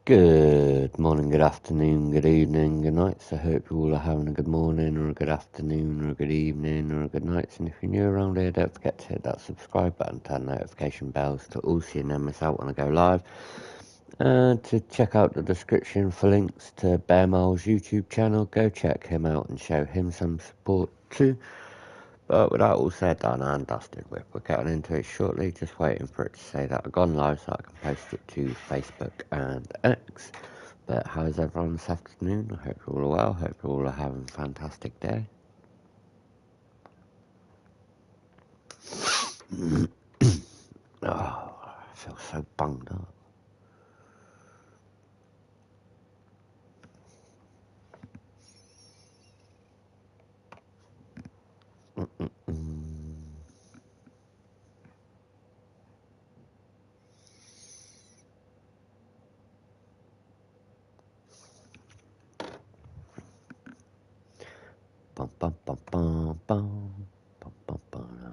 Good morning, good afternoon, good evening, good night. So I hope you all are having a good morning or a good afternoon or a good evening or a good night. And if you're new around here, don't forget to hit that subscribe button, turn notification bells to all so you never miss out when I go live. And to check out the description for links to Bear Miles' YouTube channel, go check him out and show him some support too. But with that all said, done and dusted with, we're getting into it shortly, just waiting for it to say that I've gone live so I can post it to Facebook and X. But how's everyone this afternoon? I hope you're all well, hope you all are having a fantastic day. Oh, I feel so bunged up. Bum bum bum bum bum bum bum bum bum bum.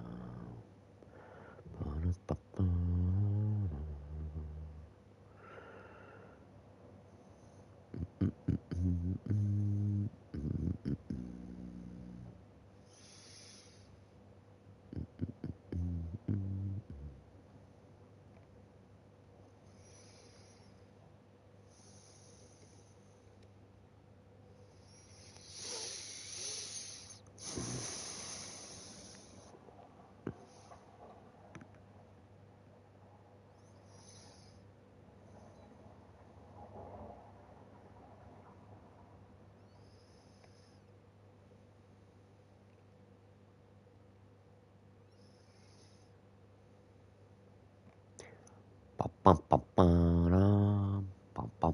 Bum bum bum bum bum bum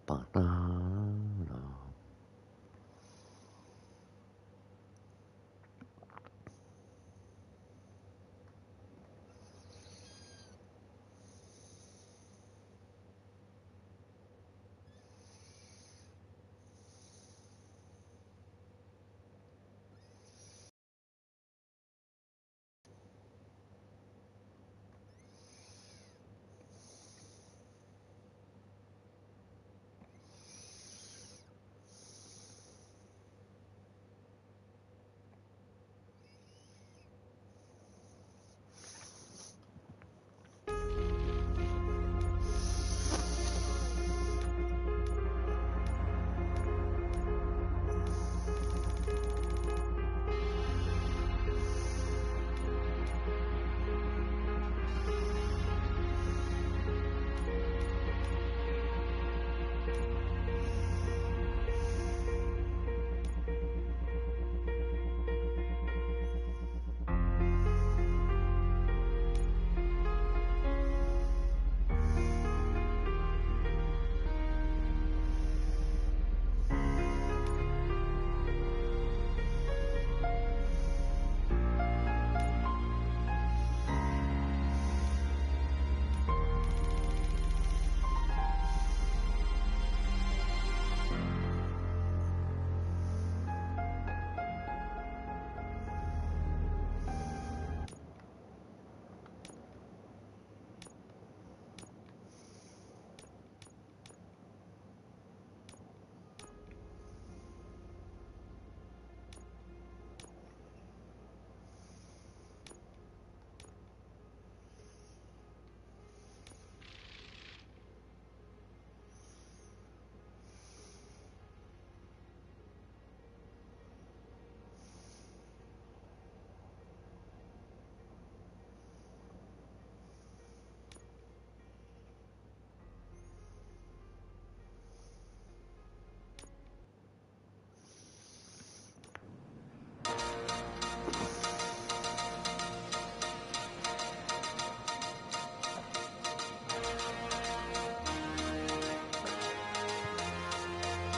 bum bum.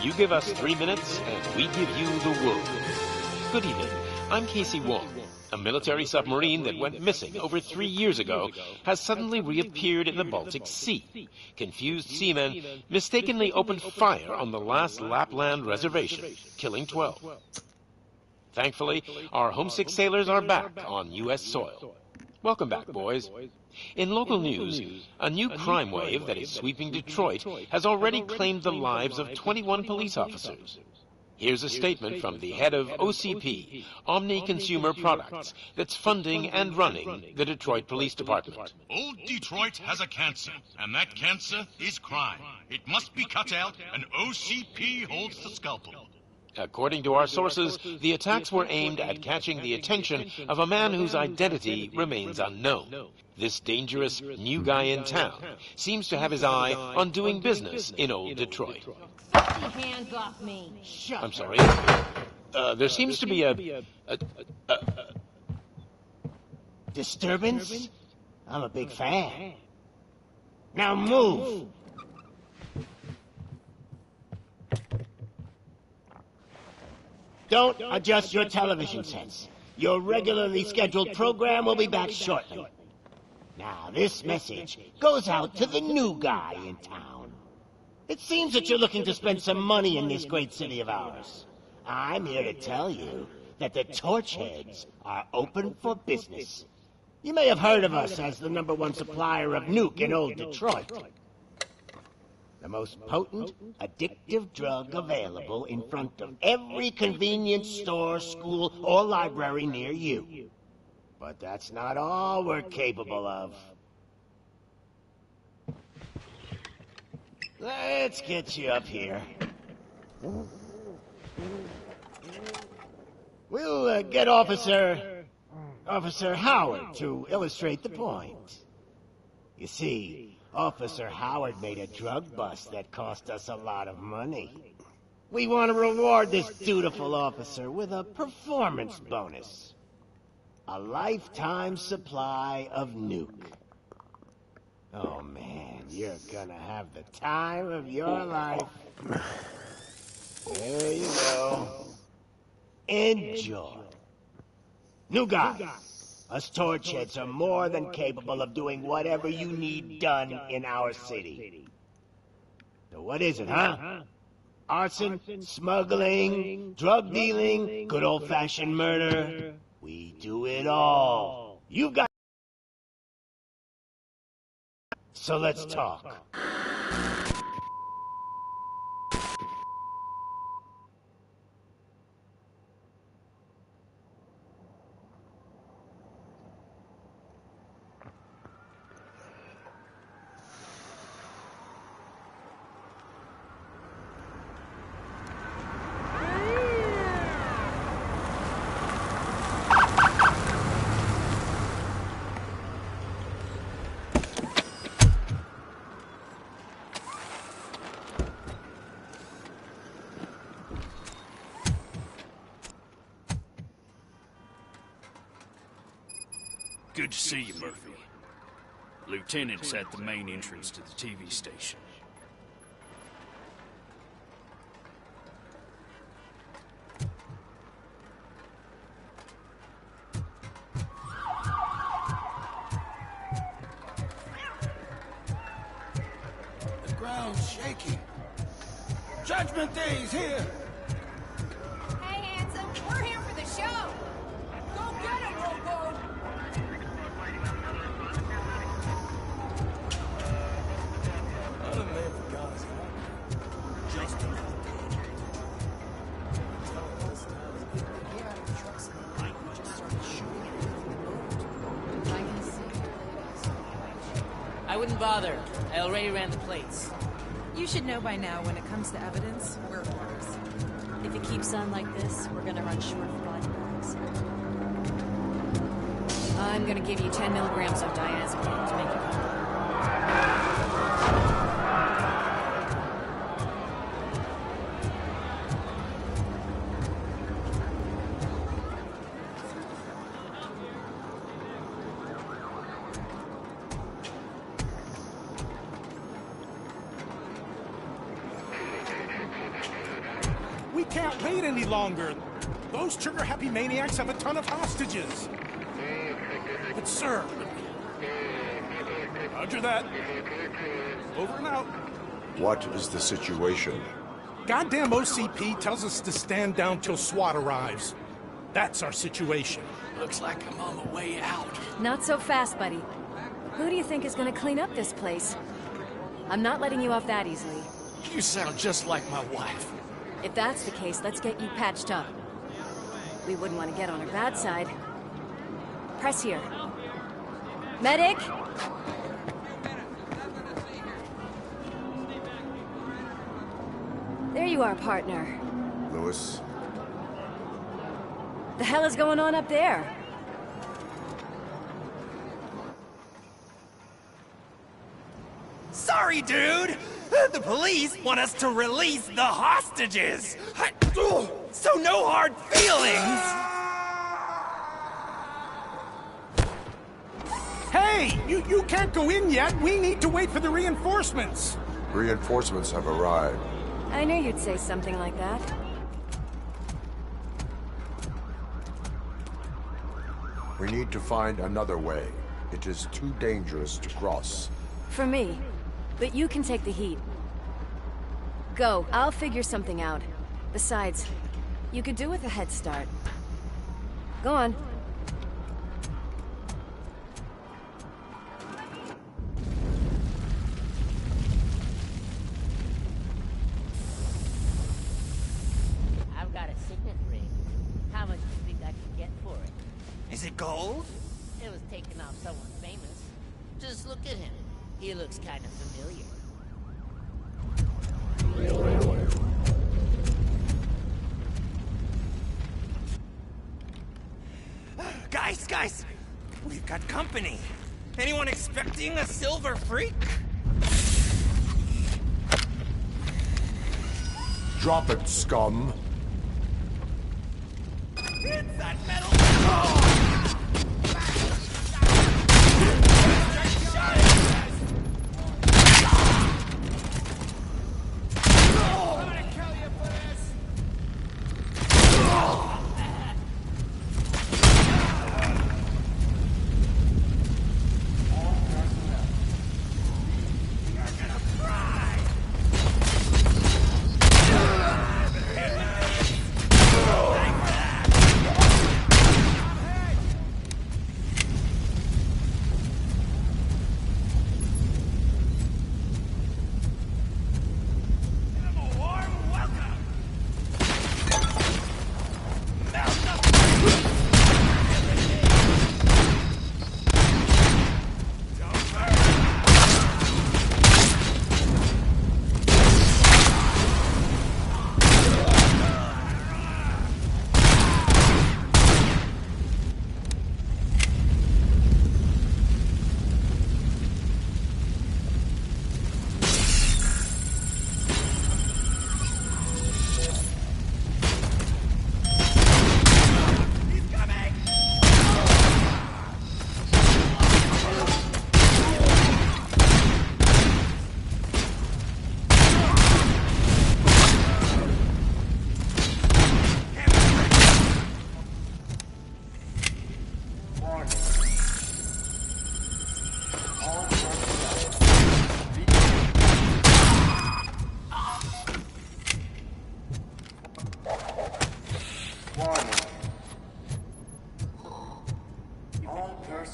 You give us 3 minutes, and we give you the world. Good evening. I'm Casey Wong. A military submarine that went missing over 3 years ago has suddenly reappeared in the Baltic Sea. Confused seamen mistakenly opened fire on the last Lapland reservation, killing 12. Thankfully, our homesick sailors are back on U.S. soil. Welcome back, boys. In local news, a new crime wave that is sweeping Detroit has already claimed the lives of 21 police officers. Here's a statement from the head of OCP, Omni Consumer Products, that's funding and running the Detroit Police Department. Old Detroit has a cancer, and that cancer is crime. It must be cut out, and OCP holds the scalpel. According to our sources, the attacks were aimed at catching the attention of a man whose identity remains unknown. This dangerous new guy in town seems to have his eye on doing business in old Detroit. Hands off me. Shut I'm sorry. There seems to be a disturbance? I'm a big fan. Now move! Don't adjust your television sets. Your regularly scheduled program will be back shortly. Now, this message goes out to the new guy in town. It seems that you're looking to spend some money in this great city of ours. I'm here to tell you that the Torchheads are open for business. You may have heard of us as the #1 supplier of nuke in old Detroit. The most potent, addictive drug available in front of every convenience store, school, or library near you. But that's not all we're capable of. Let's get you up here. We'll get Officer Howard to illustrate the point. You see, Officer Howard made a drug bust that cost us a lot of money. We want to reward this dutiful officer with a performance bonus. A lifetime supply of nuke. Oh man, you're gonna have the time of your life. There you go. Enjoy. New guy. Us Torchheads are more than capable of doing whatever you need done in our city. So what is it, huh? Arson, smuggling, drug dealing, good old-fashioned murder. We do it all. You've got... So let's talk. Good to see you, Murphy. Lieutenant's at the main entrance to the TV station. The ground's shaking. Judgment Day's here! Hey, handsome, we're here for the show. Go get him, Robo. Not a man for God's help. Just another day. Get out of the trucks and the light. We just started shooting everything in the road. I can see. I wouldn't bother. I already ran the plates. You should know by now when it comes to evidence, we're orders. If it keeps on like this, we're gonna run short of body bags. I'm gonna give you 10 milligrams of diazepam to make you comfortable. We can't wait any longer. Those trigger-happy maniacs have a ton of hostages. But sir... Roger that. Over and out. What is the situation? Goddamn OCP tells us to stand down till SWAT arrives. That's our situation. Looks like I'm on the way out. Not so fast, buddy. Who do you think is gonna clean up this place? I'm not letting you off that easily. You sound just like my wife. If that's the case, let's get you patched up. We wouldn't want to get on her bad side. Press here. Medic! There you are, partner. Lewis? The hell is going on up there? Sorry, dude! The police want us to release the hostages! So no hard feelings! Hey! You can't go in yet! We need to wait for the reinforcements! Reinforcements have arrived. I knew you'd say something like that. We need to find another way. It is too dangerous to cross. For me. But you can take the heat. Go, I'll figure something out. Besides, you could do with a head start. Go on. I've got a signet ring. How much do you think I can get for it? Is it gold? It was taken off someone famous. Just look at him. He looks kind of familiar. Guys! We've got company. Anyone expecting a silver freak? Drop it, scum. It's that metal! Oh!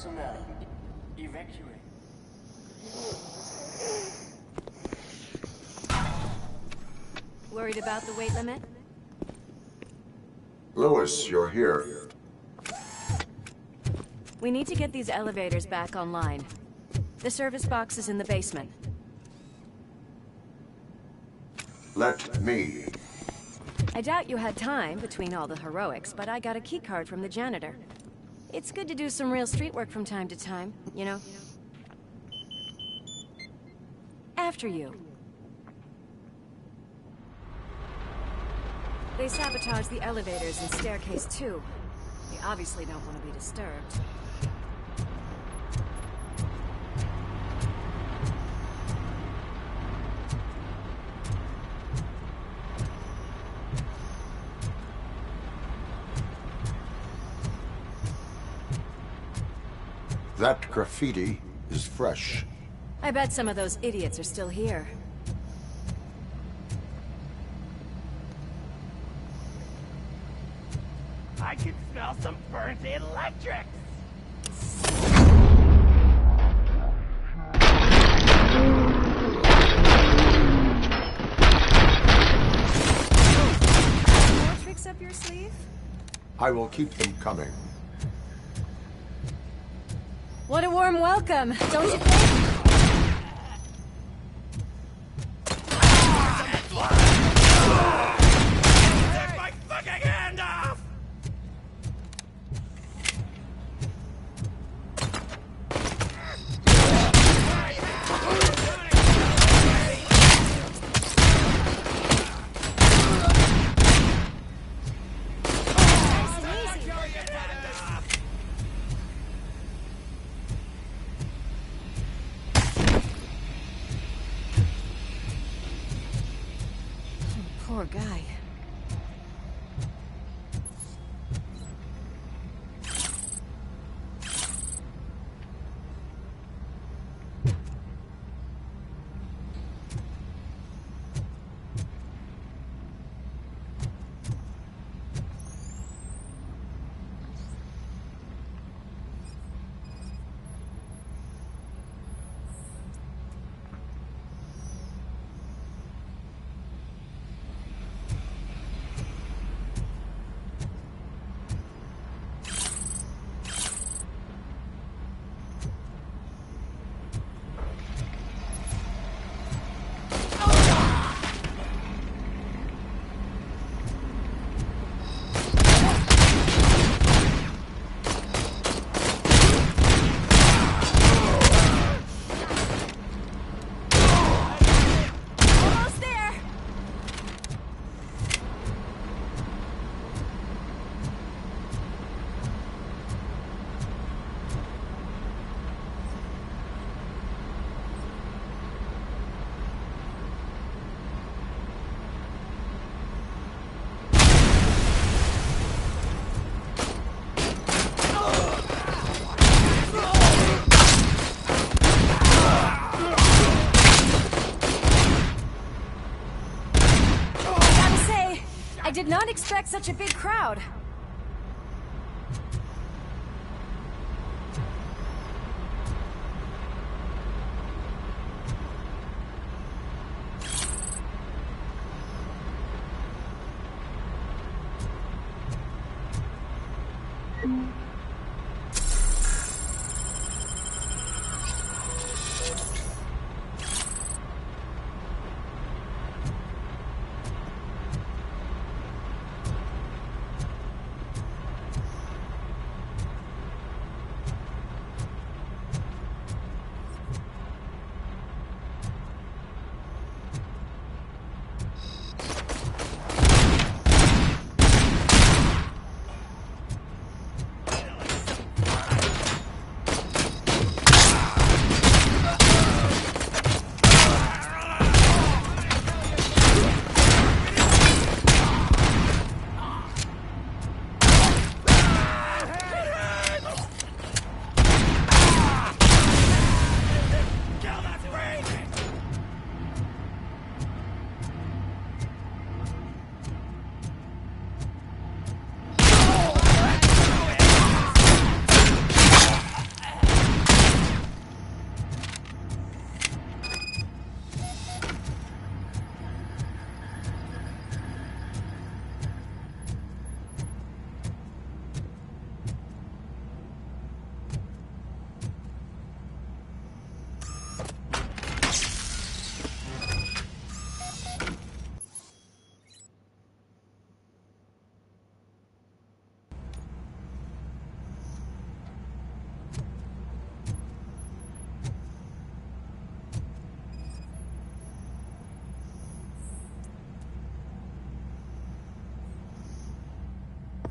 personnel. Evacuate. Worried about the weight limit? Lewis, you're here. We need to get these elevators back online. The service box is in the basement. Let me. I doubt you had time between all the heroics, but I got a keycard from the janitor. It's good to do some real street work from time to time, you know? After you. They sabotaged the elevators and staircase too. They obviously don't want to be disturbed. That graffiti is fresh. I bet some of those idiots are still here. I can smell some burnt electrics! More tricks up your sleeve? I will keep them coming. What a warm welcome, don't you think? Take my fucking hand off! Poor guy. I did not expect such a big crowd.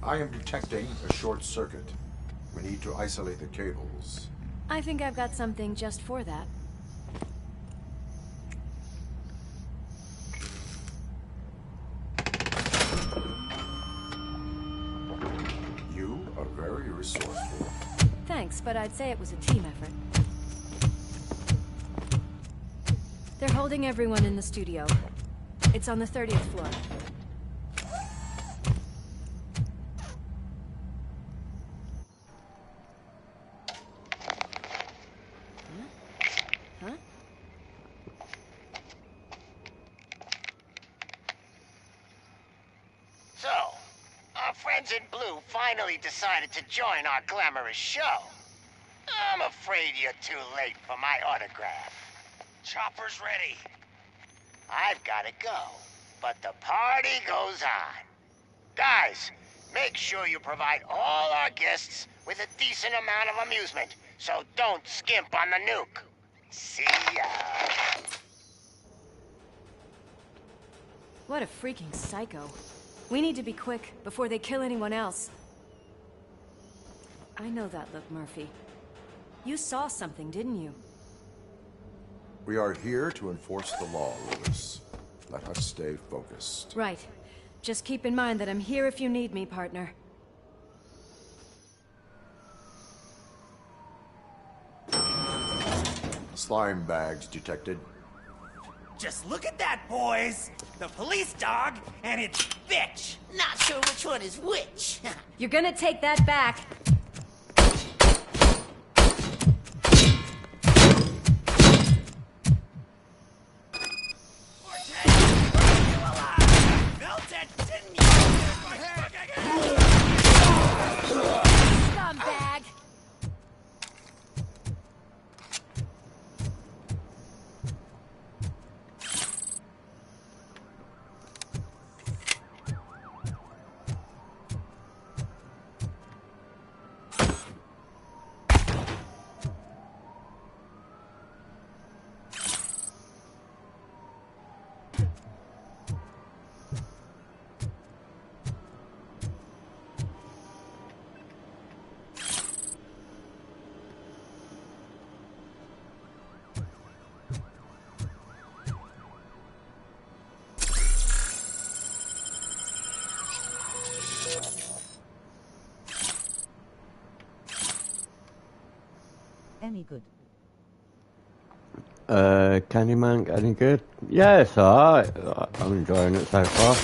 I am detecting a short circuit. We need to isolate the cables. I think I've got something just for that. You are very resourceful. Thanks, but I'd say it was a team effort. They're holding everyone in the studio. It's on the 30th floor. our friends in blue finally decided to join our glamorous show. I'm afraid you're too late for my autograph. Chopper's ready. I've got to go, but the party goes on. Guys, make sure you provide all our guests with a decent amount of amusement, so don't skimp on the nuke. See ya. What a freaking psycho. We need to be quick before they kill anyone else. I know that look, Murphy. You saw something, didn't you? We are here to enforce the law, Lewis. Let us stay focused. Right. Just keep in mind that I'm here if you need me, partner. Slime bags detected. Just look at that, boys! The police dog and its bitch! Not sure which one is which. You're gonna take that back. Scumbag! Any good? Candyman, any good? Yeah, it's alright. I'm enjoying it so far.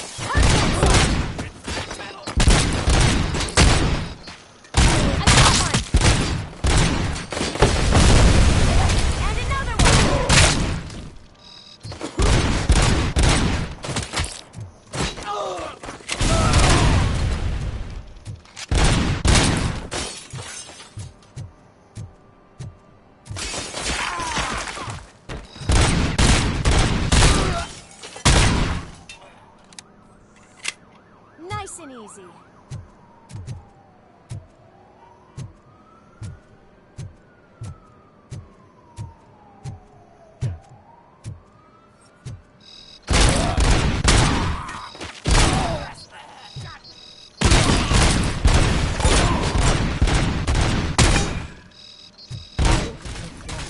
Nice and easy.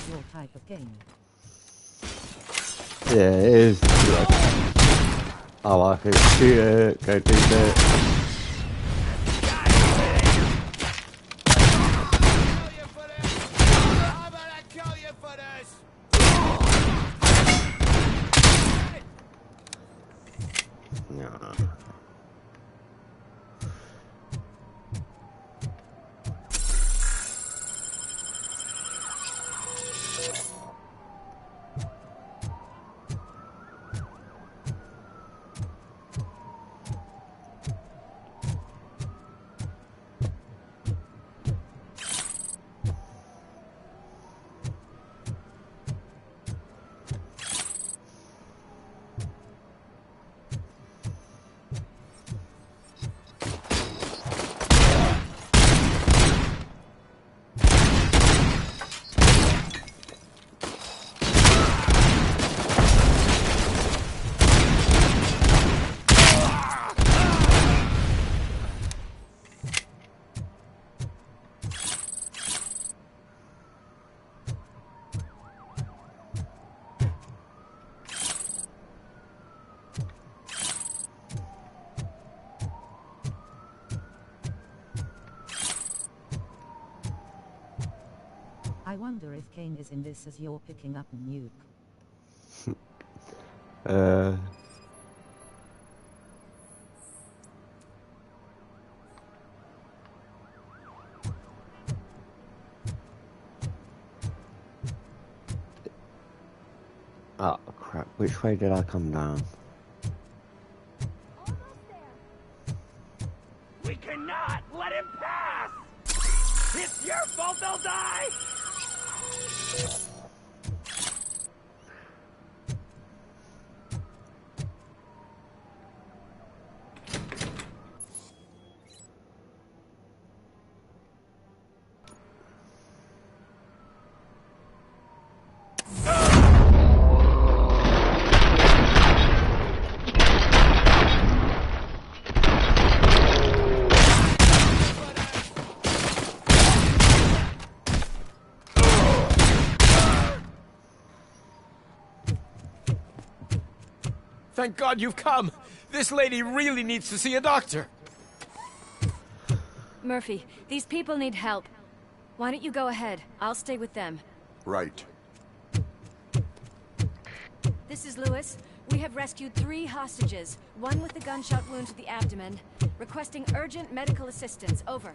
Your type of game. Yeah, it is. I like it. Shoot it, go do it. I wonder if Kane is in this as you're picking up a nuke. Oh crap, which way did I come down? We fault they'll die! Thank God you've come! This lady really needs to see a doctor! Murphy, these people need help. Why don't you go ahead? I'll stay with them. Right. This is Lewis. We have rescued 3 hostages, one with a gunshot wound to the abdomen, requesting urgent medical assistance. Over.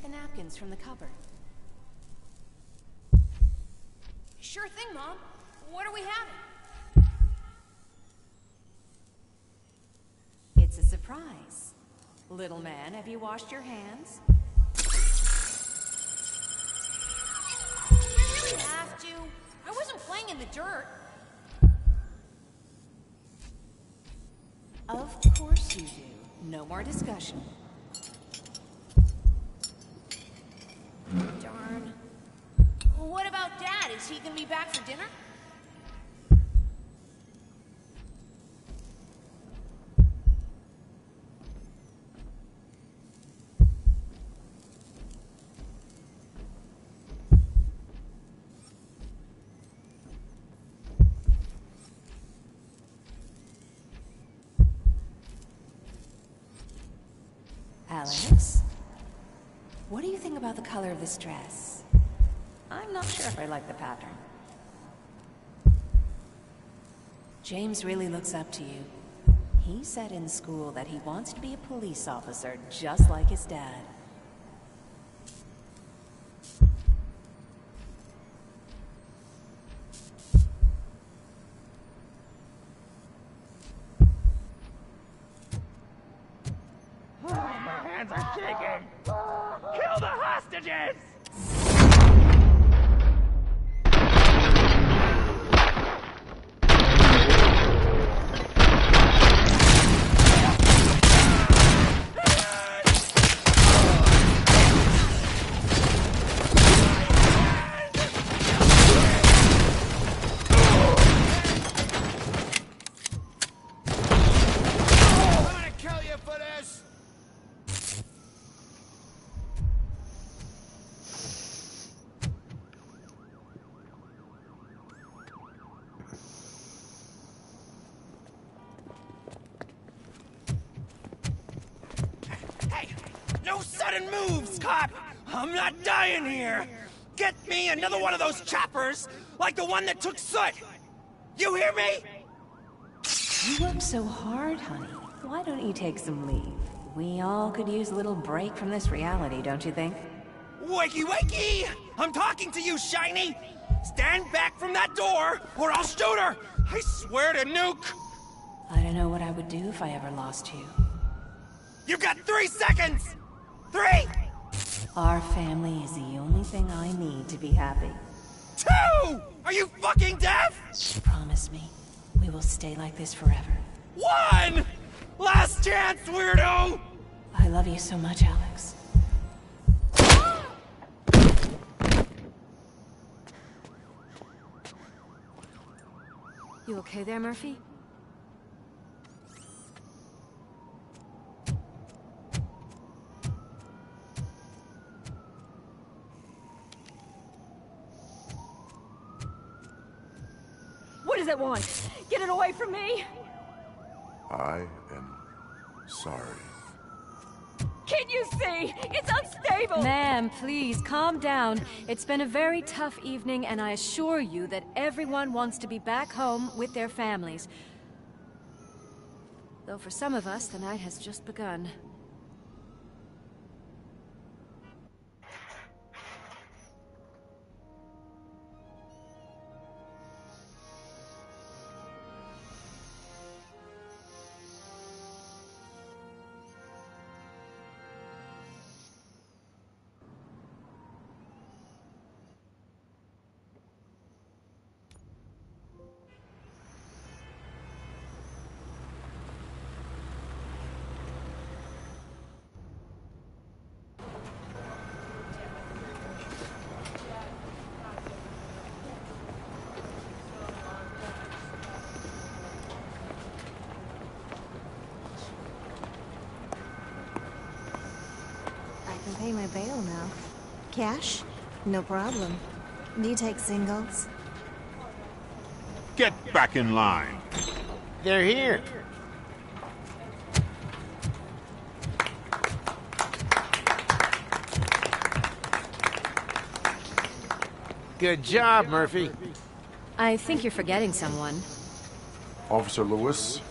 the napkins from the cupboard? Sure thing, Mom. What are we having? It's a surprise. Little man, have you washed your hands? I really have to. I wasn't playing in the dirt. Of course you do. No more discussion. Darn. What about Dad? Is he gonna be back for dinner? Alex? What do you think about the color of this dress? I'm not sure if I like the pattern. James really looks up to you. He said in school that he wants to be a police officer just like his dad. Oh, my hands are shaking! Kill the hostages! No sudden moves, cop! I'm not dying here! Get me another one of those choppers, like the one that took Soot! You hear me? You work so hard, honey. Why don't you take some leave? We all could use a little break from this reality, don't you think? Wakey, wakey! I'm talking to you, Shiny! Stand back from that door, or I'll shoot her! I swear to nuke! I don't know what I would do if I ever lost you. You've got 3 seconds! 3! Our family is the only thing I need to be happy. 2! Are you fucking deaf? Promise me, we will stay like this forever. 1! Last chance, weirdo! I love you so much, Alex. You okay there, Murphy? What does it want? Get it away from me! I am sorry. Can you see? It's unstable! Ma'am, please, calm down. It's been a very tough evening, and I assure you that everyone wants to be back home with their families. Though for some of us, the night has just begun. Pay my bail now. Cash? No problem. Do you take singles? Get back in line. They're here. Good job, Murphy. I think you're forgetting someone. Officer Lewis,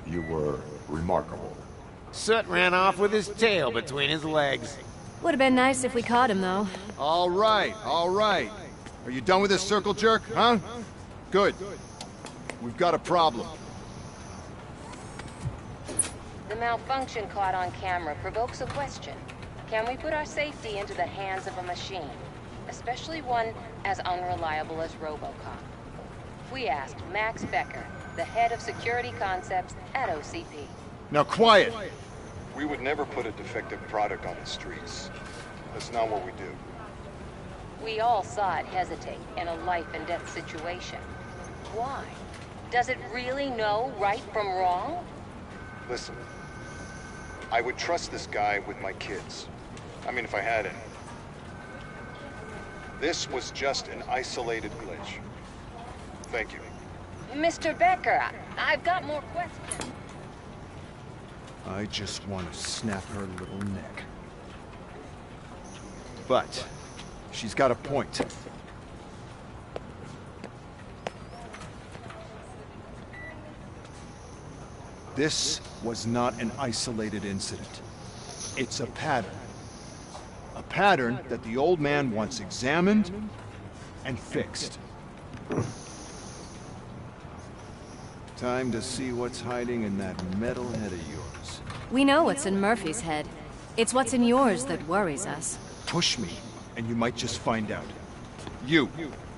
you were remarkable. Soot ran off with his tail between his legs. Would have been nice if we caught him, though. All right, all right. Are you done with this circle jerk, huh? Good. We've got a problem. The malfunction caught on camera provokes a question. Can we put our safety into the hands of a machine? Especially one as unreliable as Robocop. We asked Max Becker, the head of security concepts at OCP. Now quiet! We would never put a defective product on the streets. That's not what we do. We all saw it hesitate in a life-and-death situation. Why? Does it really know right from wrong? Listen, I would trust this guy with my kids. I mean, if I had any. This was just an isolated glitch. Thank you. Mr. Becker, I've got more questions. I just want to snap her little neck. But she's got a point. This was not an isolated incident. It's a pattern. A pattern that the old man wants examined and fixed. Time to see what's hiding in that metal head of yours. We know what's in Murphy's head. It's what's in yours that worries us. Push me, and you might just find out. You,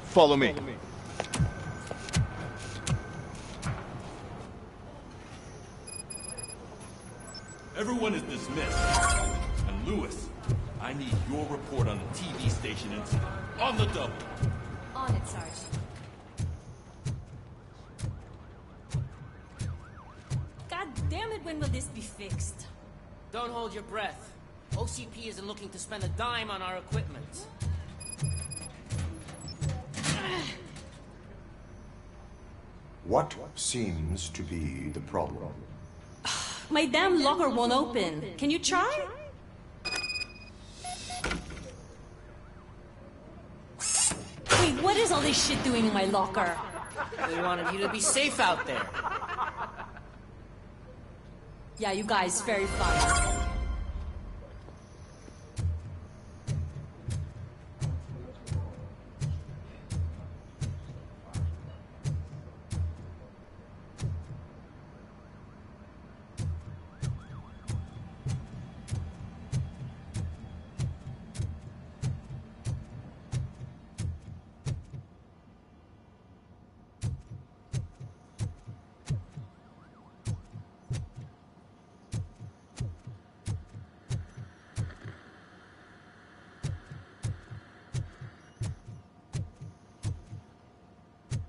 follow me. Everyone is dismissed. And Lewis, I need your report on the TV station incident. On the double. On it, Sarge. God damn it, when will this be fixed? Don't hold your breath. OCP isn't looking to spend a dime on our equipment. What seems to be the problem? My damn locker won't open. Can you try? Wait, what is all this shit doing in my locker? We wanted you to be safe out there. Yeah, you guys, very fun.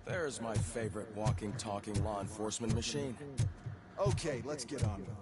There's my favorite walking, talking law enforcement machine. Okay, let's get on with it.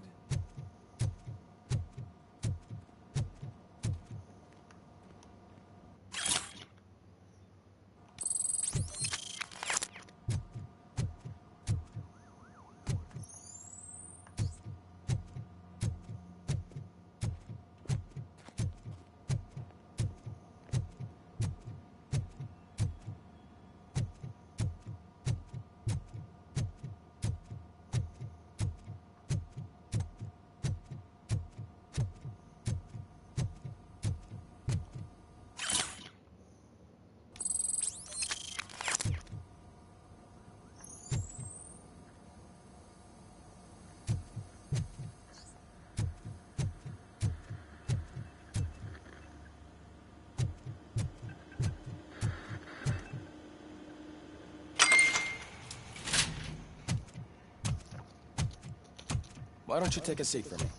Why don't you take a seat for me?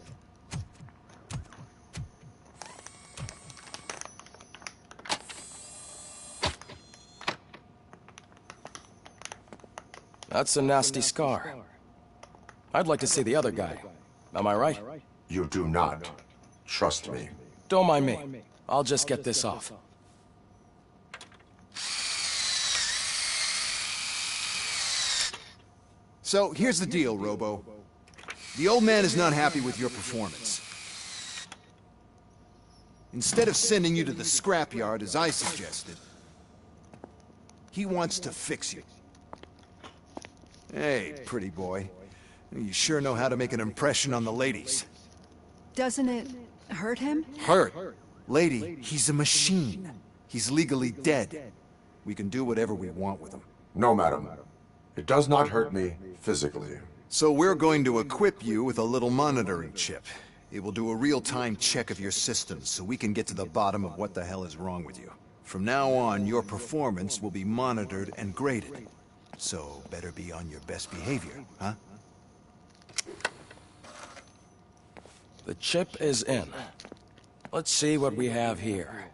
That's a nasty scar. I'd like to see the other guy. Am I right? You do not. Trust me. Don't mind me. I'll just get this off. So, here's the deal, Robo. The old man is not happy with your performance. Instead of sending you to the scrapyard, as I suggested, he wants to fix you. Hey, pretty boy. You sure know how to make an impression on the ladies. Doesn't it hurt him? Hurt? Lady, he's a machine. He's legally dead. We can do whatever we want with him. No, madam. It does not hurt me physically. So we're going to equip you with a little monitoring chip. It will do a real-time check of your systems so we can get to the bottom of what the hell is wrong with you. From now on, your performance will be monitored and graded. So better be on your best behavior, huh? The chip is in. Let's see what we have here.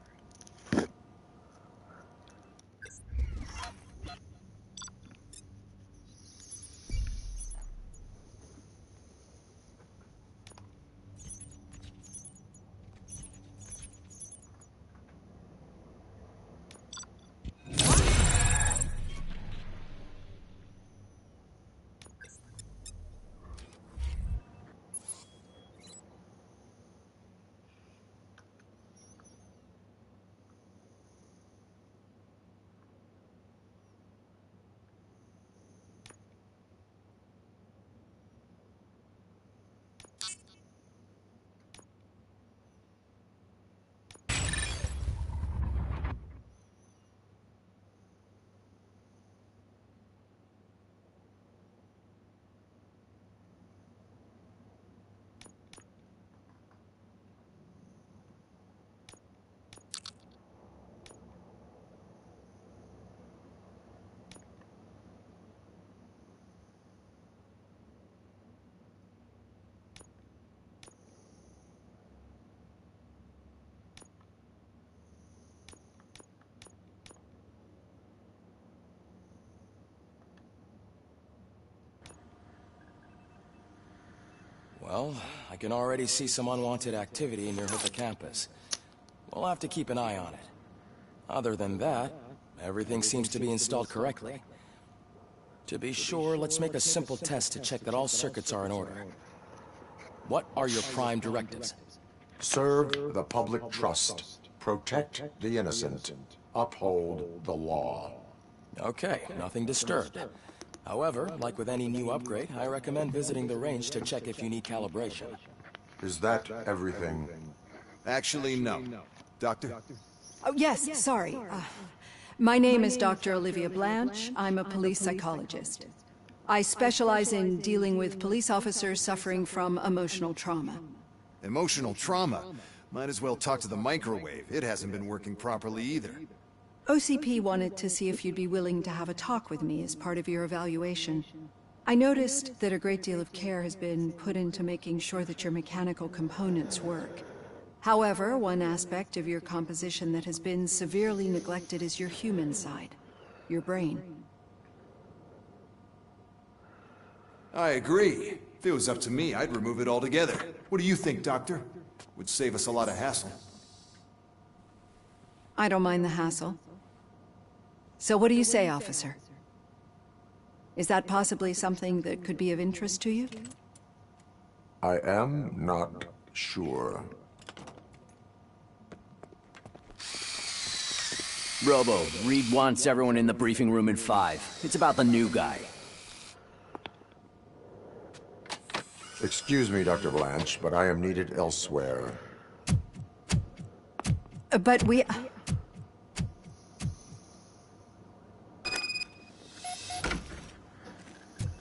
Well, I can already see some unwanted activity near Hippocampus. We'll have to keep an eye on it. Other than that, everything seems to be installed correctly. To be sure, let's make a simple test to check that all circuits are in order. What are your prime directives? Serve the public trust. Protect the innocent. Uphold the law. Okay, nothing disturbed. However, like with any new upgrade, I recommend visiting the range to check if you need calibration. Is that everything? Actually, no. Doctor? Oh, yes, sorry. My name is Dr. Olivia Blanche. I'm a police psychologist. I specialize in dealing with police officers suffering from emotional trauma. Emotional trauma? Might as well talk to the microwave. It hasn't been working properly either. OCP wanted to see if you'd be willing to have a talk with me as part of your evaluation. I noticed that a great deal of care has been put into making sure that your mechanical components work. However, one aspect of your composition that has been severely neglected is your human side, your brain. I agree. If it was up to me, I'd remove it altogether. What do you think, Doctor? Would save us a lot of hassle. I don't mind the hassle. So what do you say, officer? Is that possibly something that could be of interest to you? I am not sure. Robo, Reed wants everyone in the briefing room in 5. It's about the new guy. Excuse me, Dr. Blanche, but I am needed elsewhere. But we...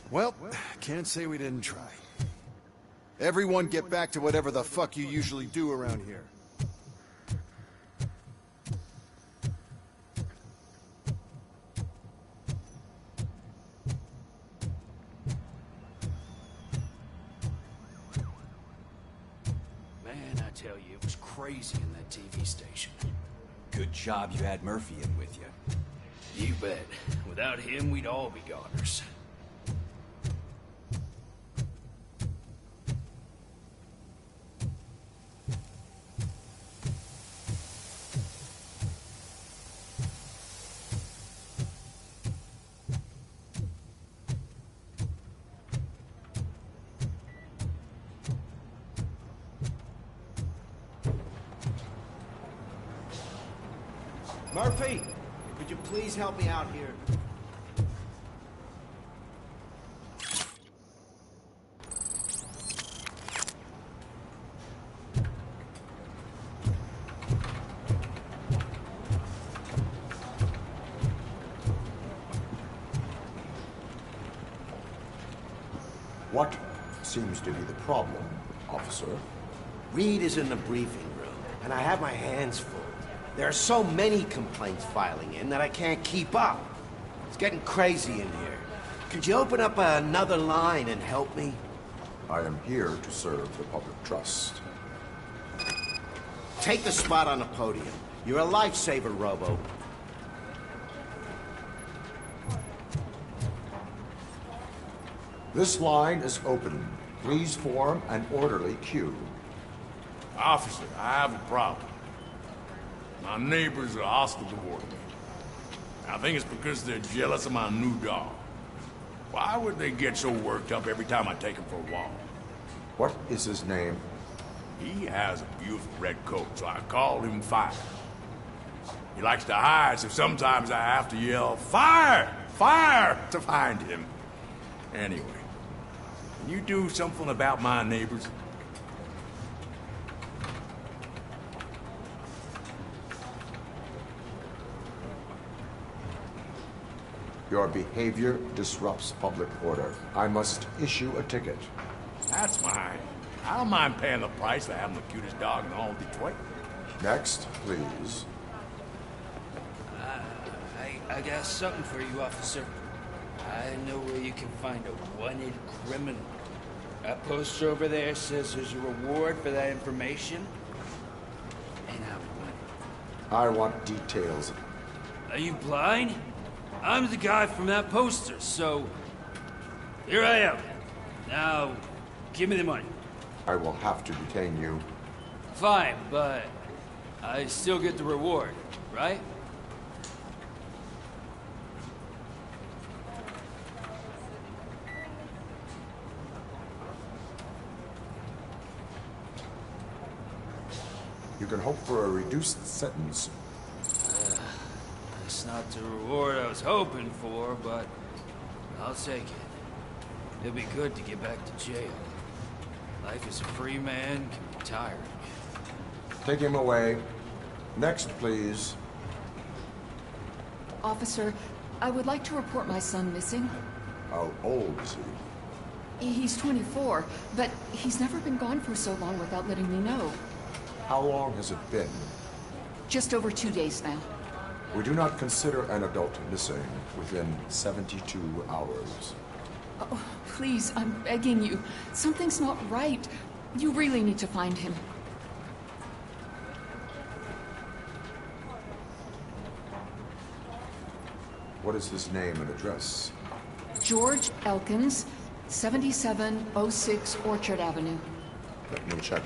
Well, can't say we didn't try. Everyone get back to whatever the fuck you usually do around here. Man, I tell you, it was crazy in that TV station. Good job you had Murphy in with you. You bet. Without him, we'd all be goners. Murphy, could you please help me out here? seems to be the problem, officer? Reed is in the briefing room, and I have my hands full. There are so many complaints filing in that I can't keep up. It's getting crazy in here. Could you open up another line and help me? I am here to serve the public trust. Take the spot on the podium. You're a lifesaver, Robo. This line is open. Please form an orderly queue. Officer, I have a problem. My neighbors are hostile toward me. I think it's because they're jealous of my new dog. Why would they get so worked up every time I take him for a walk? What is his name? He has a beautiful red coat, so I call him Fire. He likes to hide, so sometimes I have to yell, "Fire! Fire!" to find him. Anyway, can you do something about my neighbors? Your behavior disrupts public order. I must issue a ticket. That's fine. I don't mind paying the price for having the cutest dog in all of Detroit. Next, please. I got something for you, officer. I know where you can find a wanted criminal. That poster over there says there's a reward for that information. And I want details. Are you blind? I'm the guy from that poster, so... Here I am. Now, give me the money. I will have to detain you. Fine, but I still get the reward, right? You can hope for a reduced sentence. It's not the reward I was hoping for, but I'll take it. It'll be good to get back to jail. Life as a free man can be tiring. Take him away. Next, please. Officer, I would like to report my son missing. How old is he? He's 24, but he's never been gone for so long without letting me know. How long has it been? Just over 2 days now. We do not consider an adult missing within 72 hours. Oh, please, I'm begging you. Something's not right. You really need to find him. What is his name and address? George Elkins, 7706 Orchard Avenue. Let me check.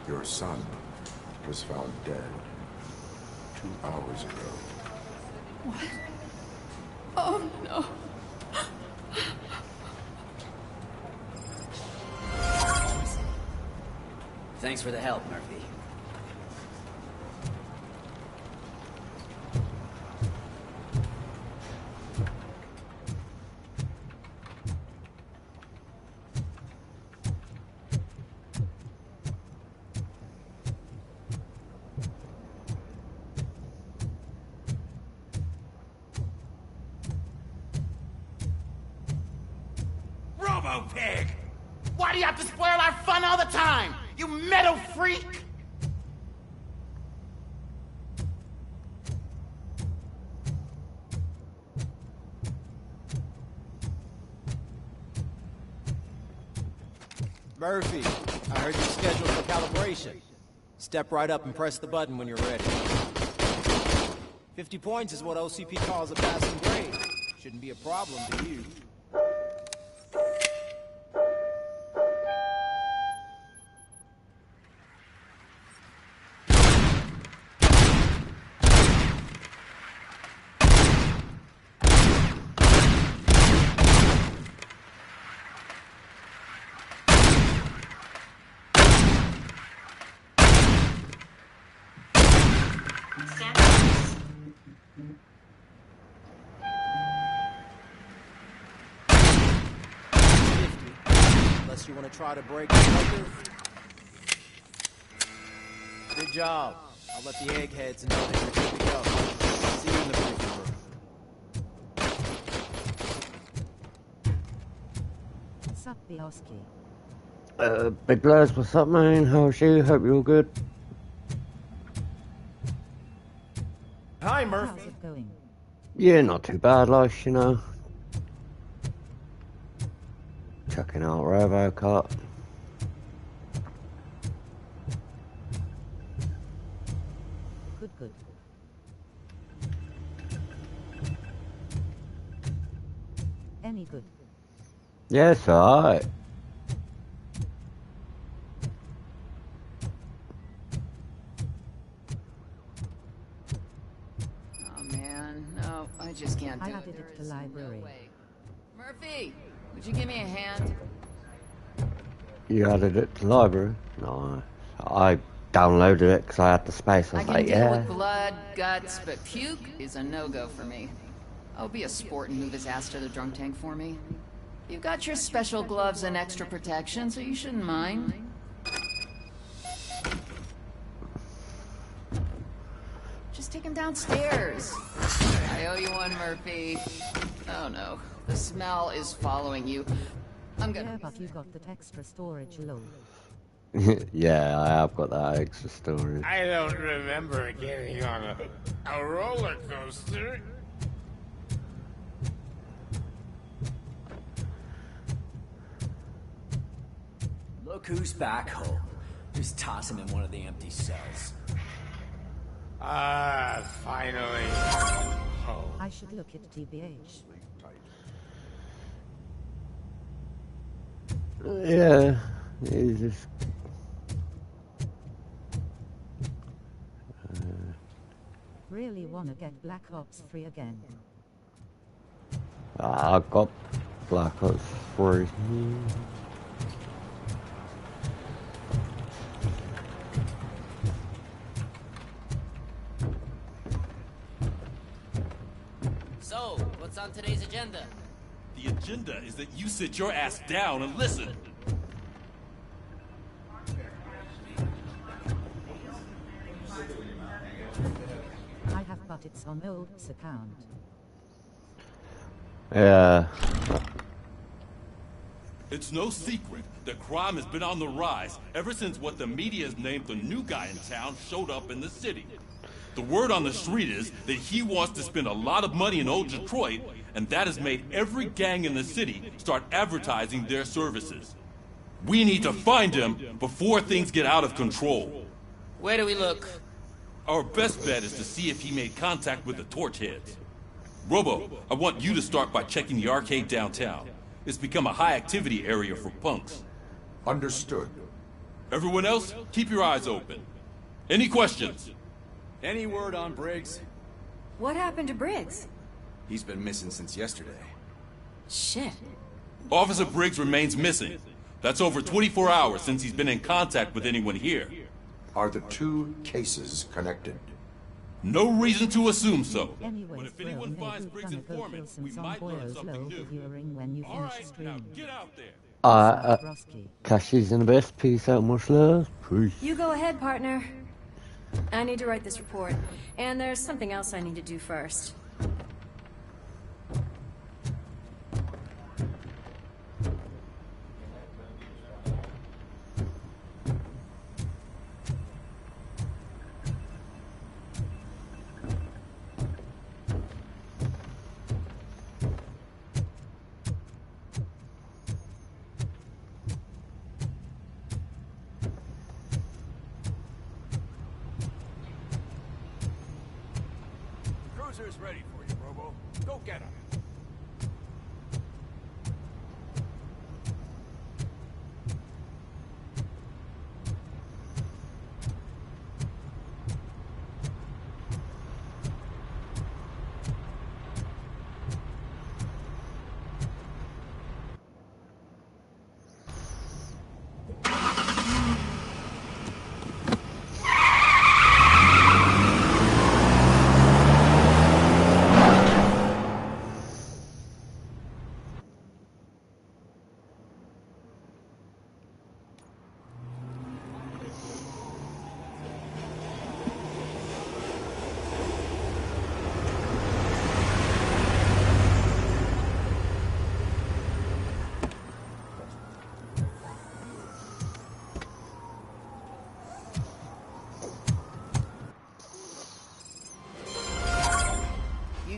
Your son was found dead 2 hours ago. What? Oh, no. Thanks for the help, Murphy. Robo-Pig! Why do you have to spoil our fun all the time? You metal freak! Murphy, I heard you're scheduled for calibration. Step right up and press the button when you're ready. 50 points is what OCP calls a passing grade. Shouldn't be a problem to you. Unless you want to try to break the record. Good job. I'll let the eggheads know that you're good to go. See you in the briefing room. Sup, Bioski? Big Les, what's up, man? How's you? Hope you're all good. Hi, How's Murphy. it going? Yeah, not too bad, like, you know. Checking out Robocop. Good. Any good? Yeah, it's alright. Oh man, no, I just can't do I it. added it to library. Murphy, would you give me a hand? You added it to library? No, I downloaded it because I had the space. I I was can like, deal yeah. with blood, guts, but puke is a no-go for me. I'll be a sport and move his ass to the drunk tank for me. You've got your special gloves and extra protection, so you shouldn't mind. Just take him downstairs. I owe you one, Murphy. Oh no, the smell is following you. I'm gonna... Yeah, but you got that extra storage low. Yeah, I have got that extra storage. I don't remember getting on a roller coaster. Look who's back home. Just toss him in one of the empty cells. Ah, finally. Oh. I should look at TBH. Yeah, it's just... Really wanna get Black Ops 3 again. I got Black Ops 3. So, what's on today's agenda? The agenda is that you sit your ass down and listen. I have, but it's on Old's account. Yeah. It's no secret that crime has been on the rise ever since what the media has named the new guy in town showed up in the city. The word on the street is that he wants to spend a lot of money in old Detroit, and that has made every gang in the city start advertising their services. We need to find him before things get out of control. Where do we look? Our best bet is to see if he made contact with the torch heads. Robo, I want you to start by checking the arcade downtown. It's become a high-activity area for punks. Understood. Everyone else, keep your eyes open. Any questions? Any word on Briggs? What happened to Briggs? He's been missing since yesterday. Shit. Officer Briggs remains missing. That's over 24 hours since he's been in contact with anyone here. Are the two cases connected? No reason to assume so. Anyways, But if anyone finds Briggs' informant, we might learn something new. When you All right, finish now stream. get out there. Cashies in the best. Peace out, much love. Peace. You go ahead, partner. I need to write this report, and there's something else I need to do first. Cruiser's ready for you, Robo. Go get him.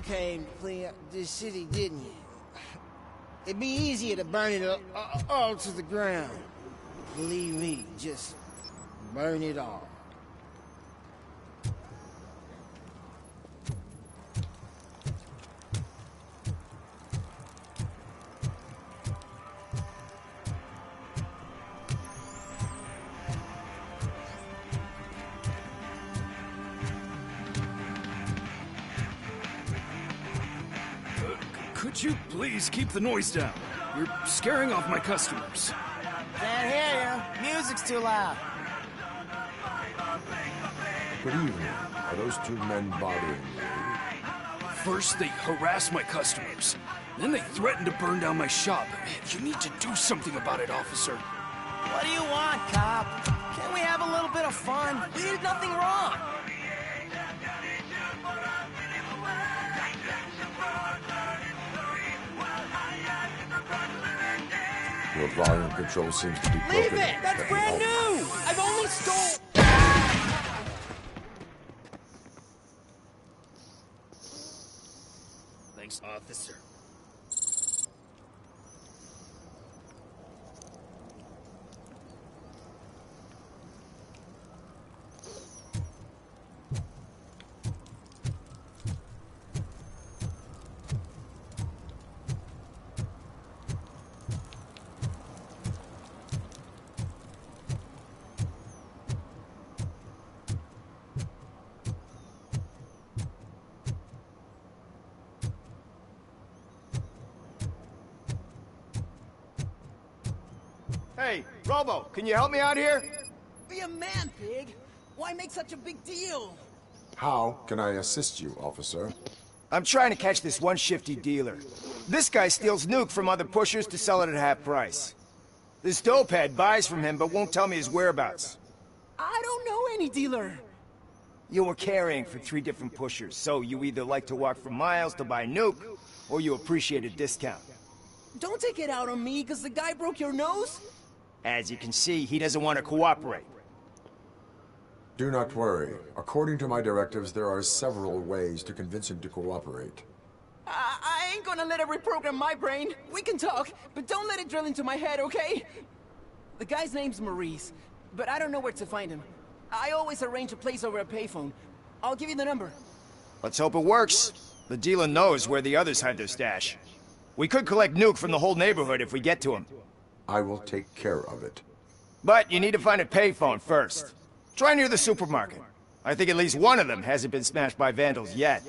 came to clean up this city, didn't you? It'd be easier to burn it all to the ground. Believe me, just burn it all. Could you please keep the noise down? You're scaring off my customers. Can't hear you. Music's too loud. Good evening. Are those two men bothering you? First, they harass my customers. Then they threaten to burn down my shop. You need to do something about it, officer. What do you want, cop? Can't we have a little bit of fun? We did nothing wrong. Your volume control seems to be broken. Leave it! That's brand new! I've only stole... Thanks, officer. Hey, Robo, can you help me out here? Be a man, pig! Why make such a big deal? How can I assist you, officer? I'm trying to catch this one shifty dealer. This guy steals nuke from other pushers to sell it at half price. This dopehead buys from him but won't tell me his whereabouts. I don't know any dealer. You were carrying for 3 different pushers, so you either like to walk for miles to buy nuke, or you appreciate a discount. Don't take it out on me, because the guy broke your nose? As you can see, he doesn't want to cooperate. Do not worry. According to my directives, there are several ways to convince him to cooperate. I ain't gonna let it reprogram my brain. We can talk, but don't let it drill into my head, okay? The guy's name's Maurice, but I don't know where to find him. I always arrange a place over a payphone. I'll give you the number. Let's hope it works. The dealer knows where the others hide their stash. We could collect nuke from the whole neighborhood if we get to him. I will take care of it. But you need to find a payphone first. Try near the supermarket. I think at least one of them hasn't been smashed by vandals yet.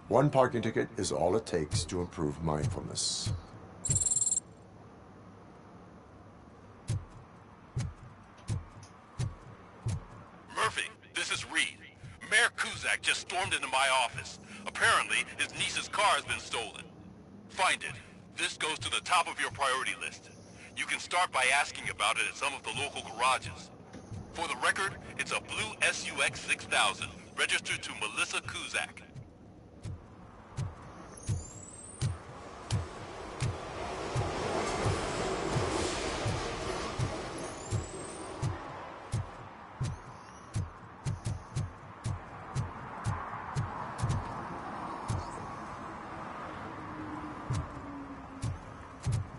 One parking ticket is all it takes to improve mindfulness. Murphy, this is Reed. Mayor Kuzak just stormed into my office. Apparently, his niece's car has been stolen. Find it. This goes to the top of your priority list. You can start by asking about it at some of the local garages. For the record, it's a blue SUX 6000, registered to Melissa Kuzak.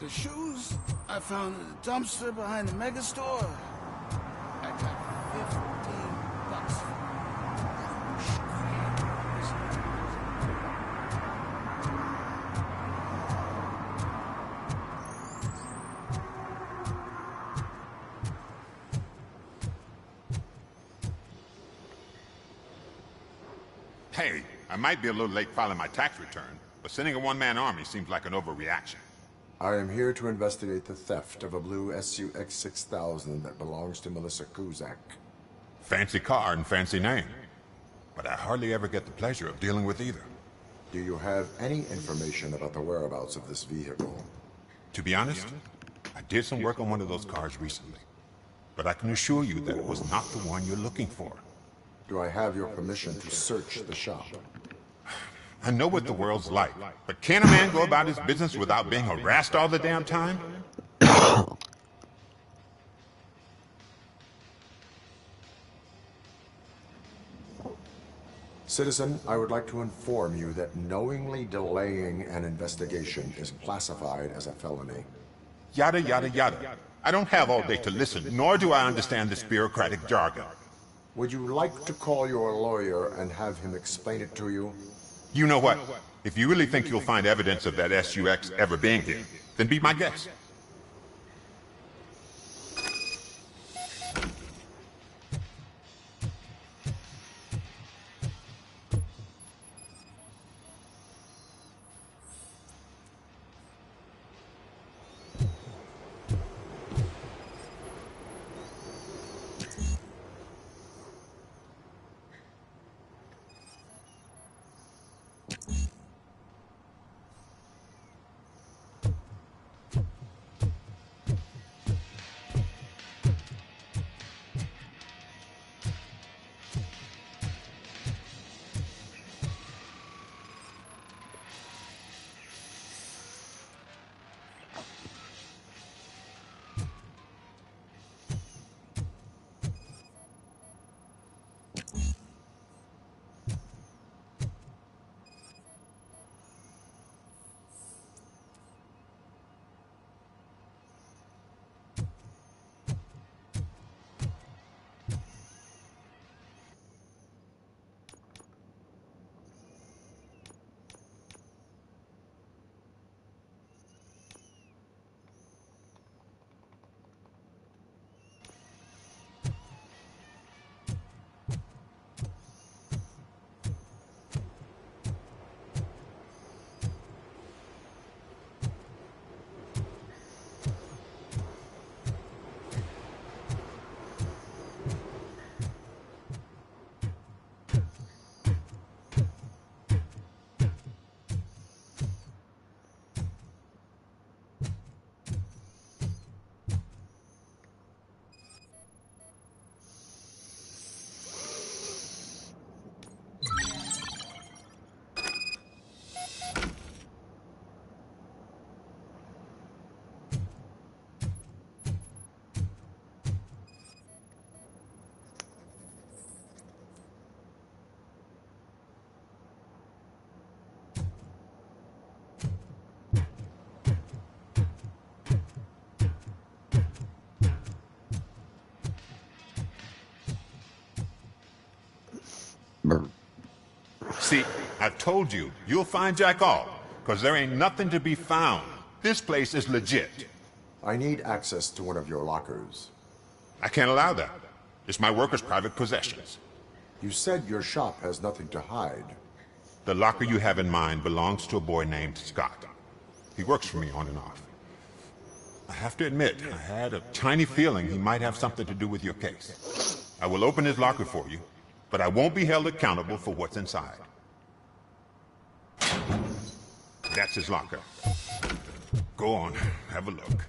The shoes I found in the dumpster behind the mega store. I got $15 for them. Hey, I might be a little late filing my tax return, but sending a one-man army seems like an overreaction. I am here to investigate the theft of a blue SUX 6000 that belongs to Melissa Kuzak. Fancy car and fancy name. But I hardly ever get the pleasure of dealing with either. Do you have any information about the whereabouts of this vehicle? To be honest, I did some work on one of those cars recently. But I can assure you that it was not the one you're looking for. Do I have your permission to search the shop? I know what the world's like, but can a man go about his business without being harassed all the damn time? Citizen, I would like to inform you that knowingly delaying an investigation is classified as a felony. Yada, yada, yada. I don't have all day to listen, nor do I understand this bureaucratic jargon. Would you like to call your lawyer and have him explain it to you? You know what? If you really think you'll find evidence of that SUX ever being here, then be my guest. See, I've told you, you'll find Jack all, because there ain't nothing to be found. This place is legit. I need access to one of your lockers. I can't allow that. It's my workers' private possessions. You said your shop has nothing to hide. The locker you have in mind belongs to a boy named Scott. He works for me on and off. I have to admit, I had a tiny feeling he might have something to do with your case. I will open his locker for you, but I won't be held accountable for what's inside. That's his locker. Go on, have a look.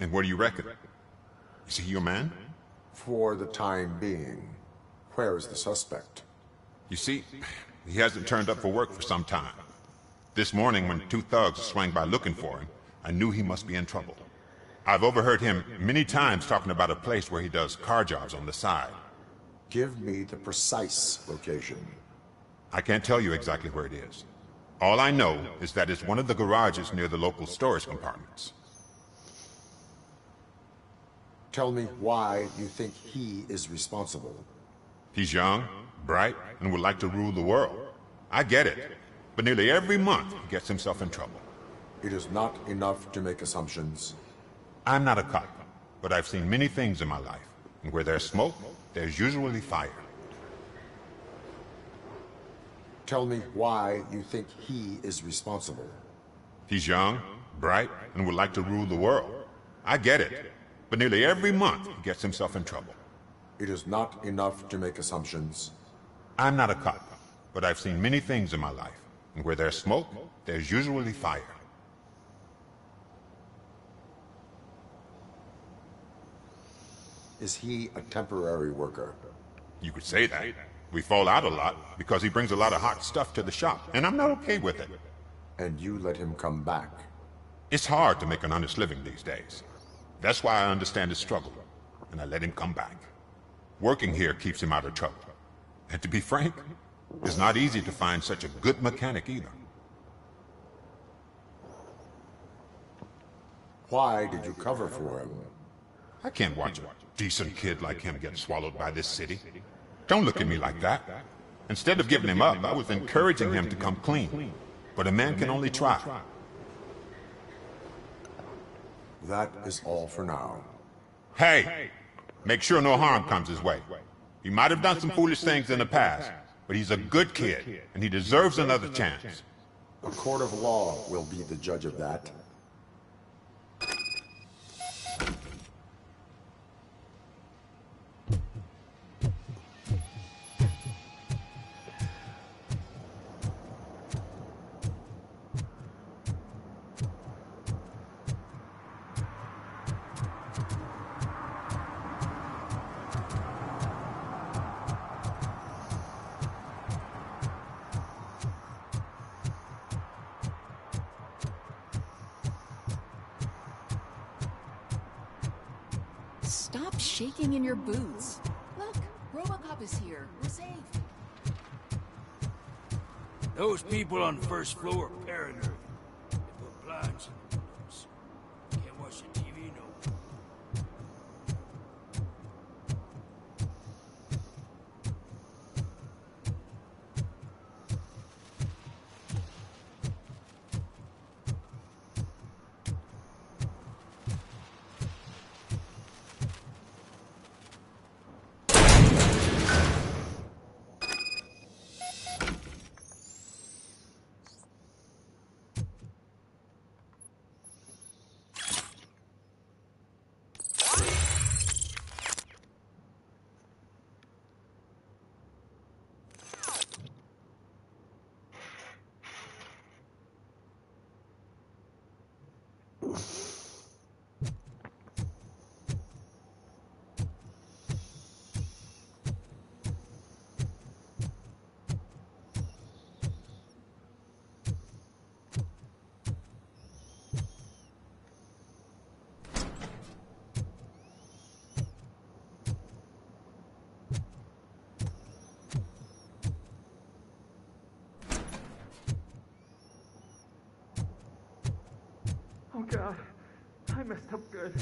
And what do you reckon? Is he your man? For the time being. Where is the suspect? You see, he hasn't turned up for work for some time. This morning, when 2 thugs swang by looking for him, I knew he must be in trouble. I've overheard him many times talking about a place where he does car jobs on the side. Give me the precise location. I can't tell you exactly where it is. All I know is that it's one of the garages near the local storage compartments. Tell me why you think he is responsible. He's young, bright, and would like to rule the world. I get it. But nearly every month, he gets himself in trouble. It is not enough to make assumptions. I'm not a cop, but I've seen many things in my life. And where there's smoke, there's usually fire. Tell me why you think he is responsible. He's young, bright, and would like to rule the world. I get it. But nearly every month, he gets himself in trouble. It is not enough to make assumptions. I'm not a cop, but I've seen many things in my life. And where there's smoke, there's usually fire. Is he a temporary worker? You could say that. We fall out a lot because he brings a lot of hot stuff to the shop, and I'm not okay with it. And you let him come back? It's hard to make an honest living these days. That's why I understand his struggle, and I let him come back. Working here keeps him out of trouble. And to be frank, it's not easy to find such a good mechanic either. Why did you cover for him? I can't watch a decent kid like him get swallowed by this city. Don't look at me like that. Instead of giving him up, I was encouraging him to come clean. But a man can only try. That is all for now. Hey! Make sure no harm comes his way. He might have done some foolish things in the past, but he's a good kid, and he deserves another chance. A court of law will be the judge of that. Stop shaking in your boots. Look, Robocop is here. We're safe. Those people on the first floor are paranoid. They put blinds in the windows. Can't watch the TV no more. Oh God, I messed up good.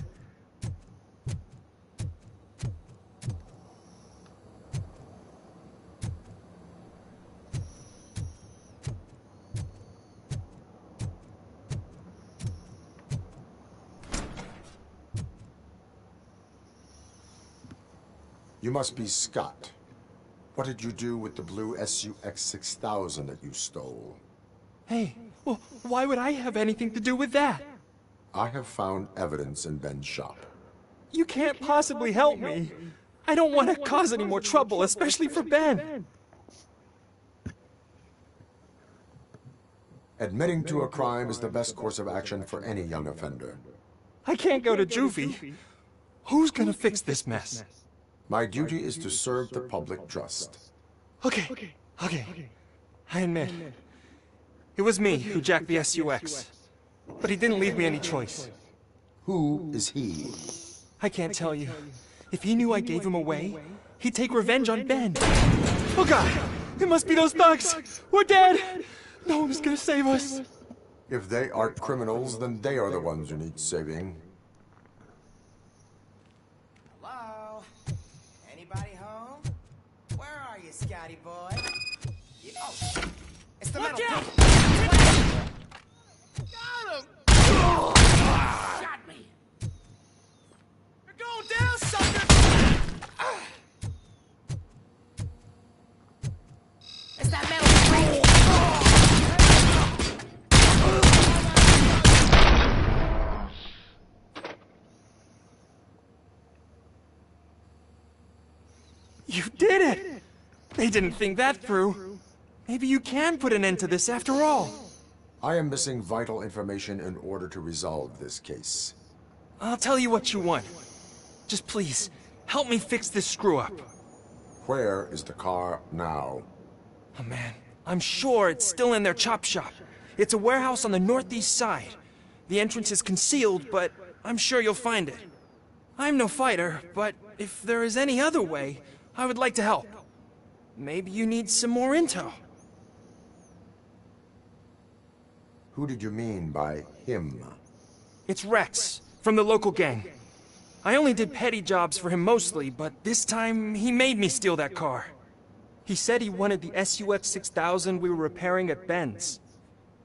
You must be Scott. What did you do with the blue SUX 6000 that you stole? Hey, well, why would I have anything to do with that? I have found evidence in Ben's shop. You can't possibly help me. I don't want to cause any more trouble, especially for Ben. Admitting to a crime is the best course of action for any young offender. I can't go to juvie. Who's gonna fix this mess? My duty is to serve the public trust. Okay. I admit. It was me who jacked the SUX. But he didn't leave me any choice. Who is he? I can't tell you. If he knew I gave him away, he'd take revenge on Ben. Oh God! It must be those thugs! We're dead! No one's gonna save us. If they aren't criminals, then they are the ones who need saving. Hello? Anybody home? Where are you, Scotty boy? Oh, it's the metal. Got him! Got me! You're going down, sucker! It's that metal. You did it! They didn't think that through. Maybe you can put an end to this after all. I am missing vital information in order to resolve this case. I'll tell you what you want. Just please, help me fix this screw-up. Where is the car now? Oh man, I'm sure it's still in their chop shop. It's a warehouse on the northeast side. The entrance is concealed, but I'm sure you'll find it. I'm no fighter, but if there is any other way, I would like to help. Maybe you need some more intel. Who did you mean by him? It's Rex, from the local gang. I only did petty jobs for him mostly, but this time he made me steal that car. He said he wanted the SUX 6000 we were repairing at Ben's.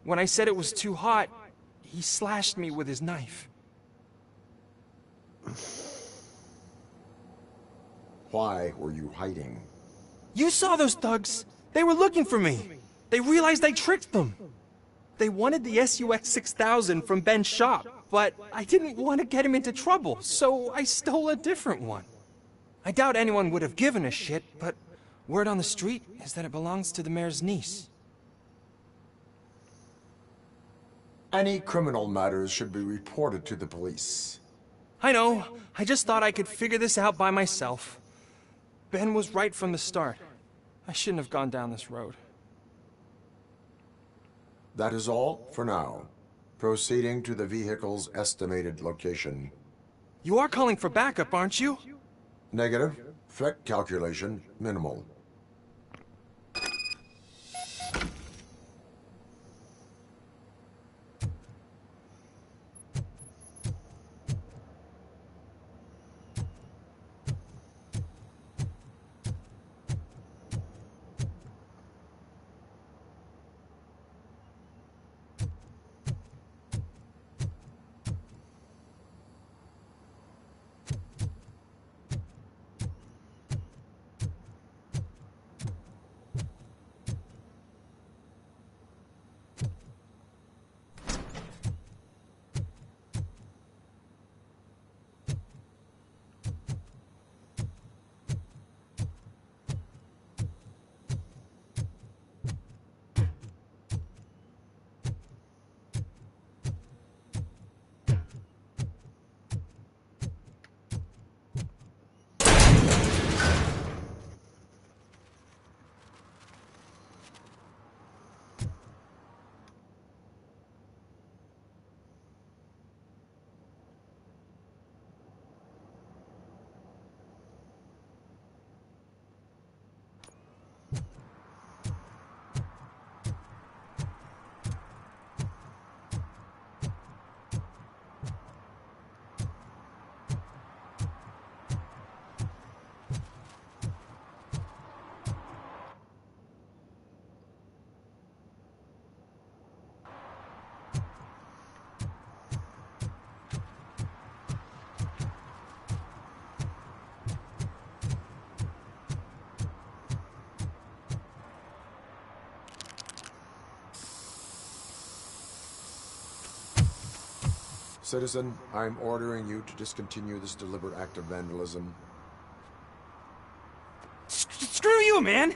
When I said it was too hot, he slashed me with his knife. Why were you hiding? You saw those thugs. They were looking for me. They realized I tricked them. They wanted the SUX 6000 from Ben's shop, but I didn't want to get him into trouble, so I stole a different one. I doubt anyone would have given a shit, but word on the street is that it belongs to the mayor's niece. Any criminal matters should be reported to the police. I know. I just thought I could figure this out by myself. Ben was right from the start. I shouldn't have gone down this road. That is all for now. Proceeding to the vehicle's estimated location. You are calling for backup, aren't you? Negative. Threat calculation minimal. Citizen, I'm ordering you to discontinue this deliberate act of vandalism. Screw you, man!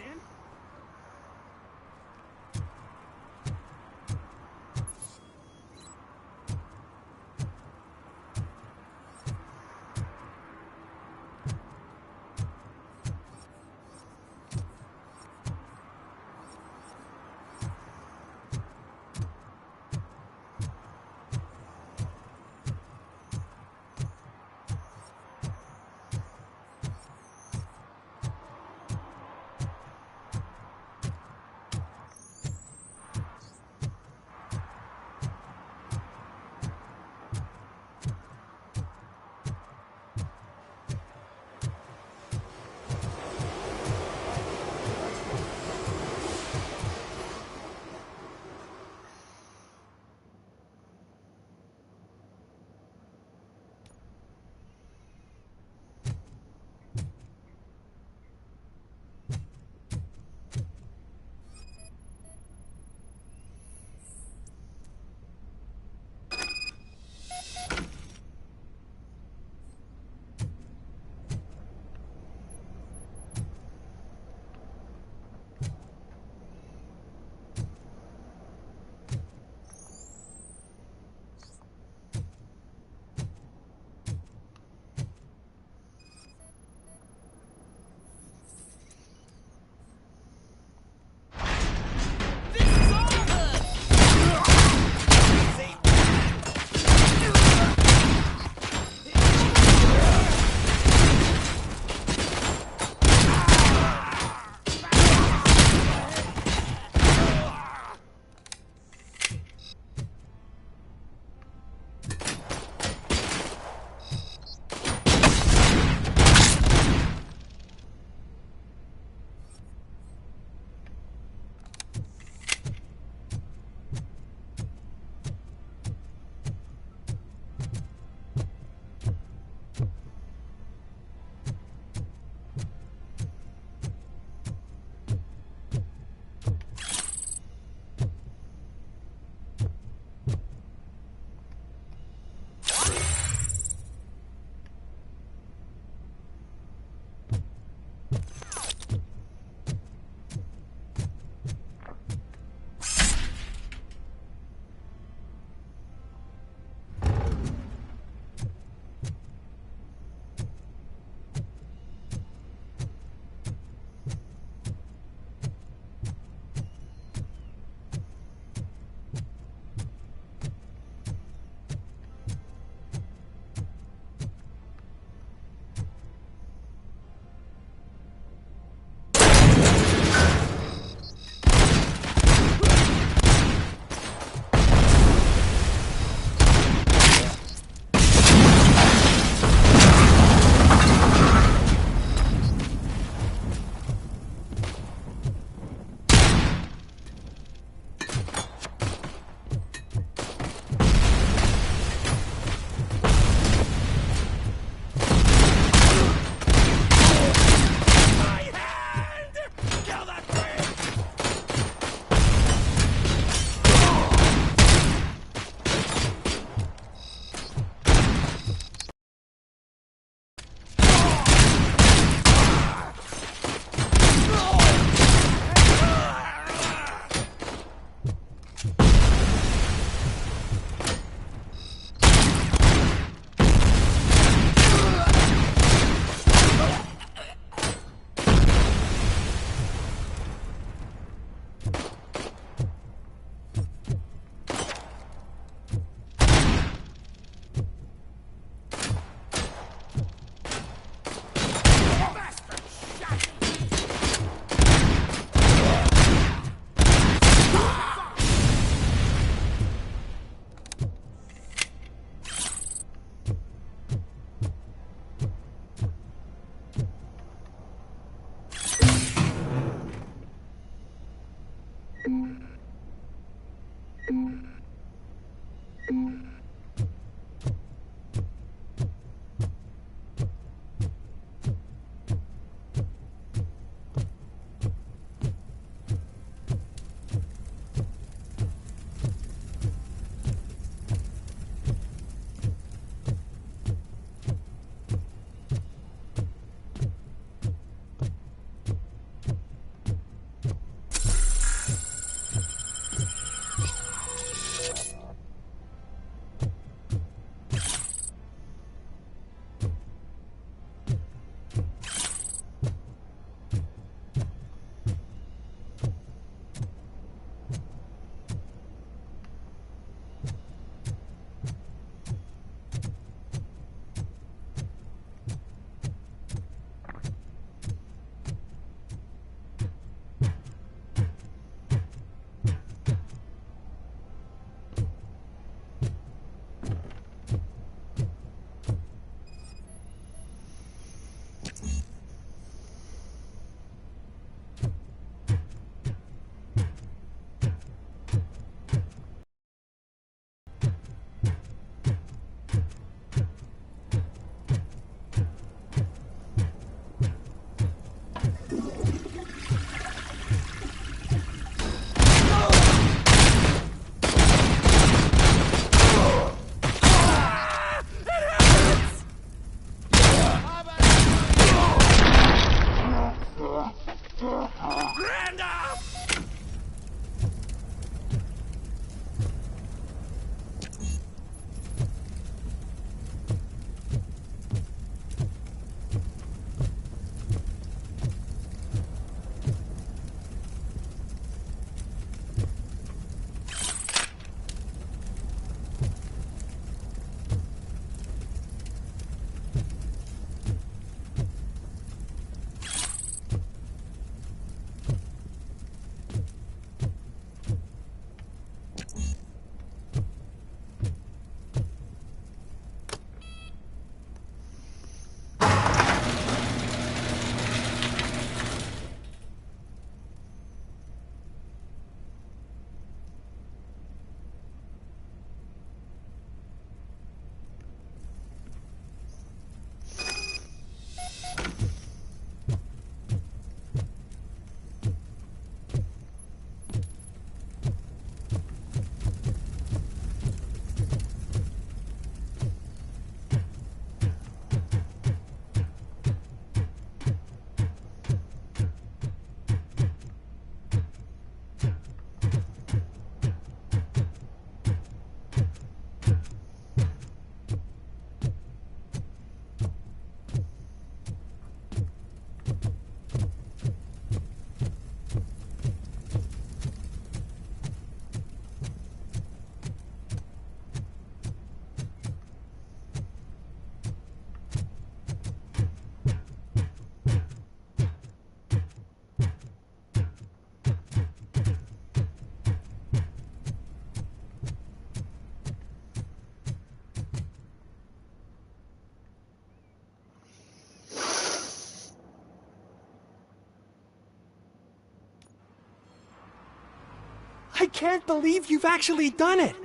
I can't believe you've actually done it!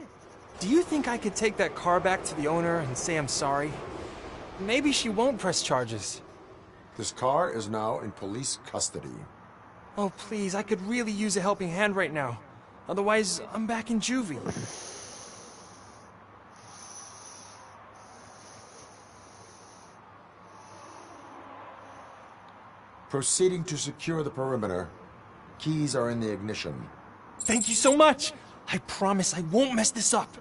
Do you think I could take that car back to the owner and say I'm sorry? Maybe she won't press charges. This car is now in police custody. Oh, please, I could really use a helping hand right now. Otherwise, I'm back in juvie. Proceeding to secure the perimeter. Keys are in the ignition. Thank you so much! I promise I won't mess this up.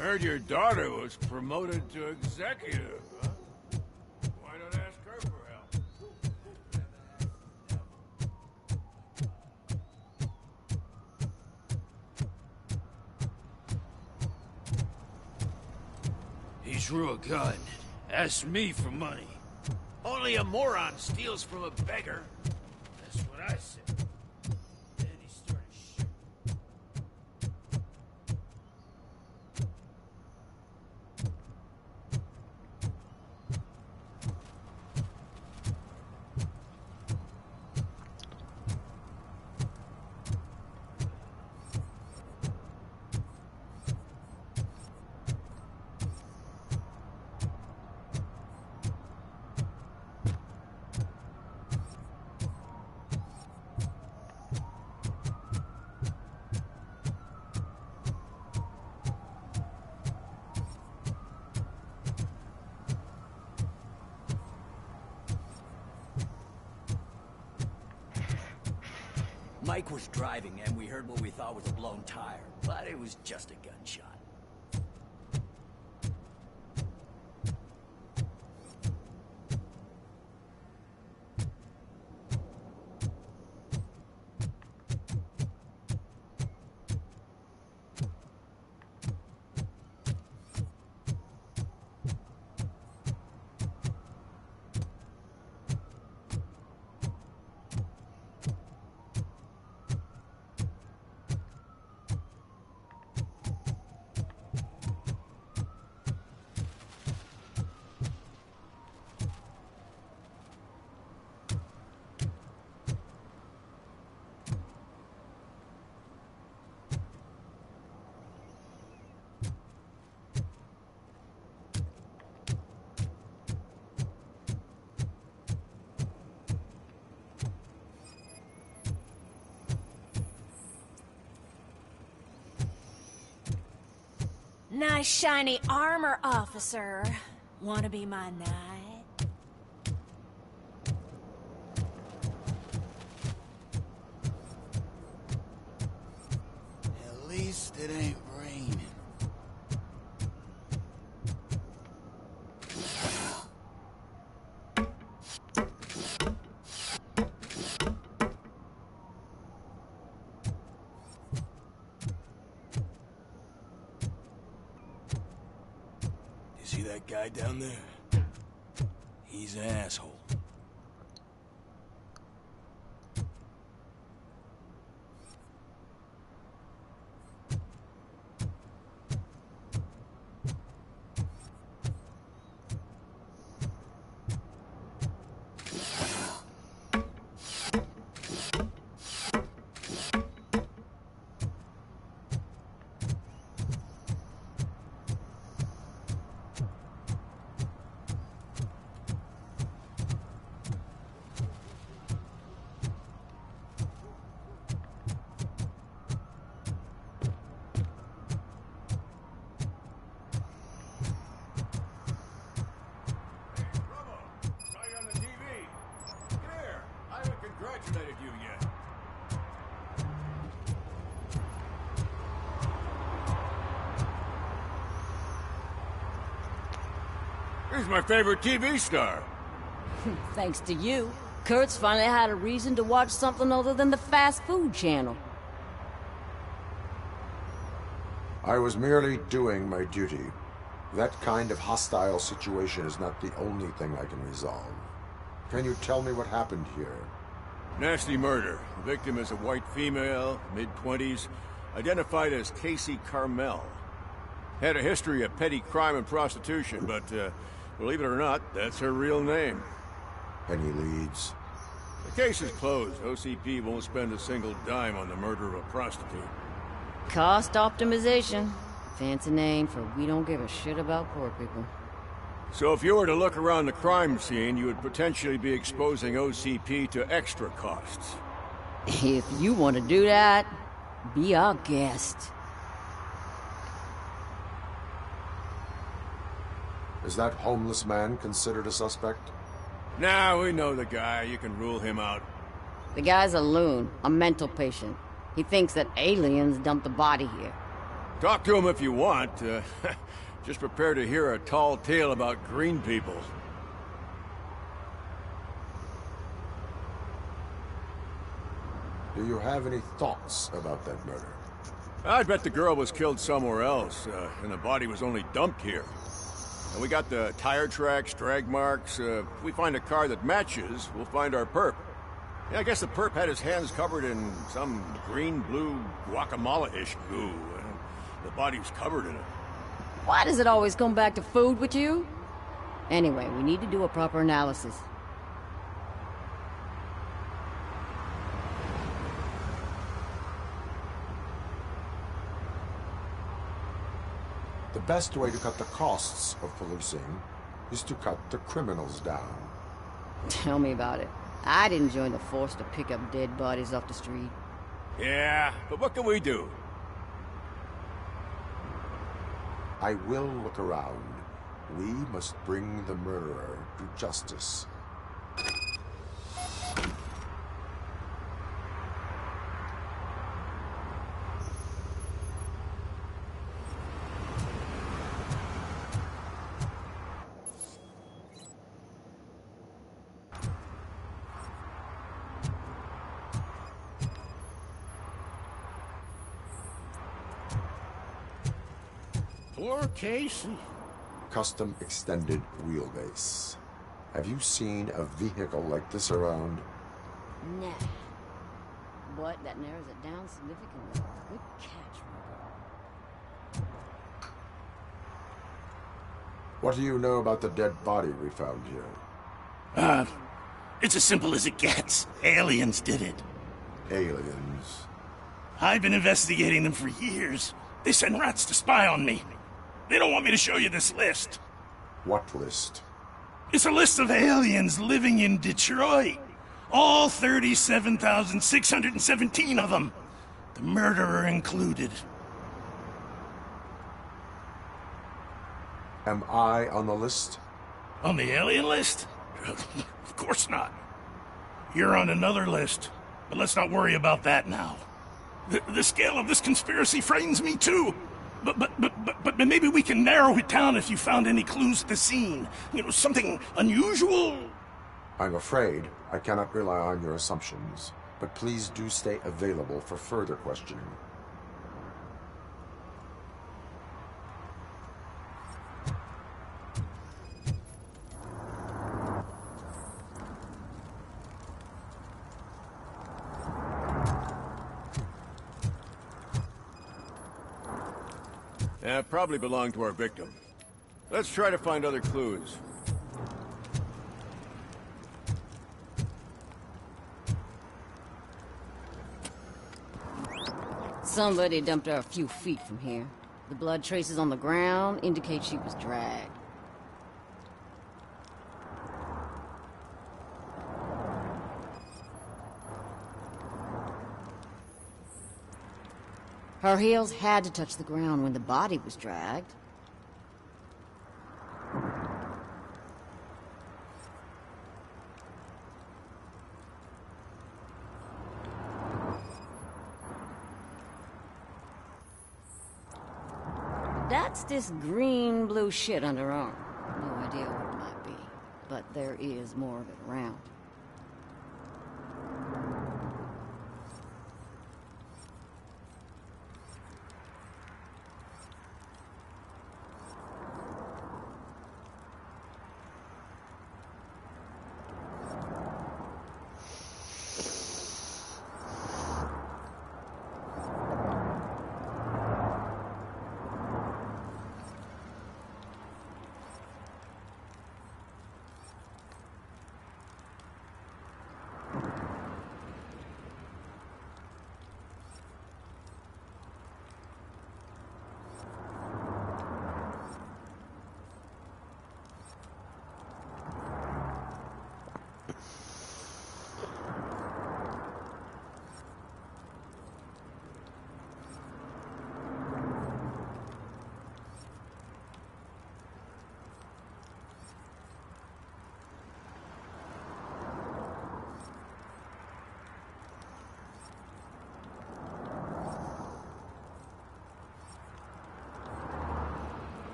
I heard your daughter was promoted to executive, huh? Why not ask her for help? He drew a gun, asked me for money. Only a moron steals from a beggar. That's what I said. Then he started shooting. Mike was driving and we heard what we thought was a blown tire, but it was just a gunshot. Nice shiny armor, officer. Wanna be my knight? At least it ain't raining. that guy down there? He's an asshole. He's my favorite TV star. Thanks to you, Kurt's finally had a reason to watch something other than the fast food channel. I was merely doing my duty. That kind of hostile situation is not the only thing I can resolve. Can you tell me what happened here? Nasty murder. The victim is a white female, mid-20s, identified as Casey Carmel. Had a history of petty crime and prostitution, but believe it or not, that's her real name. Any leads? The case is closed. OCP won't spend a single dime on the murder of a prostitute. Cost optimization. Fancy name for we don't give a shit about poor people. So if you were to look around the crime scene, you would potentially be exposing OCP to extra costs. If you want to do that, be our guest. Is that homeless man considered a suspect? Nah, we know the guy. You can rule him out. The guy's a loon, a mental patient. He thinks that aliens dumped the body here. Talk to him if you want. Just prepare to hear a tall tale about green people. Do you have any thoughts about that murder? I bet the girl was killed somewhere else, and the body was only dumped here. And we got the tire tracks, drag marks. If we find a car that matches, we'll find our perp. Yeah, I guess the perp had his hands covered in some green-blue guacamole-ish goo. The body was covered in it. Why does it always come back to food with you? Anyway, we need to do a proper analysis. The best way to cut the costs of policing is to cut the criminals down. Tell me about it. I didn't join the force to pick up dead bodies off the street. Yeah, but what can we do? I will look around. We must bring the murderer to justice. Poor Casey. Custom extended wheelbase. Have you seen a vehicle like this around? Nah. But that narrows it down significantly. Good catch, Robert. What do you know about the dead body we found here? It's as simple as it gets. Aliens did it. Aliens? I've been investigating them for years. They send rats to spy on me. They don't want me to show you this list. What list? It's a list of aliens living in Detroit. All 37,617 of them. The murderer included. Am I on the list? On the alien list? Of course not. You're on another list. But let's not worry about that now. The scale of this conspiracy frightens me too. But maybe we can narrow it down if you found any clues at the scene. You know, something unusual. I'm afraid I cannot rely on your assumptions, but please do stay available for further questioning. Probably belonged to our victim. Let's try to find other clues. Somebody dumped her a few feet from here. The blood traces on the ground indicate she was dragged. Her heels had to touch the ground when the body was dragged. That's this green-blue shit under her arm. No idea what it might be, but there is more of it around.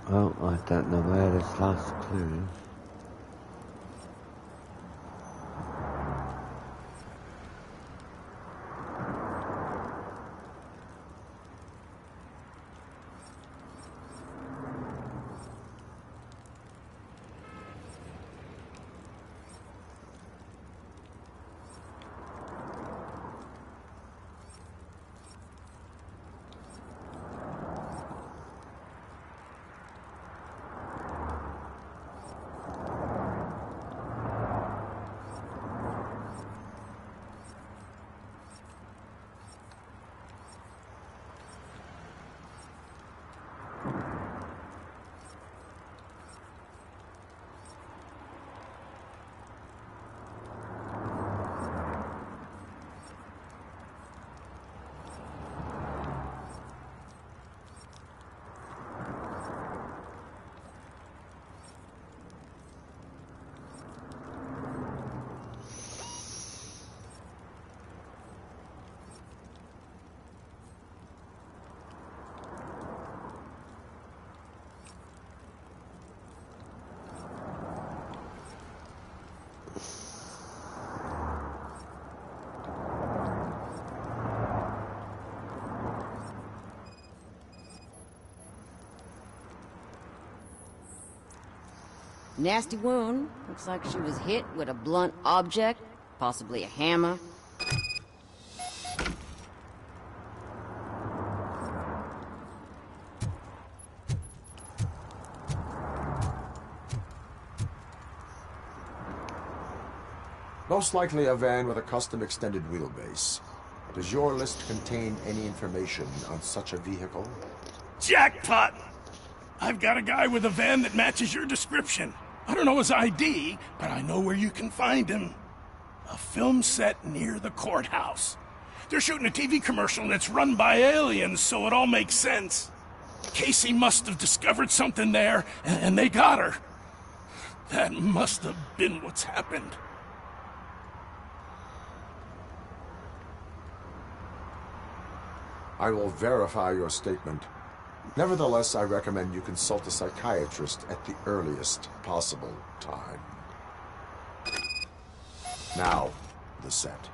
Well, I don't know where this last clue is. Nasty wound. Looks like she was hit with a blunt object, possibly a hammer. Most likely a van with a custom extended wheelbase. Does your list contain any information on such a vehicle? Jackpot! I've got a guy with a van that matches your description. I don't know his ID, but I know where you can find him. A film set near the courthouse. They're shooting a TV commercial that's run by aliens, so it all makes sense. Casey must have discovered something there, and they got her. That must have been what's happened. I will verify your statement. Nevertheless, I recommend you consult a psychiatrist at the earliest possible time. Now, the set.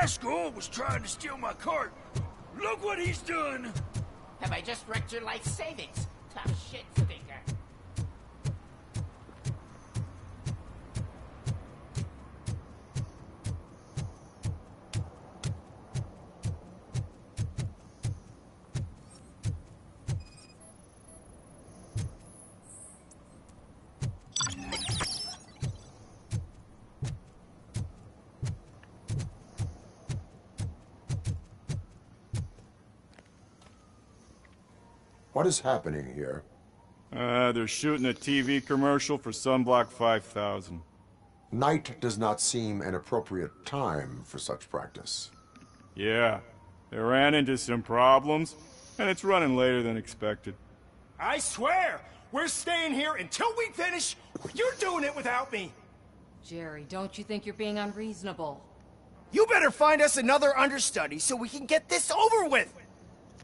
rascal was trying to steal my cart. Look what he's done! Have I just wrecked your life savings? Tough shit, stinker. What is happening here? They're shooting a TV commercial for Sunblock 5000. Night does not seem an appropriate time for such practice. Yeah, they ran into some problems, and it's running later than expected. I swear, we're staying here until we finish. You're doing it without me. Jerry, don't you think you're being unreasonable? You better find us another understudy so we can get this over with.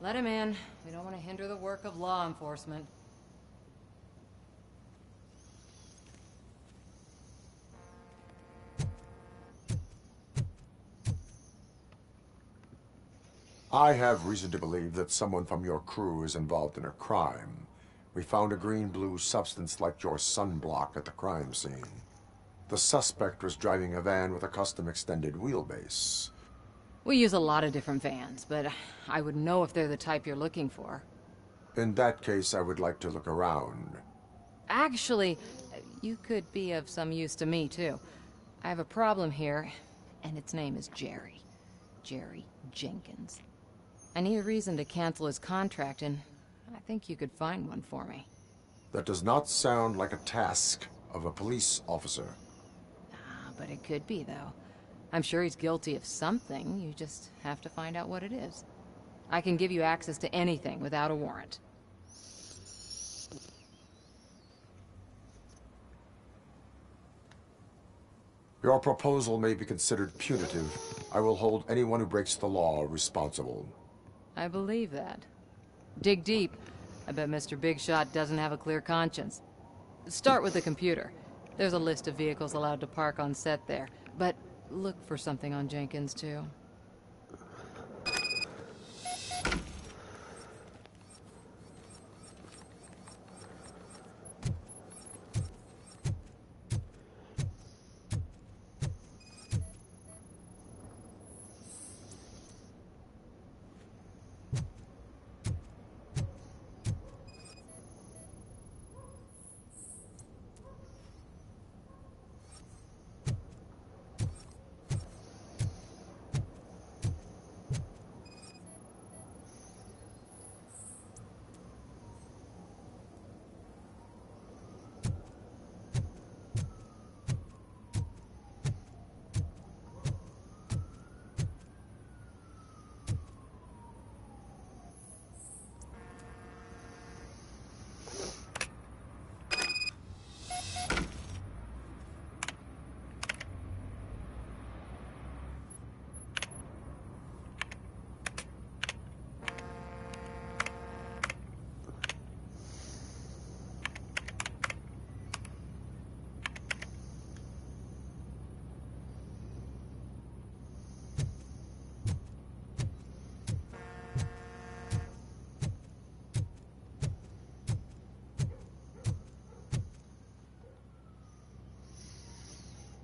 Let him in. We don't want to hinder the work of law enforcement. I have reason to believe that someone from your crew is involved in a crime. We found a green-blue substance like your sunblock at the crime scene. The suspect was driving a van with a custom extended wheelbase. We use a lot of different vans, but I wouldn't know if they're the type you're looking for. In that case, I would like to look around. Actually, you could be of some use to me, too. I have a problem here, and its name is Jerry. Jerry Jenkins. I need a reason to cancel his contract, and I think you could find one for me. That does not sound like a task of a police officer. But it could be, though. I'm sure he's guilty of something. You just have to find out what it is. I can give you access to anything without a warrant. Your proposal may be considered punitive. I will hold anyone who breaks the law responsible. I believe that. Dig deep. I bet Mr. Big Shot doesn't have a clear conscience. Start with the computer. There's a list of vehicles allowed to park on set there, but look for something on Jenkins, too.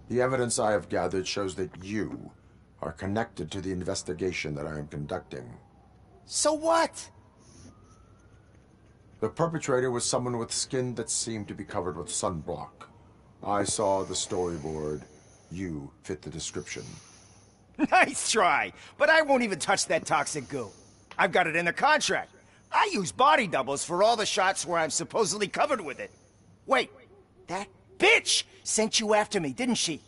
The evidence I have gathered shows that you are connected to the investigation that I am conducting. So what? The perpetrator was someone with skin that seemed to be covered with sunblock. I saw the storyboard. You fit the description. Nice try, but I won't even touch that toxic goo. I've got it in the contract. I use body doubles for all the shots where I'm supposedly covered with it. Wait, that bitch sent you after me, didn't she?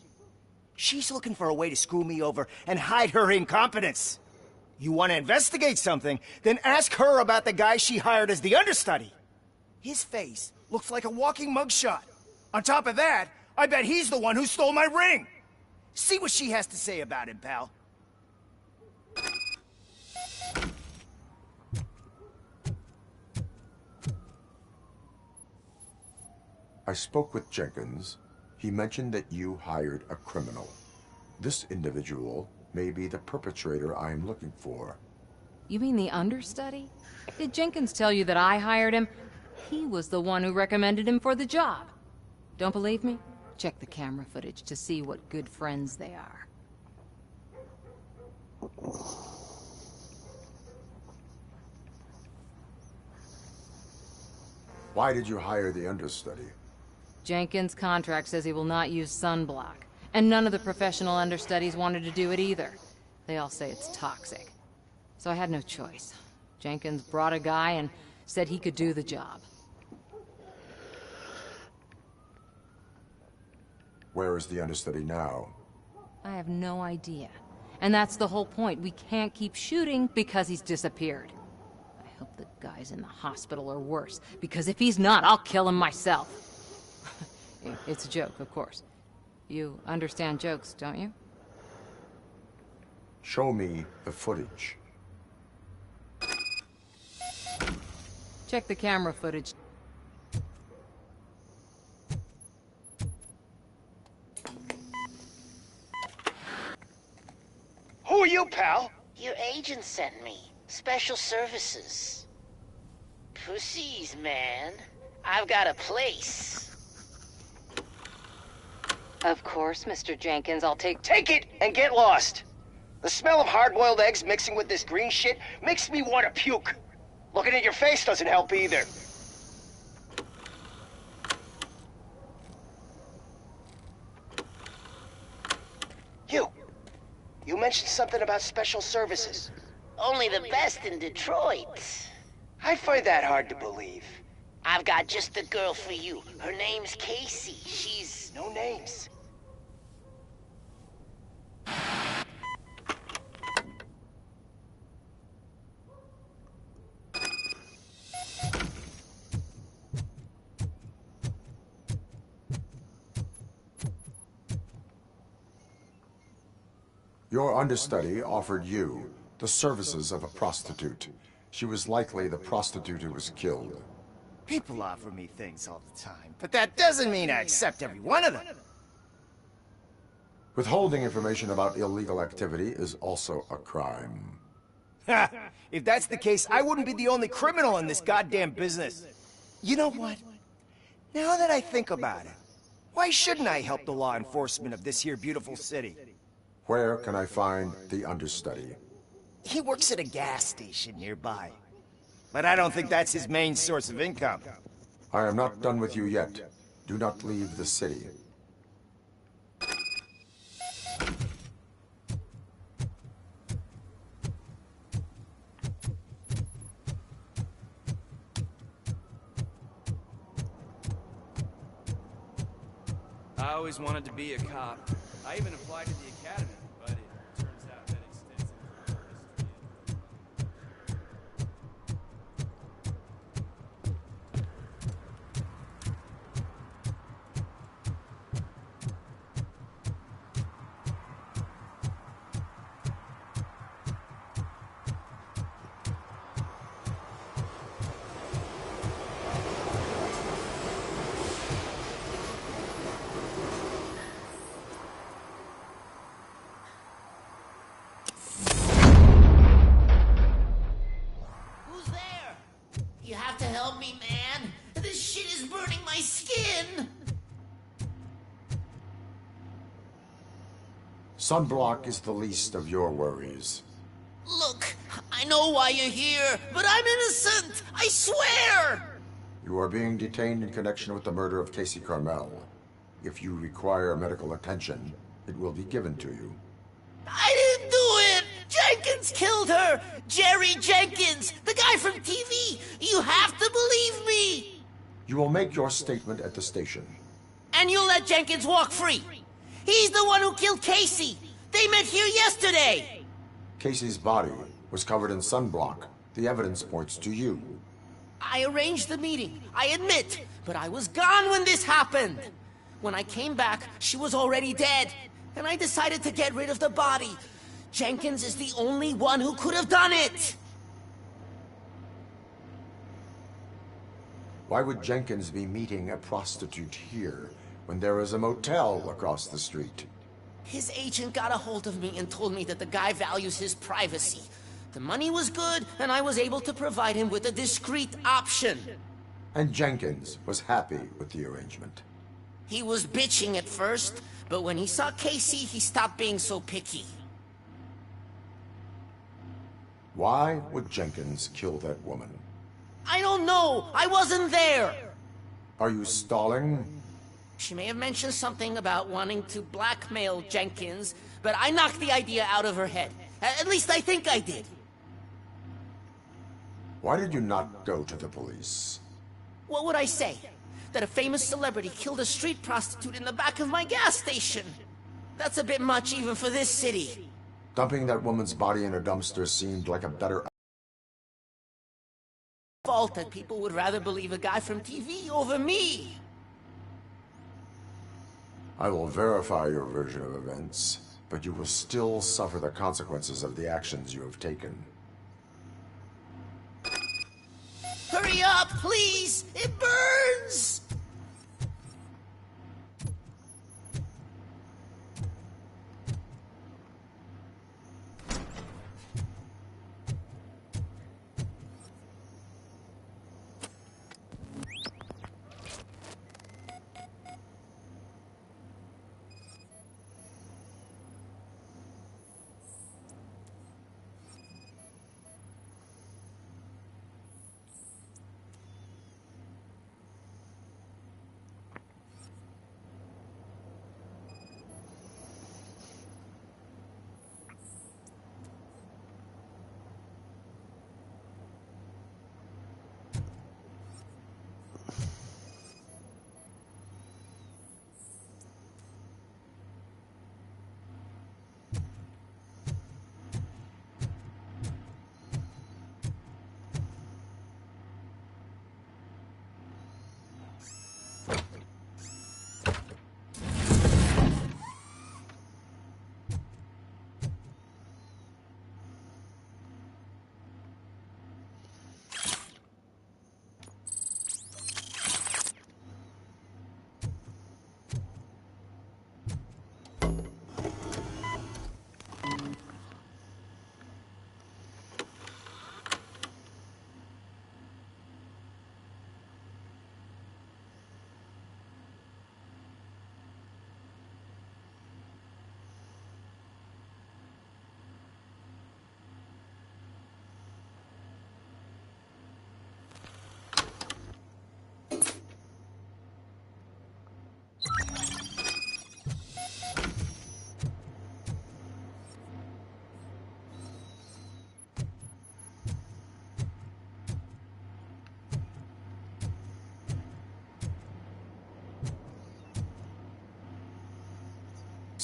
She's looking for a way to screw me over and hide her incompetence. You want to investigate something, then ask her about the guy she hired as the understudy. His face looks like a walking mugshot. On top of that, I bet he's the one who stole my ring. See what she has to say about him, pal. I spoke with Jenkins. He mentioned that you hired a criminal. This individual may be the perpetrator I am looking for. You mean the understudy? Did Jenkins tell you that I hired him? He was the one who recommended him for the job. Don't believe me? Check the camera footage to see what good friends they are. Why did you hire the understudy? Jenkins' contract says he will not use sunblock, and none of the professional understudies wanted to do it either. They all say it's toxic. So I had no choice. Jenkins brought a guy and said he could do the job. Where is the understudy now? I have no idea. And that's the whole point. We can't keep shooting because he's disappeared. I hope the guy's in the hospital or worse, because if he's not, I'll kill him myself. It's a joke, of course. You understand jokes, don't you? Show me the footage. Check the camera footage. Who are you, pal? Your agent sent me. Special services. Pussies, man. I've got a place. Of course, Mr. Jenkins, I'll take... Take it and get lost. The smell of hard-boiled eggs mixing with this green shit makes me want to puke. Looking at your face doesn't help either. You mentioned something about special services. Only the best in Detroit. I find that hard to believe. I've got just the girl for you. Her name's Casey. She's... No names. Your understudy offered you the services of a prostitute. She was likely the prostitute who was killed. People offer me things all the time, but that doesn't mean I accept every one of them. Withholding information about illegal activity is also a crime. Ha! If that's the case, I wouldn't be the only criminal in this goddamn business. You know what? Now that I think about it, why shouldn't I help the law enforcement of this here beautiful city? Where can I find the understudy? He works at a gas station nearby. But I don't think that's his main source of income. I am not done with you yet. Do not leave the city. I always wanted to be a cop. I even applied to the academy, but it turns out that extensive Who's there? You have to help me, man. This shit is burning my skin. Sunblock is the least of your worries. Look, I know why you're here, but I'm innocent. I swear. You are being detained in connection with the murder of Casey Carmel. If you require medical attention, it will be given to you. I didn't do it. Jenkins killed her. Jerry Jenkins, the guy from TV. You have to believe me. You will make your statement at the station. And you'll let Jenkins walk free. He's the one who killed Casey. They met here yesterday. Casey's body was covered in sunblock. The evidence points to you. I arranged the meeting, I admit, but I was gone when this happened. When I came back, she was already dead, and I decided to get rid of the body. Jenkins is the only one who could have done it. Why would Jenkins be meeting a prostitute here when there is a motel across the street? His agent got a hold of me and told me that the guy values his privacy. The money was good, and I was able to provide him with a discreet option. And Jenkins was happy with the arrangement. He was bitching at first, but when he saw Casey, he stopped being so picky. Why would Jenkins kill that woman? I don't know! I wasn't there! Are you stalling? She may have mentioned something about wanting to blackmail Jenkins, but I knocked the idea out of her head. At least I think I did. Why did you not go to the police? What would I say? That a famous celebrity killed a street prostitute in the back of my gas station? That's a bit much even for this city. Dumping that woman's body in a dumpster seemed like a better Fault that people would rather believe a guy from TV over me. I will verify your version of events, but you will still suffer the consequences of the actions you have taken. Hurry up, please! It burns!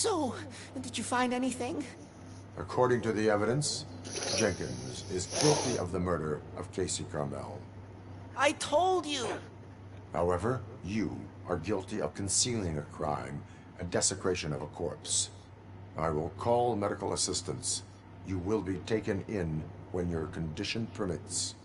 So, did you find anything? According to the evidence, Jenkins is guilty of the murder of Casey Carmel. I told you! However, you are guilty of concealing a crime and desecration of a corpse. I will call medical assistance. You will be taken in when your condition permits.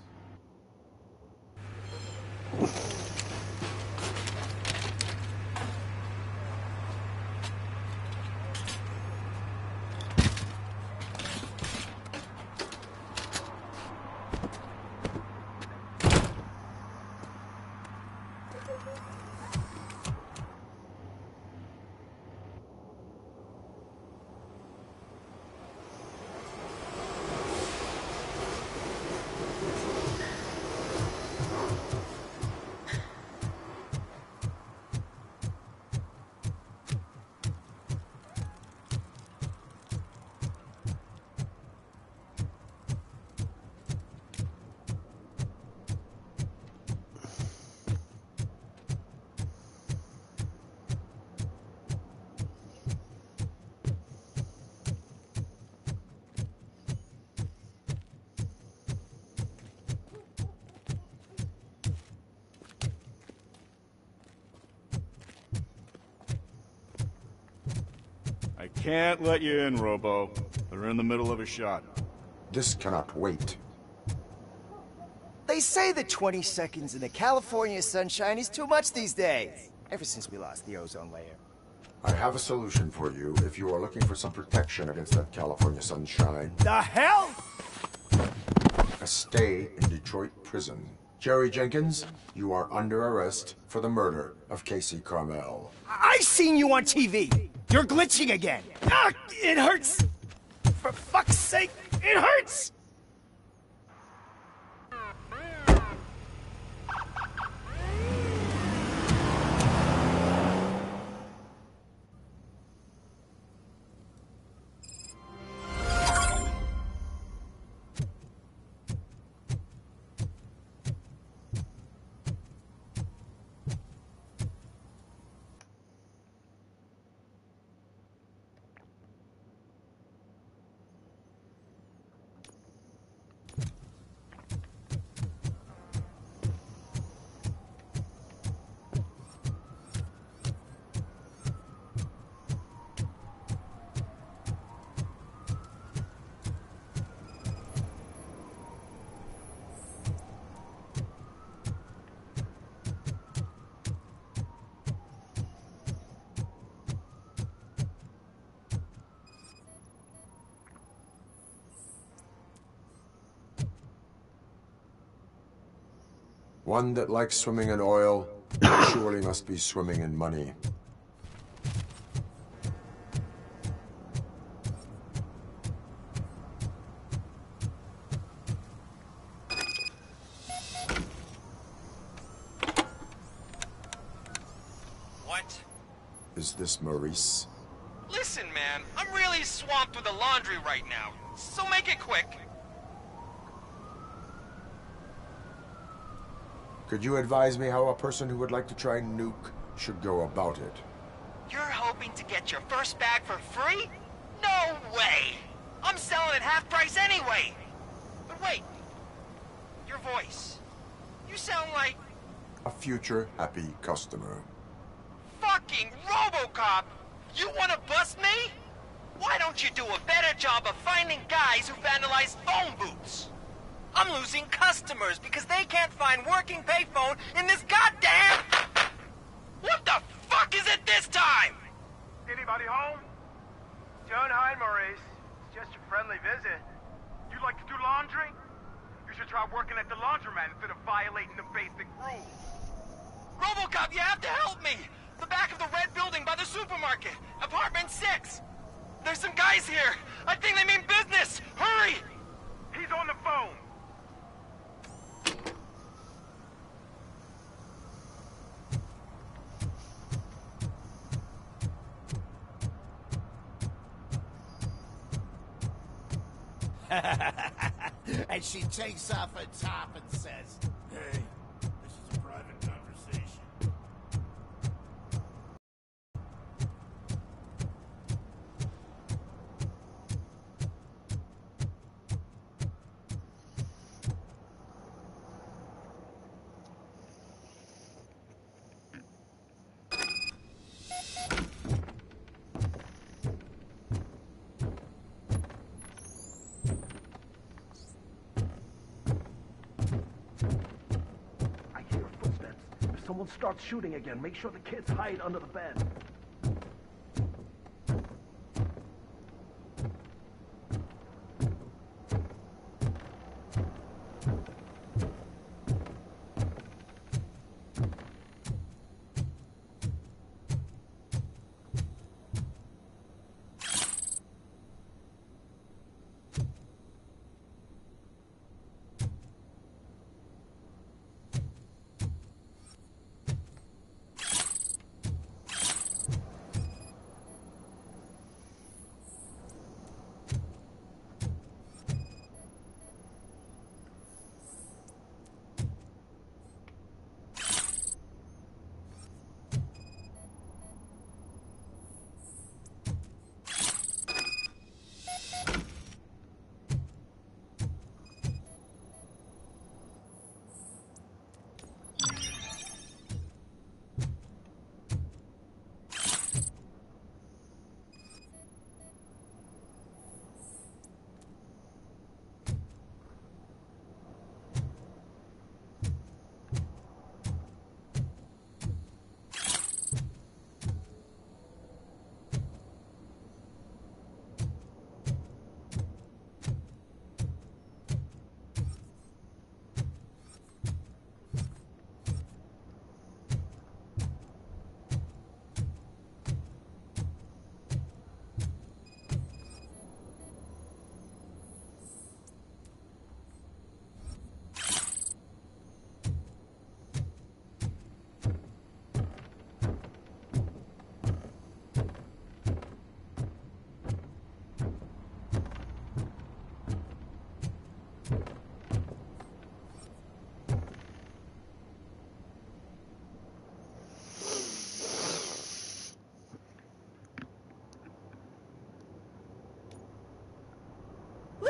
I can't let you in, Robo. They're in the middle of a shot. This cannot wait. They say that 20 seconds in the California sunshine is too much these days. Ever since we lost the ozone layer. I have a solution for you if you are looking for some protection against that California sunshine. The hell? A stay in Detroit prison. Jerry Jenkins, you are under arrest for the murder of Casey Carmel. I seen you on TV. You're glitching again. Ah, it hurts. For fuck's sake, it hurts. One that likes swimming in oil surely must be swimming in money. What? Is this Maurice? Listen, man, I'm really swamped with the laundry right now, so make it quick. Could you advise me how a person who would like to try nuke should go about it? You're hoping to get your first bag for free? No way! I'm selling at half price anyway! But wait, your voice. You sound like... A future happy customer. fucking Robocop! You wanna bust me? Why don't you do a better job of finding guys who vandalize phone booths? I'm losing customers because they can't find working payphone in this goddamn... What the fuck is it this time? Anybody home? Don't hide, Maurice. It's just a friendly visit. You like to do laundry? You should try working at the laundromat instead of violating the basic rules. Robocop, you have to help me! The back of the red building by the supermarket. Apartment 6. There's some guys here. I think they mean business. Hurry! He's on the phone. And she takes off her top and says, Hey, this is a private conversation. Someone starts shooting again. Make sure the kids hide under the bed.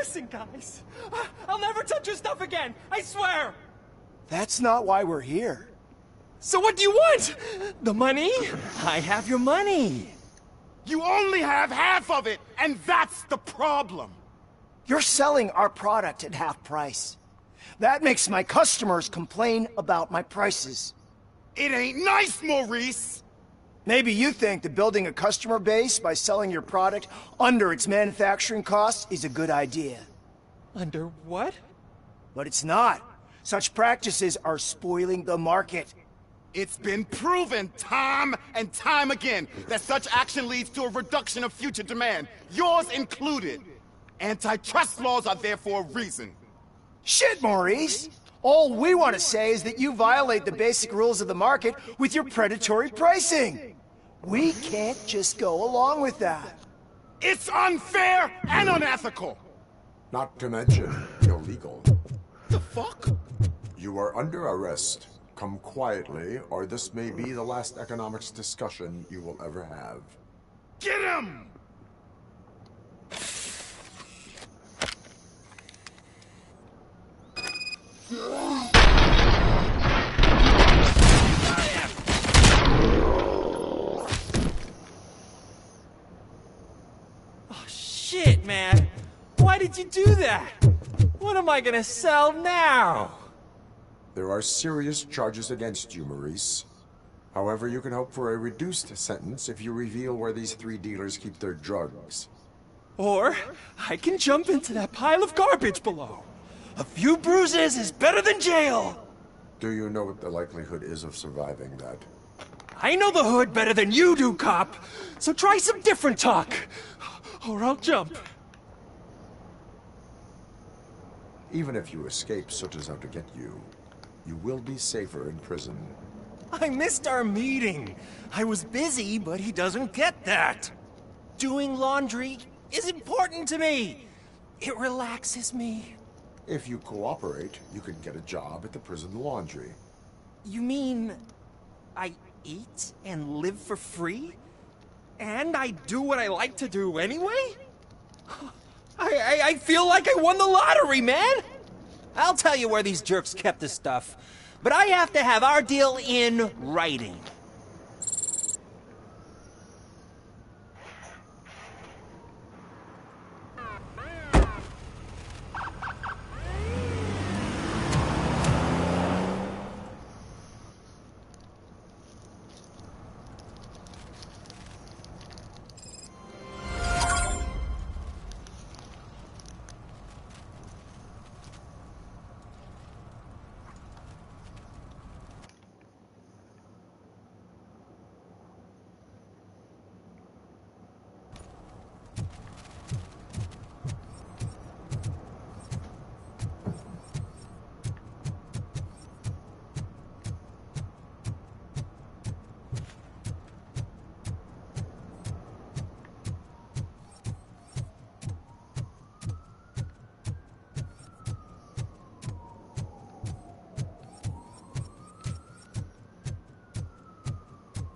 Listen, guys. I'll never touch your stuff again. I swear. That's not why we're here. So what do you want? The money? I have your money. You only have half of it, and that's the problem. You're selling our product at half price. That makes my customers complain about my prices. It ain't nice, Maurice! Maybe you think that building a customer base by selling your product under its manufacturing costs is a good idea. Under what? But it's not. Such practices are spoiling the market. It's been proven time and time again that such action leads to a reduction of future demand, yours included. Antitrust laws are there for a reason. Shit, Maurice! All we want to say is that you violate the basic rules of the market with your predatory pricing. We can't just go along with that. It's unfair and unethical! Not to mention illegal. The fuck? You are under arrest. Come quietly, or this may be the last economics discussion you will ever have. Get him! Oh, shit, man. Why did you do that? What am I gonna sell now? There are serious charges against you, Maurice. However, you can hope for a reduced sentence if you reveal where these 3 dealers keep their drugs. Or I can jump into that pile of garbage below. A few bruises is better than jail. Do you know what the likelihood is of surviving that? I know the hood better than you do, cop. So try some different talk, or I'll jump. Even if you escape such as out to get you, you will be safer in prison. I missed our meeting. I was busy, but he doesn't get that. Doing laundry is important to me. It relaxes me. If you cooperate, you can get a job at the prison laundry. You mean I eat and live for free? And I do what I like to do anyway? I feel like I won the lottery, man! I'll tell you where these jerks kept the stuff, but I have to have our deal in writing.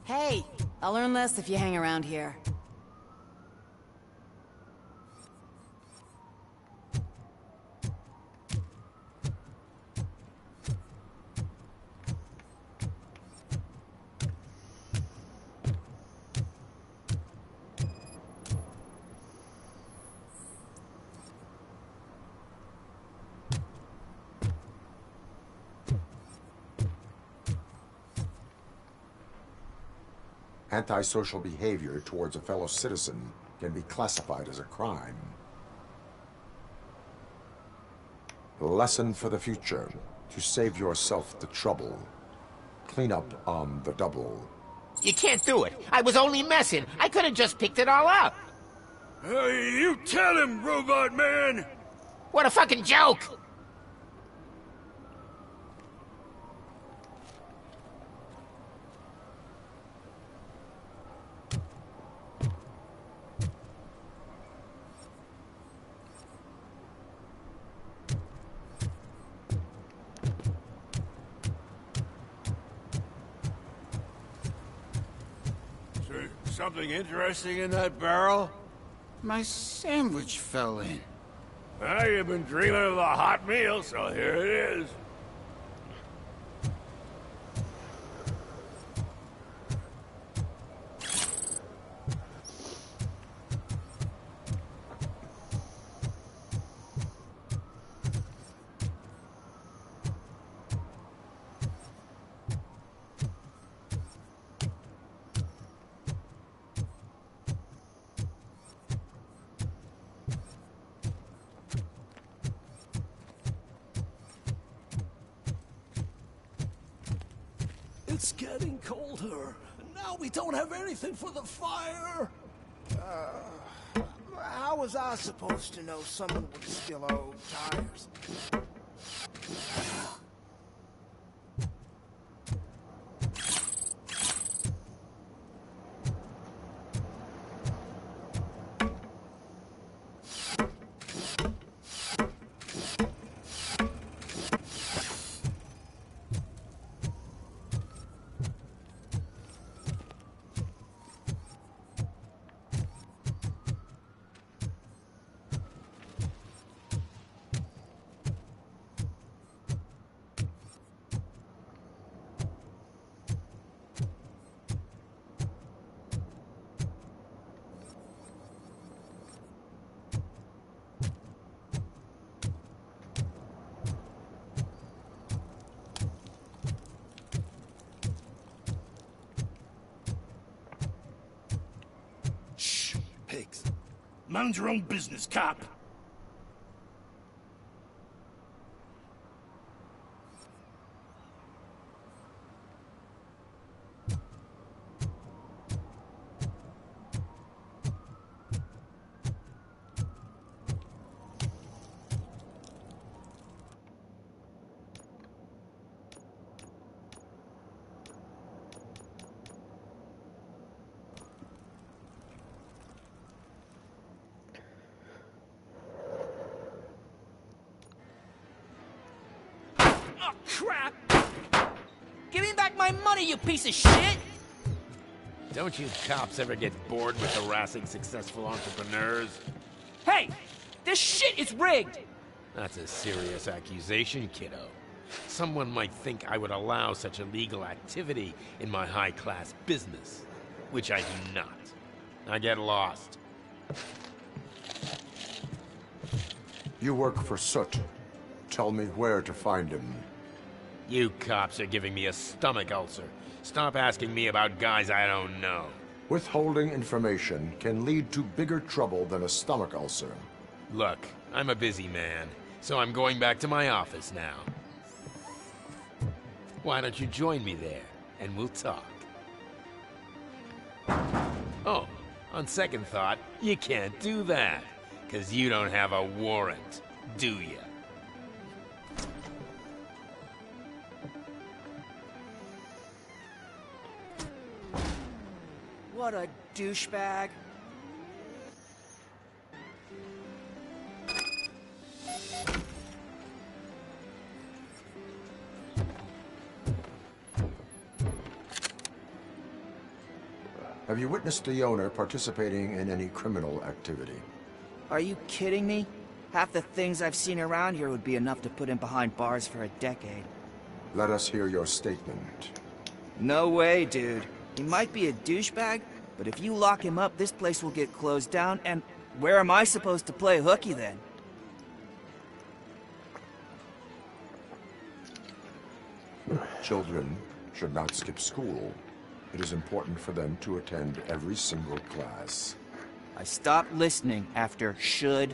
Hey, I'll learn less if you hang around here. Antisocial behavior towards a fellow citizen can be classified as a crime. Lesson for the future: to save yourself the trouble. Clean up on the double. You can't do it. I was only messing. I could have just picked it all up. Hey, you tell him, Robot Man! What a fucking joke! Something interesting in that barrel? My sandwich fell in. Well, you've been dreaming of a hot meal, so here it is. It's getting colder. Now we don't have anything for the fire. How was I supposed to know someone would steal our old tires? Pigs. Mind your own business, cop. Oh, crap! Give me back my money, you piece of shit! Don't you cops ever get bored with harassing successful entrepreneurs? Hey! This shit is rigged! That's a serious accusation, kiddo. Someone might think I would allow such illegal activity in my high-class business, which I do not. I get lost. You work for Soot. Tell me where to find him. You cops are giving me a stomach ulcer. Stop asking me about guys I don't know. Withholding information can lead to bigger trouble than a stomach ulcer. Look, I'm a busy man, so I'm going back to my office now. Why don't you join me there, and we'll talk. Oh, on second thought, you can't do that, 'cause you don't have a warrant, do you? What a douchebag. Have you witnessed the owner participating in any criminal activity? Are you kidding me? Half the things I've seen around here would be enough to put him behind bars for a decade. Let us hear your statement. No way, dude. He might be a douchebag, but if you lock him up, this place will get closed down, and where am I supposed to play hooky then? Children should not skip school. It is important for them to attend every single class. I stopped listening after should.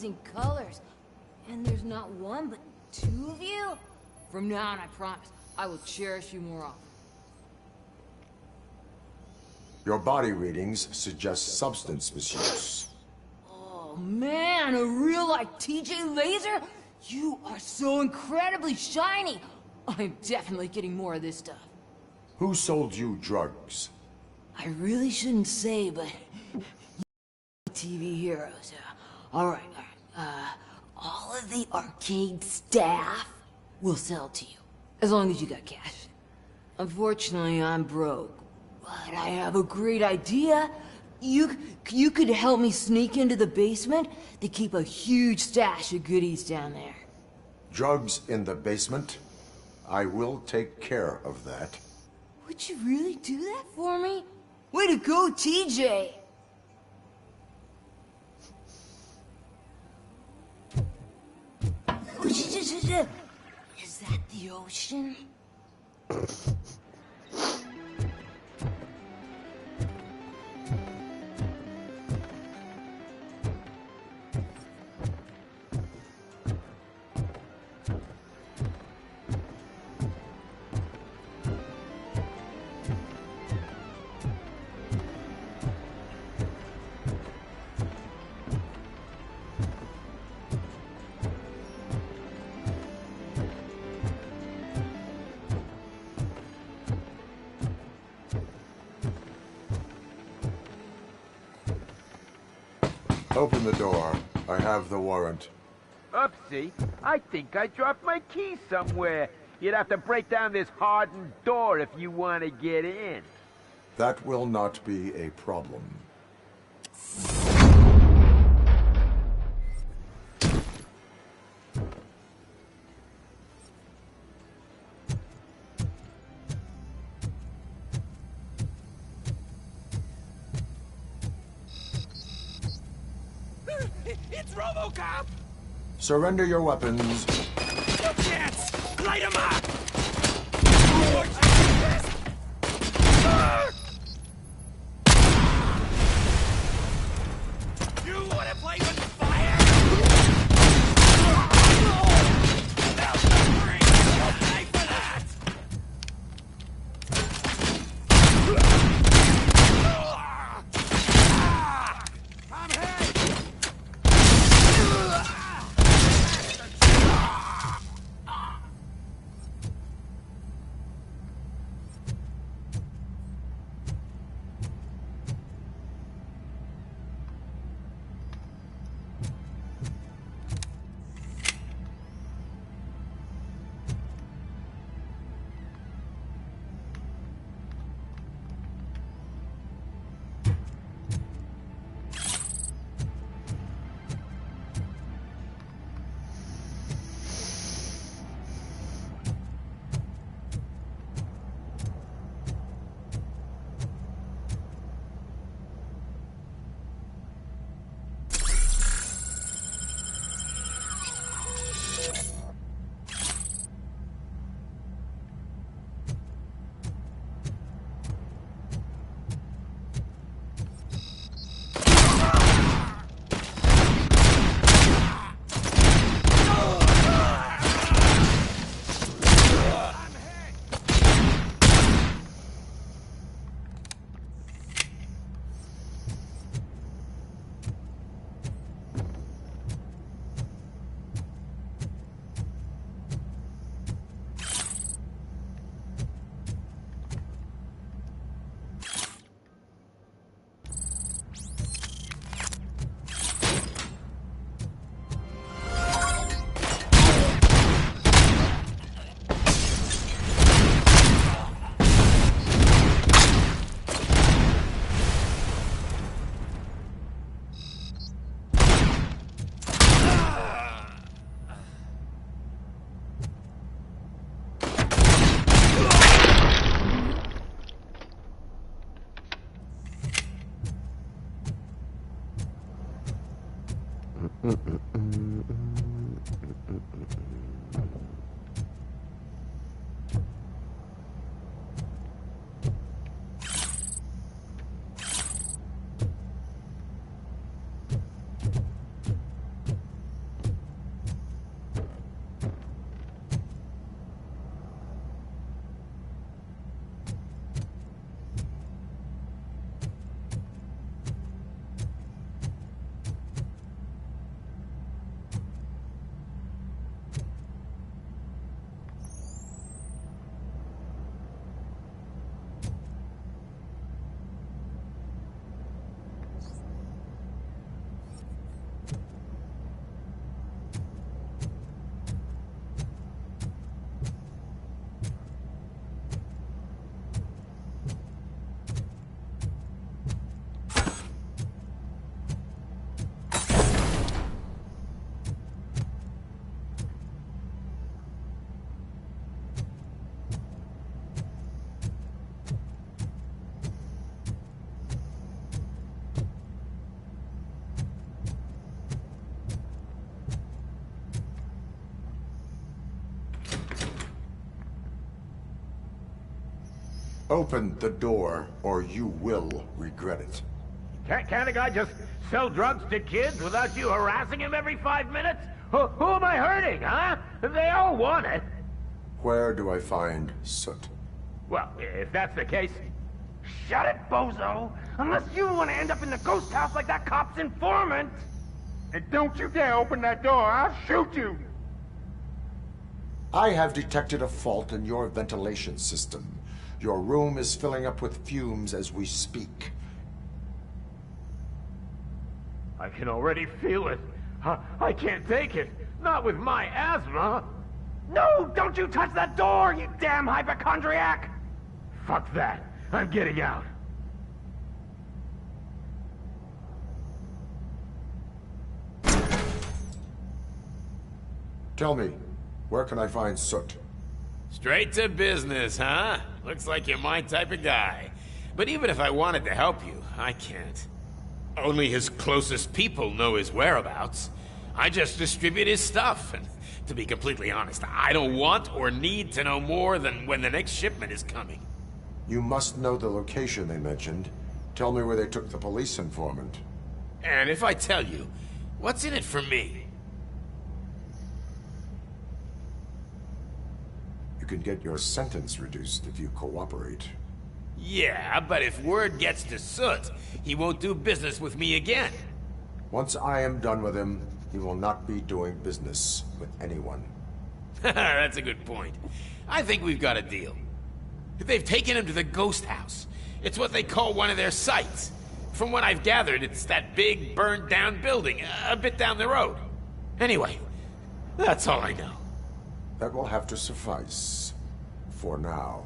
striking colors. And there's not one, but two of you? From now on, I promise, I will cherish you more often. Your body readings suggest substance misuse. Oh man, a real-life TJ laser? You are so incredibly shiny! I'm definitely getting more of this stuff. Who sold you drugs? I really shouldn't say, but... TV heroes. Alright. All of the arcade staff will sell to you. As long as you got cash. Unfortunately, I'm broke. But I have a great idea. You could help me sneak into the basement? They keep a huge stash of goodies down there. Drugs in the basement? I will take care of that. Would you really do that for me? Way to go, TJ! Is that the ocean? Open the door. I have the warrant. Oopsie, I think I dropped my key somewhere. You'd have to break down this hardened door if you want to get in. That will not be a problem. It's Robocop! Surrender your weapons. No chance! Light him up! You wanna play with fire? Now's the free time for that! I'm hit! Open the door, or you will regret it. Can't a guy just sell drugs to kids without you harassing him every 5 minutes? Who am I hurting, huh? They all want it. Where do I find Soot? Well, if that's the case, shut it, bozo! Unless you want to end up in the ghost house like that cop's informant! And don't you dare open that door, I'll shoot you! I have detected a fault in your ventilation system. Your room is filling up with fumes as we speak. I can already feel it. I can't take it. Not with my asthma. No, don't you touch that door, you damn hypochondriac! Fuck that. I'm getting out. Tell me, where can I find Soot? Straight to business, huh? Looks like you're my type of guy. But even if I wanted to help you, I can't. Only his closest people know his whereabouts. I just distribute his stuff, and to be completely honest, I don't want or need to know more than when the next shipment is coming. You must know the location they mentioned. Tell me where they took the police informant. And if I tell you, what's in it for me? You can get your sentence reduced if you cooperate. Yeah, but if word gets to Soot, he won't do business with me again. Once I am done with him, he will not be doing business with anyone. That's a good point. I think we've got a deal. They've taken him to the ghost house. It's what they call one of their sites. From what I've gathered, it's that big, burned-down building, a bit down the road. Anyway, that's all I know. That will have to suffice. For now.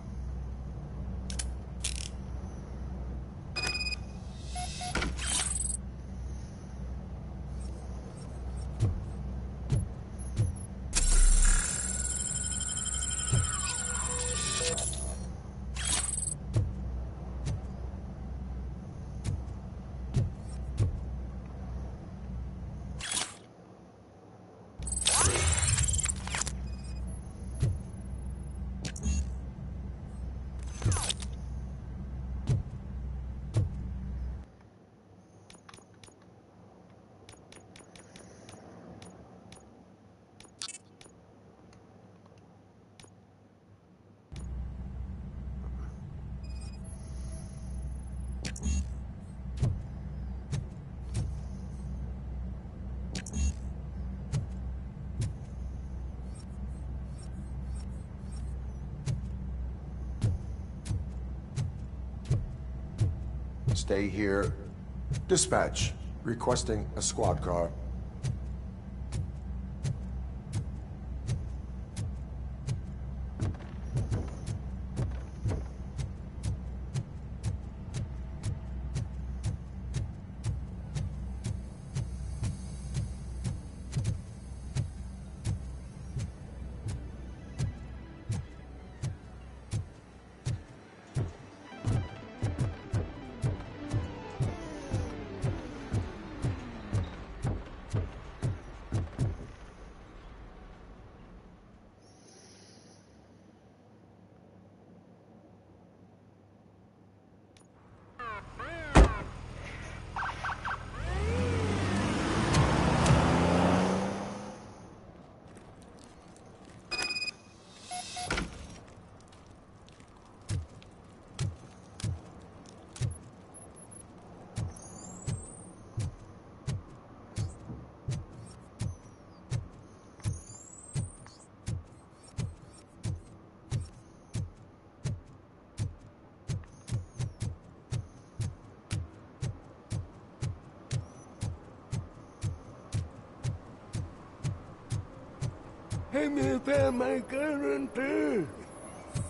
Stay here. Dispatch. Requesting a squad car.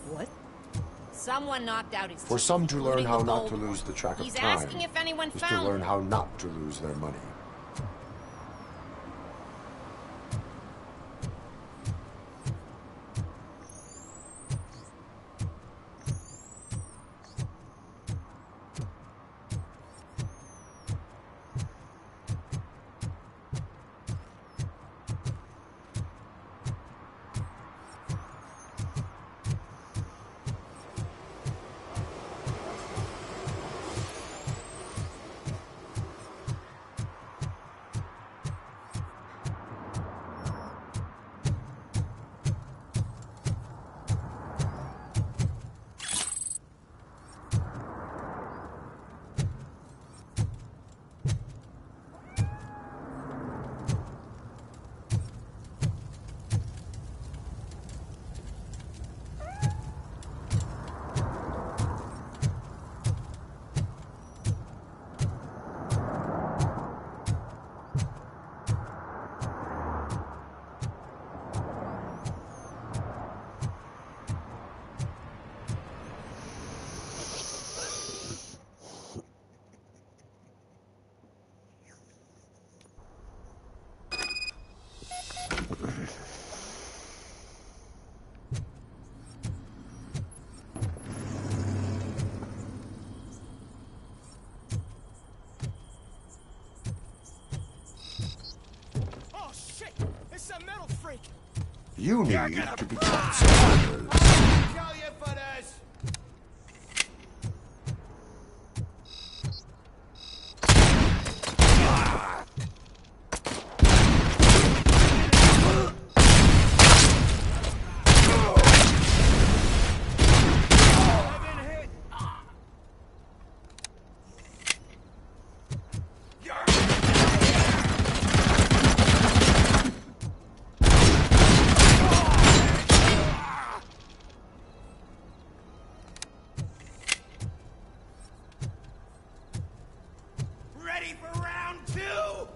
What? Someone knocked out his For teeth, some to learn including how the not gold to one. lose the track of He's time asking if anyone is to found learn him. how not to lose their money. You need to become survivors. Kill you for this! Ready for round two?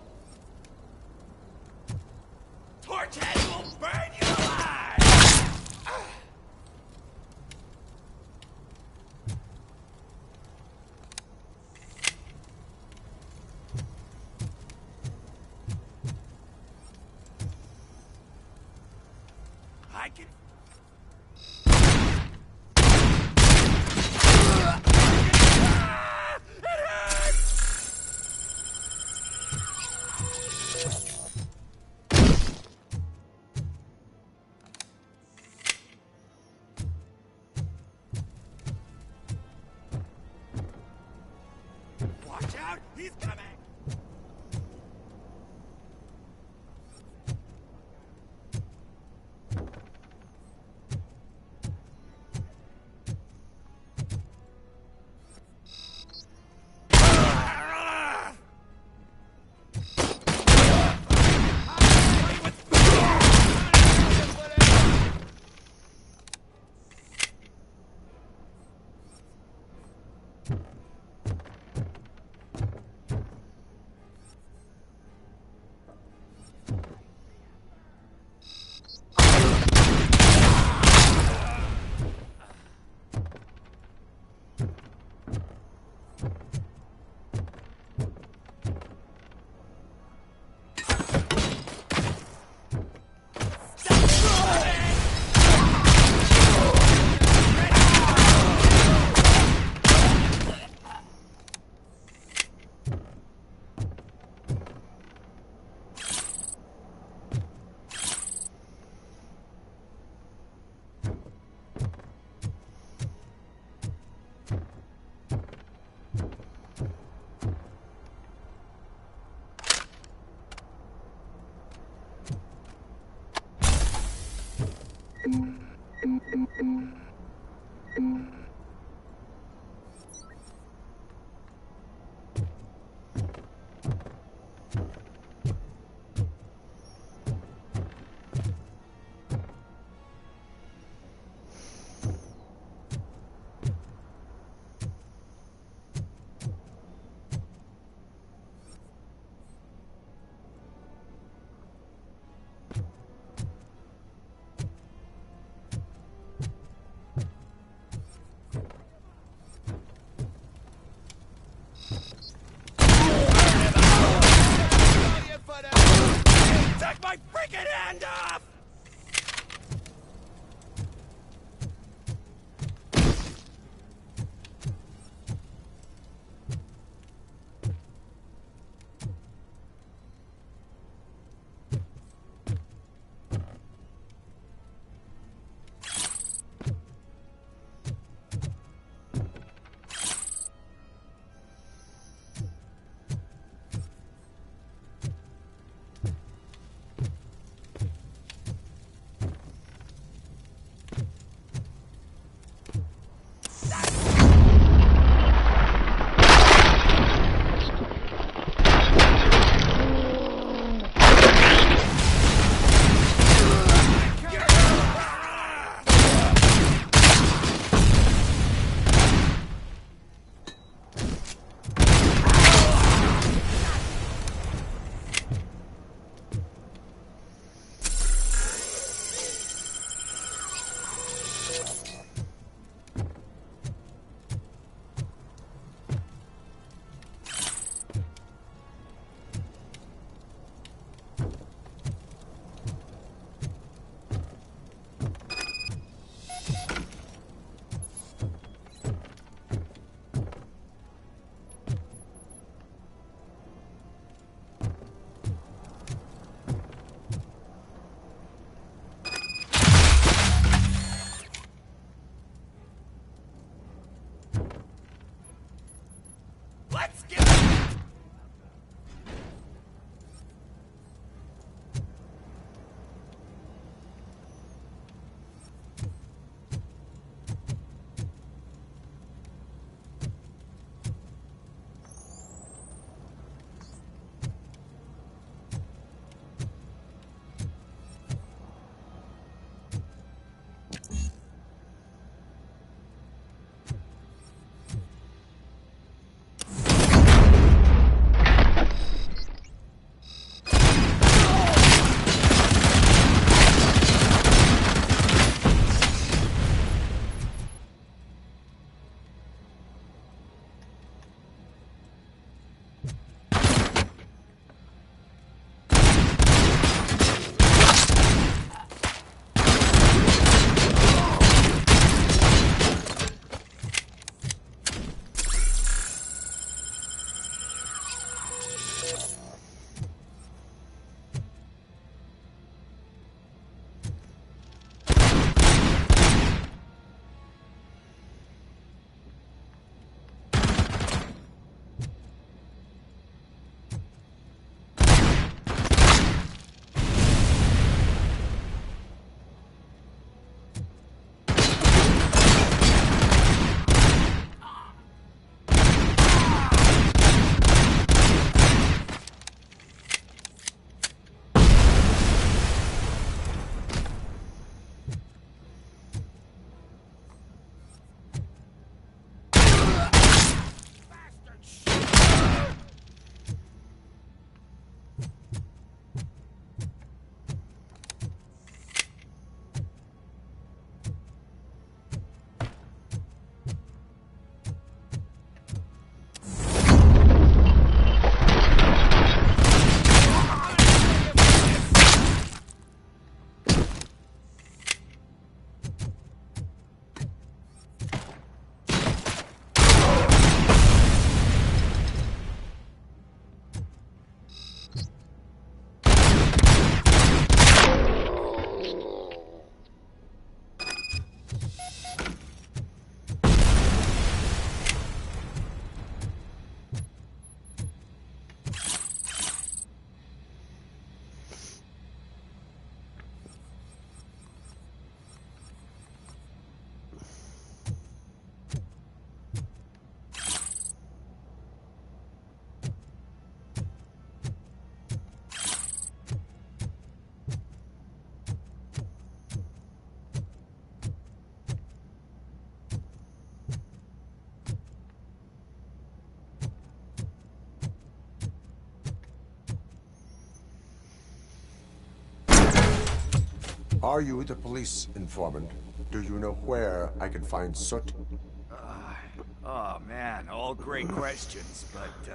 Torch head will burn you alive! I can... Watch out! He's coming! Are you the police informant? Do you know where I can find Soot? Oh man, all great questions, but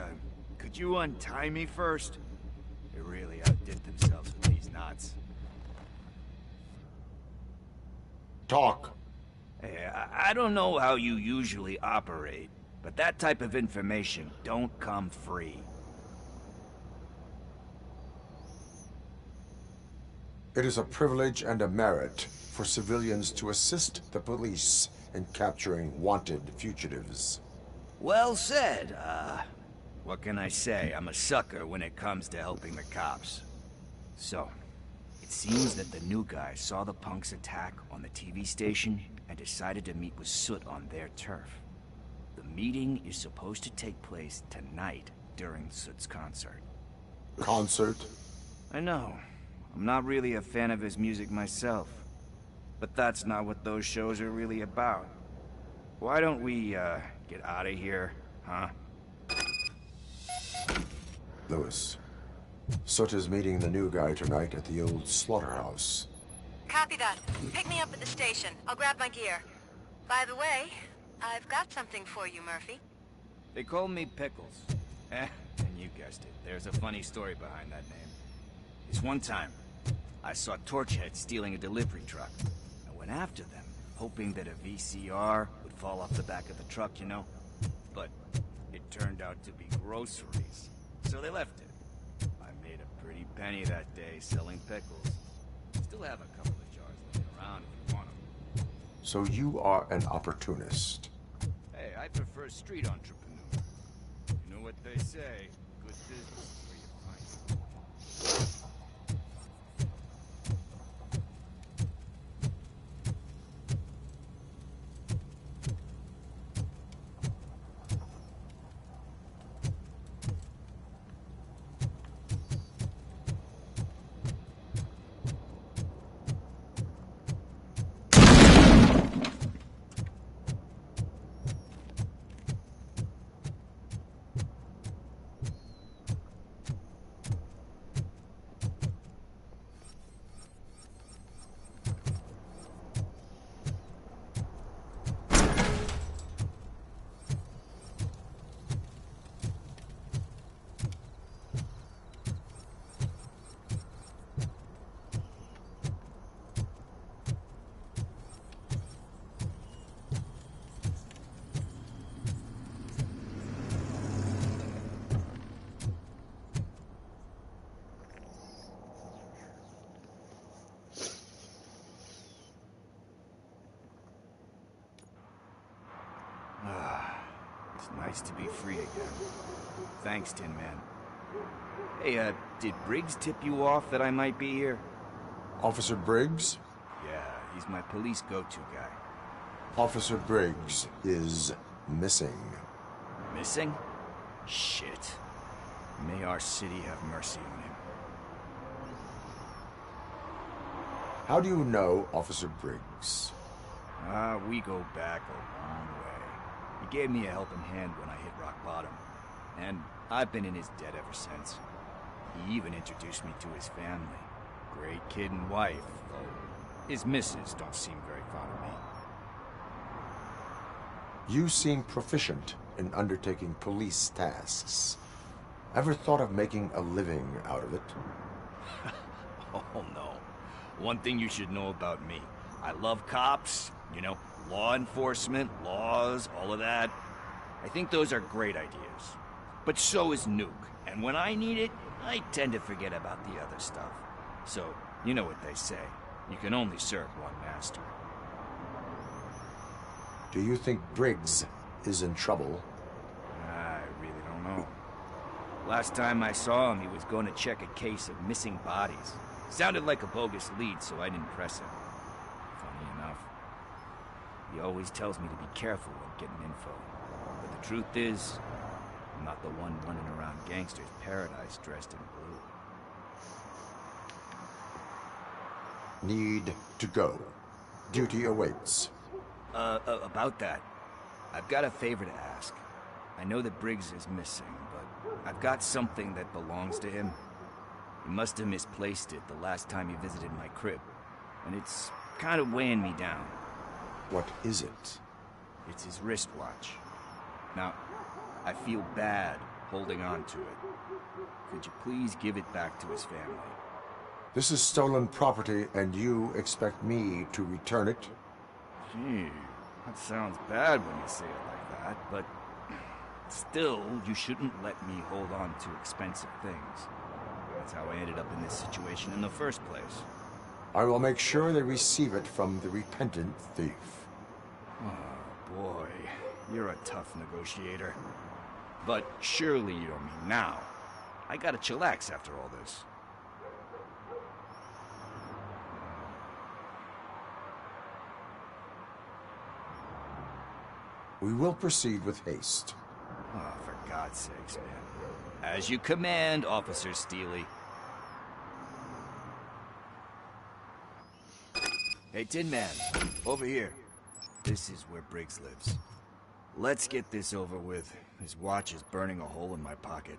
could you untie me first? They really outdid themselves with these knots. Talk. Hey, I don't know how you usually operate, but that type of information don't come free. It is a privilege and a merit for civilians to assist the police in capturing wanted fugitives. Well said. What can I say? I'm a sucker when it comes to helping the cops. So, it seems that the new guy saw the punks' attack on the TV station and decided to meet with Soot on their turf. The meeting is supposed to take place tonight during Soot's concert. Concert? I know. I'm not really a fan of his music myself. But that's not what those shows are really about. Why don't we, get out of here, huh? Lewis, Soot is meeting the new guy tonight at the old slaughterhouse. Copy that. Pick me up at the station. I'll grab my gear. By the way, I've got something for you, Murphy. They call me Pickles. And you guessed it. There's a funny story behind that name. This one time, I saw Torchhead stealing a delivery truck. I went after them, hoping that a VCR would fall off the back of the truck, you know? But it turned out to be groceries, so they left it. I made a pretty penny that day selling pickles. Still have a couple of jars laying around if you want them. So you are an opportunist. Hey, I prefer street entrepreneur. You know what they say, good business is where you find it. It's nice to be free again. Thanks, Tin Man. Hey, did Briggs tip you off that I might be here? Officer Briggs? Yeah, he's my police go-to guy. Officer Briggs is missing. Missing? Shit. May our city have mercy on him. How do you know Officer Briggs? We go back a long way. He gave me a helping hand when I hit rock bottom. And I've been in his debt ever since. He even introduced me to his family. Great kid and wife, though his missus don't seem very fond of me. You seem proficient in undertaking police tasks. Ever thought of making a living out of it? Oh no. One thing you should know about me. I love cops, you know, law enforcement, laws, all of that. I think those are great ideas. But so is Nuke. And when I need it, I tend to forget about the other stuff. So, you know what they say. You can only serve one master. Do you think Briggs is in trouble? I really don't know. Last time I saw him, he was going to check a case of missing bodies. Sounded like a bogus lead, so I didn't press him. Funny enough. He always tells me to be careful when getting info. But the truth is, I'm not the one running around gangster's paradise dressed in blue. Need to go. Duty awaits. About that, I've got a favor to ask. I know that Briggs is missing, but I've got something that belongs to him. He must have misplaced it the last time he visited my crib. and it's kind of weighing me down. What is it? It's his wristwatch. Now, I feel bad holding on to it. Could you please give it back to his family? This is stolen property, and you expect me to return it? Gee, that sounds bad when you say it like that, but still, you shouldn't let me hold on to expensive things. That's how I ended up in this situation in the first place. I will make sure they receive it from the repentant thief. Oh, boy. You're a tough negotiator. But surely you don't mean now. I gotta chillax after all this. We will proceed with haste. Oh, for God's sakes, man. As you command, Officer Steely. Hey, Tin Man, over here. This is where Briggs lives. Let's get this over with. His watch is burning a hole in my pocket.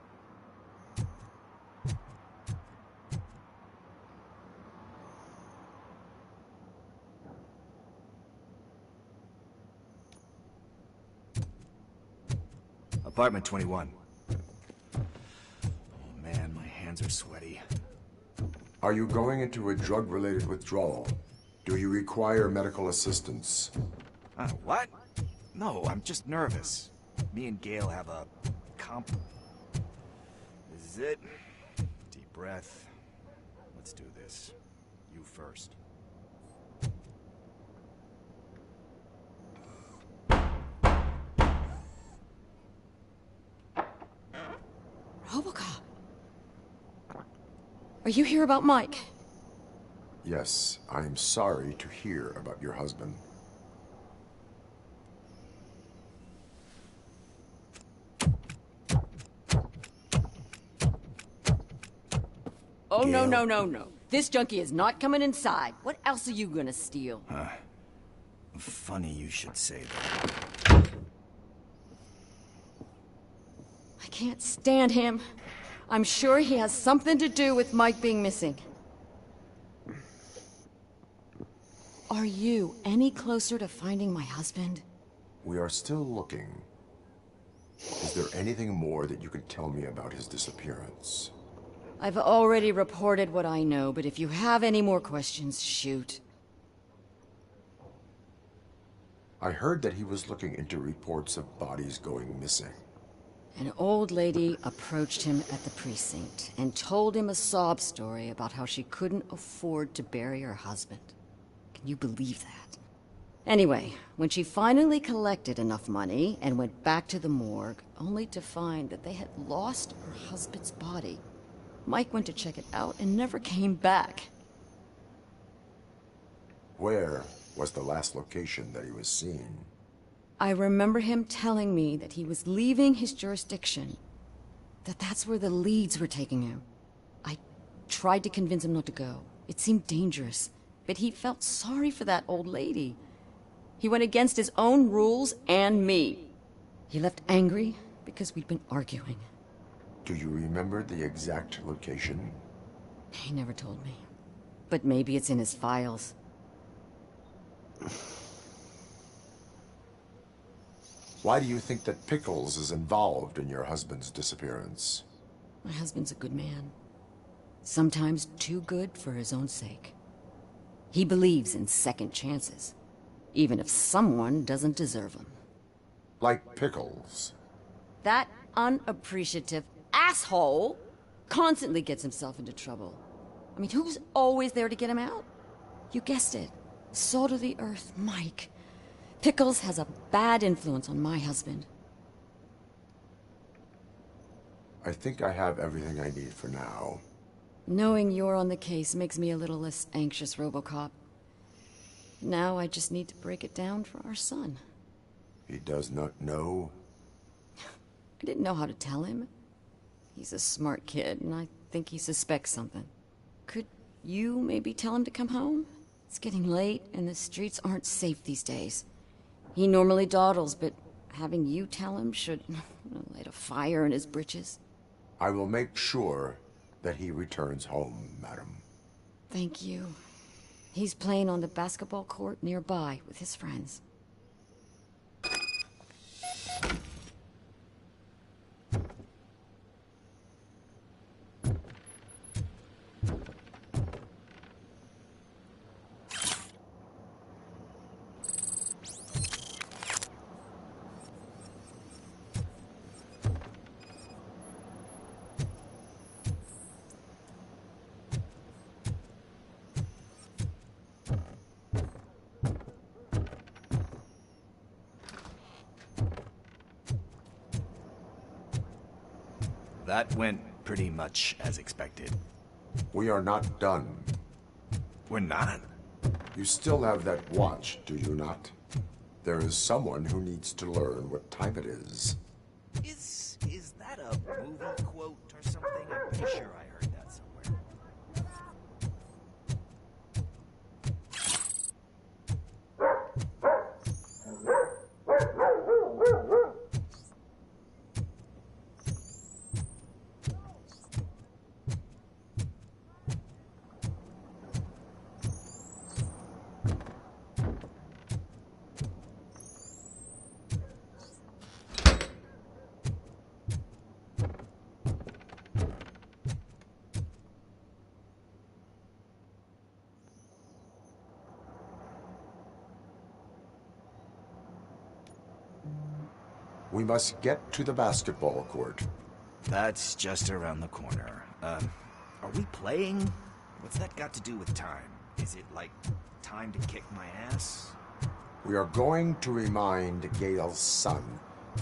Apartment 21. Oh man, my hands are sweaty. Are you going into a drug-related withdrawal? Do you require medical assistance? What? No, I'm just nervous. Me and Gail have a This is it. Deep breath. Let's do this. You first. Robocop. Are you here about Mike? Yes, I am sorry to hear about your husband. Oh, no, no, no, no. This junkie is not coming inside. What else are you gonna steal? Funny you should say that. I can't stand him. I'm sure he has something to do with Mike being missing. Are you any closer to finding my husband? We are still looking. Is there anything more that you can tell me about his disappearance? I've already reported what I know, but if you have any more questions, shoot. I heard that he was looking into reports of bodies going missing. An old lady approached him at the precinct and told him a sob story about how she couldn't afford to bury her husband. Can you believe that? Anyway, when she finally collected enough money and went back to the morgue, only to find that they had lost her husband's body, Mike went to check it out and never came back. Where was the last location that he was seen? I remember him telling me that he was leaving his jurisdiction, that's where the leads were taking him. I tried to convince him not to go. It seemed dangerous, but he felt sorry for that old lady. He went against his own rules and me. He left angry because we'd been arguing. Do you remember the exact location? He never told me. But maybe it's in his files. Why do you think that Pickles is involved in your husband's disappearance? My husband's a good man. Sometimes too good for his own sake. He believes in second chances, even if someone doesn't deserve them. Like Pickles. That unappreciative asshole constantly gets himself into trouble. I mean, who's always there to get him out? You guessed it. Salt of the earth, Mike. Pickles has a bad influence on my husband. I think I have everything I need for now. Knowing you're on the case makes me a little less anxious, Robocop. Now I just need to break it down for our son. He does not know? I didn't know how to tell him. He's a smart kid, and I think he suspects something. Could you maybe tell him to come home? It's getting late, and the streets aren't safe these days. He normally dawdles, but having you tell him should light a fire in his britches. I will make sure that he returns home, madam. Thank you. He's playing on the basketball court nearby with his friends. That went pretty much as expected. We are not done. We're not? You still have that watch, do you not? There is someone who needs to learn what time it is. Is that a movie quote or something? I'm pretty sure I heard that somewhere. We must get to the basketball court. That's just around the corner. Are we playing? What's that got to do with time? Is it like time to kick my ass? We are going to remind Gale's son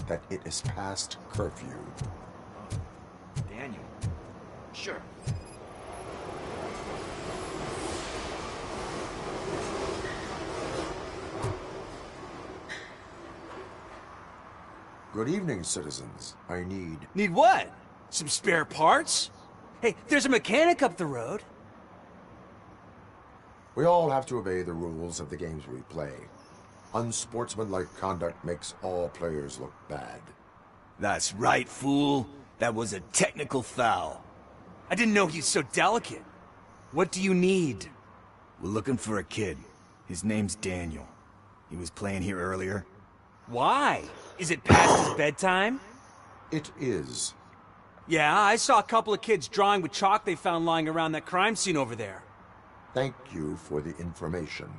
that it is past curfew. Daniel. Sure. Good evening, citizens. I need... Need what? Some spare parts? Hey, there's a mechanic up the road. We all have to obey the rules of the games we play. Unsportsmanlike conduct makes all players look bad. That's right, fool. That was a technical foul. I didn't know he's so delicate. What do you need? We're looking for a kid. His name's Daniel. He was playing here earlier. Why? Is it past his bedtime? It is. Yeah, I saw a couple of kids drawing with chalk they found lying around that crime scene over there. Thank you for the information.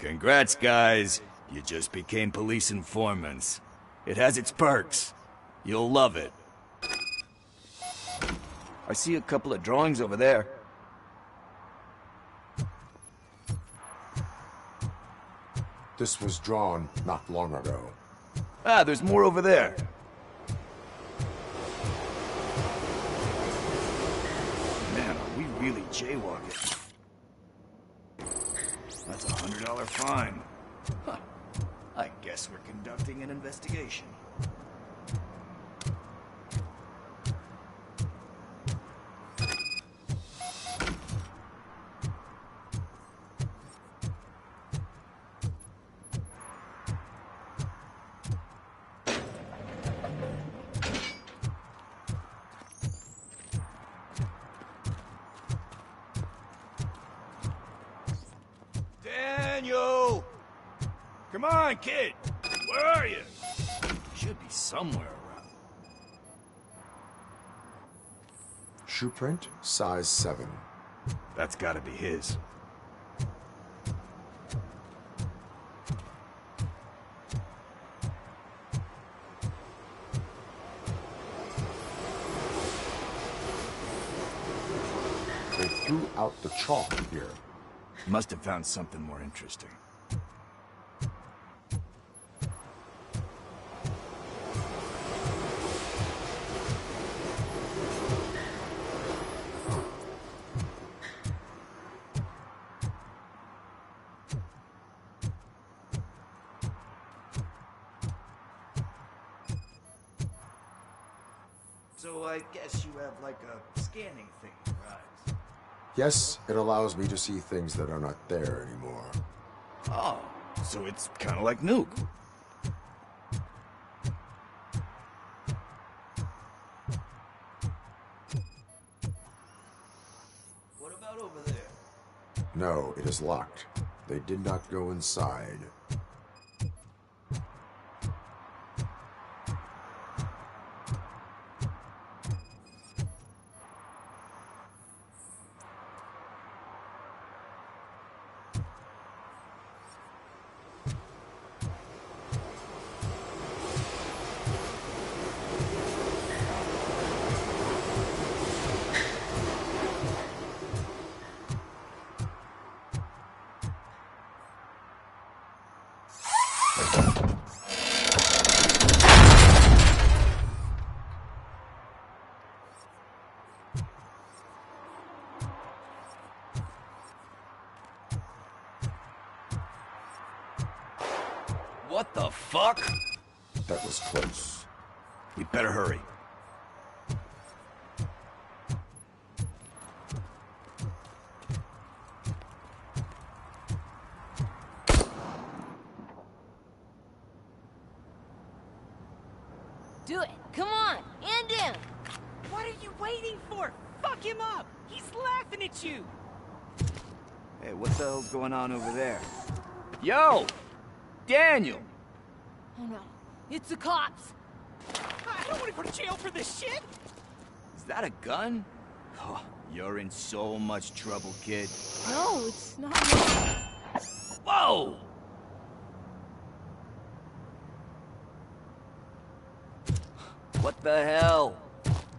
Congrats, guys. You just became police informants. It has its perks. You'll love it. I see a couple of drawings over there. This was drawn not long ago. Ah, there's more over there. Man, are we really jaywalking? That's a $100 fine. Huh. I guess we're conducting an investigation. Daniel! Come on, kid! Where are you? Should be somewhere around. Shoe print, size 7. That's gotta be his. They threw out the chalk here. Must have found something more interesting. So I guess you have like a scanning thing in your eyes. Yes, it allows me to see things that are not there anymore. Oh, so it's kind of like Nuke. What about over there? No, it gate is locked. They did not go inside. What the fuck? That was close. We better hurry. Do it. Come on. End him. What are you waiting for? Fuck him up. He's laughing at you. Hey, what the hell's going on over there? Yo! Daniel! Oh no. It's the cops. I don't want to go to jail for this shit. Is that a gun? Oh, you're in so much trouble, kid. No, it's not. Whoa! What the hell?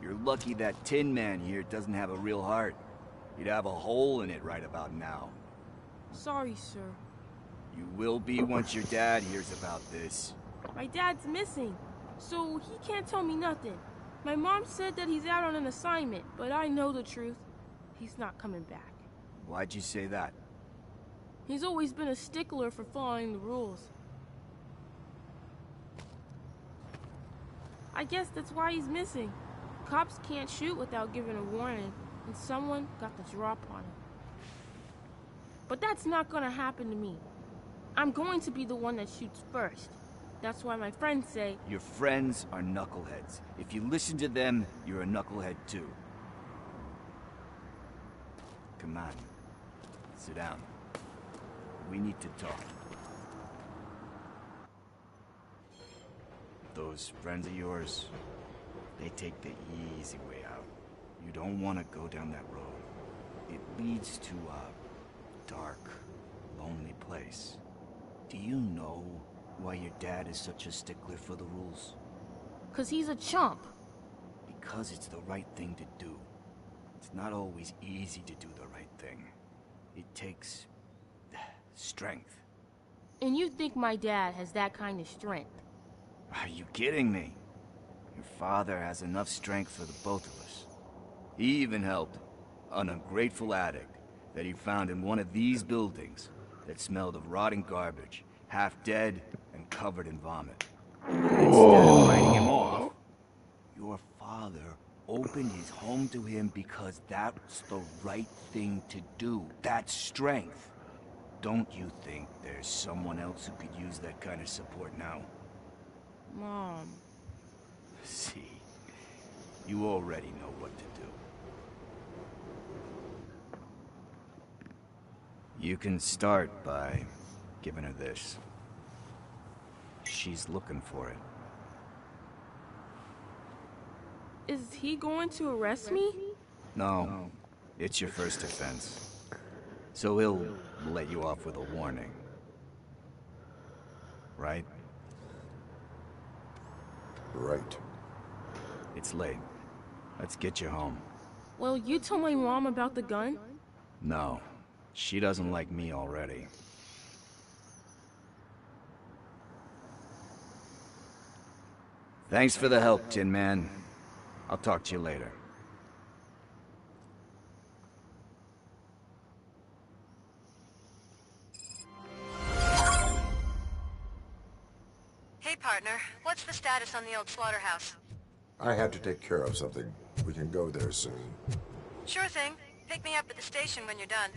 You're lucky that Tin Man here doesn't have a real heart. He'd have a hole in it right about now. Sorry, sir. You will be once your dad hears about this. My dad's missing, so he can't tell me nothing. My mom said that he's out on an assignment, but I know the truth. He's not coming back. Why'd you say that? He's always been a stickler for following the rules. I guess that's why he's missing. Cops can't shoot without giving a warning, and someone got the drop on him. But that's not gonna happen to me. I'm going to be the one that shoots first. That's why my friends say... Your friends are knuckleheads. If you listen to them, you're a knucklehead too. Come on. Sit down. We need to talk. Those friends of yours, they take the easy way out. You don't want to go down that road. It leads to a dark, lonely place. Do you know why your dad is such a stickler for the rules? 'Cause he's a chump. Because it's the right thing to do. It's not always easy to do the right thing. It takes strength. And you think my dad has that kind of strength? Are you kidding me? Your father has enough strength for the both of us. He even helped an ungrateful addict that he found in one of these buildings that smelled of rotting garbage, half dead and covered in vomit. Instead of writing him off, your father opened his home to him because that's the right thing to do. That's strength. Don't you think there's someone else who could use that kind of support now? Mom. See, you already know what to do. You can start by giving her this. She's looking for it. Is he going to arrest me? No, it's your first offense. So he'll let you off with a warning. Right? Right. It's late. Let's get you home. Well, you told my mom about the gun? No, she doesn't like me already. Thanks for the help, Tin Man. I'll talk to you later. Hey, partner. What's the status on the old slaughterhouse? I had to take care of something. We can go there soon. Sure thing. Pick me up at the station when you're done.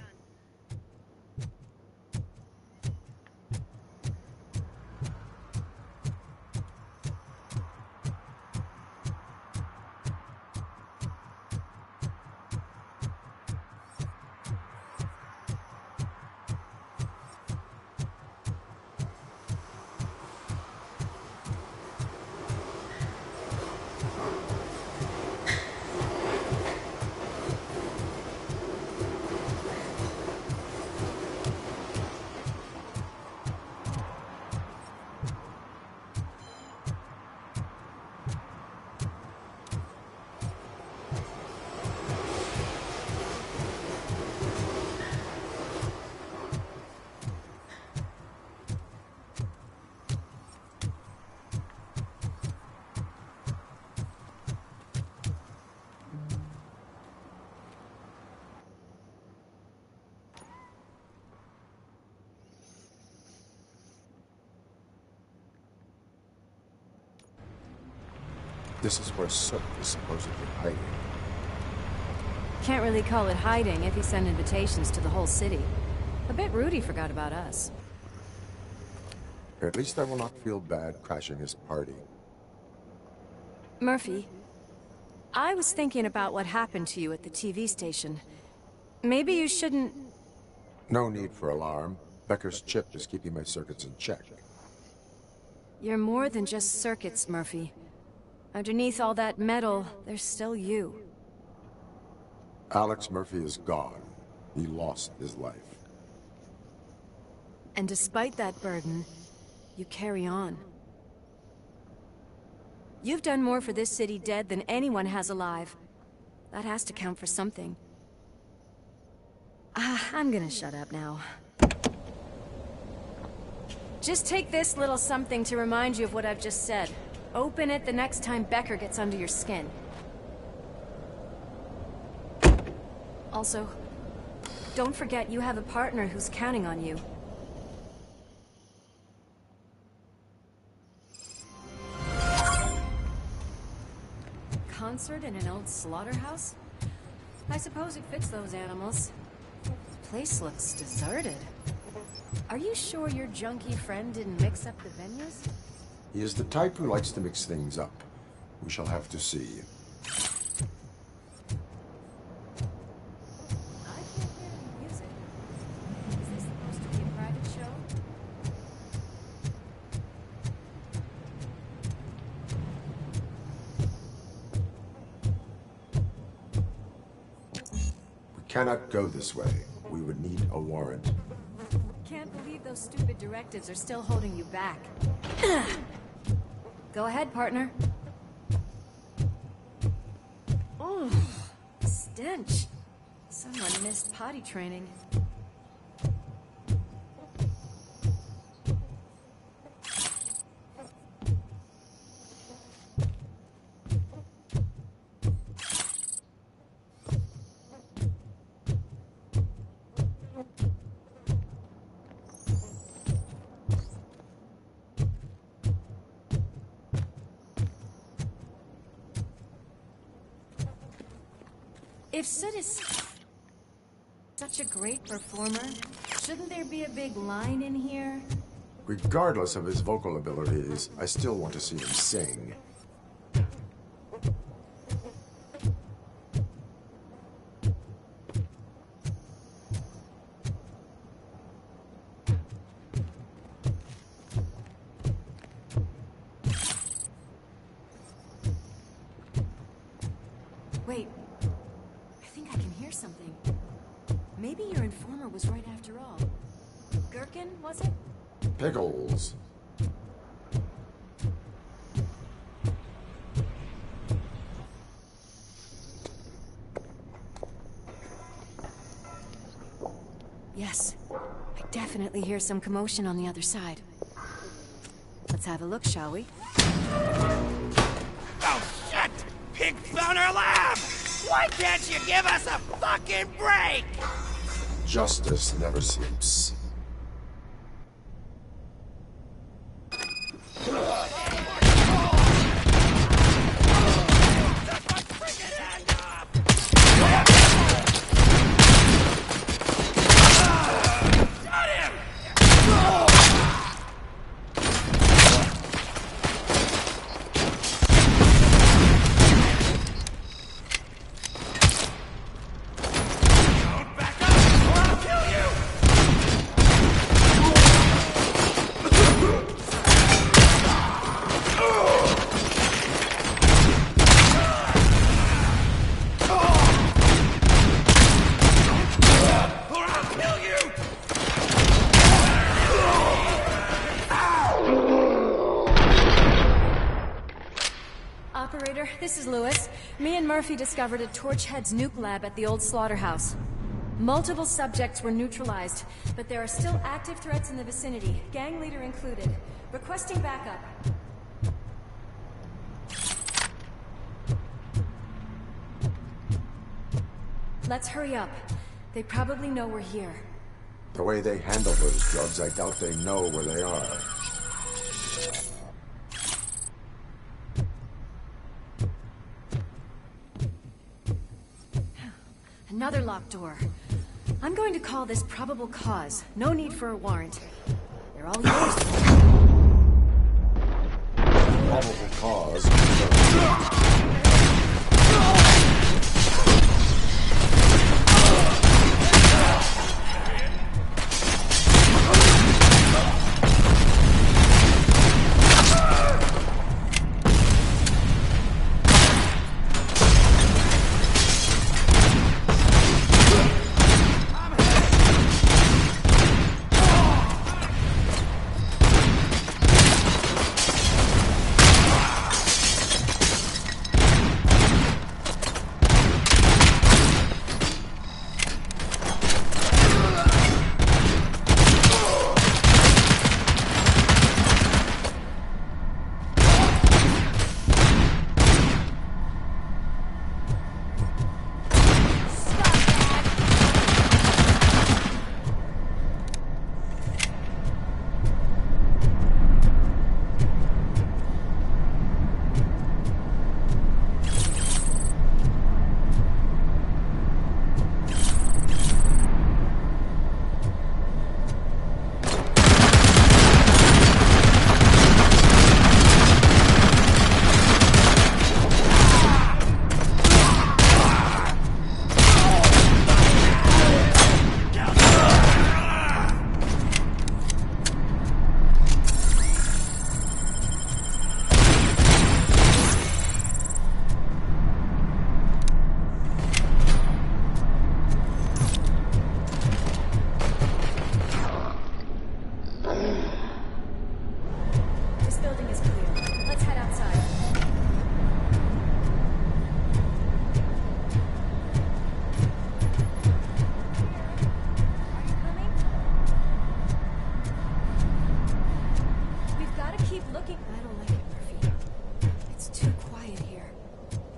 This is where Sook is supposedly hiding. Can't really call it hiding if he sent invitations to the whole city. A bit rude he forgot about us. At least I will not feel bad crashing his party. Murphy, I was thinking about what happened to you at the TV station. Maybe you shouldn't... No need for alarm. Becker's chip is keeping my circuits in check. You're more than just circuits, Murphy. Underneath all that metal, there's still you. Alex Murphy is gone. He lost his life. And despite that burden, you carry on. You've done more for this city dead than anyone has alive. That has to count for something. I'm gonna shut up now. Just take this little something to remind you of what I've just said. Open it the next time Becker gets under your skin. Also, don't forget you have a partner who's counting on you. Concert in an old slaughterhouse? I suppose it fits those animals. The place looks deserted. Are you sure your junkie friend didn't mix up the venues? He is the type who likes to mix things up. We shall have to see. I can't hear any music. Is this supposed to be a private show? We cannot go this way. We would need a warrant. Can't believe those stupid directives are still holding you back. Go ahead, partner. Oh, stench. Someone missed potty training. If Sid is such a great performer, shouldn't there be a big line in here? Regardless of his vocal abilities, I still want to see him sing. Wait. I think I can hear something. Maybe your informer was right after all. Gherkin, was it? Pickles. Yes. I definitely hear some commotion on the other side. Let's have a look, shall we? Oh, shit! Pig found our lab! Why can't you give us a fucking break? Justice never sleeps. Operator, this is Lewis. Me and Murphy discovered a Torchhead's nuke lab at the old slaughterhouse. Multiple subjects were neutralized, but there are still active threats in the vicinity, gang leader included. Requesting backup. Let's hurry up. They probably know we're here. The way they handle those drugs, I doubt they know where they are. another locked door. I'm going to call this probable cause. No need for a warrant. They're all yours. Probable cause.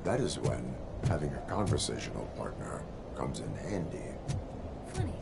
That is when having a conversational partner comes in handy. Funny.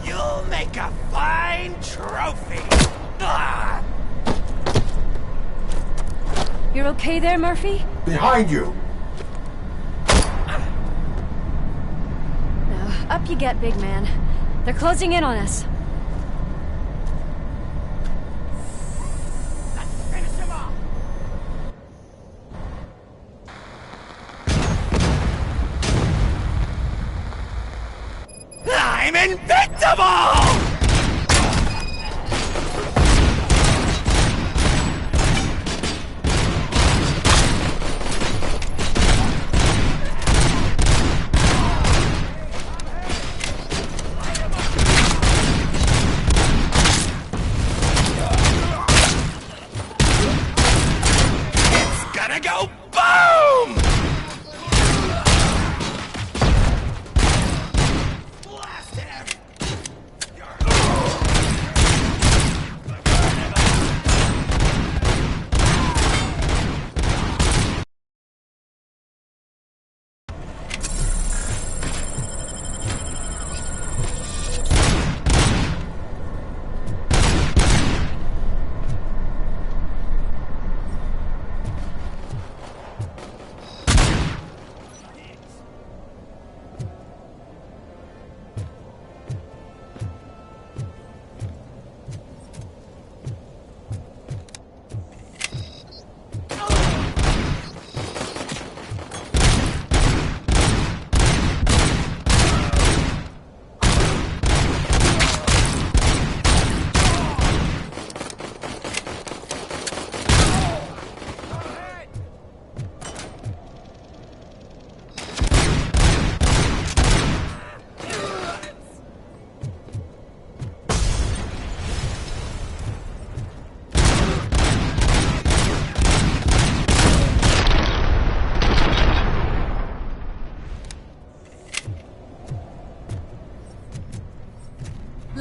You'll make a fine trophy. You're okay there, Murphy? Behind you! Now, up you get, big man. They're closing in on us. Finish him off. I'm invincible! Go boom! Blast him! You're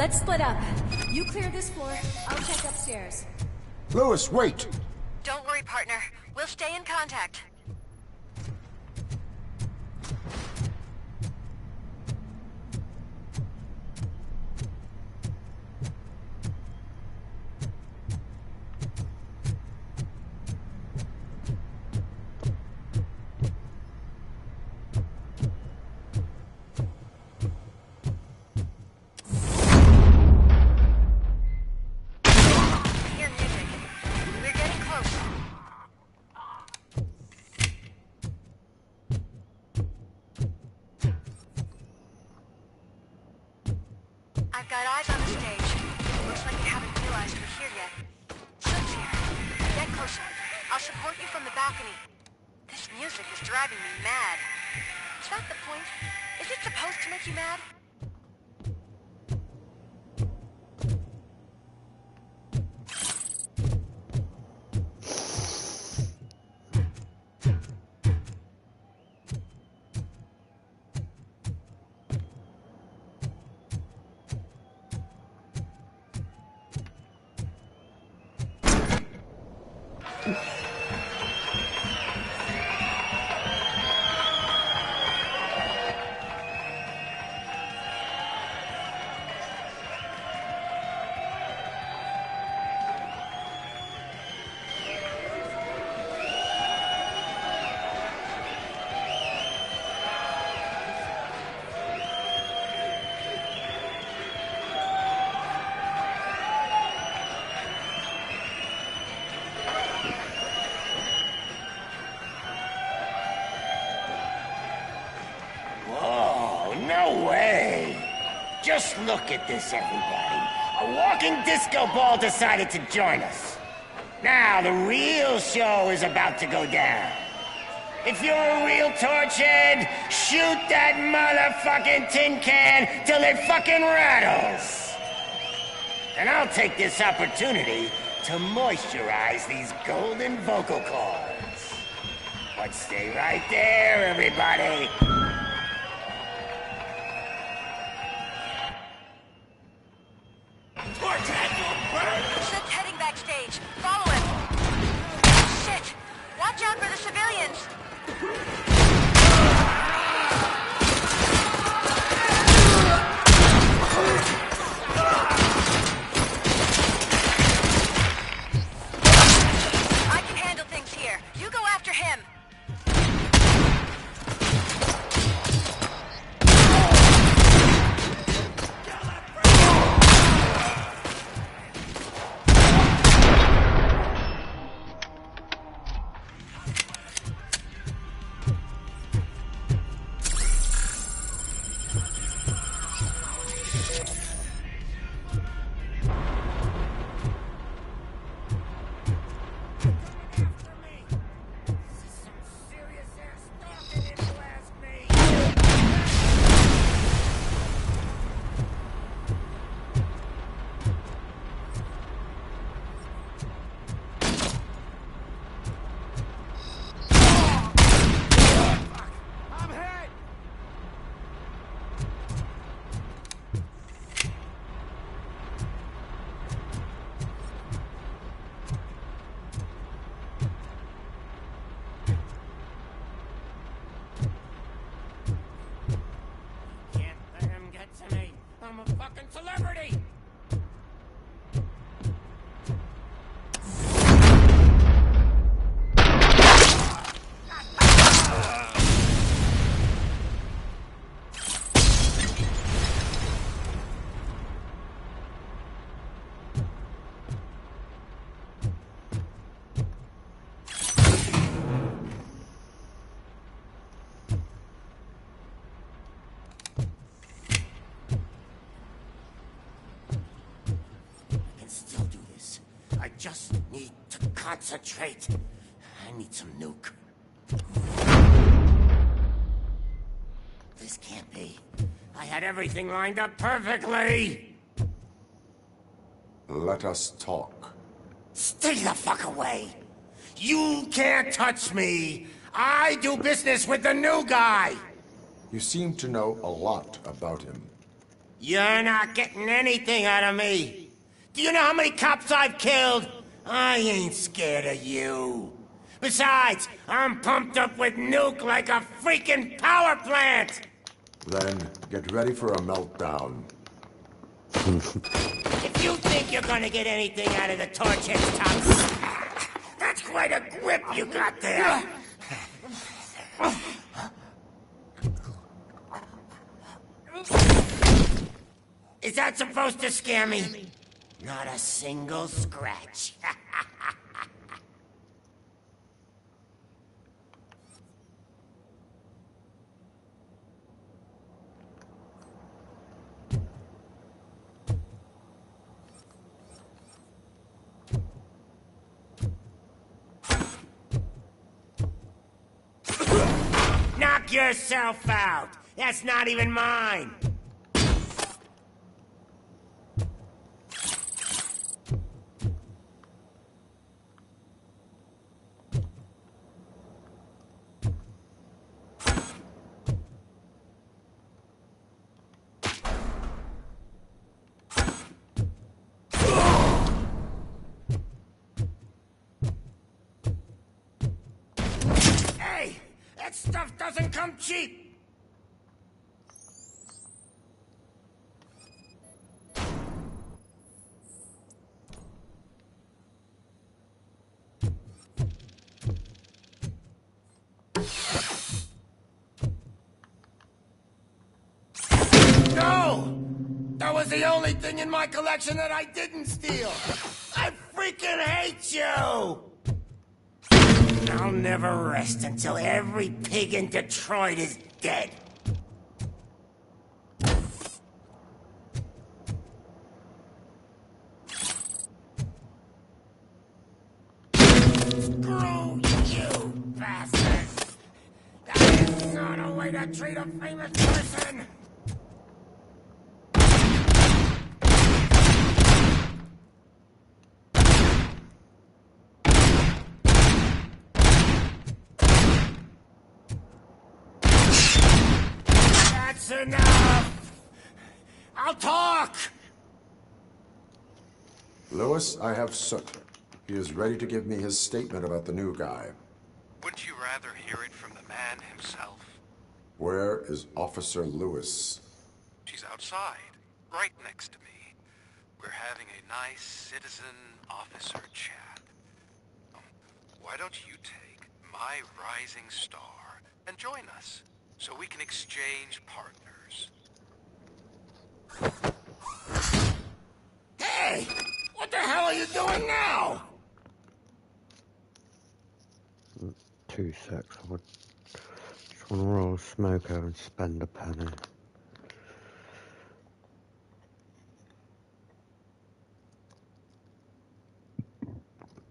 Let's split up. You clear this floor, I'll check upstairs. Louis, wait! Don't worry, partner. We'll stay in contact. I've got eyes on the stage. Looks like they haven't realized we're here yet. Sun's here. Get closer. I'll support you from the balcony. This music is driving me mad. Is that the point? Is it supposed to make you mad? No way! Just look at this, everybody. A walking disco ball decided to join us. Now, the real show is about to go down. If you're a real torchhead, shoot that motherfucking tin can till it fucking rattles. And I'll take this opportunity to moisturize these golden vocal cords. But stay right there, everybody. Sid's heading backstage. Follow him. Shit! Watch out for the civilians! I can handle things here. You go after him. I'm a fucking celebrity! I just need to concentrate. I need some nuke. This can't be. I had everything lined up perfectly! Let us talk. Stay the fuck away! You can't touch me! I do business with the new guy! You seem to know a lot about him. You're not getting anything out of me. Do you know how many cops I've killed? I ain't scared of you. Besides, I'm pumped up with nuke like a freaking power plant! Then, get ready for a meltdown. If you think you're gonna get anything out of the Torchhead's top, that's quite a grip you got there. Is that supposed to scare me? Not a single scratch. Knock yourself out. That's not even mine. Hey, that stuff doesn't come cheap. No! That was the only thing in my collection that I didn't steal! I freaking hate you! I'll never rest until every pig in Detroit is dead. Screw you, bastard! That is not a way to treat a famous person! That's enough! I'll talk! Lewis, I have Soot. He is ready to give me his statement about the new guy. Wouldn't you rather hear it from the man himself? Where is Officer Lewis? She's outside, right next to me. We're having a nice citizen-officer chat. Why don't you take my rising star and join us, so we can exchange partners? Hey! What the hell are you doing now? 2 secs. I just want to roll a smoker and spend a penny.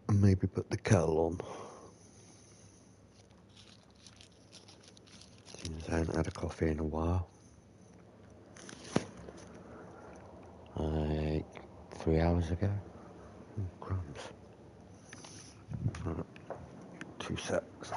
And maybe put the kettle on. Since I haven't had a coffee in a while. Like 3 hours ago. Oh, crumbs. Right. 2 secs.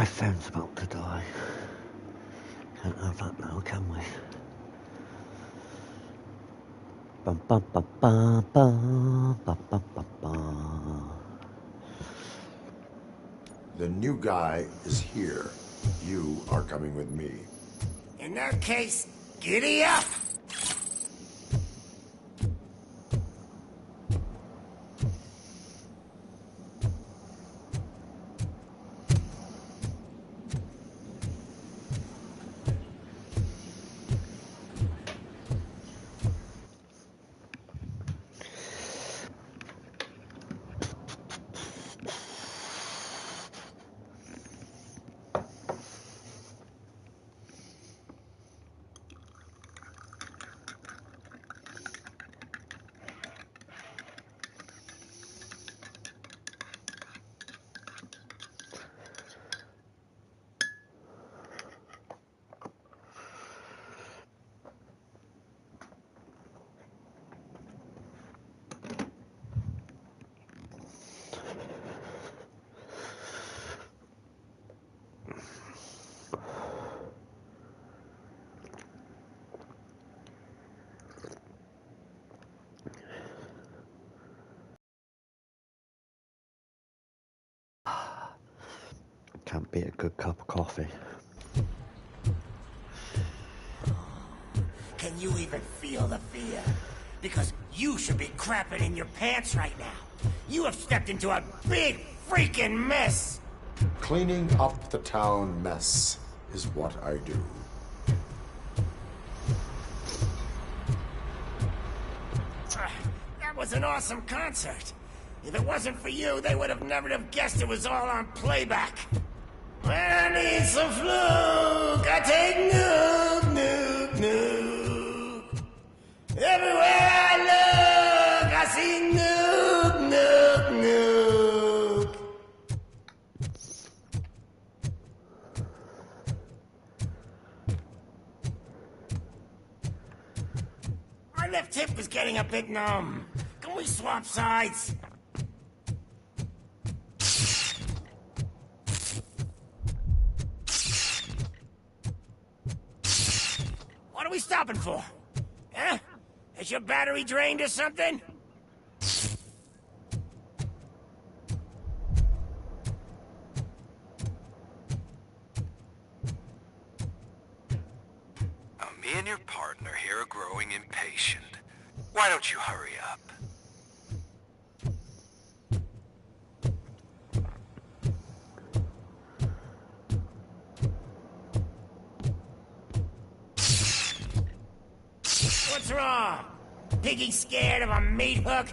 My phone's about to die. Can't have that now, can we? Bum bum bum bum bum bum bum bum bum. The new guy is here. You are coming with me. In that case, giddy up! Can't beat a good cup of coffee. Can you even feel the fear? Because you should be crapping in your pants right now. You have stepped into a big freaking mess! Cleaning up the town mess is what I do. That was an awesome concert. If it wasn't for you, they would have never have guessed it was all on playback. When I need some fluke, I take nuke, nuke, nuke. Everywhere I look, I see nuke, nuke, nuke. My left hip is getting a bit numb. Can we swap sides? What are we stopping for? Huh? Is your battery drained or something? Now, me and your partner here are growing impatient. Why don't you hurry up? What's wrong? Piggy scared of a meat hook?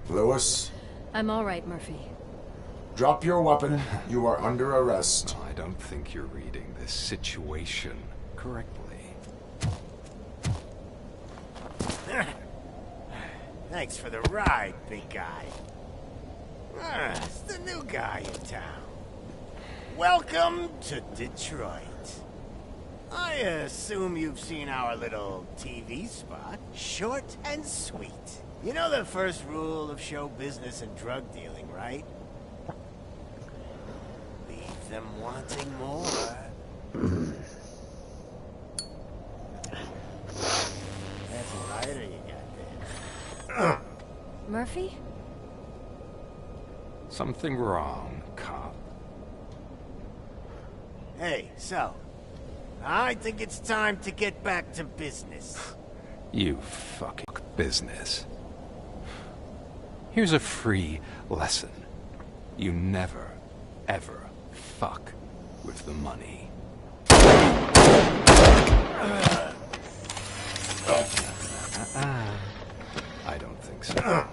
Lewis, I'm all right, Murphy. drop your weapon. You are under arrest. I don't think you're reading this situation correctly. Thanks for the ride, big guy. It's the new guy in town. Welcome to Detroit. I assume you've seen our little TV spot. Short and sweet. You know the first rule of show business and drug dealing, right? Leave them wanting more. That's a lighter you got there. Murphy? Something wrong, cop. Hey, so, I think it's time to get back to business. You fucking business. Here's a free lesson. You never, ever fuck with the money. I don't think so.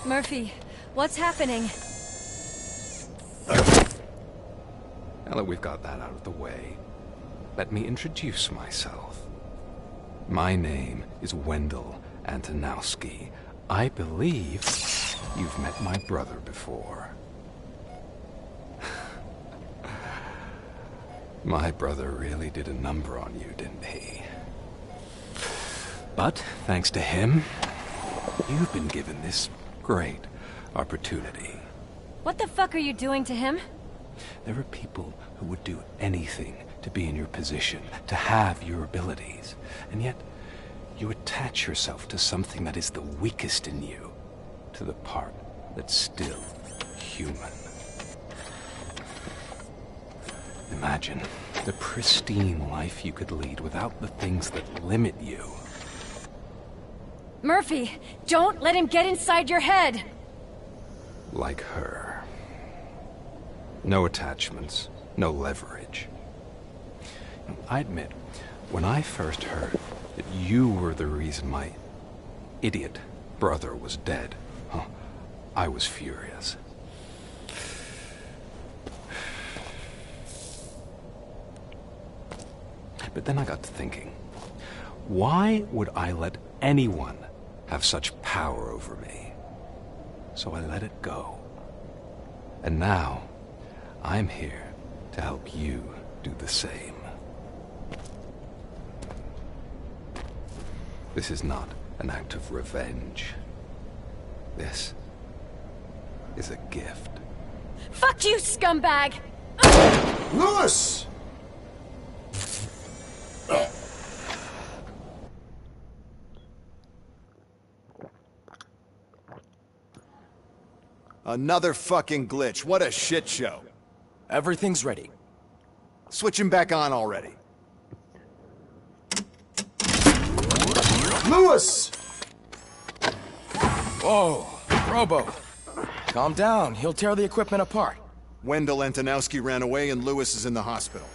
Murphy, what's happening? Now that we've got that out of the way, let me introduce myself. My name is Wendell Antonowski. I believe you've met my brother before. My brother really did a number on you, didn't he? But, thanks to him, you've been given this great opportunity. What the fuck are you doing to him? There are people who would do anything to be in your position, to have your abilities, and yet you attach yourself to something that is the weakest in you, to the part that's still human. Imagine the pristine life you could lead without the things that limit you. Murphy, don't let him get inside your head! Like her. No attachments, no leverage. I admit, when I first heard that you were the reason my idiot brother was dead, I was furious. But then I got to thinking, why would I let anyone have such power over me? So I let it go. And now, I'm here to help you do the same. This is not an act of revenge. This is a gift. Fuck you, scumbag! Lewis! Another fucking glitch. What a shit show. Everything's ready. Switch him back on already. Lewis! Whoa, Robo. Calm down. He'll tear the equipment apart. Wendell Antonowski ran away and Lewis is in the hospital.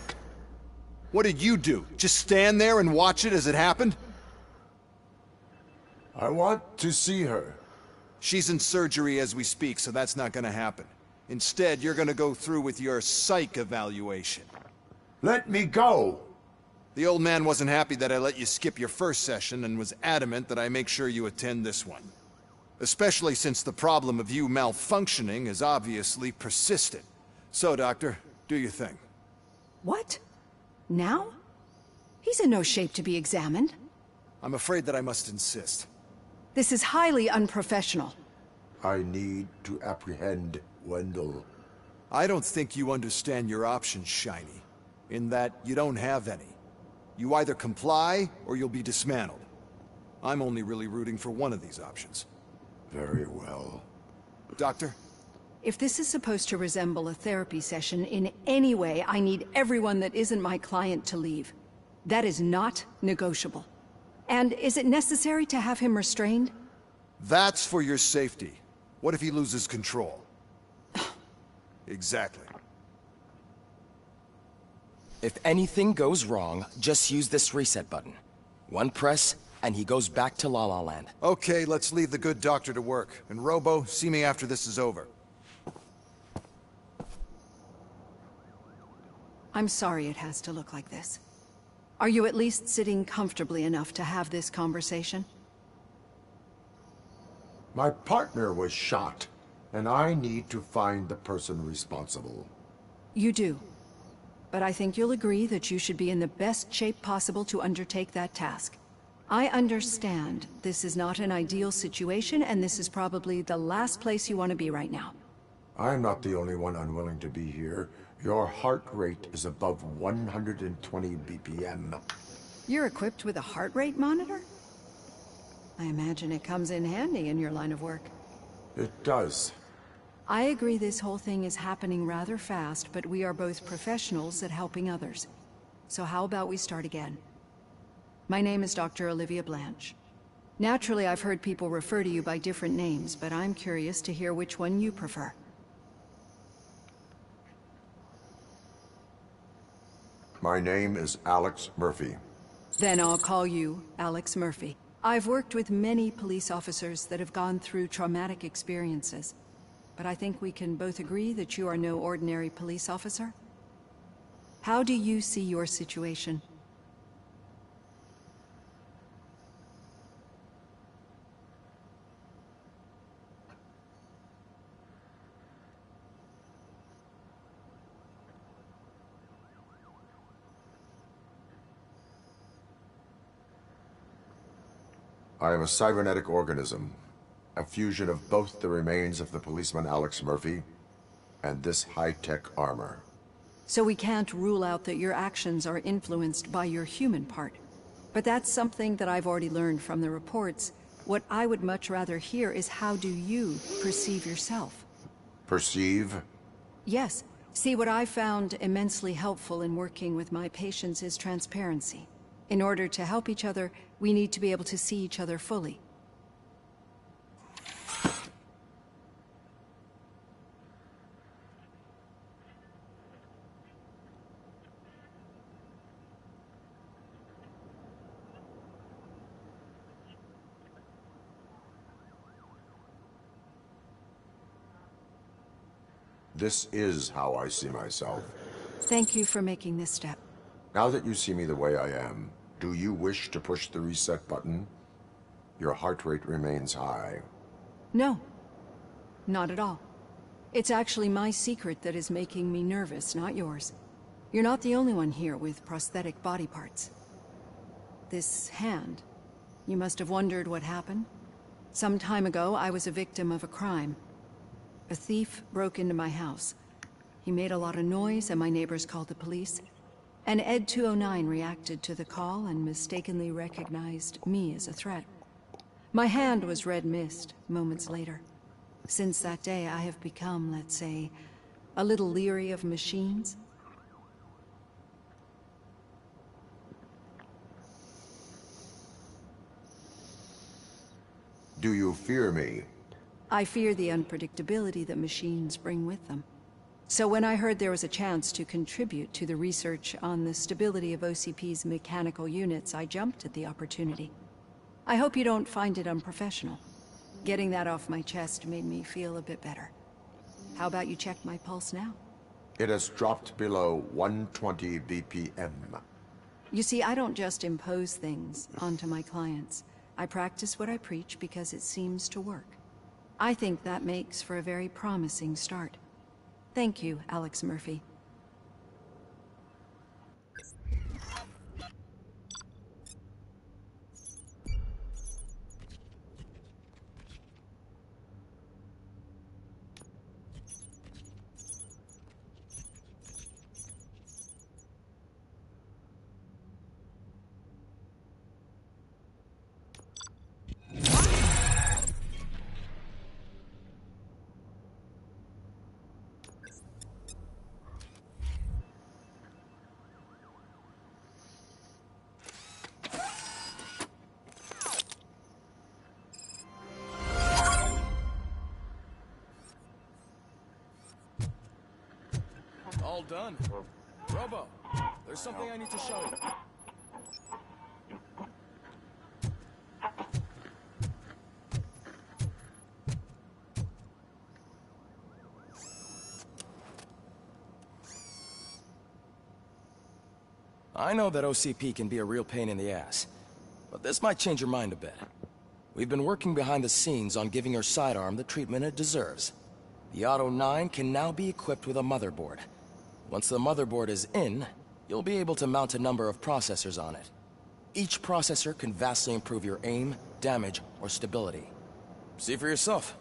What did you do? Just stand there and watch it as it happened? I want to see her. She's in surgery as we speak, so that's not gonna happen. Instead, you're gonna go through with your psych evaluation. Let me go! The old man wasn't happy that I let you skip your first session and was adamant that I make sure you attend this one. Especially since the problem of you malfunctioning is obviously persistent. So, Doctor, do your thing. What? Now? He's in no shape to be examined. I'm afraid that I must insist. This is highly unprofessional. I need to apprehend Wendell. I don't think you understand your options, Shiny. In that you don't have any. You either comply, or you'll be dismantled. I'm only really rooting for one of these options. Very well. Doctor? If this is supposed to resemble a therapy session in any way, I need everyone that isn't my client to leave. That is not negotiable. And is it necessary to have him restrained? That's for your safety. What if he loses control? Exactly. If anything goes wrong, just use this reset button. One press, and he goes back to La La Land. Okay, let's leave the good doctor to work. And Robo, see me after this is over. I'm sorry it has to look like this. Are you at least sitting comfortably enough to have this conversation? My partner was shot, and I need to find the person responsible. You do. But I think you'll agree that you should be in the best shape possible to undertake that task. I understand this is not an ideal situation, and this is probably the last place you want to be right now. I'm not the only one unwilling to be here. Your heart rate is above 120 BPM. You're equipped with a heart rate monitor? I imagine it comes in handy in your line of work. It does. I agree this whole thing is happening rather fast, but we are both professionals at helping others. So how about we start again? My name is Dr. Olivia Blanche. Naturally, I've heard people refer to you by different names, but I'm curious to hear which one you prefer. My name is Alex Murphy. Then I'll call you Alex Murphy. I've worked with many police officers that have gone through traumatic experiences. But I think we can both agree that you are no ordinary police officer? How do you see your situation? I am a cybernetic organism, a fusion of both the remains of the policeman Alex Murphy and this high-tech armor. So we can't rule out that your actions are influenced by your human part. But that's something that I've already learned from the reports. What I would much rather hear is how do you perceive yourself? Perceive? Yes. See, what I found immensely helpful in working with my patients is transparency. In order to help each other, we need to be able to see each other fully. This is how I see myself. Thank you for making this step. Now that you see me the way I am, do you wish to push the reset button? Your heart rate remains high. No. Not at all. It's actually my secret that is making me nervous, not yours. You're not the only one here with prosthetic body parts. This hand, you must have wondered what happened. Some time ago, I was a victim of a crime. A thief broke into my house. He made a lot of noise and my neighbors called the police. And Ed 209 reacted to the call and mistakenly recognized me as a threat. My hand was red mist moments later. Since that day, I have become, let's say, a little leery of machines. Do you fear me? I fear the unpredictability that machines bring with them. So when I heard there was a chance to contribute to the research on the stability of OCP's mechanical units, I jumped at the opportunity. I hope you don't find it unprofessional. Getting that off my chest made me feel a bit better. How about you check my pulse now? It has dropped below 120 BPM. You see, I don't just impose things onto my clients. I practice what I preach because it seems to work. I think that makes for a very promising start. Thank you, Alex Murphy. All done. Robo, there's something I need to show you. I know that OCP can be a real pain in the ass, but this might change your mind a bit. We've been working behind the scenes on giving your sidearm the treatment it deserves. The Auto 9 can now be equipped with a motherboard. Once the motherboard is in, you'll be able to mount a number of processors on it. Each processor can vastly improve your aim, damage, or stability. See for yourself.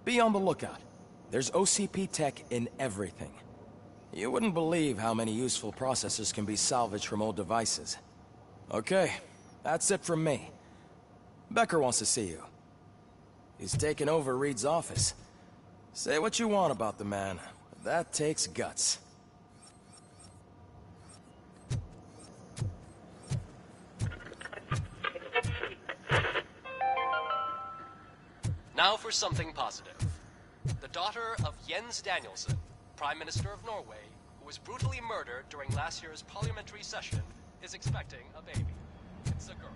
Be on the lookout. There's OCP tech in everything. You wouldn't believe how many useful processors can be salvaged from old devices. Okay, that's it from me. Becker wants to see you. He's taken over Reed's office. Say what you want about the man, but that takes guts. Now for something positive. The daughter of Jens Danielson, Prime Minister of Norway, who was brutally murdered during last year's parliamentary session, is expecting a baby. It's a girl.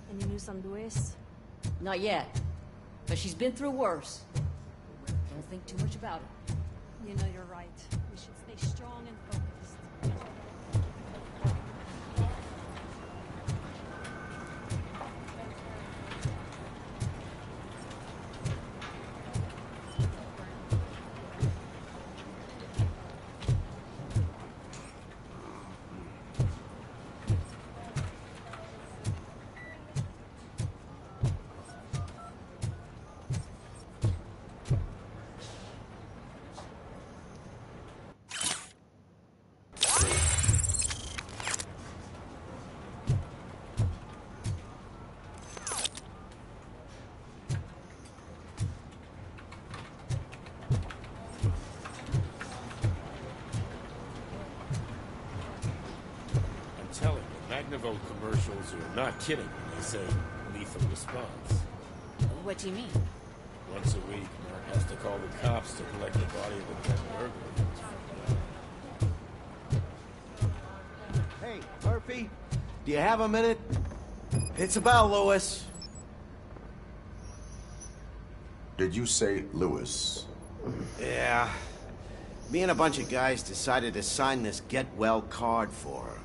Any news on Luis? Not yet. But she's been through worse. Don't think too much about it. You know you're right. We should stay strong and focused. Magnavolt commercials are not kidding when they say lethal response. What do you mean? Once a week, Mark has to call the cops to collect the body of a dead burglar. Hey, Murphy, do you have a minute? It's about Lewis. Did you say Lewis? Yeah. Me and a bunch of guys decided to sign this get well card for her.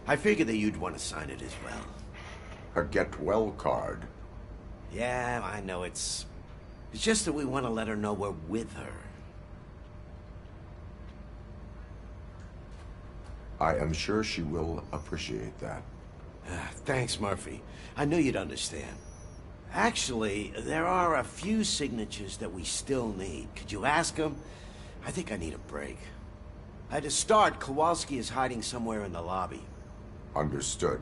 I figured that you'd want to sign it as well. A get well card? Yeah, I know it's just that we want to let her know we're with her. I am sure she will appreciate that. Thanks, Murphy. I knew you'd understand. Actually, there are a few signatures that we still need. Could you ask them? I think I need a break. To start, Kowalski is hiding somewhere in the lobby. Understood.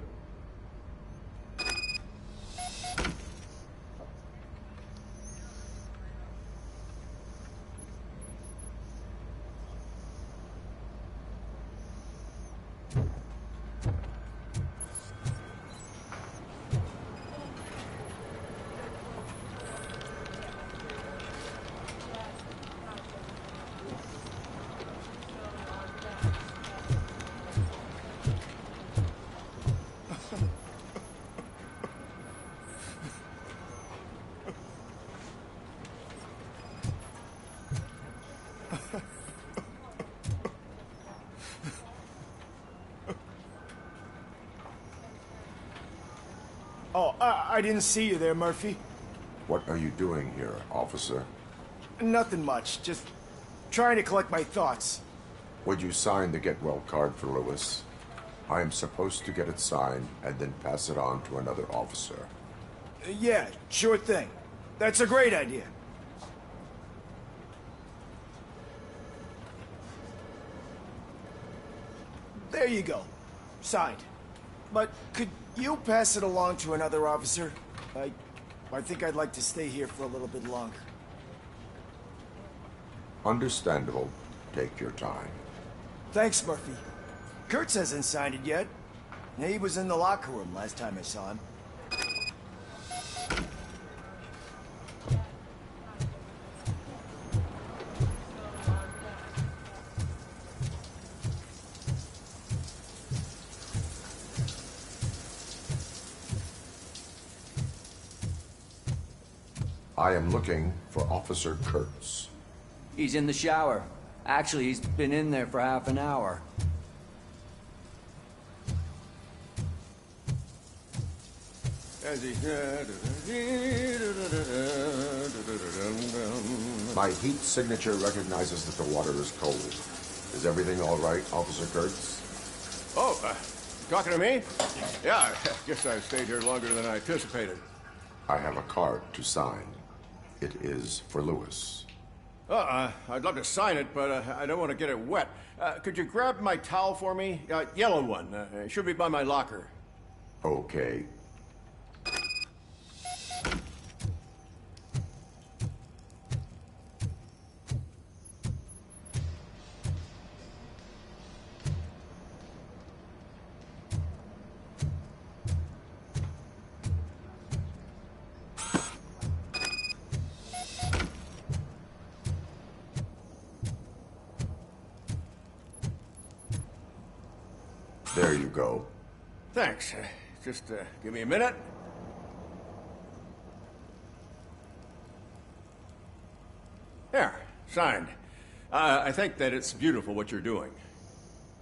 Oh, I didn't see you there, Murphy. What are you doing here, officer? Nothing much, just trying to collect my thoughts. Would you sign the get well card for Lewis? I am supposed to get it signed and then pass it on to another officer. Yeah, sure thing. That's a great idea. There you go. Signed. But could you pass it along to another officer? I think I'd like to stay here for a little bit longer. Understandable. Take your time. Thanks, Murphy. Kurtz hasn't signed it yet. He was in the locker room last time I saw him. I am looking for Officer Kurtz. He's in the shower. Actually, he's been in there for half an hour. My heat signature recognizes that the water is cold. Is everything all right, Officer Kurtz? Oh, talking to me? Yeah, I guess I stayed here longer than I anticipated. I have a card to sign. It is for Lewis. I'd love to sign it, but I don't want to get it wet. Could you grab my towel for me? Yellow one. It should be by my locker. Okay. There you go. Thanks. Just give me a minute. There, signed. I think that it's beautiful what you're doing.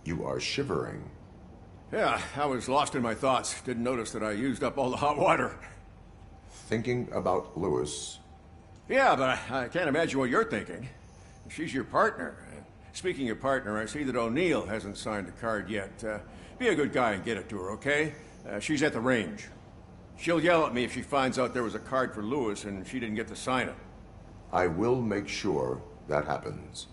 You are shivering. Yeah, I was lost in my thoughts. Didn't notice that I used up all the hot water. Thinking about Lewis. Yeah, but I can't imagine what you're thinking. She's your partner. Speaking of partner, I see that O'Neill hasn't signed the card yet. Be a good guy and get it to her, okay? She's at the range. She'll yell at me if she finds out there was a card for Lewis and she didn't get to sign it. I will make sure that happens.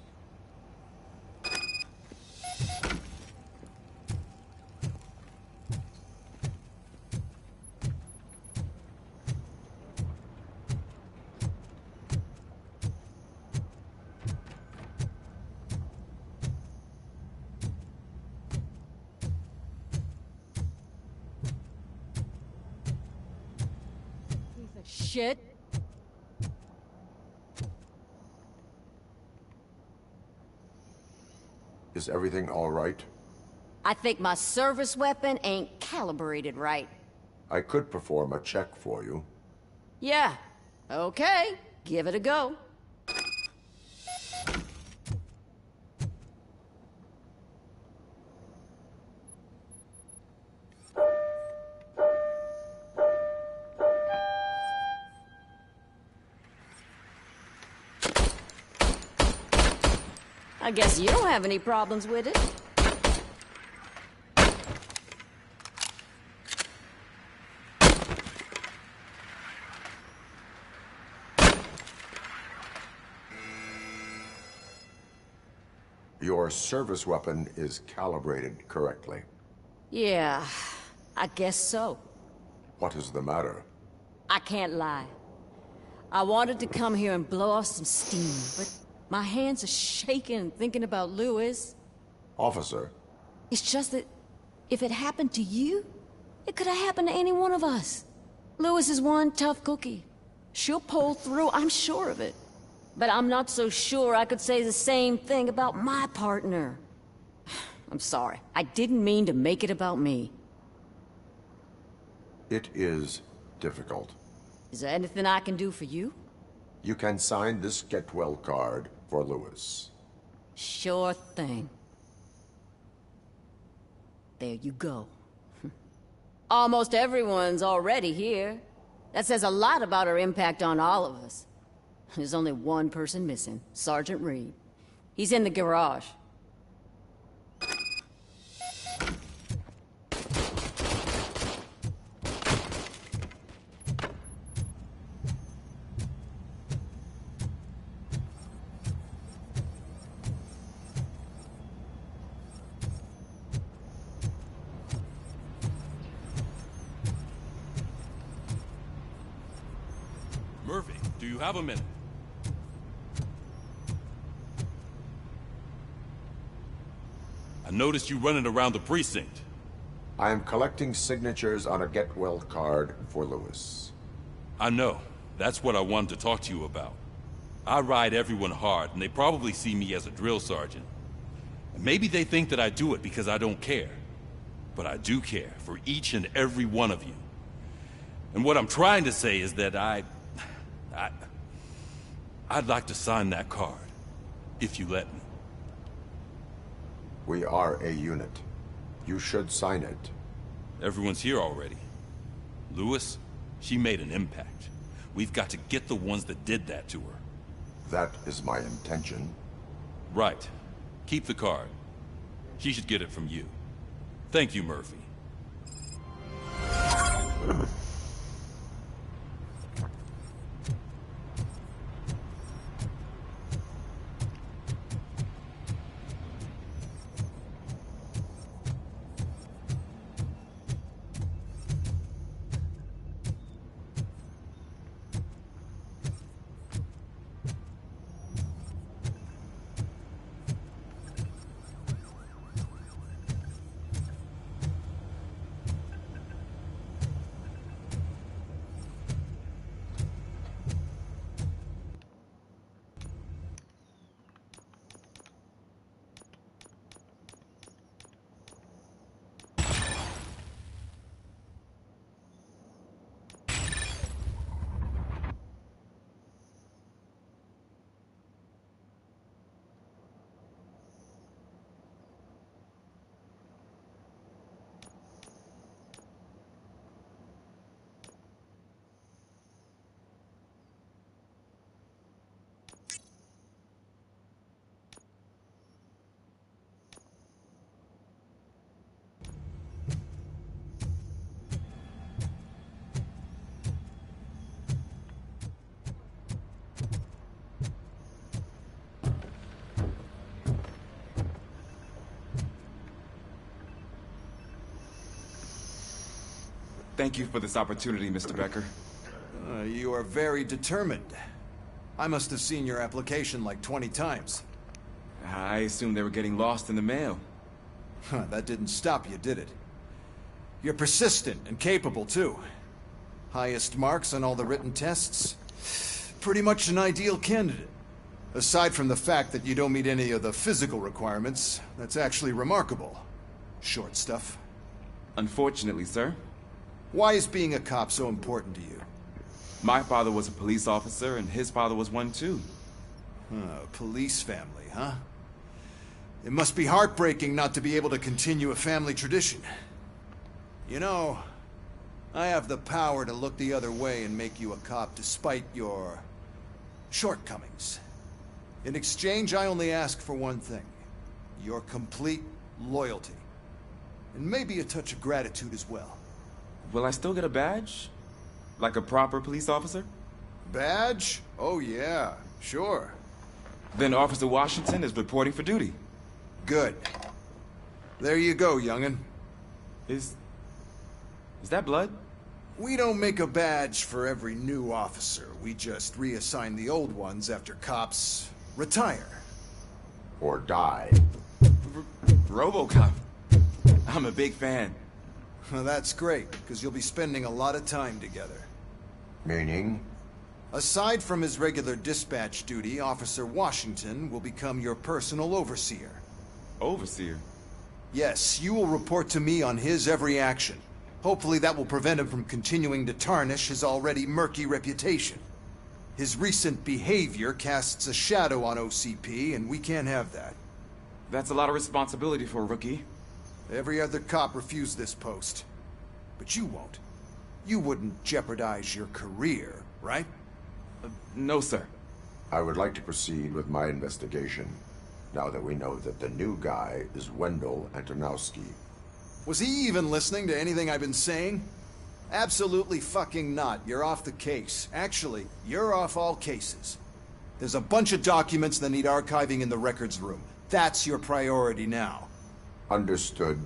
Shit. Is everything all right? I think my service weapon ain't calibrated right. I could perform a check for you. Yeah. Okay. Give it a go. I guess you don't have any problems with it. Your service weapon is calibrated correctly. Yeah, I guess so. What is the matter? I can't lie. I wanted to come here and blow off some steam, but my hands are shaking thinking about Lewis. Officer. It's just that if it happened to you, it could have happened to any one of us. Lewis is one tough cookie. She'll pull through, I'm sure of it. But I'm not so sure I could say the same thing about my partner. I'm sorry. I didn't mean to make it about me. It is difficult. Is there anything I can do for you? You can sign this get well card for Lewis. Sure thing. There you go. Almost everyone's already here. That says a lot about her impact on all of us. There's only one person missing, Sergeant Reed. He's in the garage. Murphy, do you have a minute? I noticed you running around the precinct. I am collecting signatures on a get well card for Lewis. I know. That's what I wanted to talk to you about. I ride everyone hard, and they probably see me as a drill sergeant. And maybe they think that I do it because I don't care. But I do care for each and every one of you. And what I'm trying to say is that I'd like to sign that card, if you let me. We are a unit. You should sign it. Everyone's here already. Lewis, she made an impact. We've got to get the ones that did that to her. That is my intention. Right. Keep the card. She should get it from you. Thank you, Murphy. Thank you for this opportunity, Mr. Becker. You are very determined. I must have seen your application like 20 times. I assumed they were getting lost in the mail. That didn't stop you, did it? You're persistent and capable, too. Highest marks on all the written tests. Pretty much an ideal candidate. Aside from the fact that you don't meet any of the physical requirements, that's actually remarkable. Short stuff. Unfortunately, sir. Why is being a cop so important to you? My father was a police officer, and his father was one, too. Police family, huh? It must be heartbreaking not to be able to continue a family tradition. You know, I have the power to look the other way and make you a cop despite your shortcomings. In exchange, I only ask for one thing. Your complete loyalty. And maybe a touch of gratitude as well. Will I still get a badge? Like a proper police officer? Badge? Oh yeah, sure. Then Officer Washington is reporting for duty. Good. There you go, young'un. Is that blood? We don't make a badge for every new officer. We just reassign the old ones after cops retire. Or die. Robocop. I'm a big fan. Well, that's great, because you'll be spending a lot of time together. Meaning? Aside from his regular dispatch duty, Officer Washington will become your personal overseer. Overseer? Yes, you will report to me on his every action. Hopefully that will prevent him from continuing to tarnish his already murky reputation. His recent behavior casts a shadow on OCP, and we can't have that. That's a lot of responsibility for a rookie. Every other cop refused this post. But you won't. You wouldn't jeopardize your career, right? No, sir. I would like to proceed with my investigation, now that we know that the new guy is Wendell Antonowski. Was he even listening to anything I've been saying? Absolutely fucking not. You're off the case. Actually, you're off all cases. There's a bunch of documents that need archiving in the records room. That's your priority now. Understood.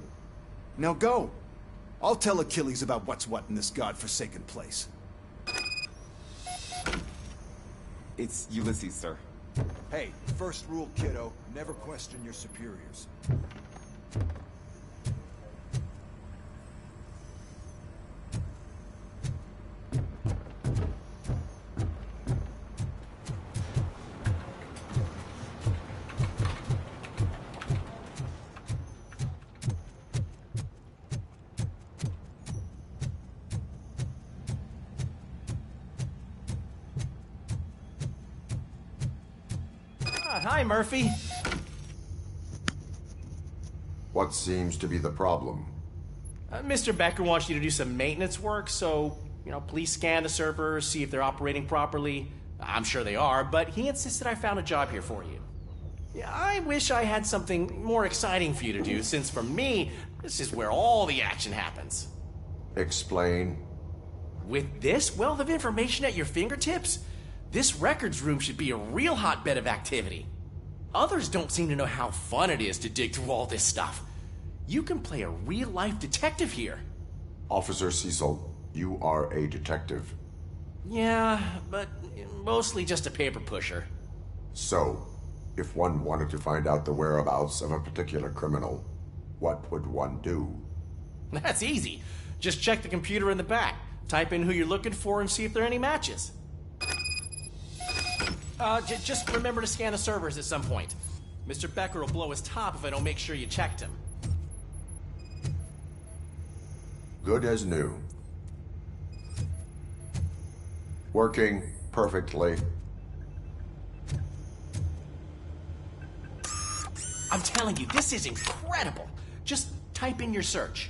Now go. I'll tell Achilles about what's what in this godforsaken place. It's Ulysses, sir. Hey, first rule, kiddo. Never question your superiors. Hi, Murphy. What seems to be the problem? Mr. Becker wants you to do some maintenance work, so, please scan the servers, see if they're operating properly. I'm sure they are, but he insisted I found a job here for you. Yeah, I wish I had something more exciting for you to do, since for me, this is where all the action happens. Explain. With this wealth of information at your fingertips, this records room should be a real hotbed of activity. Others don't seem to know how fun it is to dig through all this stuff. You can play a real-life detective here. Officer Cecil, you are a detective. Yeah, but mostly just a paper pusher. So, if one wanted to find out the whereabouts of a particular criminal, what would one do? That's easy. Just check the computer in the back, type in who you're looking for, and see if there are any matches. Just remember to scan the servers at some point. Mr. Becker will blow his top if I don't make sure you checked him. Good as new. Working perfectly. I'm telling you, this is incredible. Just type in your search.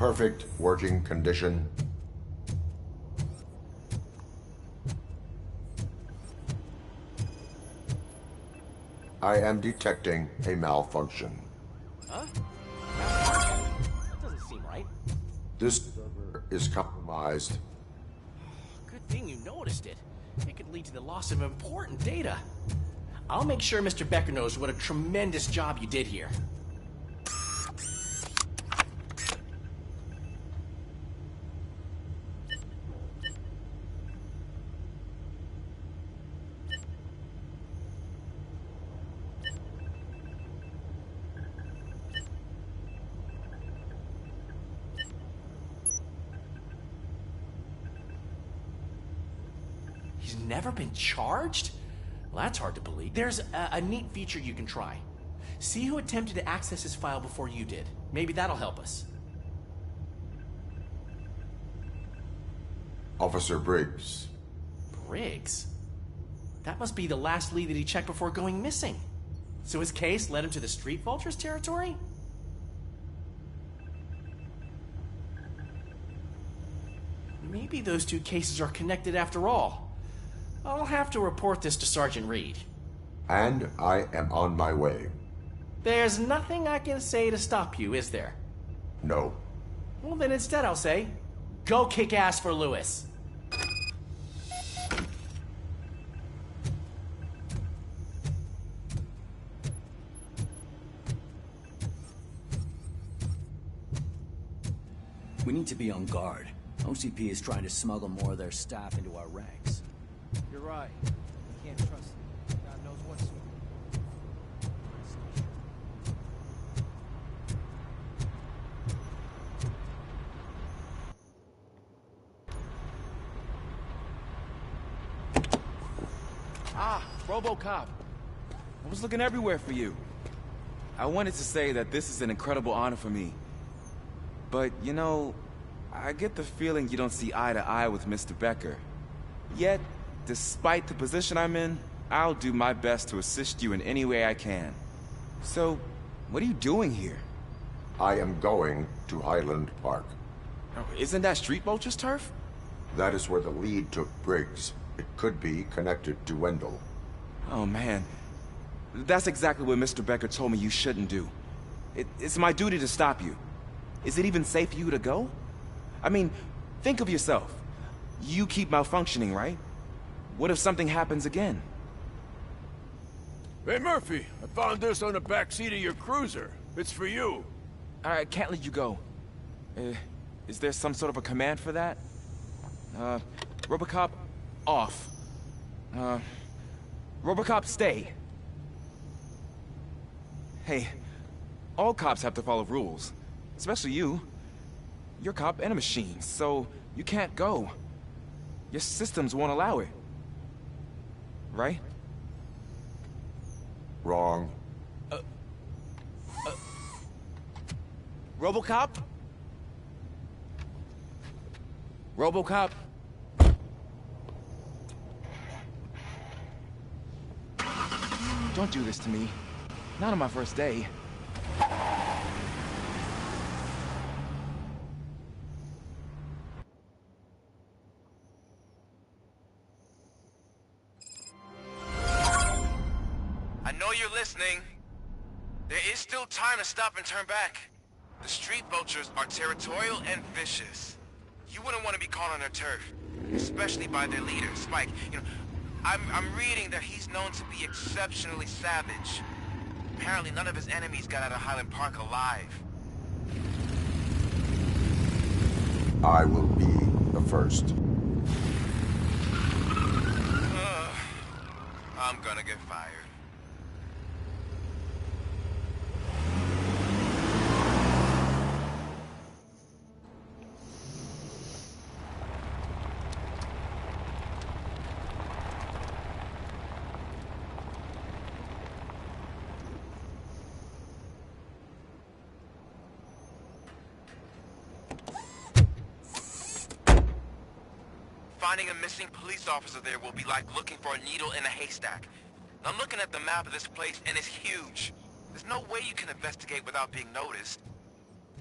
perfect working condition? I am detecting a malfunction. Huh? That doesn't seem right. This server is compromised. Good thing you noticed it. It could lead to the loss of important data. I'll make sure Mr. Becker knows what a tremendous job you did here. He's never been charged? Well, that's hard to believe. There's a neat feature you can try. See who attempted to access his file before you did. Maybe that'll help us. Officer Briggs. Briggs? That must be the last lead that he checked before going missing. So his case led him to the Street Vultures territory? Maybe those two cases are connected after all. I'll have to report this to Sergeant Reed. And I am on my way. There's nothing I can say to stop you, is there? No. Well, then instead I'll say, go kick ass for Lewis. We need to be on guard. OCP is trying to smuggle more of their staff into our ranks. You're right. We can't trust them. God knows what's... Ah, Robocop. I was looking everywhere for you. I wanted to say that this is an incredible honor for me. But, you know, I get the feeling you don't see eye to eye with Mr. Becker. Yet, despite the position I'm in, I'll do my best to assist you in any way I can. So, what are you doing here? I am going to Highland Park. Oh, isn't that Street Vulture's turf? That is where the lead took Briggs. It could be connected to Wendell. Oh, man. That's exactly what Mr. Becker told me you shouldn't do. It's my duty to stop you. Is it even safe for you to go? I mean, think of yourself. You keep malfunctioning, right? What if something happens again? Hey, Murphy, I found this on the back seat of your cruiser. It's for you. I can't let you go. Is there some sort of a command for that? Robocop, off. Robocop, stay. Hey, all cops have to follow rules. Especially you. You're a cop and a machine, so you can't go. Your systems won't allow it. Right? Wrong. Robocop? Robocop? Don't do this to me. Not on my first day. I know you're listening. There is still time to stop and turn back. The Street Vultures are territorial and vicious. You wouldn't want to be caught on their turf, especially by their leader, Spike. You know, I'm reading that he's known to be exceptionally savage. Apparently none of his enemies got out of Highland Park alive. I will be the first. I'm gonna get fired. Finding a missing police officer there will be like looking for a needle in a haystack. I'm looking at the map of this place and it's huge. There's no way you can investigate without being noticed.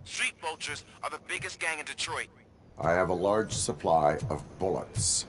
Street vultures are the biggest gang in Detroit. I have a large supply of bullets.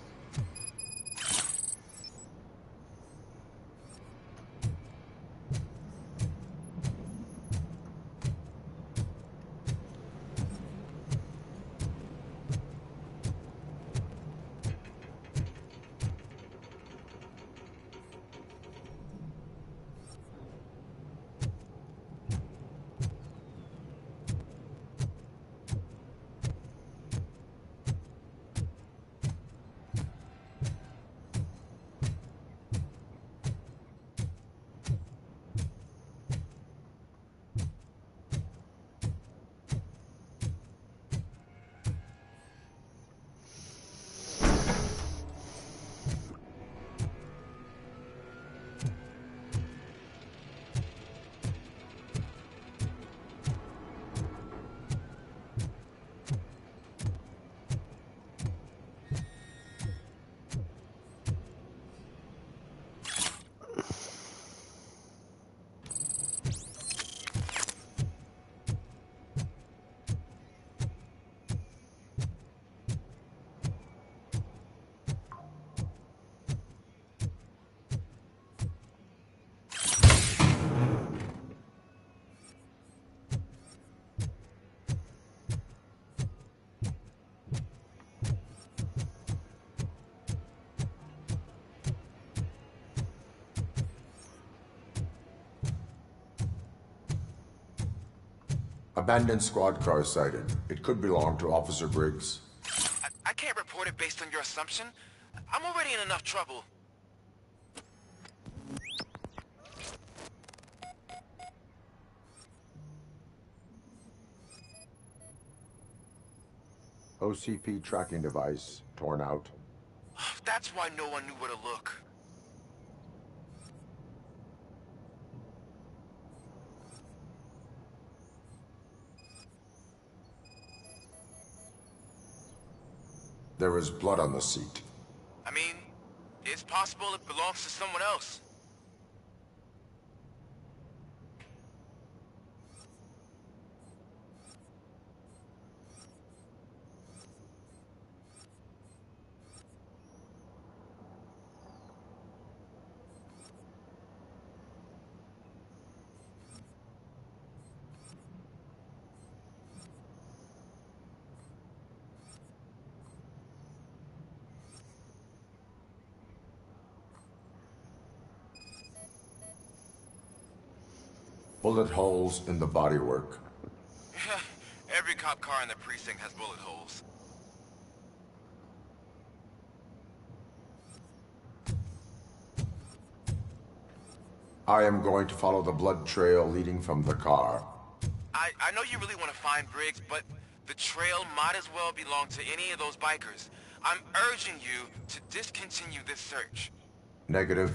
Abandoned squad car sighted. It could belong to Officer Briggs. I can't report it based on your assumption. I'm already in enough trouble. OCP tracking device torn out. That's why no one knew where to look. There is blood on the seat. I mean, it's possible it belongs to someone else. Bullet holes in the bodywork. Every cop car in the precinct has bullet holes. I am going to follow the blood trail leading from the car. I know you really want to find Briggs, but the trail might as well belong to any of those bikers. I'm urging you to discontinue this search. Negative.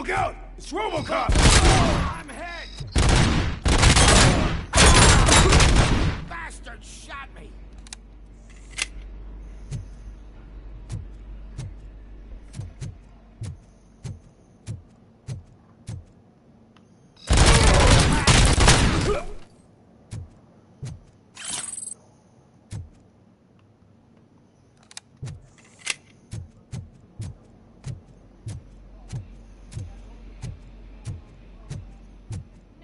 Look out! It's Robocop! I'm hit! Bastard shot me!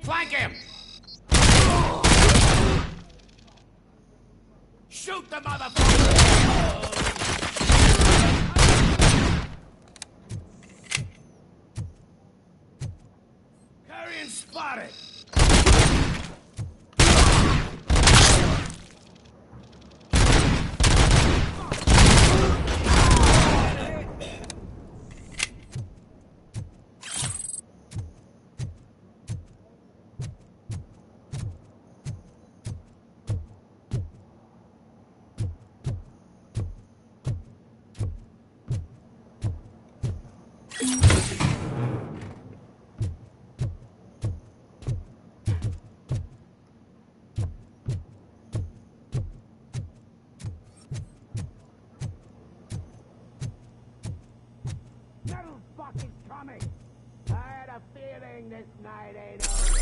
Flank him! Shoot the motherfucker! Carrion spotted! Metal fucking coming! I had a feeling this night ain't over.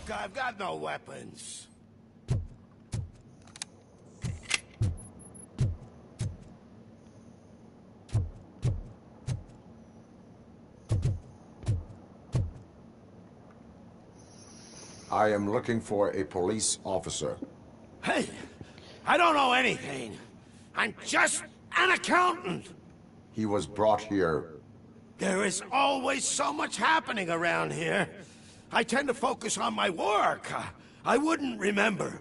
I've got no weapons. I am looking for a police officer. Hey, I don't know anything. I'm just an accountant. He was brought here. There is always so much happening around here. I tend to focus on my work. I wouldn't remember.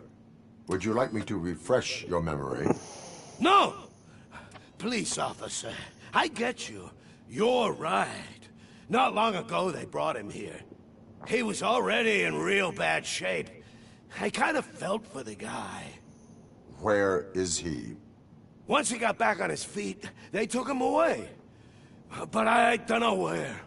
Would you like me to refresh your memory? No! Police officer, I get you. You're right. Not long ago they brought him here. He was already in real bad shape. I kind of felt for the guy. Where is he? Once he got back on his feet, they took him away. But I don't know where.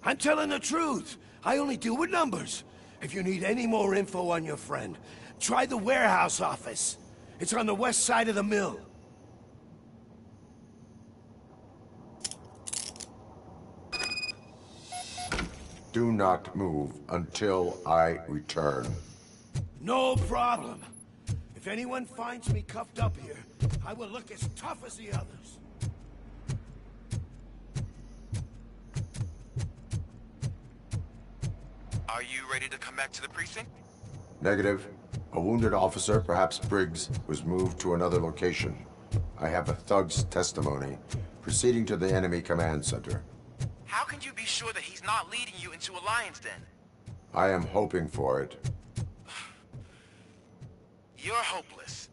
I'm telling the truth. I only deal with numbers. If you need any more info on your friend, try the warehouse office. It's on the west side of the mill. Do not move until I return. No problem. If anyone finds me cuffed up here, I will look as tough as the others. Are you ready to come back to the precinct? Negative. A wounded officer, perhaps Briggs, was moved to another location. I have a thug's testimony, proceeding to the enemy command center. How can you be sure that he's not leading you into a lion's den? I am hoping for it. You're hopeless.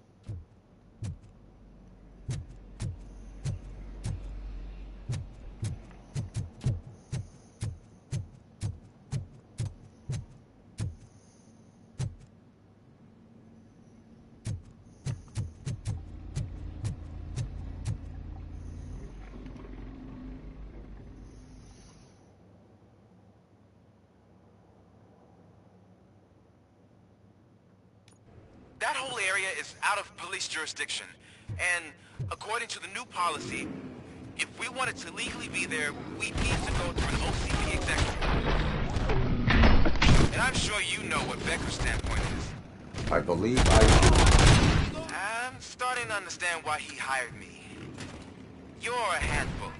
That whole area is out of police jurisdiction, and according to the new policy, if we wanted to legally be there, we'd need to go through an OCP executive. And I'm sure you know what Becker's standpoint is. I believe I do. I'm starting to understand why he hired me. You're a handful.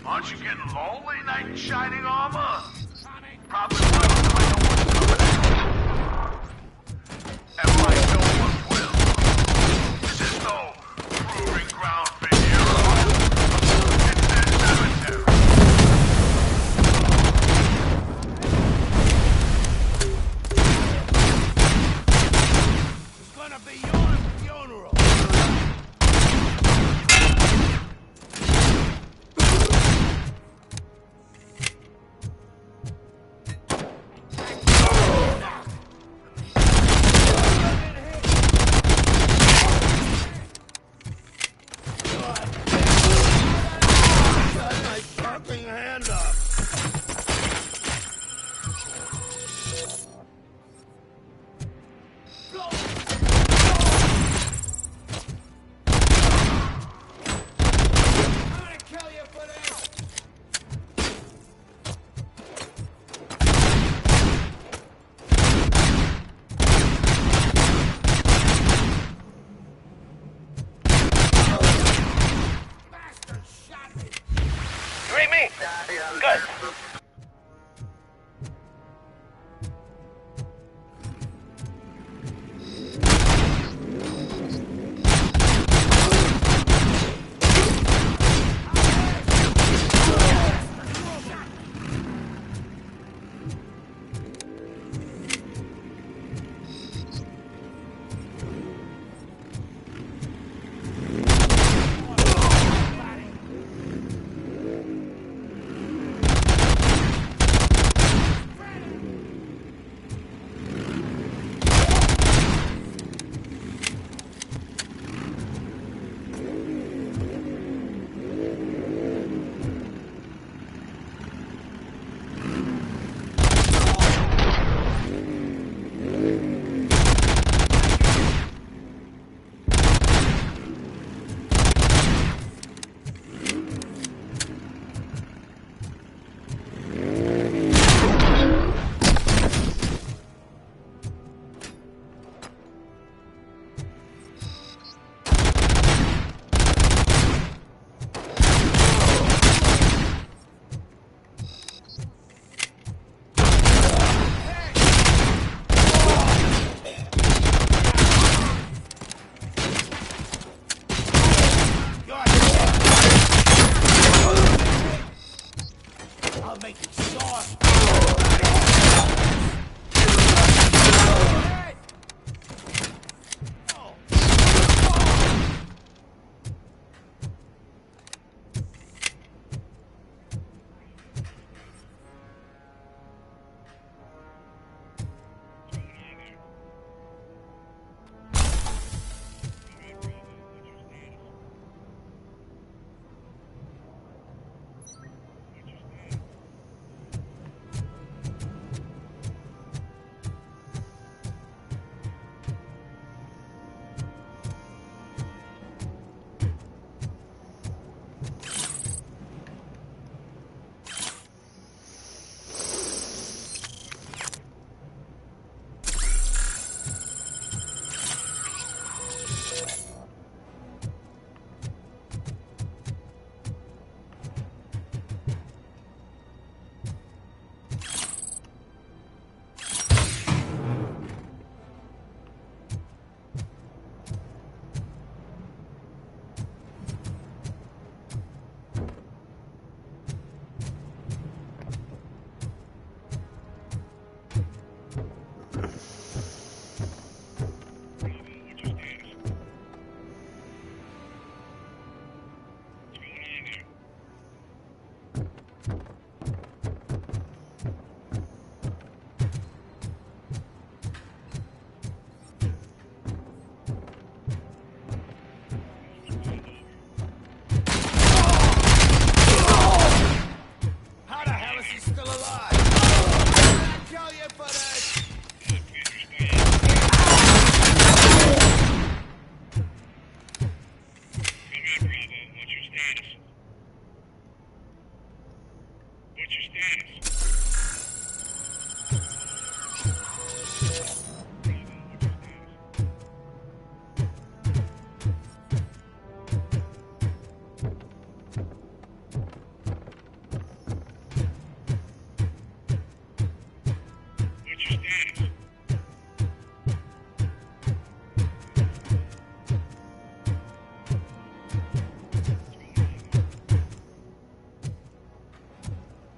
Aren't you getting lonely, knight in shining armor? Probably will, if I know what's coming at you. And I know what will. This is no proving ground for heroes. It's their cemetery. It's gonna be your funeral.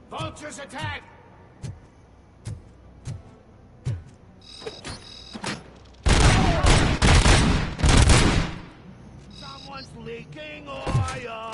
Vultures attack! Someone's leaking oil!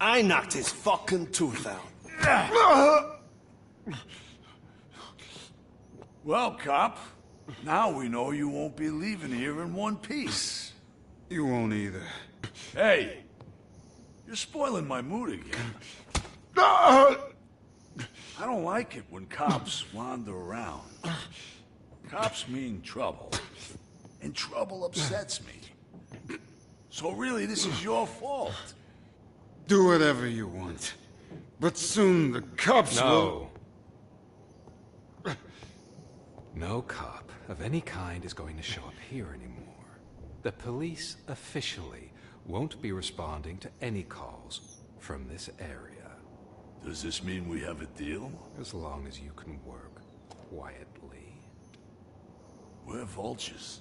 I knocked his fucking tooth out. Well, cop, now we know you won't be leaving here in one piece. You won't either. Hey, you're spoiling my mood again. I don't like it when cops wander around. Cops mean trouble, and trouble upsets me. So really, this is your fault. Do whatever you want. But soon the cops will... No cop of any kind is going to show up here anymore. The police officially won't be responding to any calls from this area. Does this mean we have a deal? As long as you can work quietly. We're vultures.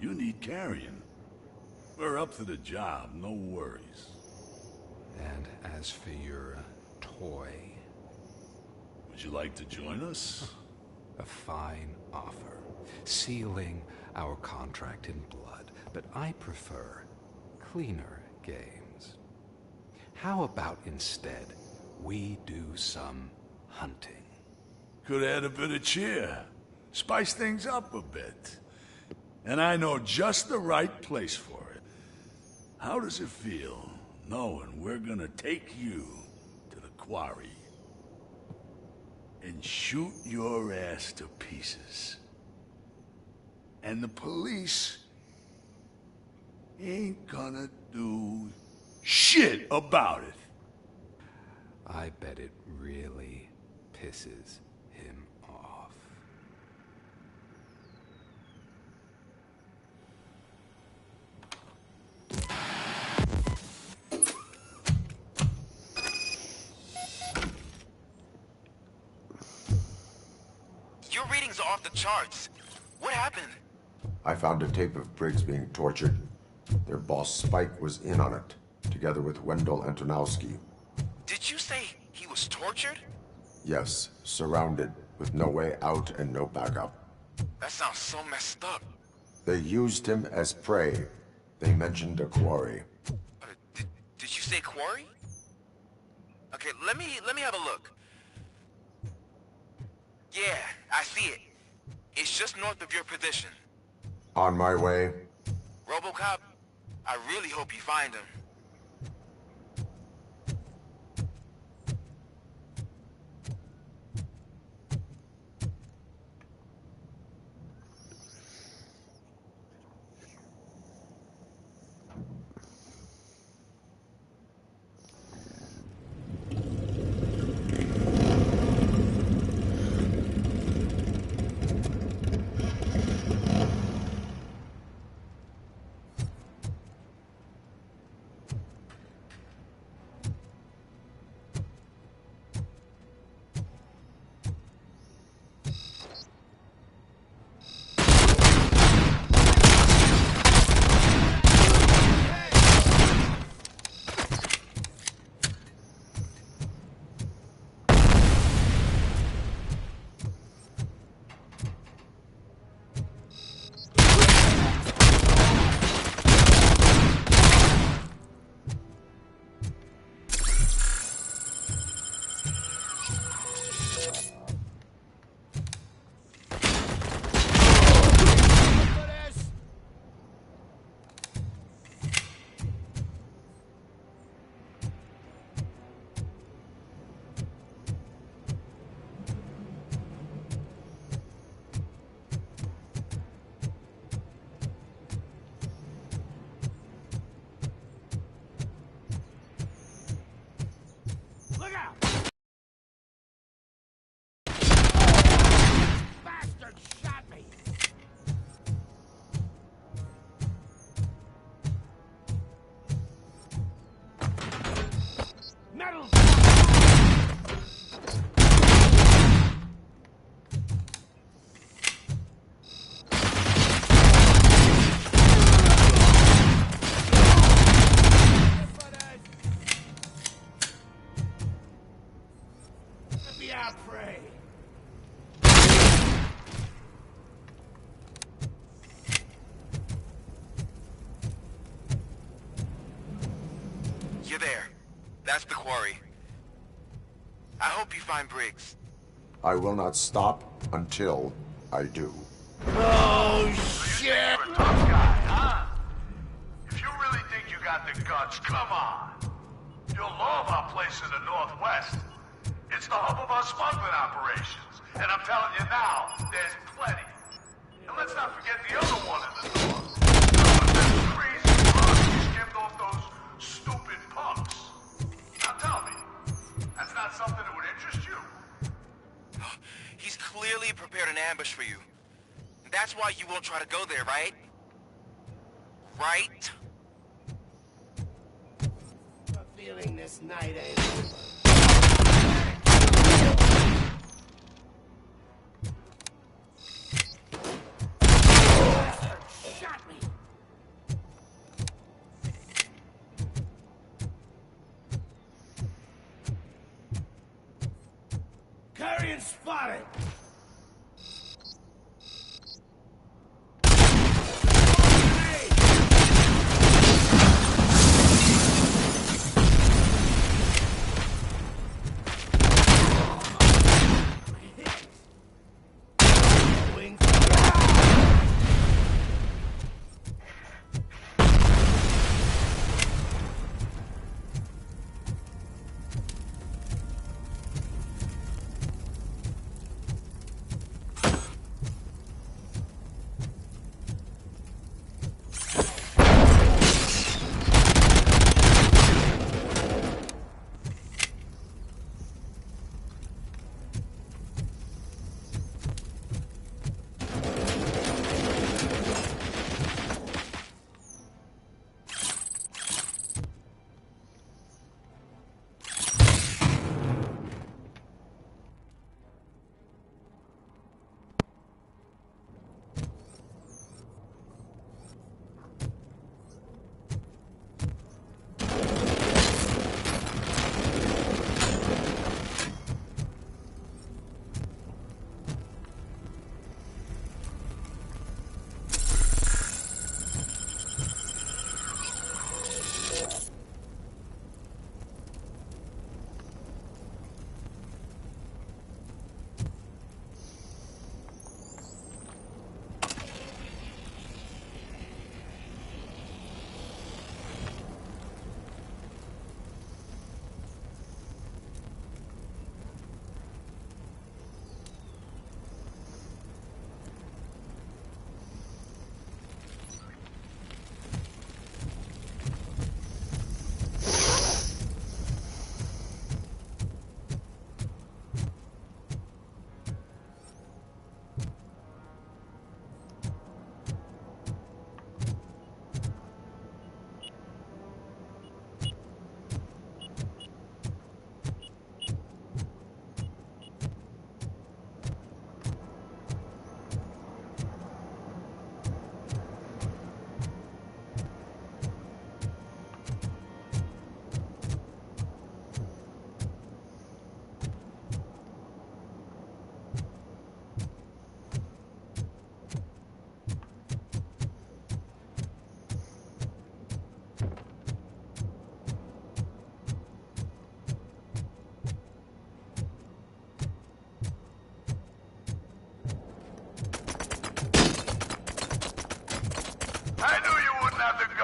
You need carrion. We're up to the job, no worries. And as for your toy... Would you like to join us? A fine offer, sealing our contract in blood, but I prefer cleaner games. How about instead we do some hunting? Could add a bit of cheer, spice things up a bit. And I know just the right place for it. How does it feel knowing we're gonna take you to the quarry and shoot your ass to pieces? And the police ain't gonna do shit about it. I bet it really pisses him off. Your readings are off the charts. What happened? I found a tape of Briggs being tortured. Their boss Spike was in on it, together with Wendell Antonowski. Did you say he was tortured? Yes, surrounded, with no way out and no backup. That sounds so messed up. They used him as prey. They mentioned a quarry. Did you say quarry? Okay, let me have a look. Yeah, I see it. It's just north of your position. On my way. Robocop, I really hope you find him. I pray. You're there. That's the quarry. I hope you find Briggs. I will not stop until I do. Oh, shit! You're a tough guy, huh? If you really think you got the guts, come on. You'll love our place in the Northwest. It's the hub of our smuggling operations. And I'm telling you now, there's plenty. And let's not forget the other one in the north. That crazy rug you skimmed off those stupid punks. Now tell me, that's not something that would interest you? He's clearly prepared an ambush for you. That's why you won't try to go there, right? Right? I'm feeling this night ain't over. Shot me. Carrion spotted.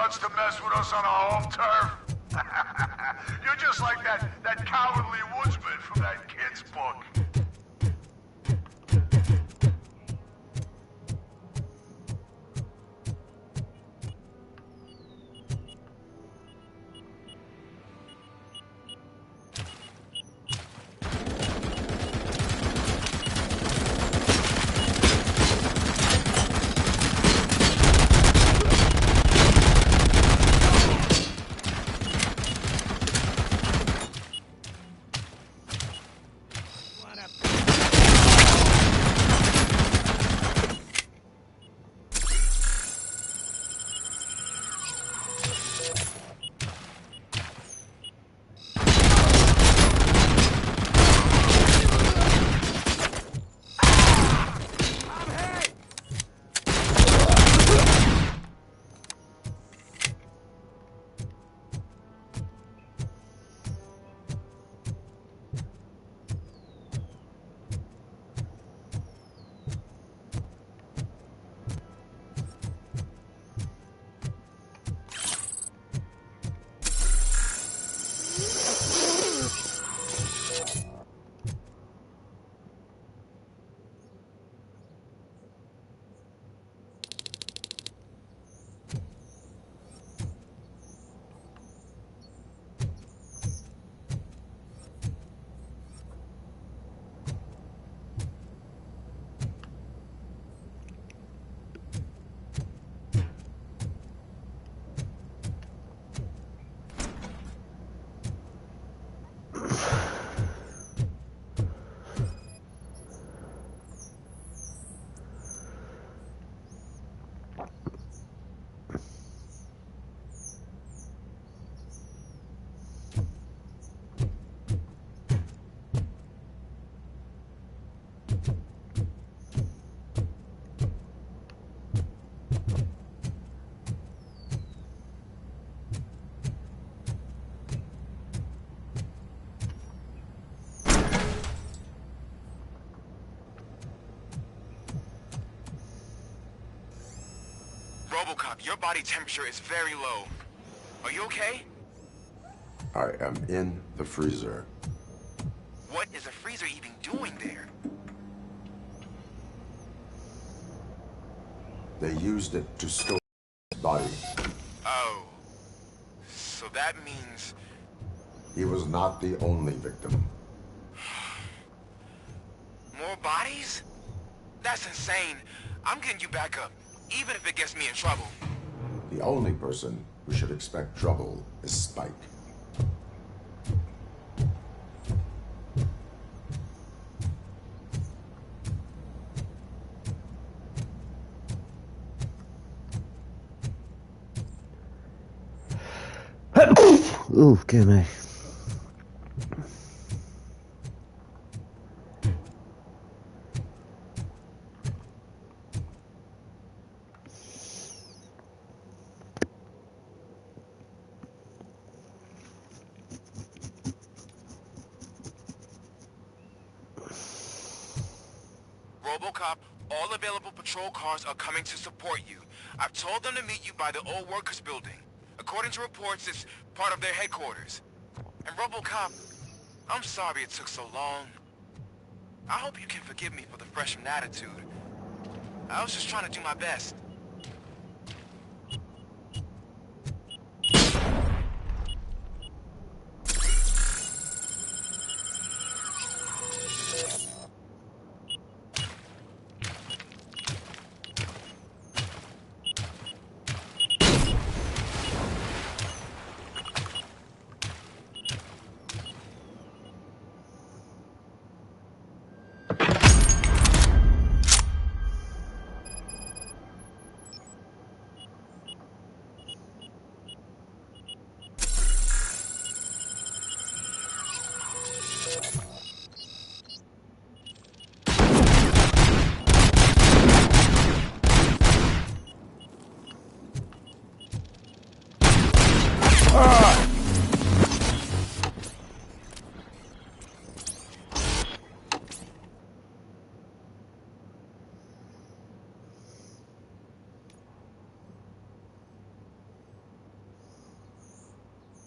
guts to mess with us on our home turf? You're just like that cowardly woodsman from that kid's book. What a Robocop, your body temperature is very low. Are you okay? I am in the freezer. What is a freezer even doing there? They used it to store his body. Oh. So that means... He was not the only victim. More bodies? That's insane. I'm getting you back up, even if it gets me in trouble. The only person who should expect trouble is Spike. Ooh, que me. Robocop, all available patrol cars are coming to support you. I've told them to meet you by the old workers building. According to reports, it's part of their headquarters. And Robocop, I'm sorry it took so long. I hope you can forgive me for the freshman attitude. I was just trying to do my best.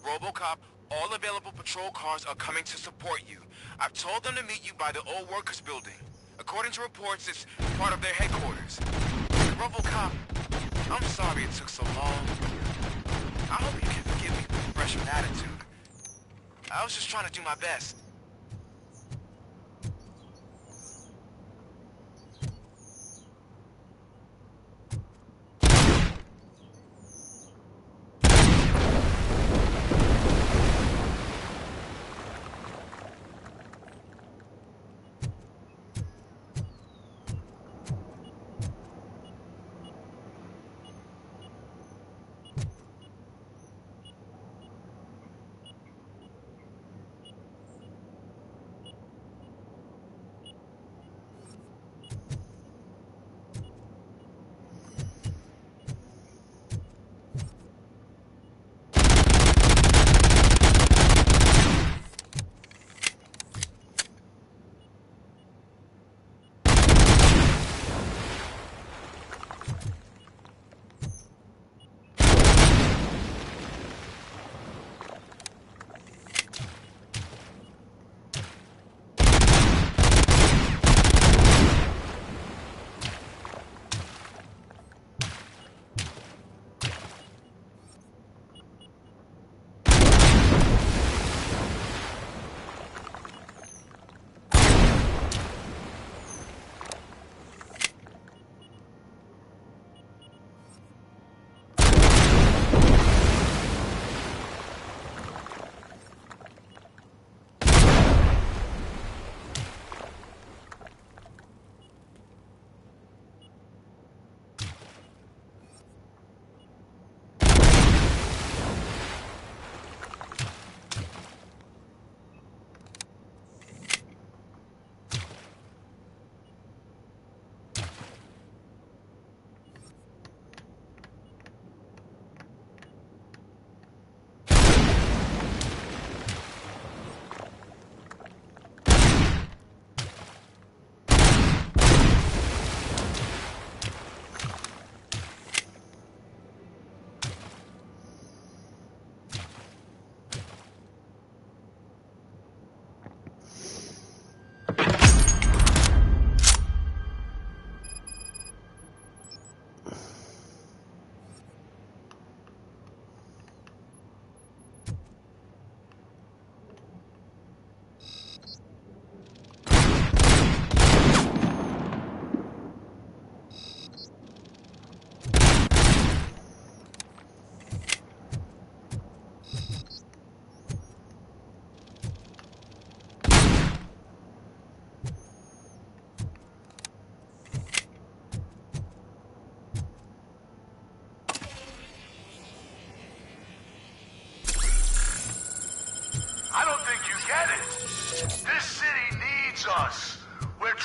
Robocop, all available patrol cars are coming to support you. I've told them to meet you by the old workers building. According to reports, it's part of their headquarters. Robocop, I'm sorry it took so long. I hope you can forgive me for the freshman attitude. I was just trying to do my best.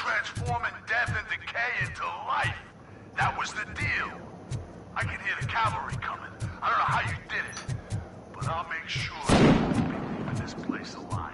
transforming death and decay into life. That was the deal. I can hear the cavalry coming. I don't know how you did it, but I'll make sure you'll be leaving this place alive.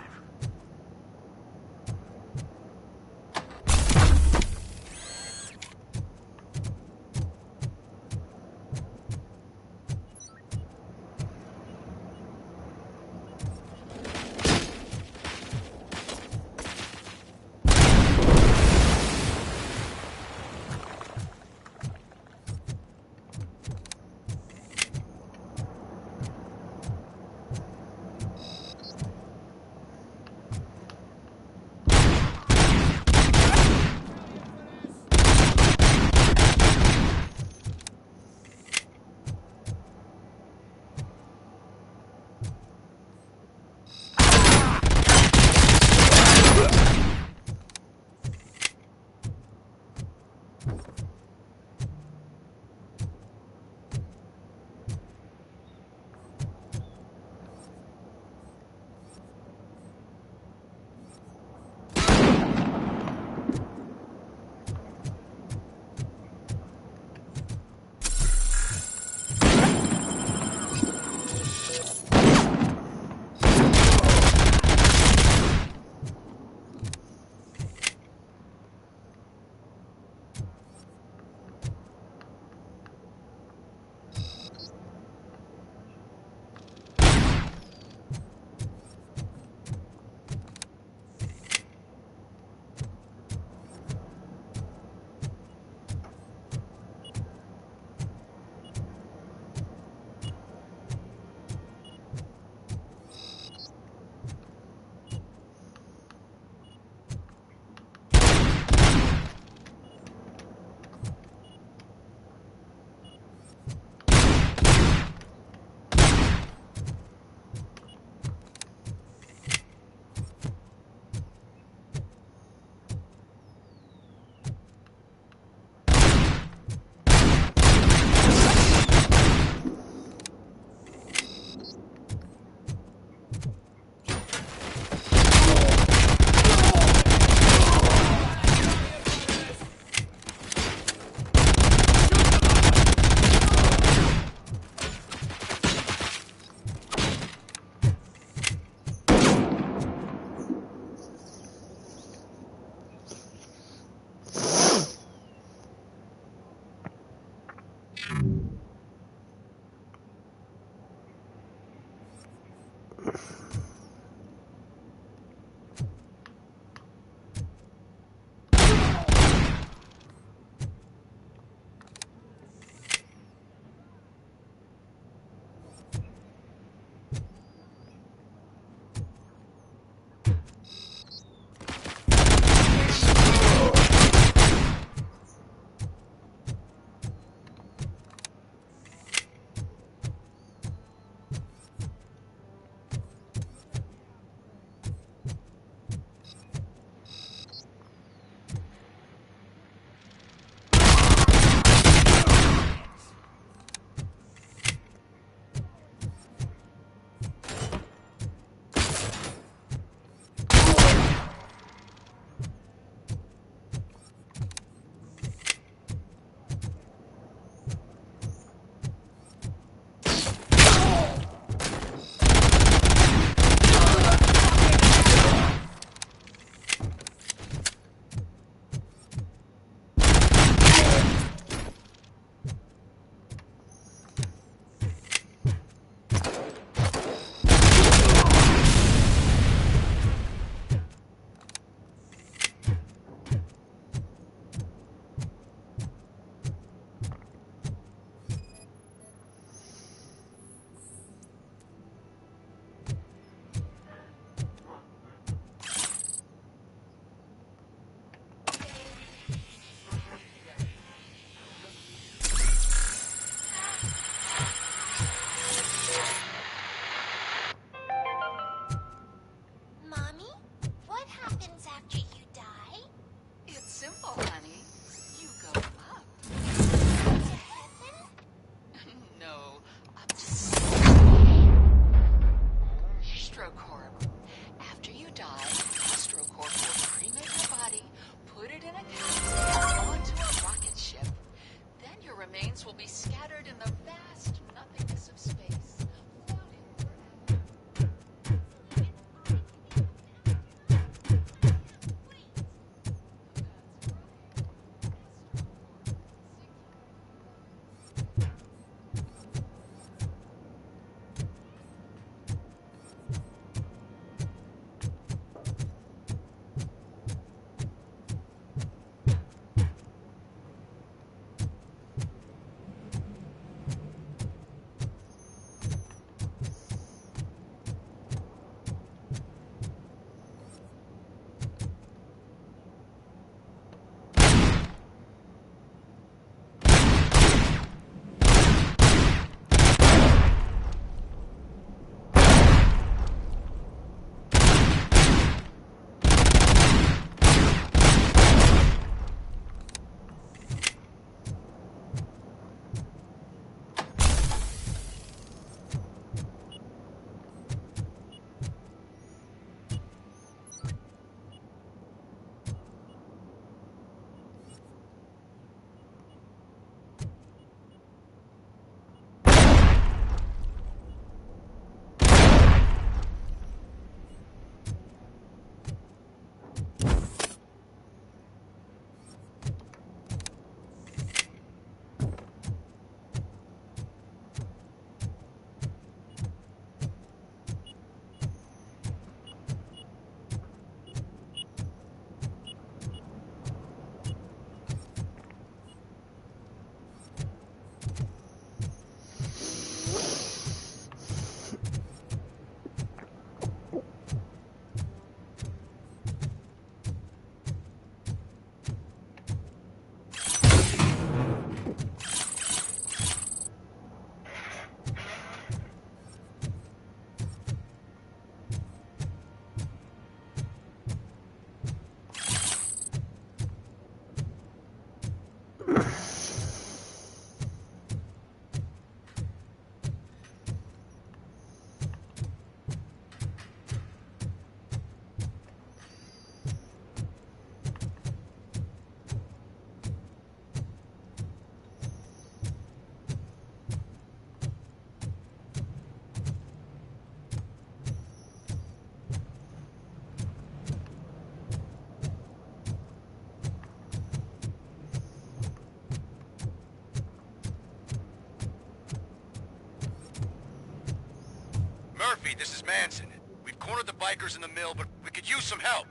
Murphy, this is Manson. We've cornered the bikers in the mill, but we could use some help.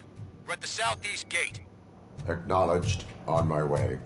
We're at the southeast gate. Acknowledged. On my way.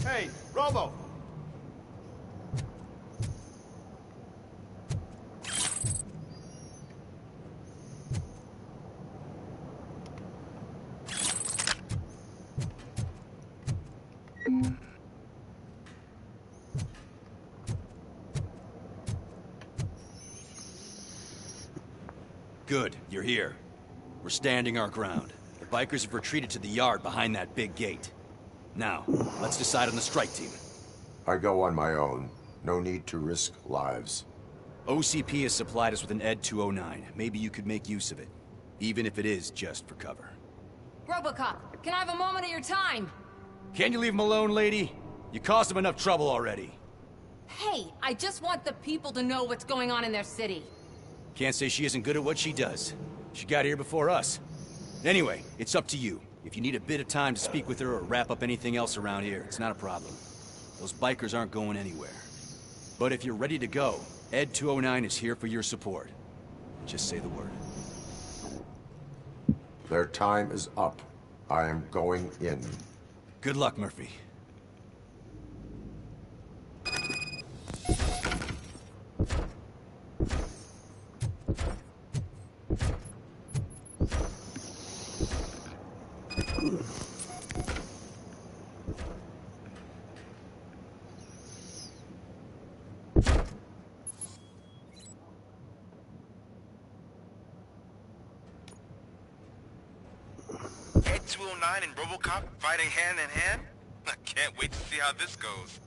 Hey, Robo! Good, you're here. We're standing our ground. The bikers have retreated to the yard behind that big gate. Now, let's decide on the strike team. I go on my own. No need to risk lives. OCP has supplied us with an ED 209. Maybe you could make use of it, even if it is just for cover. Robocop, can I have a moment of your time? Can you leave him alone, lady? You caused him enough trouble already. Hey, I just want the people to know what's going on in their city. Can't say she isn't good at what she does. She got here before us. Anyway, it's up to you. If you need a bit of time to speak with her or wrap up anything else around here, it's not a problem. Those bikers aren't going anywhere. But if you're ready to go, ED 209 is here for your support. Just say the word. Their time is up. I am going in. Good luck, Murphy. Ed 209 and Robocop fighting hand in hand? I can't wait to see how this goes.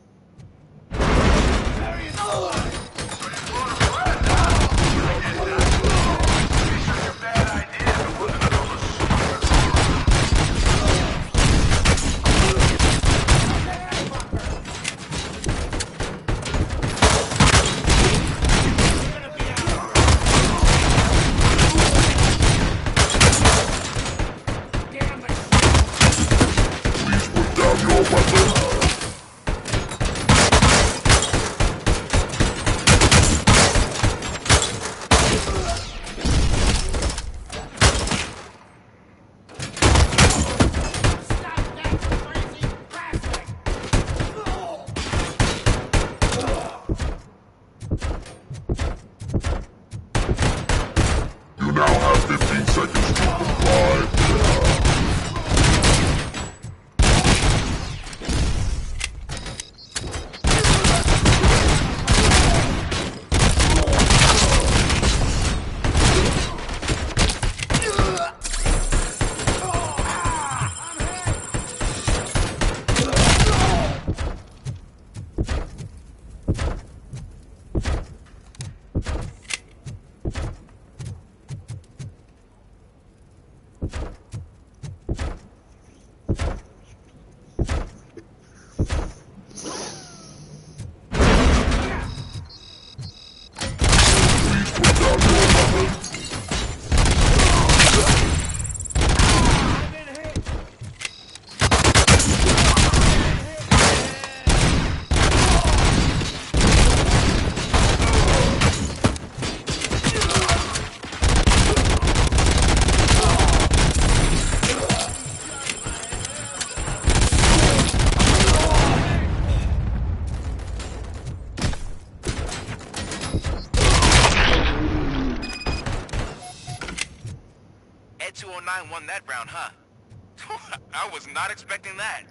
Flight 209 won that round, huh? I was not expecting that.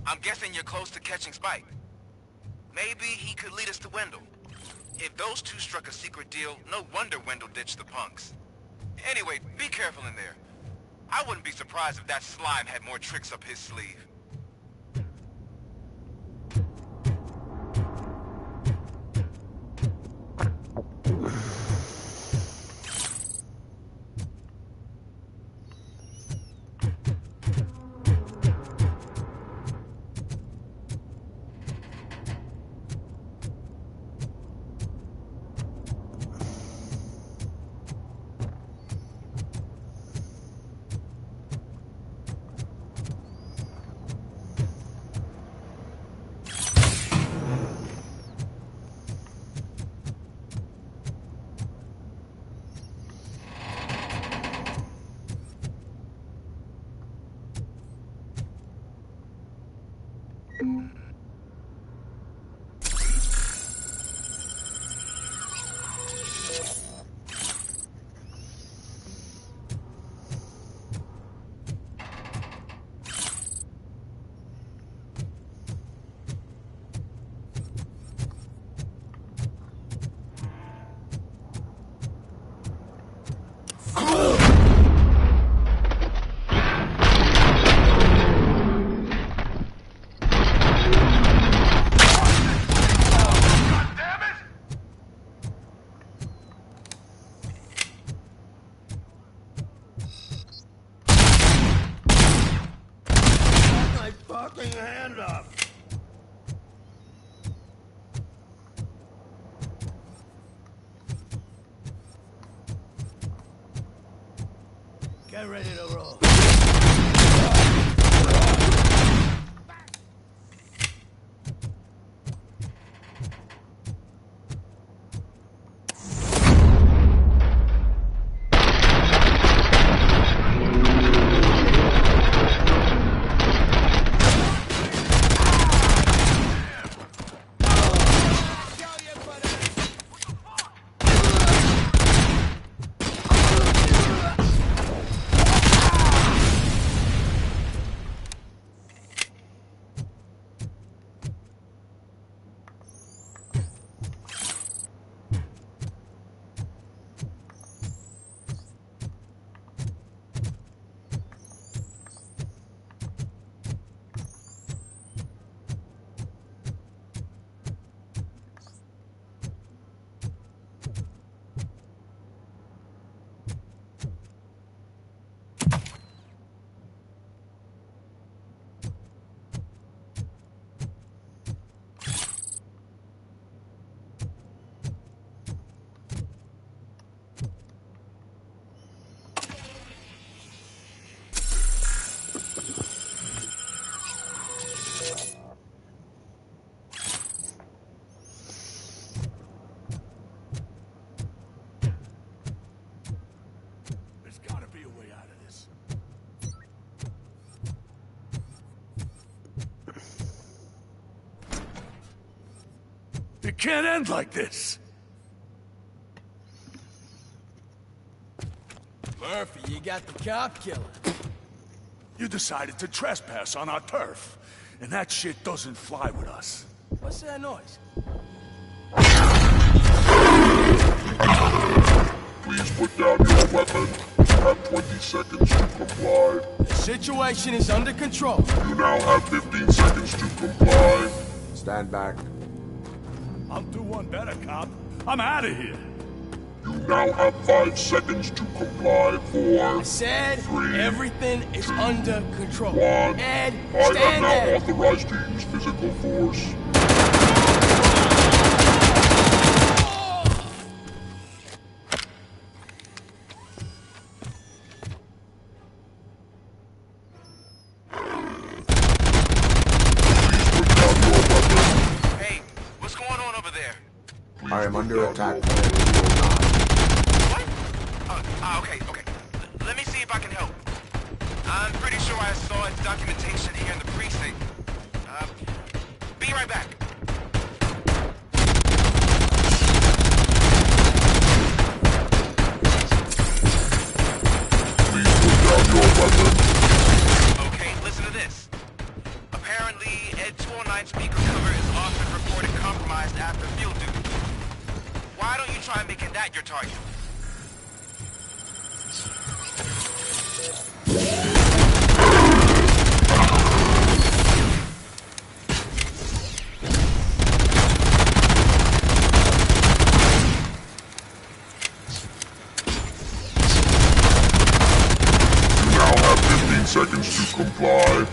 I'm guessing you're close to catching Spike. Maybe he could lead us to Wendell. If those two struck a secret deal, no wonder Wendell ditched the punks. Anyway, be careful in there. I wouldn't be surprised if that slime had more tricks up his sleeve. Fucking hand up! Get ready to roll. It can't end like this. Murphy, you got the cop killer. You decided to trespass on our turf, and that shit doesn't fly with us. What's that noise? Please put down your weapon. You have 20 seconds to comply. The situation is under control. You now have 15 seconds to comply. Stand back. I'll do one better, cop. I'm out of here. You now have 5 seconds to comply. 4, I said 3, everything is under control. 1. Ed, I am stand now there. authorized to use physical force. Hey, what's going on over there? I am under attack from 209. What? Okay. Let me see if I can help. I'm pretty sure I saw its documentation here in the precinct. Be right back. Please put down your weapon. Okay, listen to this. Apparently, Ed 209 speaker cover is often reported compromised after field duty. Why don't you try making that your target? You now have 15 seconds to comply.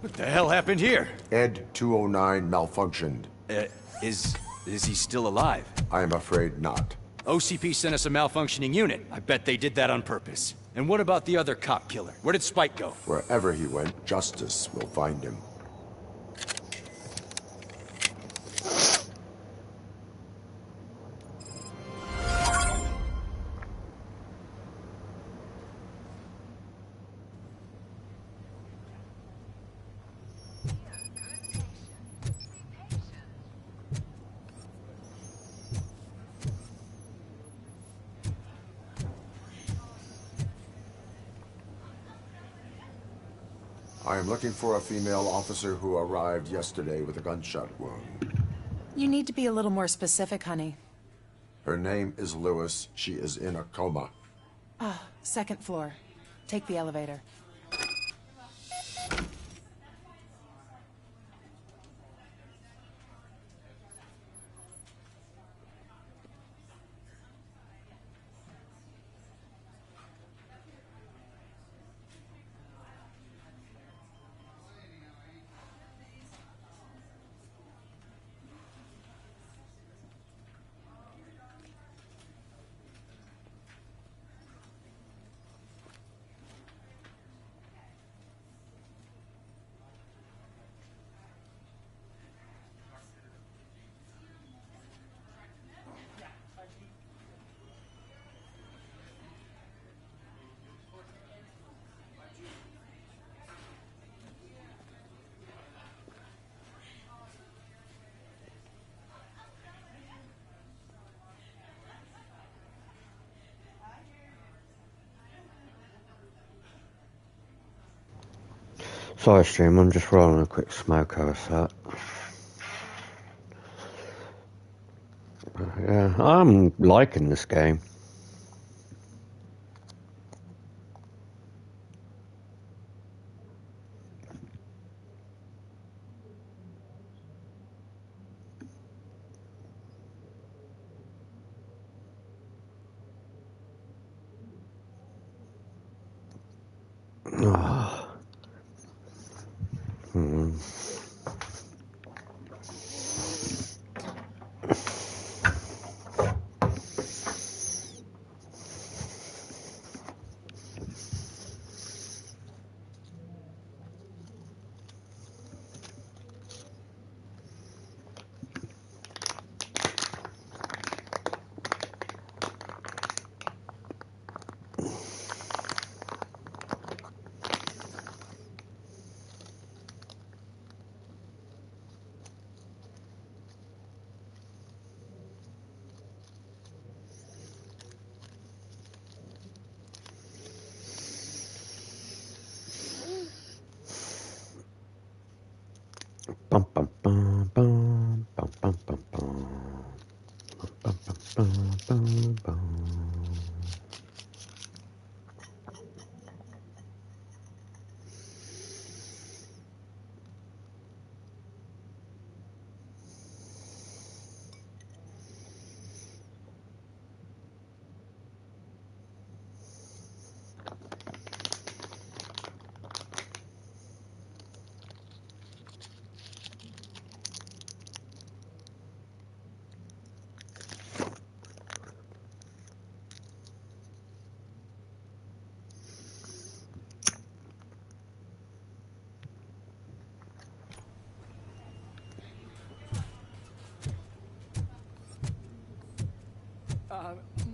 What the hell happened here? Ed 209 malfunctioned. Is he still alive? I am afraid not. OCP sent us a malfunctioning unit. I bet they did that on purpose. And what about the other cop killer? Where did Spike go? Wherever he went, justice will find him. I am looking for a female officer who arrived yesterday with a gunshot wound. You need to be a little more specific, honey. Her name is Lewis. She is in a coma. Ah, second floor. Take the elevator. Sorry, stream, I'm just rolling a quick smoke over that. Yeah, I'm liking this game. Oh. Bum bum bum bum bum bum bum bum bum bum bum bum.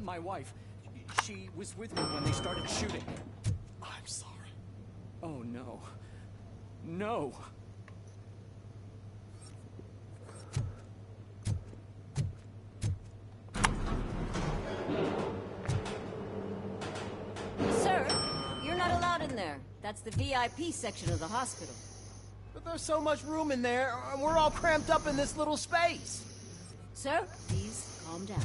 My wife, she was with me when they started shooting. I'm sorry. Oh, no. No. Sir, you're not allowed in there. That's the VIP section of the hospital. But there's so much room in there, and we're all cramped up in this little space. Sir, please calm down.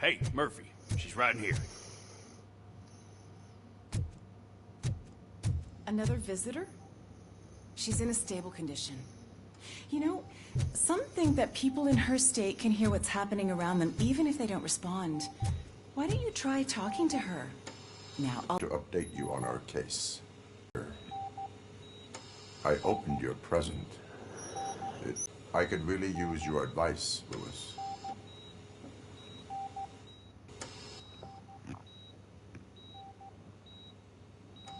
Hey, Murphy. She's right in here. Another visitor? She's in a stable condition. You know, some think that people in her state can hear what's happening around them even if they don't respond. Why don't you try talking to her? Now, I'll... To update you on our case. I opened your present. I could really use your advice, Louis.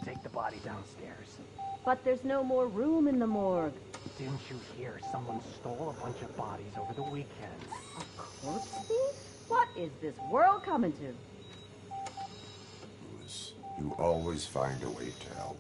Take the body downstairs. But there's no more room in the morgue. Didn't you hear someone stole a bunch of bodies over the weekend? A corpse thief? What is this world coming to? Louis, you always find a way to help.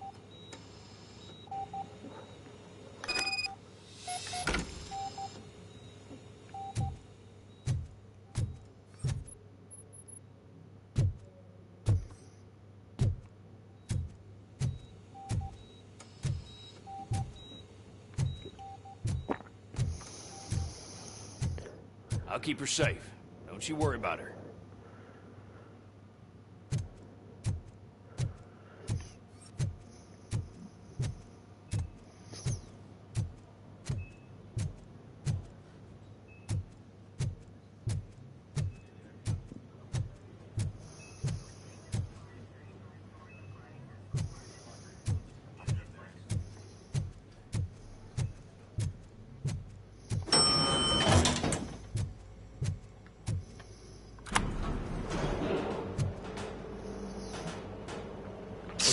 I'll keep her safe. Don't you worry about her.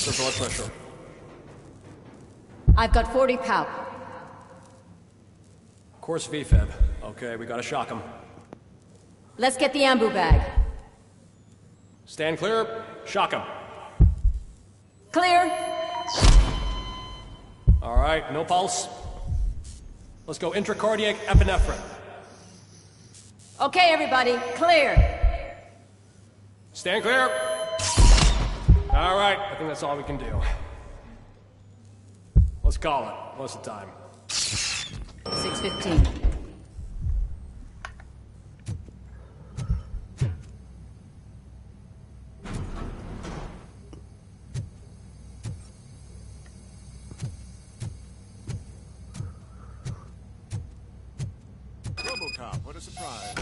the blood pressure? I've got 40 pow. Course VFib. Okay, we gotta shock him. Let's get the ambu bag. Stand clear. Shock him. Clear. All right, no pulse. Let's go intracardiac epinephrine. Okay, everybody, clear. Stand clear. All right, I think that's all we can do. Let's call it. What's the time? 6:15. Robocop, what a surprise.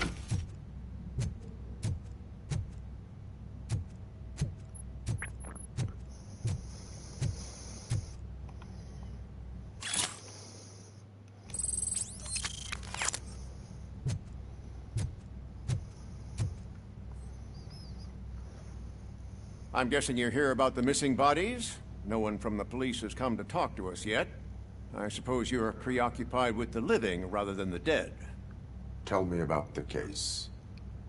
I'm guessing you're here about the missing bodies? No one from the police has come to talk to us yet. I suppose you're preoccupied with the living rather than the dead. Tell me about the case.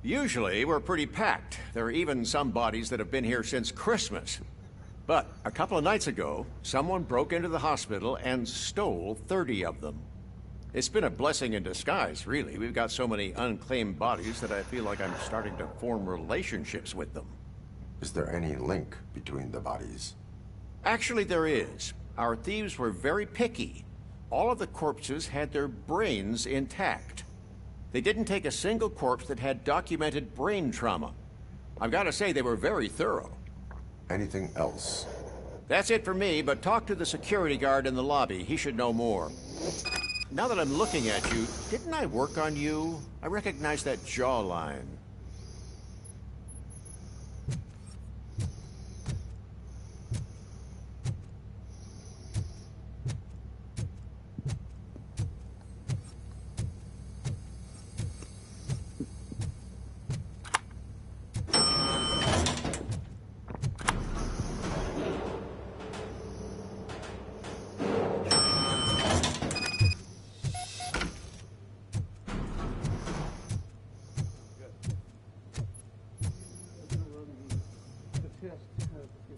Usually, we're pretty packed. There are even some bodies that have been here since Christmas. But a couple of nights ago, someone broke into the hospital and stole 30 of them. It's been a blessing in disguise, really. We've got so many unclaimed bodies that I feel like I'm starting to form relationships with them. Is there any link between the bodies? Actually, there is. Our thieves were very picky. All of the corpses had their brains intact. They didn't take a single corpse that had documented brain trauma. I've got to say, they were very thorough. Anything else? That's it for me, but talk to the security guard in the lobby. He should know more. Now that I'm looking at you, didn't I work on you? I recognize that jawline.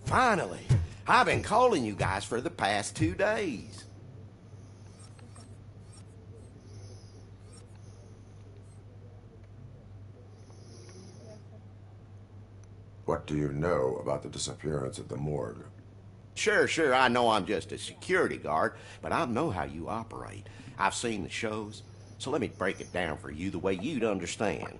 Finally! I've been calling you guys for the past 2 days. What do you know about the disappearance at the morgue? Sure, I know I'm just a security guard, but I know how you operate. I've seen the shows, so let me break it down for you the way you'd understand.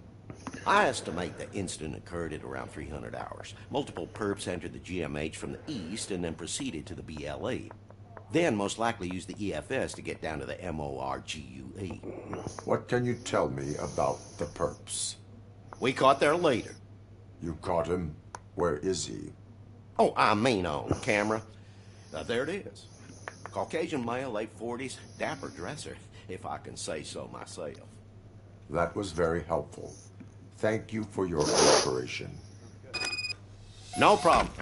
I estimate the incident occurred at around 300 hours. Multiple perps entered the GMH from the east and then proceeded to the BLE. Then most likely used the EFS to get down to the MORGUE. What can you tell me about the perps? We caught their leader. You caught him? Where is he? Oh, I mean on camera. There it is. Caucasian male, late 40s, dapper dresser, if I can say so myself. That was very helpful. Thank you for your cooperation. No problem.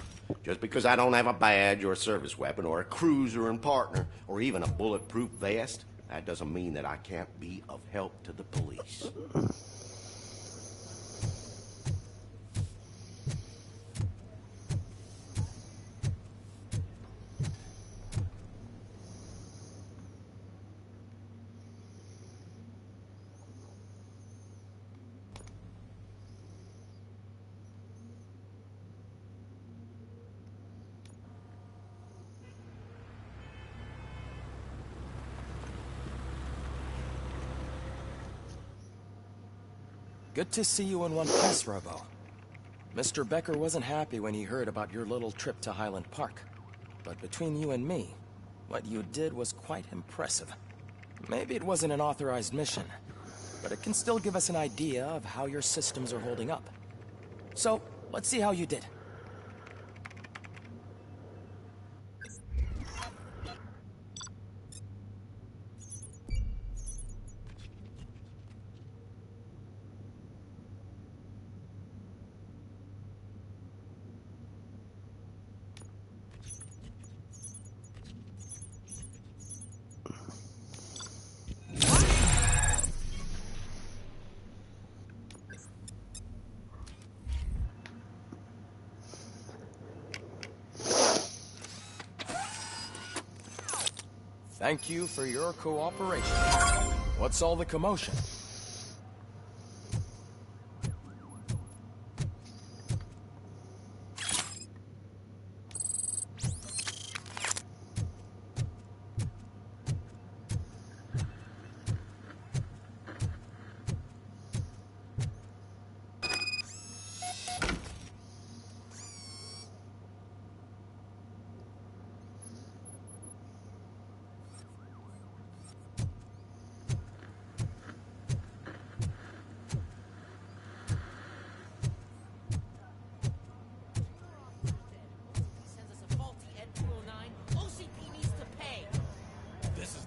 Just because I don't have a badge or a service weapon or a cruiser and partner or even a bulletproof vest, that doesn't mean that I can't be of help to the police. Good to see you in one piece, Robo. Mr. Becker wasn't happy when he heard about your little trip to Highland Park. But between you and me, what you did was quite impressive. Maybe it wasn't an authorized mission, but it can still give us an idea of how your systems are holding up. So, let's see how you did. Thank you for your cooperation. What's all the commotion?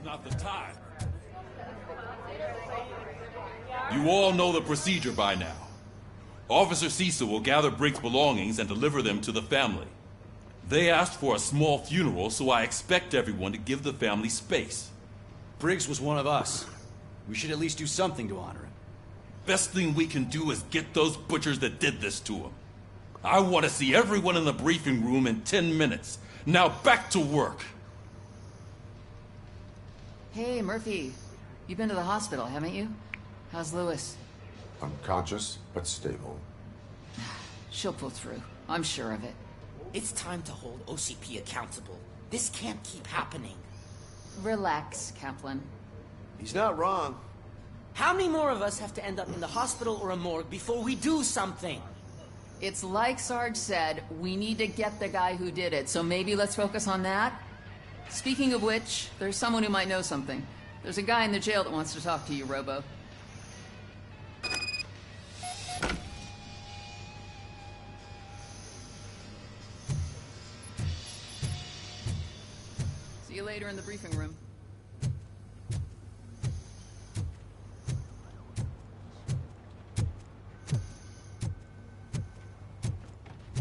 Not the time. You all know the procedure by now. Officer Cecil will gather Briggs' belongings and deliver them to the family. They asked for a small funeral, so I expect everyone to give the family space. Briggs was one of us. We should at least do something to honor him. Best thing we can do is get those butchers that did this to him. I want to see everyone in the briefing room in 10 minutes. Now back to work. Hey, Murphy. You've been to the hospital, haven't you? How's Lewis? Unconscious, but stable. She'll pull through. I'm sure of it. It's time to hold OCP accountable. This can't keep happening. Relax, Kaplan. He's not wrong. How many more of us have to end up in the hospital or a morgue before we do something? It's like Sarge said, we need to get the guy who did it, so maybe let's focus on that? Speaking of which, there's someone who might know something. There's a guy in the jail that wants to talk to you, Robo. See you later in the briefing room.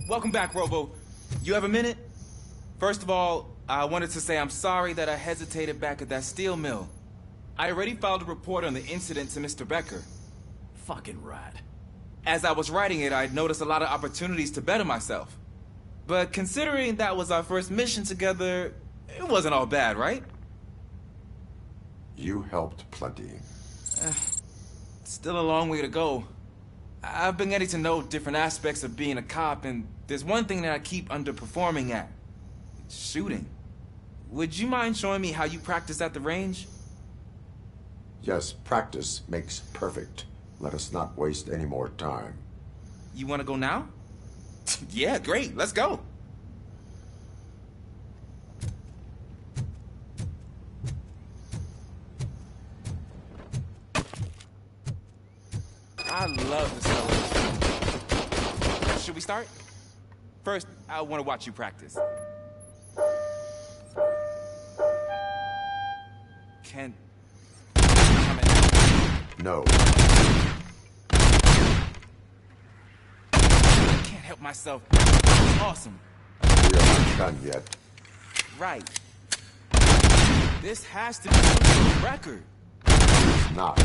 Welcome back, Robo. You have a minute? First of all, I wanted to say I'm sorry that I hesitated back at that steel mill. I already filed a report on the incident to Mr. Becker. Fucking rad. As I was writing it, I'd noticed a lot of opportunities to better myself. But considering that was our first mission together, it wasn't all bad, right? You helped plenty. Still a long way to go. I've been getting to know different aspects of being a cop, and there's one thing that I keep underperforming at. Shooting. Would you mind showing me how you practice at the range? Yes, practice makes perfect. Let us not waste any more time. You want to go now? Yeah, great. Let's go. I love this celebration. Should we start? First, I want to watch you practice. Can... No. I can't help myself. It's awesome. We are not done yet. Right. This has to be a record. It's not.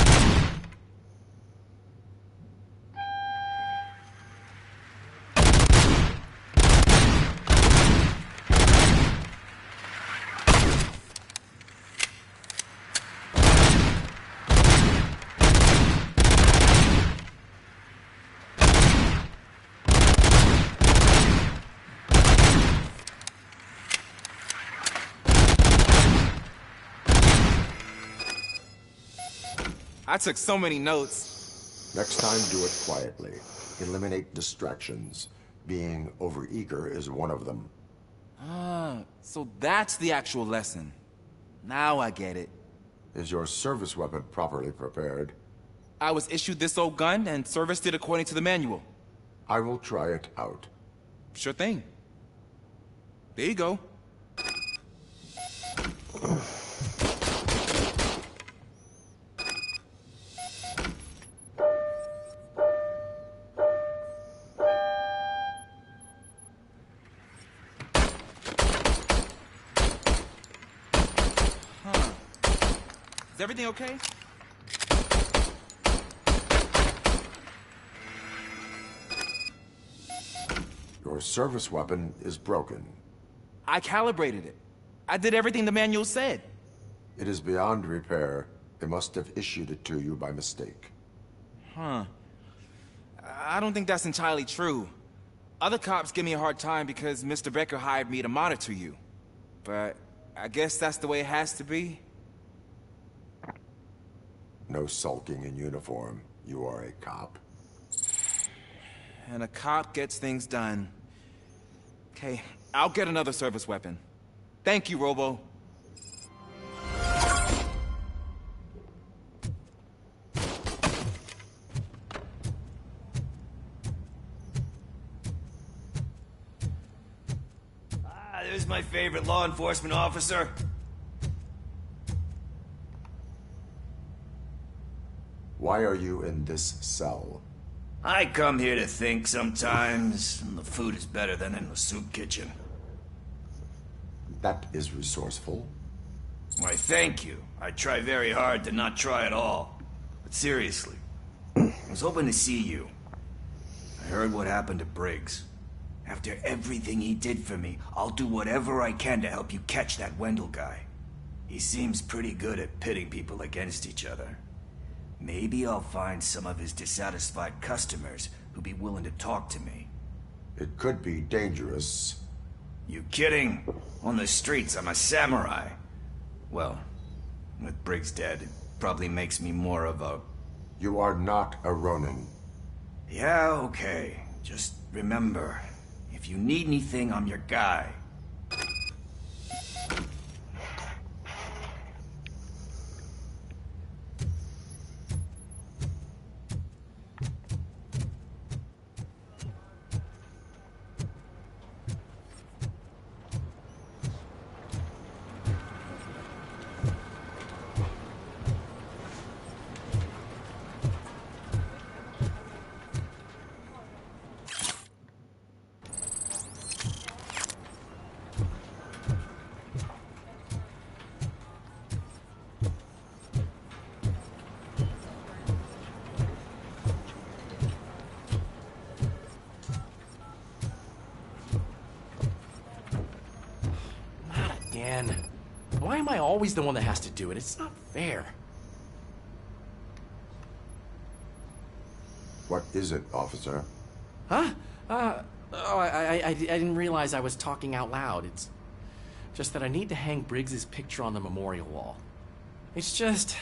I took so many notes. Next time, do it quietly. Eliminate distractions. Being overeager is one of them. Ah, so that's the actual lesson. Now I get it. Is your service weapon properly prepared? I was issued this old gun and serviced it according to the manual. I will try it out. Sure thing. There you go. Is everything okay? Your service weapon is broken. I calibrated it. I did everything the manual said. It is beyond repair. They must have issued it to you by mistake. Huh. I don't think that's entirely true. Other cops give me a hard time because Mr. Becker hired me to monitor you. But I guess that's the way it has to be. No sulking in uniform. You are a cop. And a cop gets things done. Okay, I'll get another service weapon. Thank you, Robo. There's my favorite law enforcement officer. Why are you in this cell? I come here to think sometimes, and the food is better than in the soup kitchen. That is resourceful. Why, thank you. I try very hard to not try at all. But seriously, I was hoping to see you. I heard what happened to Briggs. After everything he did for me, I'll do whatever I can to help you catch that Wendell guy. He seems pretty good at pitting people against each other. Maybe I'll find some of his dissatisfied customers who'd be willing to talk to me. It could be dangerous. You kidding? On the streets, I'm a samurai. Well, with Briggs dead, it probably makes me more of a... You are not a Ronin. Yeah, okay. Just remember, if you need anything, I'm your guy. Why am I always the one that has to do it? It's not fair. What is it, officer? Huh? I didn't realize I was talking out loud. It's just that I need to hang Briggs's picture on the memorial wall. It's just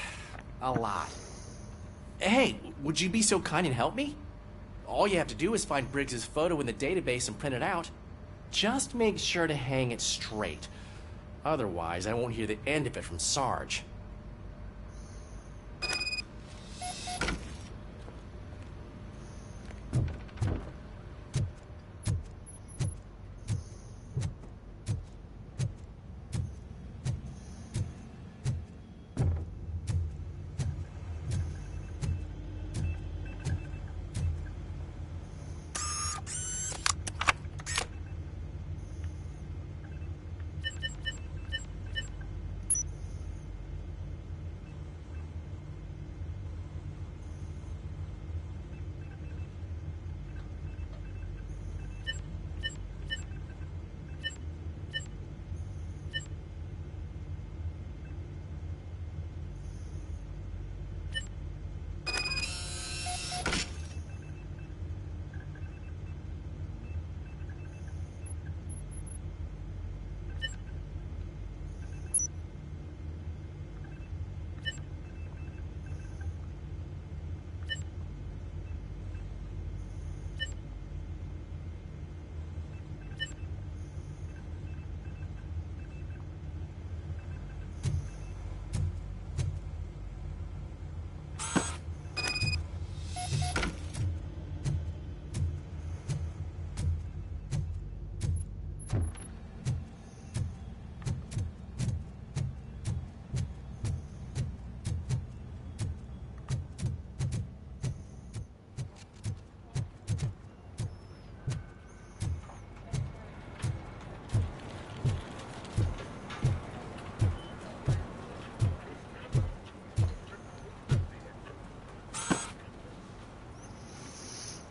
a lot. Hey, would you be so kind and help me? All you have to do is find Briggs's photo in the database and print it out. Just make sure to hang it straight. Otherwise, I won't hear the end of it from Sarge.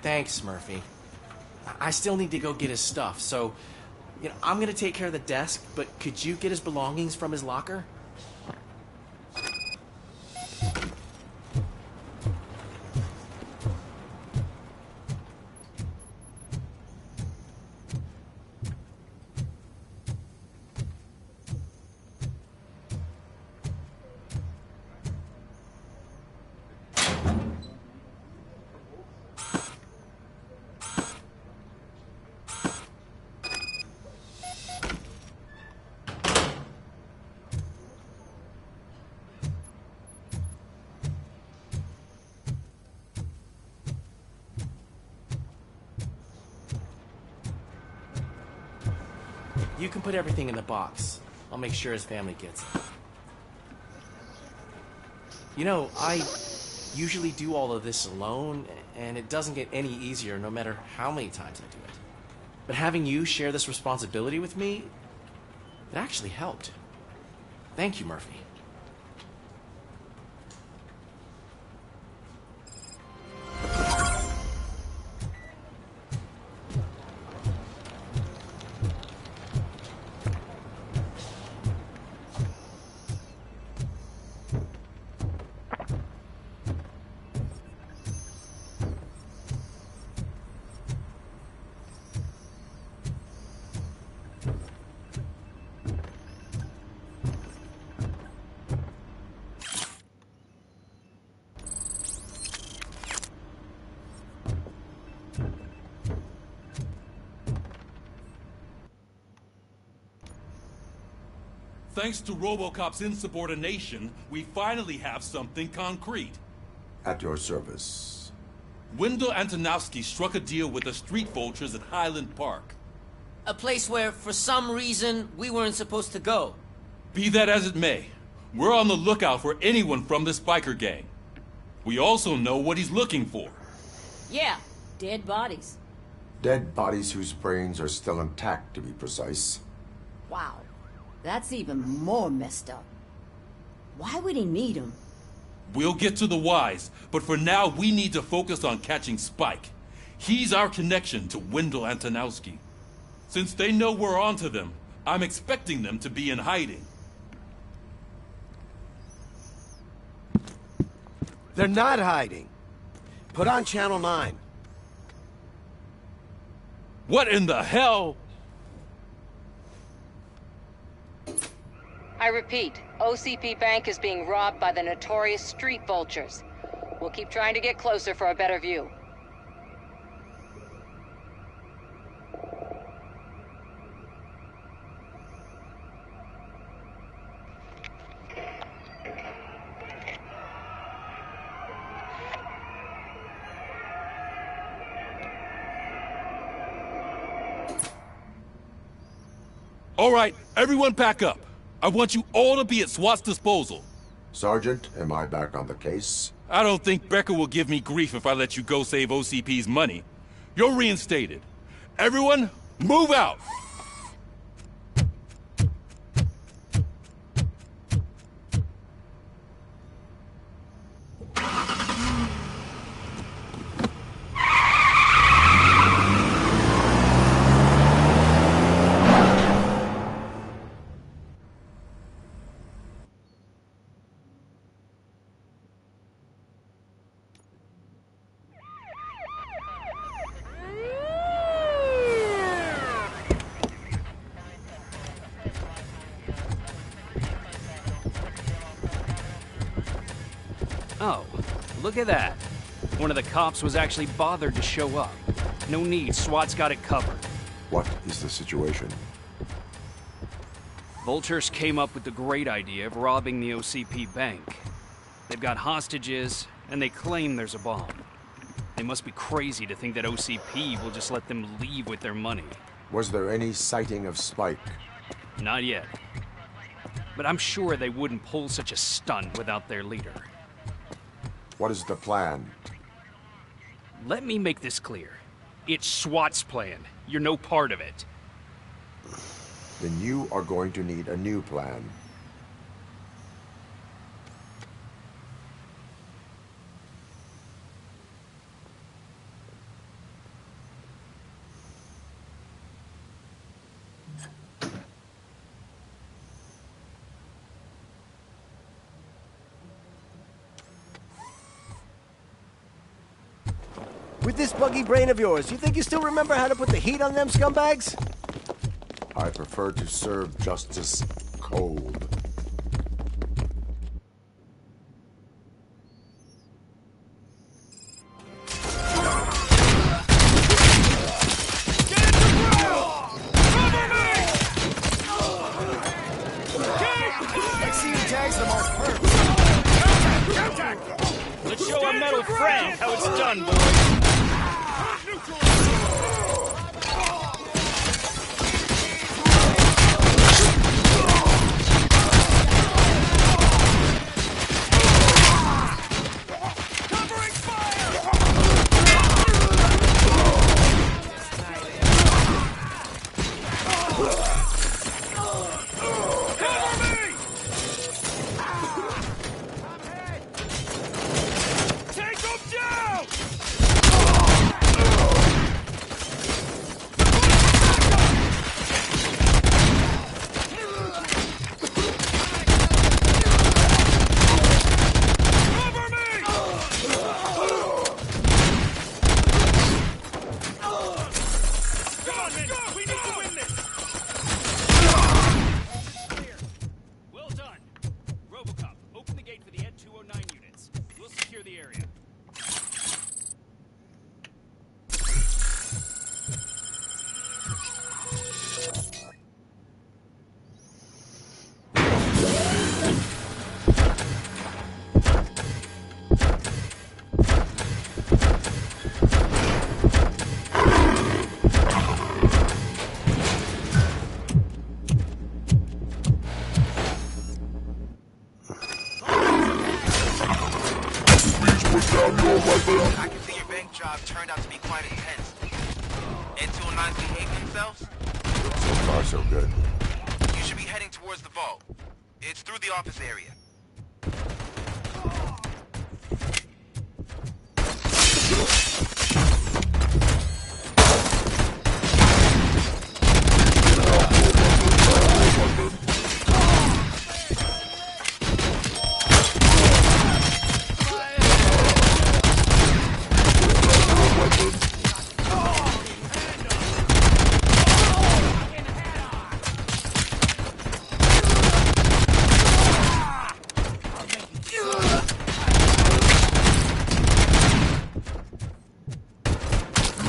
Thanks, Murphy. I still need to go get his stuff, so, I'm gonna take care of the desk, but could you get his belongings from his locker? You can put everything in the box. I'll make sure his family gets it. You know, I usually do all of this alone, and it doesn't get any easier no matter how many times I do it. But having you share this responsibility with me, it actually helped. Thank you, Murphy. Thanks to Robocop's insubordination, we finally have something concrete. At your service. Wendell Antonowski struck a deal with the street vultures at Highland Park. A place where, for some reason, we weren't supposed to go. Be that as it may, we're on the lookout for anyone from this biker gang. We also know what he's looking for. Yeah, dead bodies. Dead bodies whose brains are still intact, to be precise. Wow, that's even more messed up. Why would he need them? We'll get to the whys, but for now we need to focus on catching Spike. He's our connection to Wendell Antonowski. Since they know we're onto them, I'm expecting them to be in hiding. They're not hiding. Put on Channel 9. What in the hell? I repeat, OCP Bank is being robbed by the notorious street vultures. We'll keep trying to get closer for a better view. All right, everyone pack up. I want you all to be at SWAT's disposal. Sergeant, am I back on the case? I don't think Becker will give me grief if I let you go save OCP's money. You're reinstated. Everyone, move out! Oh, look at that. One of the cops was actually bothered to show up. No need, SWAT's got it covered. What is the situation? Vultures came up with the great idea of robbing the OCP bank. They've got hostages, and they claim there's a bomb. They must be crazy to think that OCP will just let them leave with their money. Was there any sighting of Spike? Not yet. But I'm sure they wouldn't pull such a stunt without their leader. What is the plan? Let me make this clear. It's SWAT's plan. You're no part of it. Then you are going to need a new plan. With this buggy brain of yours, you think you still remember how to put the heat on them scumbags? I prefer to serve justice cold. Let's see who tags them all first. Let's show our metal friend how it's done, boys. Take him down! Come on, men! We need to win this! Well done. Robocop, open the gate for the Ed 209 units. We'll secure the area. I can see your bank job turned out to be quite intense. Ed 209 behave themselves? So far, so good. You should be heading towards the vault. It's through the office area.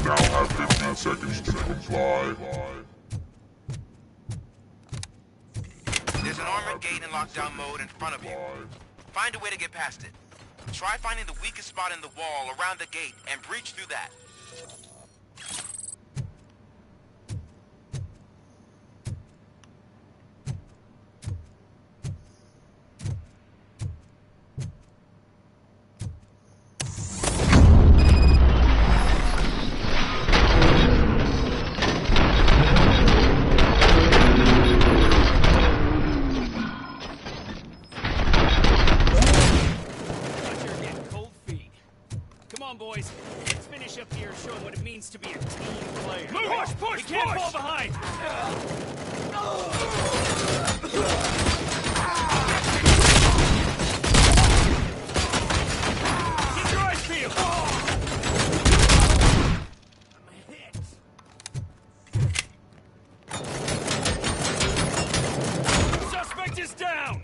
You now have 15 seconds to comply. There's an armored gate in lockdown mode in front of you. Find a way to get past it. Try finding the weakest spot in the wall around the gate and breach through that. Come on, boys. Let's finish up here showing what it means to be a team player. Push, We can't fall behind! Keep your eyes peeled! Suspect is down!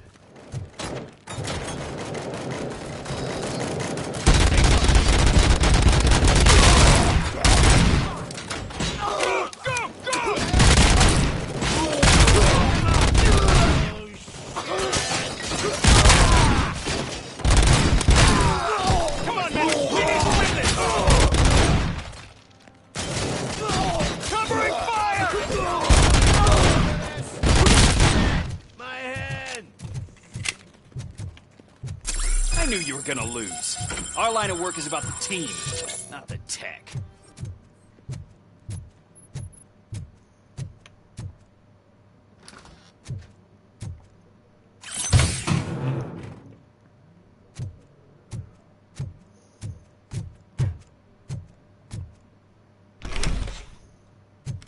I knew you were gonna lose. Our line of work is about the team, not the tech.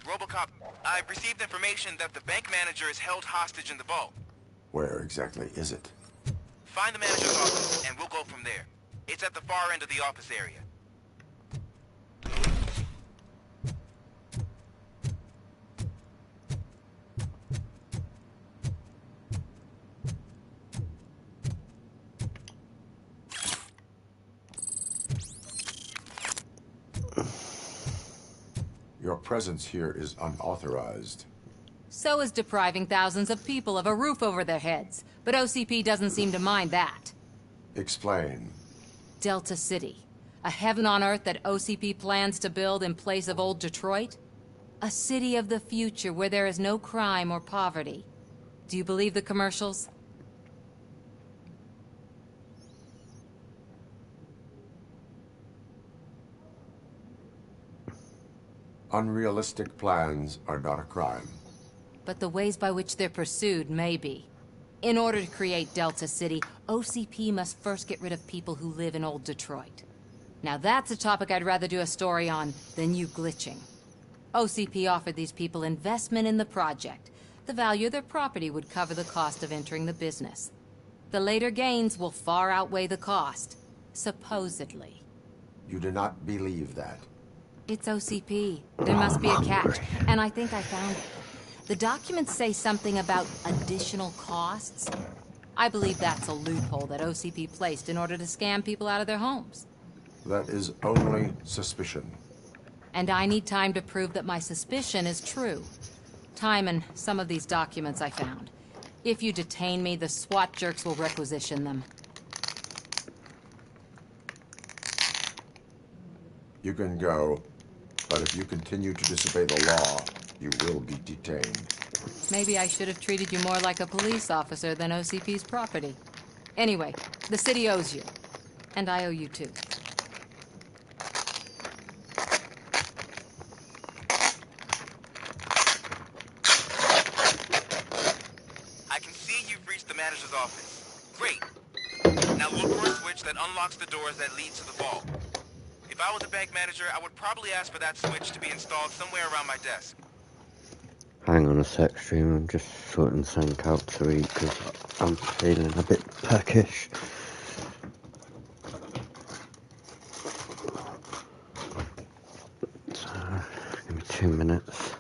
Robocop, I've received information that the bank manager is held hostage in the vault. Where exactly is it? Find the manager's office, and we'll go from there. It's at the far end of the office area. Your presence here is unauthorized. So is depriving thousands of people of a roof over their heads. But OCP doesn't seem to mind that. Explain. Delta City. A heaven on earth that OCP plans to build in place of old Detroit? A city of the future where there is no crime or poverty. Do you believe the commercials? Unrealistic plans are not a crime. but the ways by which they're pursued may be. In order to create Delta City, OCP must first get rid of people who live in old Detroit. Now that's a topic I'd rather do a story on than you glitching. OCP offered these people investment in the project. The value of their property would cover the cost of entering the business. The later gains will far outweigh the cost, supposedly. You do not believe that? It's OCP. There must be a catch, and I think I found it. The documents say something about additional costs. I believe that's a loophole that OCP placed in order to scam people out of their homes. That is only suspicion. And I need time to prove that my suspicion is true. Time and some of these documents I found. If you detain me, the SWAT jerks will requisition them. You can go, but if you continue to disobey the law, you will be detained. Maybe I should have treated you more like a police officer than OCP's property. Anyway, the city owes you. And I owe you too. I can see you've reached the manager's office. Great. Now look for a switch that unlocks the doors that lead to the vault. If I was a bank manager, I would probably ask for that switch to be installed somewhere around my desk. Hang on a sec, stream. I'm just sorting something out to eat because I'm feeling a bit peckish. So, give me 2 minutes.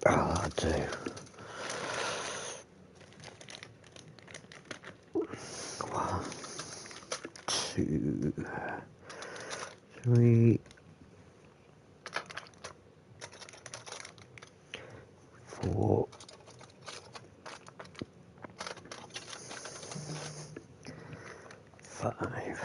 I'll do. 1, 2, 3, 4, 5.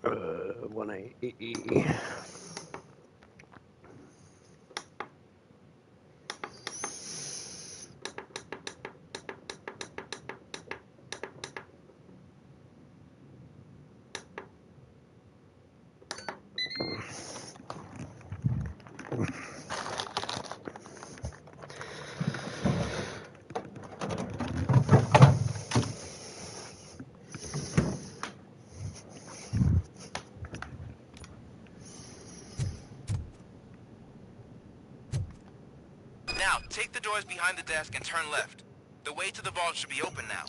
Uh, 180. Now, take the doors behind the desk and turn left. The way to the vault should be open now.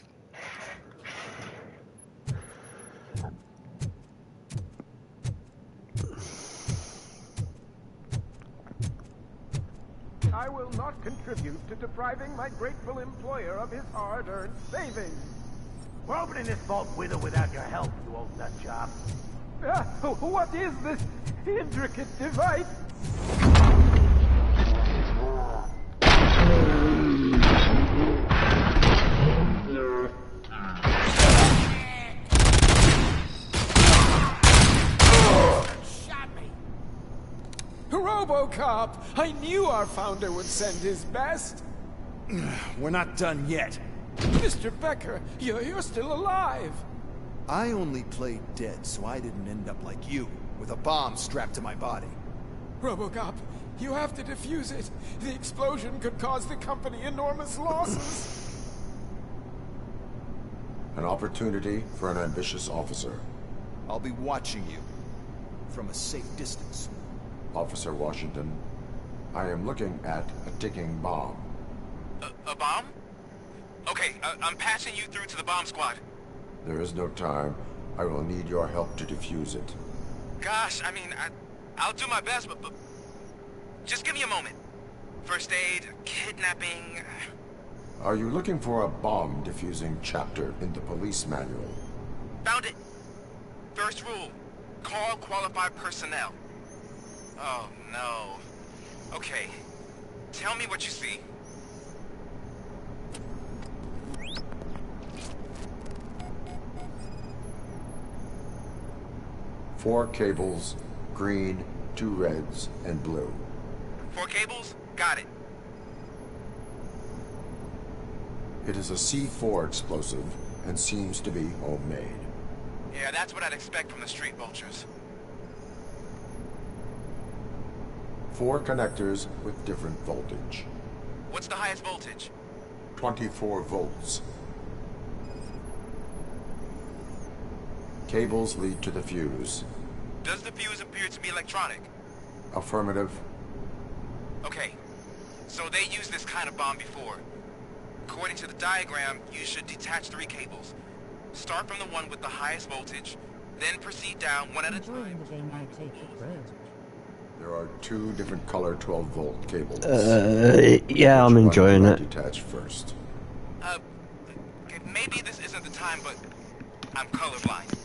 I will not contribute to depriving my grateful employer of his hard-earned savings. We're opening this vault with or without your help, you old nut job. What is this intricate device? Robocop! I knew our founder would send his best. We're not done yet. Mr. Becker, you're still alive. I only played dead so I didn't end up like you, with a bomb strapped to my body. Robocop, you have to defuse it. The explosion could cause the company enormous losses. An opportunity for an ambitious officer. I'll be watching you. From a safe distance. Officer Washington, I am looking at a ticking bomb. A bomb? Okay, I'm passing you through to the bomb squad. There is no time. I will need your help to defuse it. Gosh, I mean, I'll do my best, but just give me a moment. First aid, kidnapping... Are you looking for a bomb defusing chapter in the police manual? Found it. First rule, call qualified personnel. Oh, no. Okay, tell me what you see. Four cables, green, 2 reds, and blue. 4 cables? Got it. It is a C4 explosive and seems to be homemade. Yeah, that's what I'd expect from the street vultures. 4 connectors with different voltage. What's the highest voltage? 24 volts. Cables lead to the fuse. Does the fuse appear to be electronic? Affirmative. Okay, so they used this kind of bomb before. According to the diagram, you should detach 3 cables. Start from the one with the highest voltage, then proceed down one at a time. There are 2 different color 12-volt cables. Yeah, I'm enjoying it. Detach first. Maybe this isn't the time, but I'm colorblind.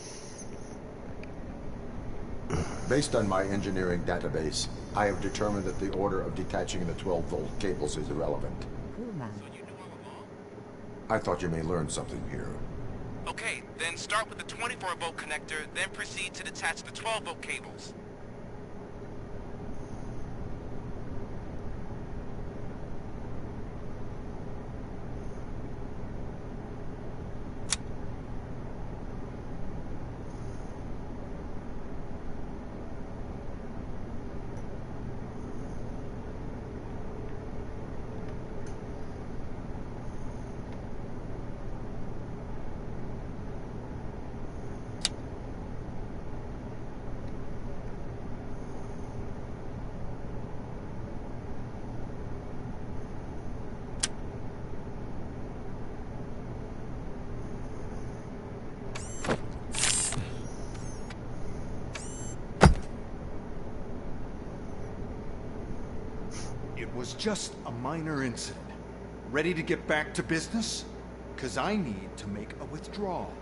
Based on my engineering database, I have determined that the order of detaching the 12-volt cables is irrelevant. I thought you may learn something here. Okay, then start with the 24-volt connector, then proceed to detach the 12-volt cables. It was just a minor incident. Ready to get back to business? 'Cause I need to make a withdrawal.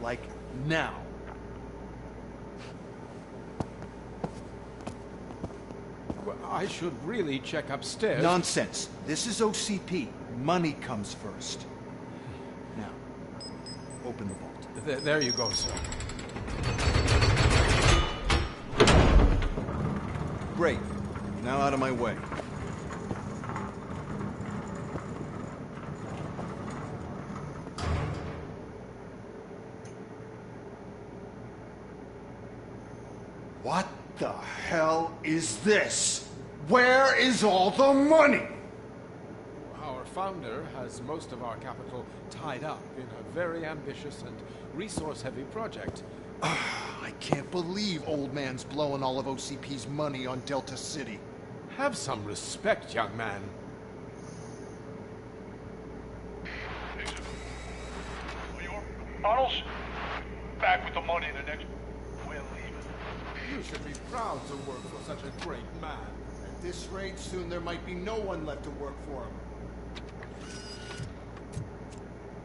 Like, now. Well, I should really check upstairs. Nonsense. This is OCP. Money comes first. Now, open the vault. There you go, sir. Great. Now out of my way. What the hell is this? Where is all the money? Our founder has most of our capital tied up in a very ambitious and resource-heavy project. I can't believe old man's blowing all of OCP's money on Delta City. Have some respect, young man. Bottles? Back with the money the next... We're leaving. You should be proud to work for such a great man. At this rate, soon there might be no one left to work for him.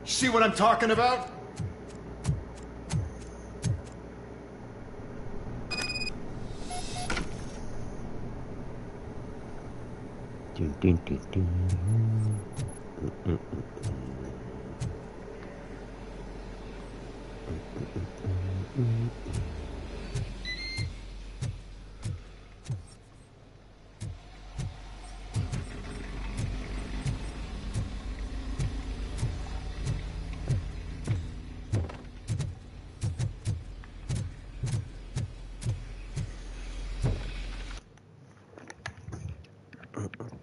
See what I'm talking about? Dun, dun, dun, dun.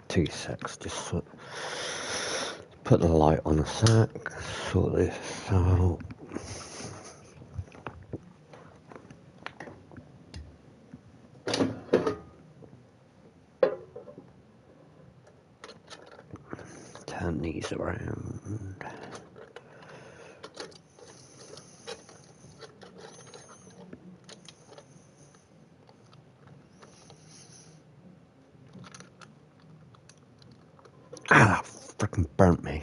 Two secs, just put the light on a sec, sort this out. Turn these these around. Ah, freaking burnt me.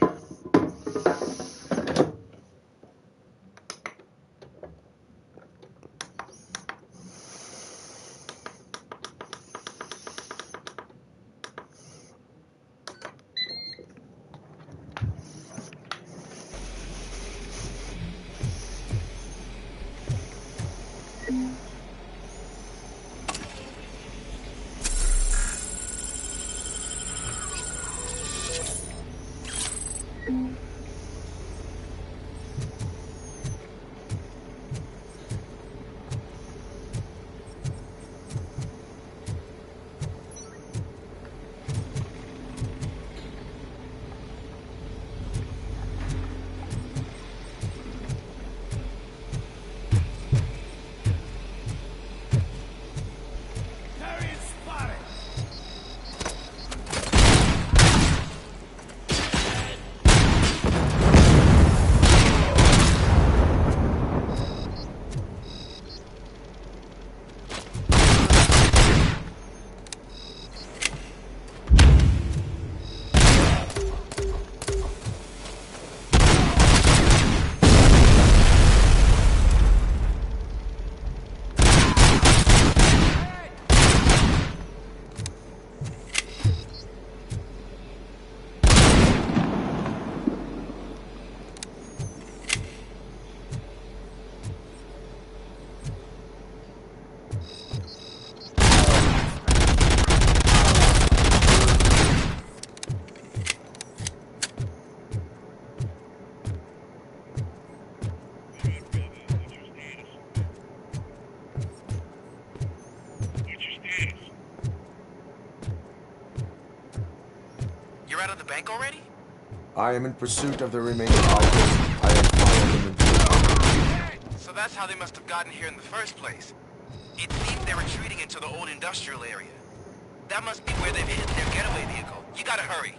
You're out of the bank already? I am in pursuit of the remaining items. I have followed them into So that's how they must have gotten here in the first place. It seems they're retreating into the old industrial area. That must be where they've hidden their getaway vehicle. You gotta hurry.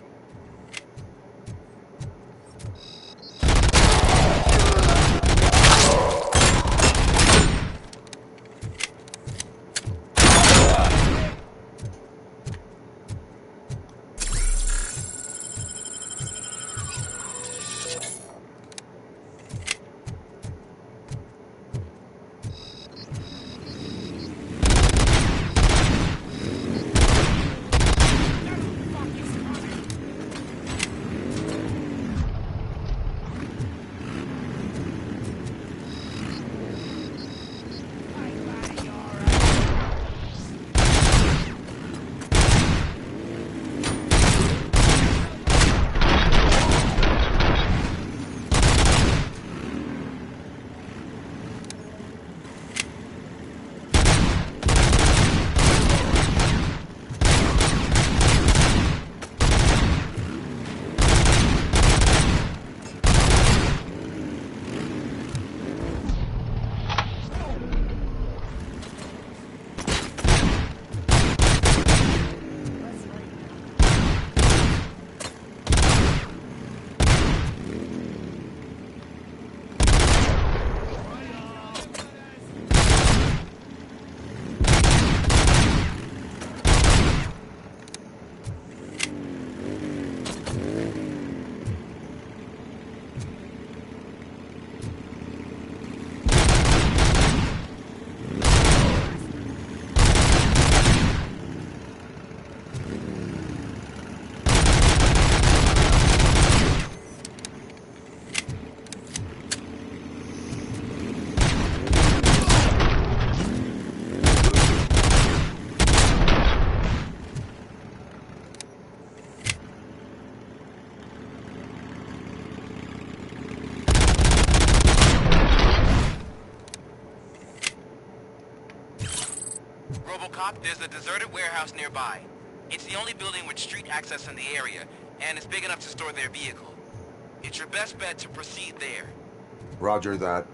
Robocop, there's a deserted warehouse nearby. It's the only building with street access in the area, and it's big enough to store their vehicle. It's your best bet to proceed there. Roger that.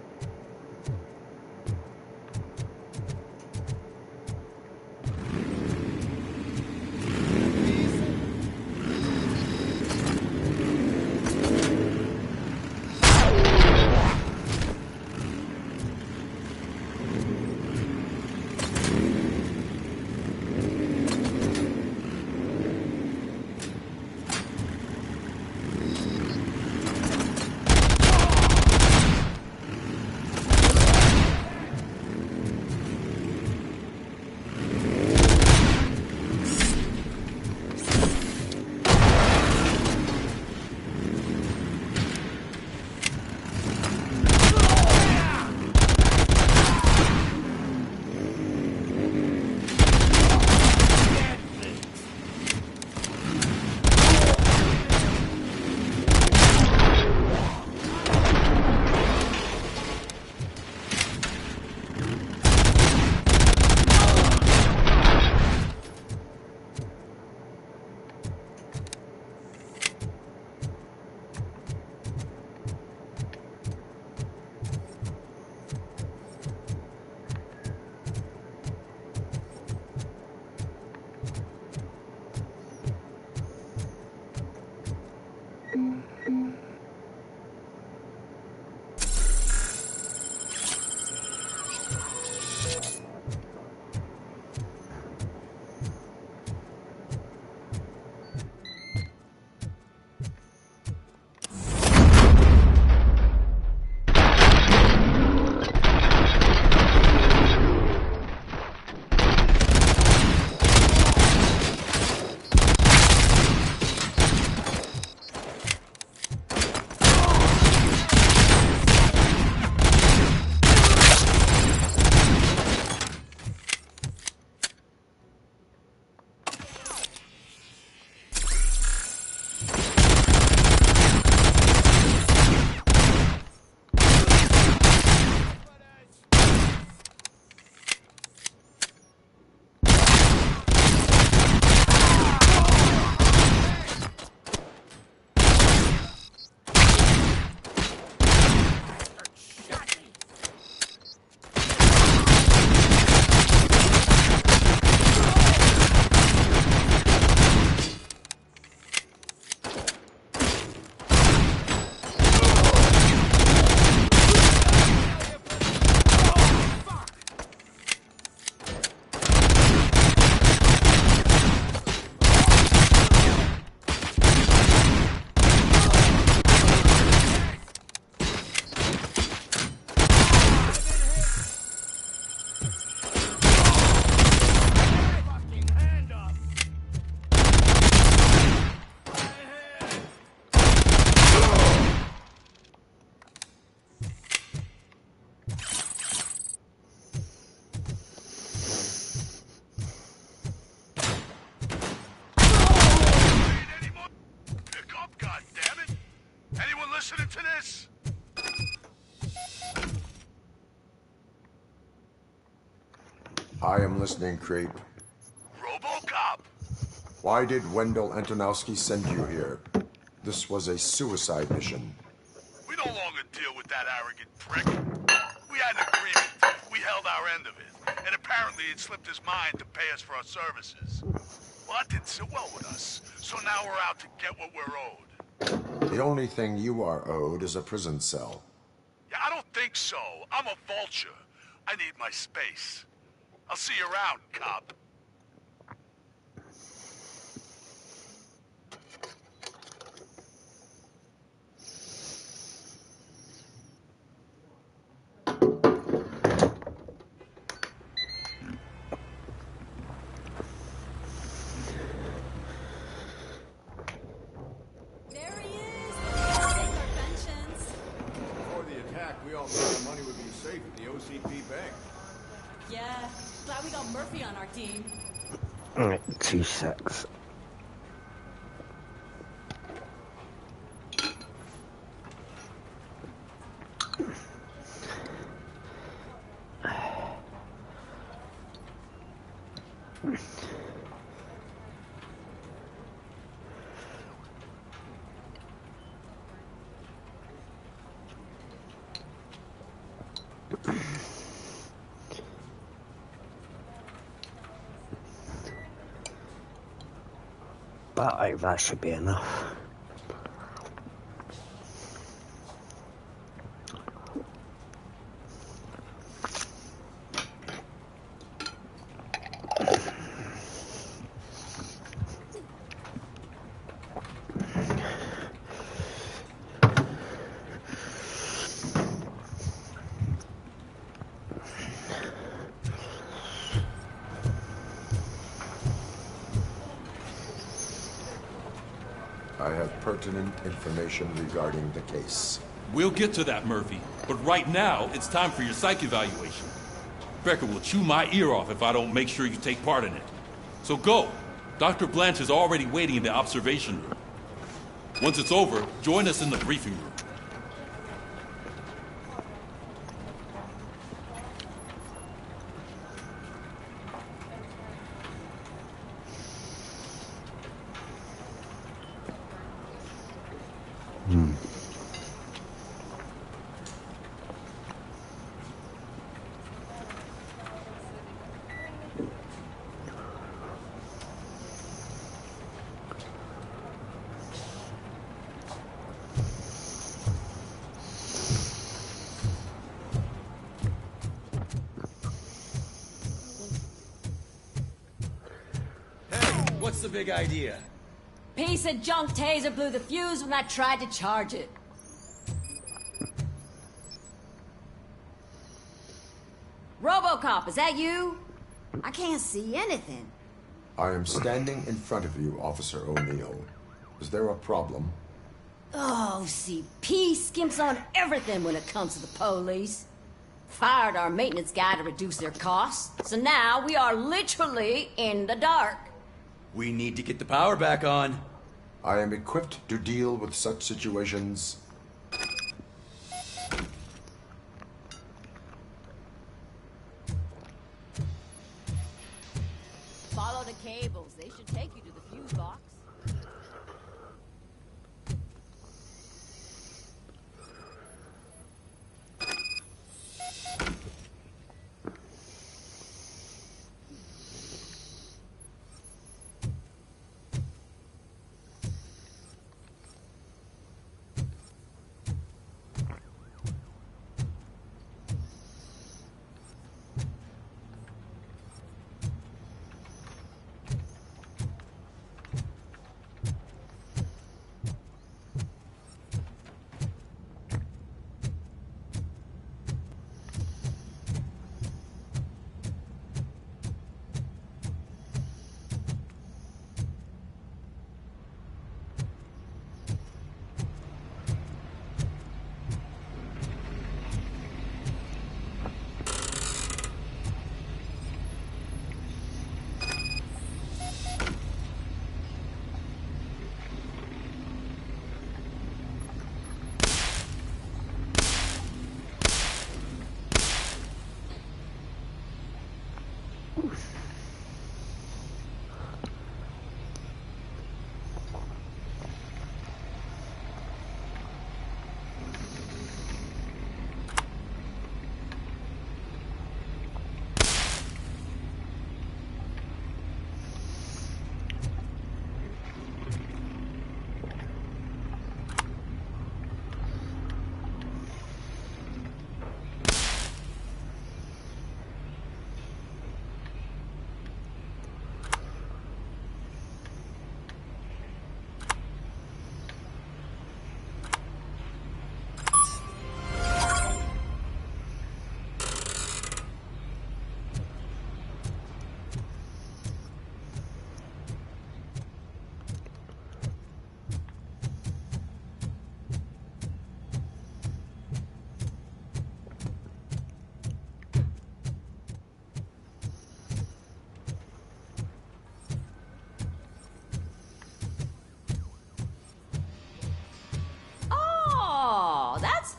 listening to this? I am listening, Creep. Robocop! Why did Wendell Antonowski send you here? This was a suicide mission. We no longer deal with that arrogant prick. We had an agreement. We held our end of it. And apparently it slipped his mind to pay us for our services. Well, that didn't sit well with us. So now we're out to get what we're owed. The only thing you are owed is a prison cell. Yeah, I don't think so. I'm a vulture. I need my space. I'll see you around, cop. There he is! Let's take our pensions. Before the attack, we all thought the money would be safe at the OCP bank. Yeah, glad we got Murphy on our team. Alright, 2 secs. But that should be enough. I have pertinent information regarding the case. We'll get to that, Murphy. But right now, it's time for your psych evaluation. Becker will chew my ear off if I don't make sure you take part in it. So go. Dr. Blanche is already waiting in the observation room. Once it's over, join us in the briefing room. What's the big idea? Piece of junk taser blew the fuse when I tried to charge it. Robocop, is that you? I can't see anything. I am standing in front of you, Officer O'Neill. Is there a problem? Oh, OCP skimps on everything when it comes to the police. Fired our maintenance guy to reduce their costs, so now we are literally in the dark. We need to get the power back on. I am equipped to deal with such situations. Follow the cables. They should take you to the fuse box.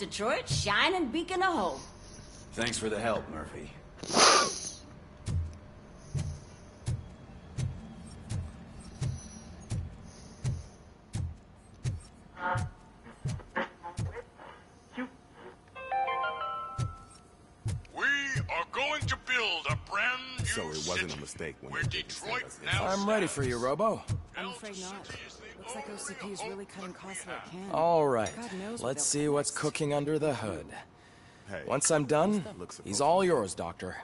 Detroit's shining beacon of hope. Thanks for the help, Murphy. We are going to build a brand new So it wasn't city a mistake when where they didn't Detroit send us now I'm ready for you, Robo. I'm afraid not. Looks like OCP is really cutting costs where it can. All right, God knows what let's they'll see cut what's next. cooking under the hood. Hey, Once I'm done, he's all yours, Doctor.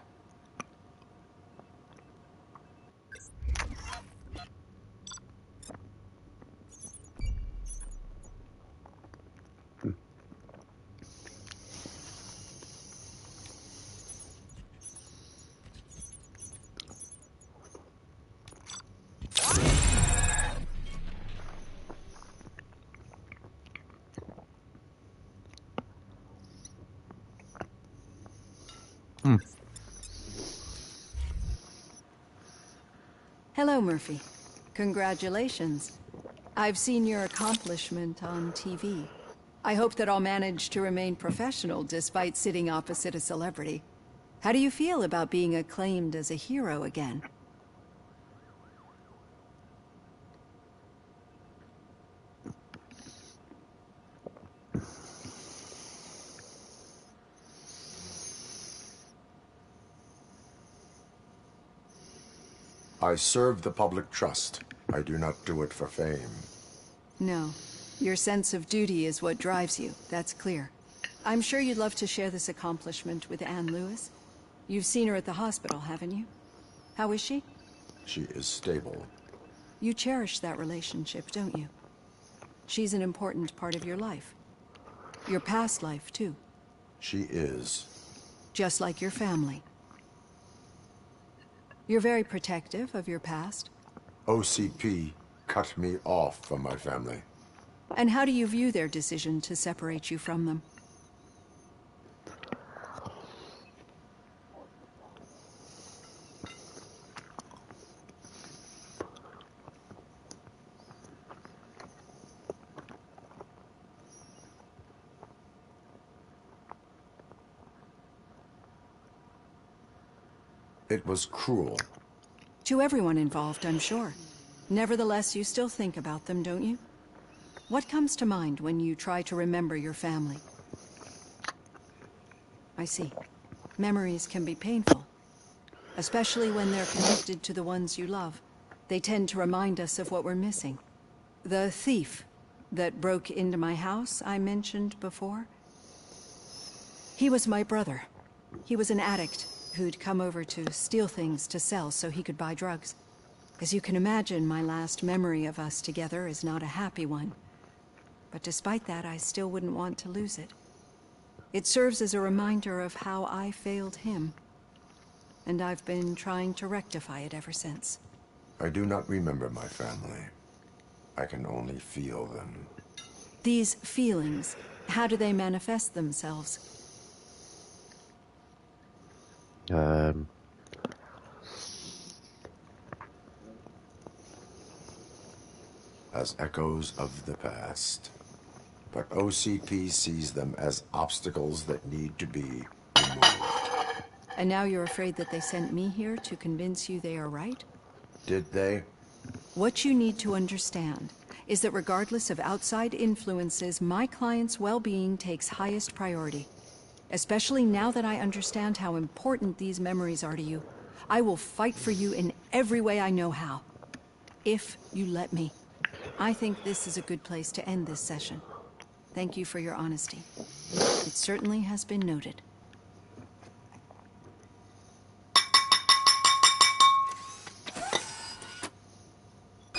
Hello, Murphy. Congratulations. I've seen your accomplishment on TV. I hope that I'll manage to remain professional despite sitting opposite a celebrity. How do you feel about being acclaimed as a hero again? I serve the public trust. I do not do it for fame. No. Your sense of duty is what drives you, that's clear. I'm sure you'd love to share this accomplishment with Anne Lewis. You've seen her at the hospital, haven't you? How is she? She is stable. You cherish that relationship, don't you? She's an important part of your life. Your past life, too. She is. Just like your family. You're very protective of your past. OCP cut me off from my family. And how do you view their decision to separate you from them? It was cruel. To everyone involved, I'm sure. Nevertheless, you still think about them, don't you? What comes to mind when you try to remember your family? I see. Memories can be painful, especially when they're connected to the ones you love. They tend to remind us of what we're missing. The thief that broke into my house I mentioned before? He was my brother. He was an addict who'd come over to steal things to sell so he could buy drugs. As you can imagine, my last memory of us together is not a happy one. But despite that, I still wouldn't want to lose it. It serves as a reminder of how I failed him. And I've been trying to rectify it ever since. I do not remember my family. I can only feel them. These feelings, how do they manifest themselves? As echoes of the past. But OCP sees them as obstacles that need to be removed. And now you're afraid that they sent me here to convince you they are right? Did they? What you need to understand is that regardless of outside influences, my client's well-being takes highest priority. Especially now that I understand how important these memories are to you. I will fight for you in every way I know how. If you let me. I think this is a good place to end this session. Thank you for your honesty. It certainly has been noted.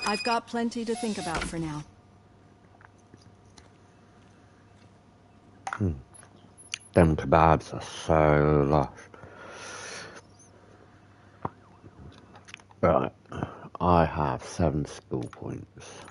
I've got plenty to think about for now. Them kebabs are so lush. Right, I have 7 skill points.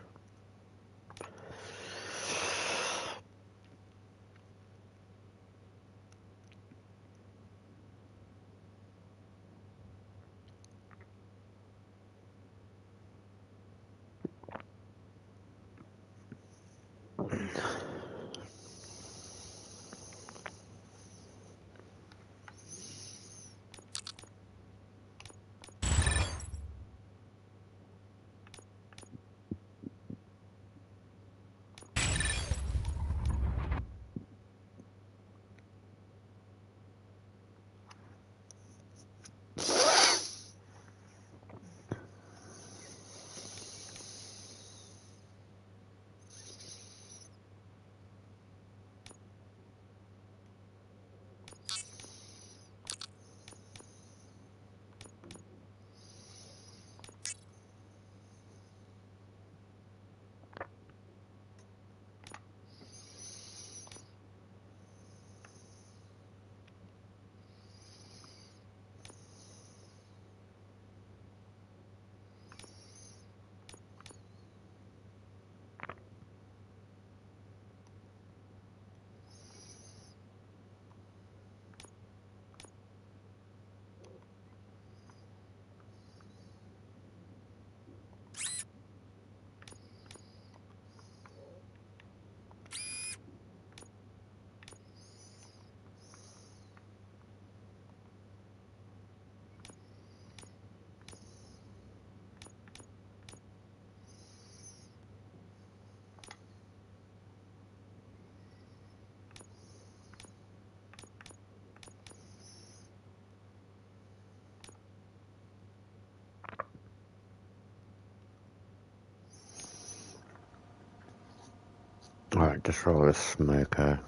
Alright, just roll this smoker.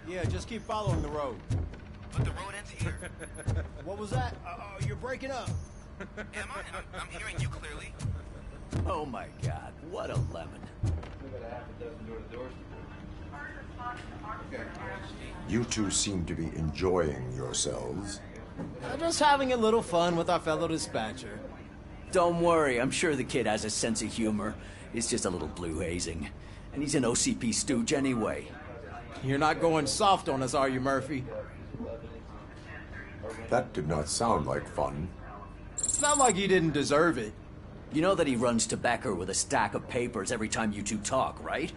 Yeah, just keep following the road. But the road ends here. What was that? You're breaking up. Am I? I'm hearing you clearly. Oh my god, what a lemon. You two seem to be enjoying yourselves. Just having a little fun with our fellow dispatcher. Don't worry, I'm sure the kid has a sense of humor. It's just a little blue hazing. And he's an OCP stooge anyway. You're not going soft on us, are you, Murphy? That did not sound like fun. It's not like you didn't deserve it. You know that he runs to Becker with a stack of papers every time you two talk, right?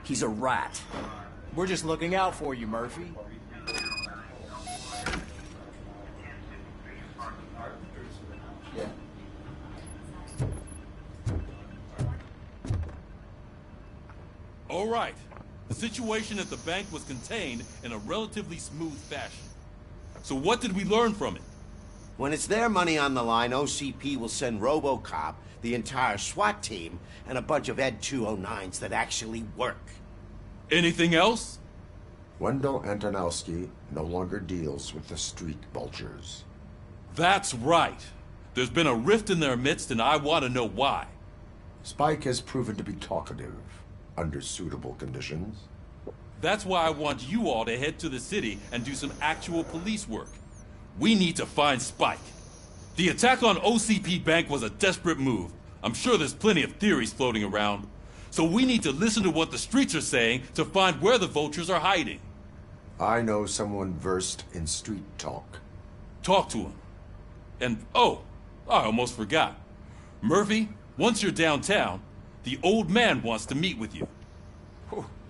He's a rat. We're just looking out for you, Murphy. All right. The situation at the bank was contained in a relatively smooth fashion. So what did we learn from it? When it's their money on the line, OCP will send Robocop, the entire SWAT team, and a bunch of Ed 209s that actually work. Anything else? Wendell Antonowski no longer deals with the street vultures. That's right. There's been a rift in their midst, and I want to know why. Spike has proven to be talkative, under suitable conditions. That's why I want you all to head to the city and do some actual police work. We need to find Spike. The attack on OCP Bank was a desperate move. I'm sure there's plenty of theories floating around. So we need to listen to what the streets are saying to find where the vultures are hiding. I know someone versed in street talk. Talk to him. And, oh, I almost forgot. Murphy, once you're downtown, the old man wants to meet with you.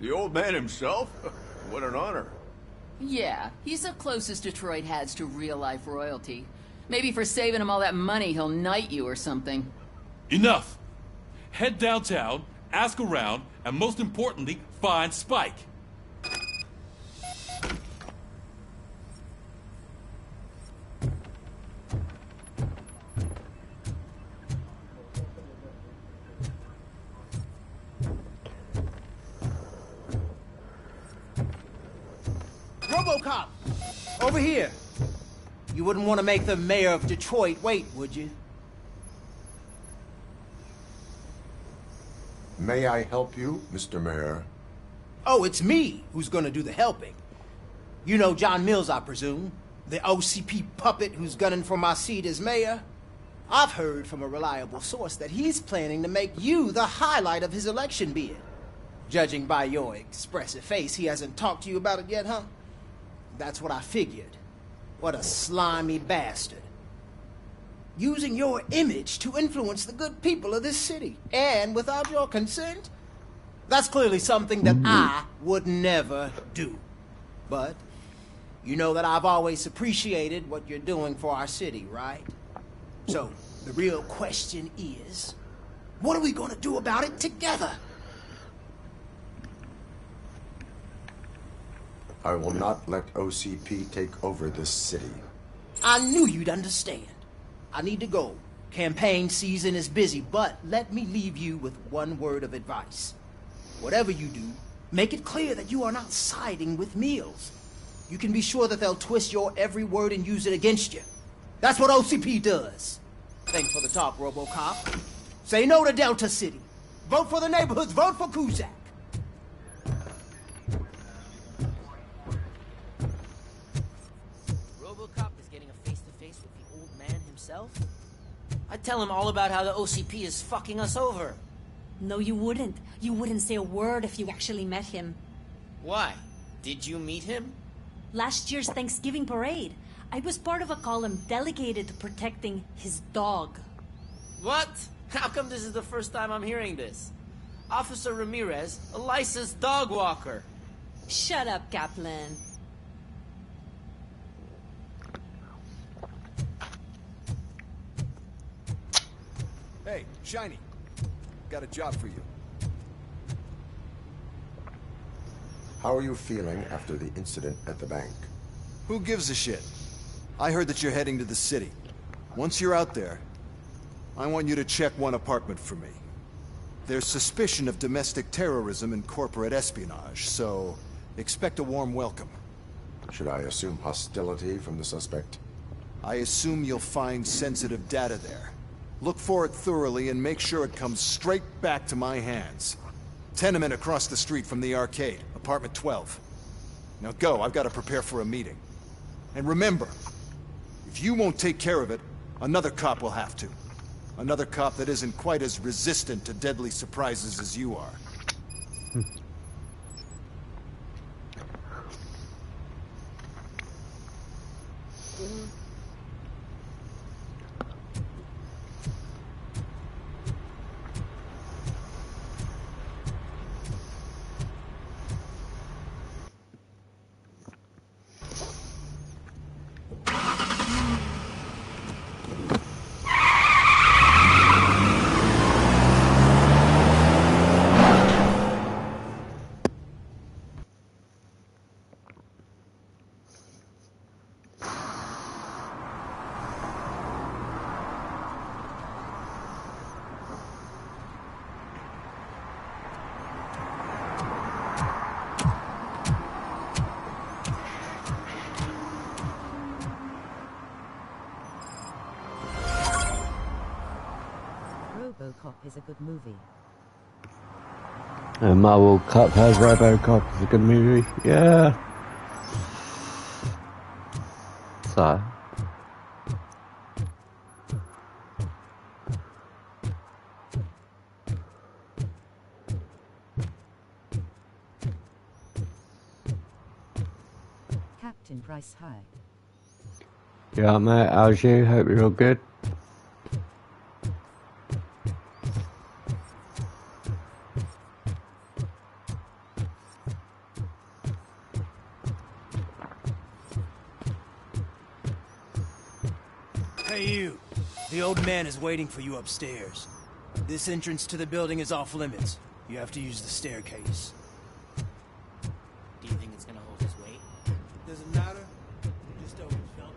The old man himself? What an honor. Yeah, he's the closest Detroit has to real-life royalty. Maybe for saving him all that money, he'll knight you or something. Enough! Head downtown, ask around, and most importantly, find Spike. Robocop! Over here! You wouldn't want to make the mayor of Detroit wait, would you? May I help you, Mr. Mayor? Oh, it's me who's gonna do the helping. You know John Mills, I presume? The OCP puppet who's gunning for my seat as mayor? I've heard from a reliable source that he's planning to make you the highlight of his election bid. Judging by your expressive face, he hasn't talked to you about it yet, huh? That's what I figured. What a slimy bastard. Using your image to influence the good people of this city, and without your consent? That's clearly something that I would never do. But you know that I've always appreciated what you're doing for our city, right? So, the real question is, what are we gonna do about it together? I will not let OCP take over this city. I knew you'd understand. I need to go. Campaign season is busy, but let me leave you with one word of advice. Whatever you do, make it clear that you are not siding with Mills. You can be sure that they'll twist your every word and use it against you. That's what OCP does. Thanks for the talk, Robocop. Say no to Delta City. Vote for the neighborhoods. Vote for Kuzak. Robocop is getting a face-to-face with the old man himself? I'd tell him all about how the OCP is fucking us over. No, you wouldn't. You wouldn't say a word if you actually met him. Why? Did you meet him? Last year's Thanksgiving parade, I was part of a column delegated to protecting his dog. What? How come this is the first time I'm hearing this? Officer Ramirez, a licensed dog walker. Shut up, Kaplan. Hey, Shiny. Got a job for you. How are you feeling after the incident at the bank? Who gives a shit? I heard that you're heading to the city. Once you're out there, I want you to check one apartment for me. There's suspicion of domestic terrorism and corporate espionage, so expect a warm welcome. Should I assume hostility from the suspect? I assume you'll find sensitive data there. Look for it thoroughly and make sure it comes straight back to my hands. Tenement across the street from the arcade, apartment 12. Now go, I've got to prepare for a meeting. And remember, if you won't take care of it, another cop will have to. Another cop that isn't quite as resistant to deadly surprises as you are. Robocop is a good movie. And Marvel Cup has Robocop is a good movie. Yeah. So. Captain Price, hi. Yeah, mate. How's you? Hope you're all good. Hey you, the old man is waiting for you upstairs. This entrance to the building is off limits. You have to use the staircase. Do you think it's gonna hold his weight? Doesn't matter. Just always felt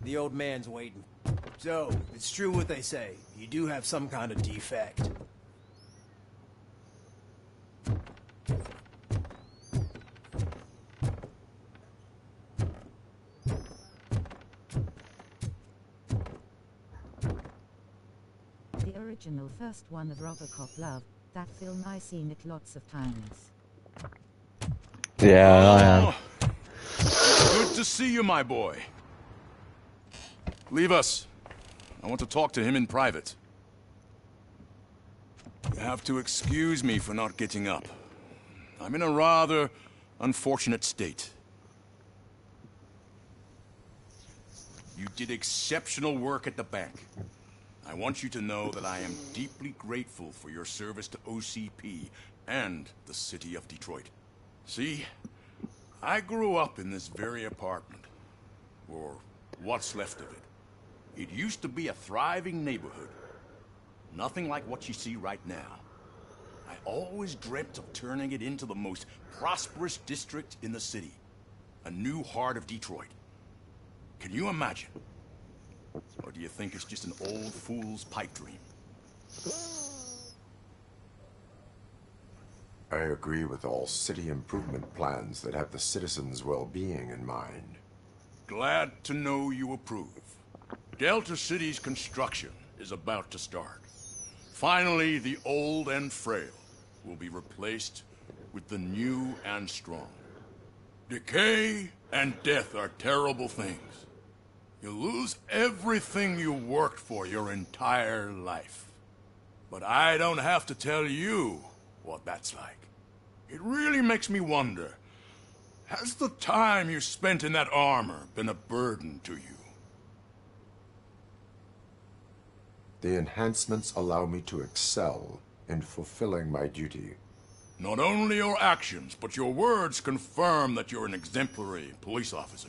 The old man's waiting. So, it's true what they say. You do have some kind of defect. The original first one of Robocop Love. That film I seen it lots of times. Yeah, I have. Good to see you, my boy. Leave us. I want to talk to him in private. You have to excuse me for not getting up. I'm in a rather unfortunate state. You did exceptional work at the bank. I want you to know that I am deeply grateful for your service to OCP and the city of Detroit. See, I grew up in this very apartment, or what's left of it. It used to be a thriving neighborhood. Nothing like what you see right now. I always dreamt of turning it into the most prosperous district in the city. A new heart of Detroit. Can you imagine? Or do you think it's just an old fool's pipe dream? I agree with all city improvement plans that have the citizens' well-being in mind. Glad to know you approve. Delta City's construction is about to start. Finally, the old and frail will be replaced with the new and strong. Decay and death are terrible things. You lose everything you worked for your entire life. But I don't have to tell you what that's like. It really makes me wonder, has the time you spent in that armor been a burden to you? The enhancements allow me to excel in fulfilling my duty. Not only your actions, but your words confirm that you're an exemplary police officer.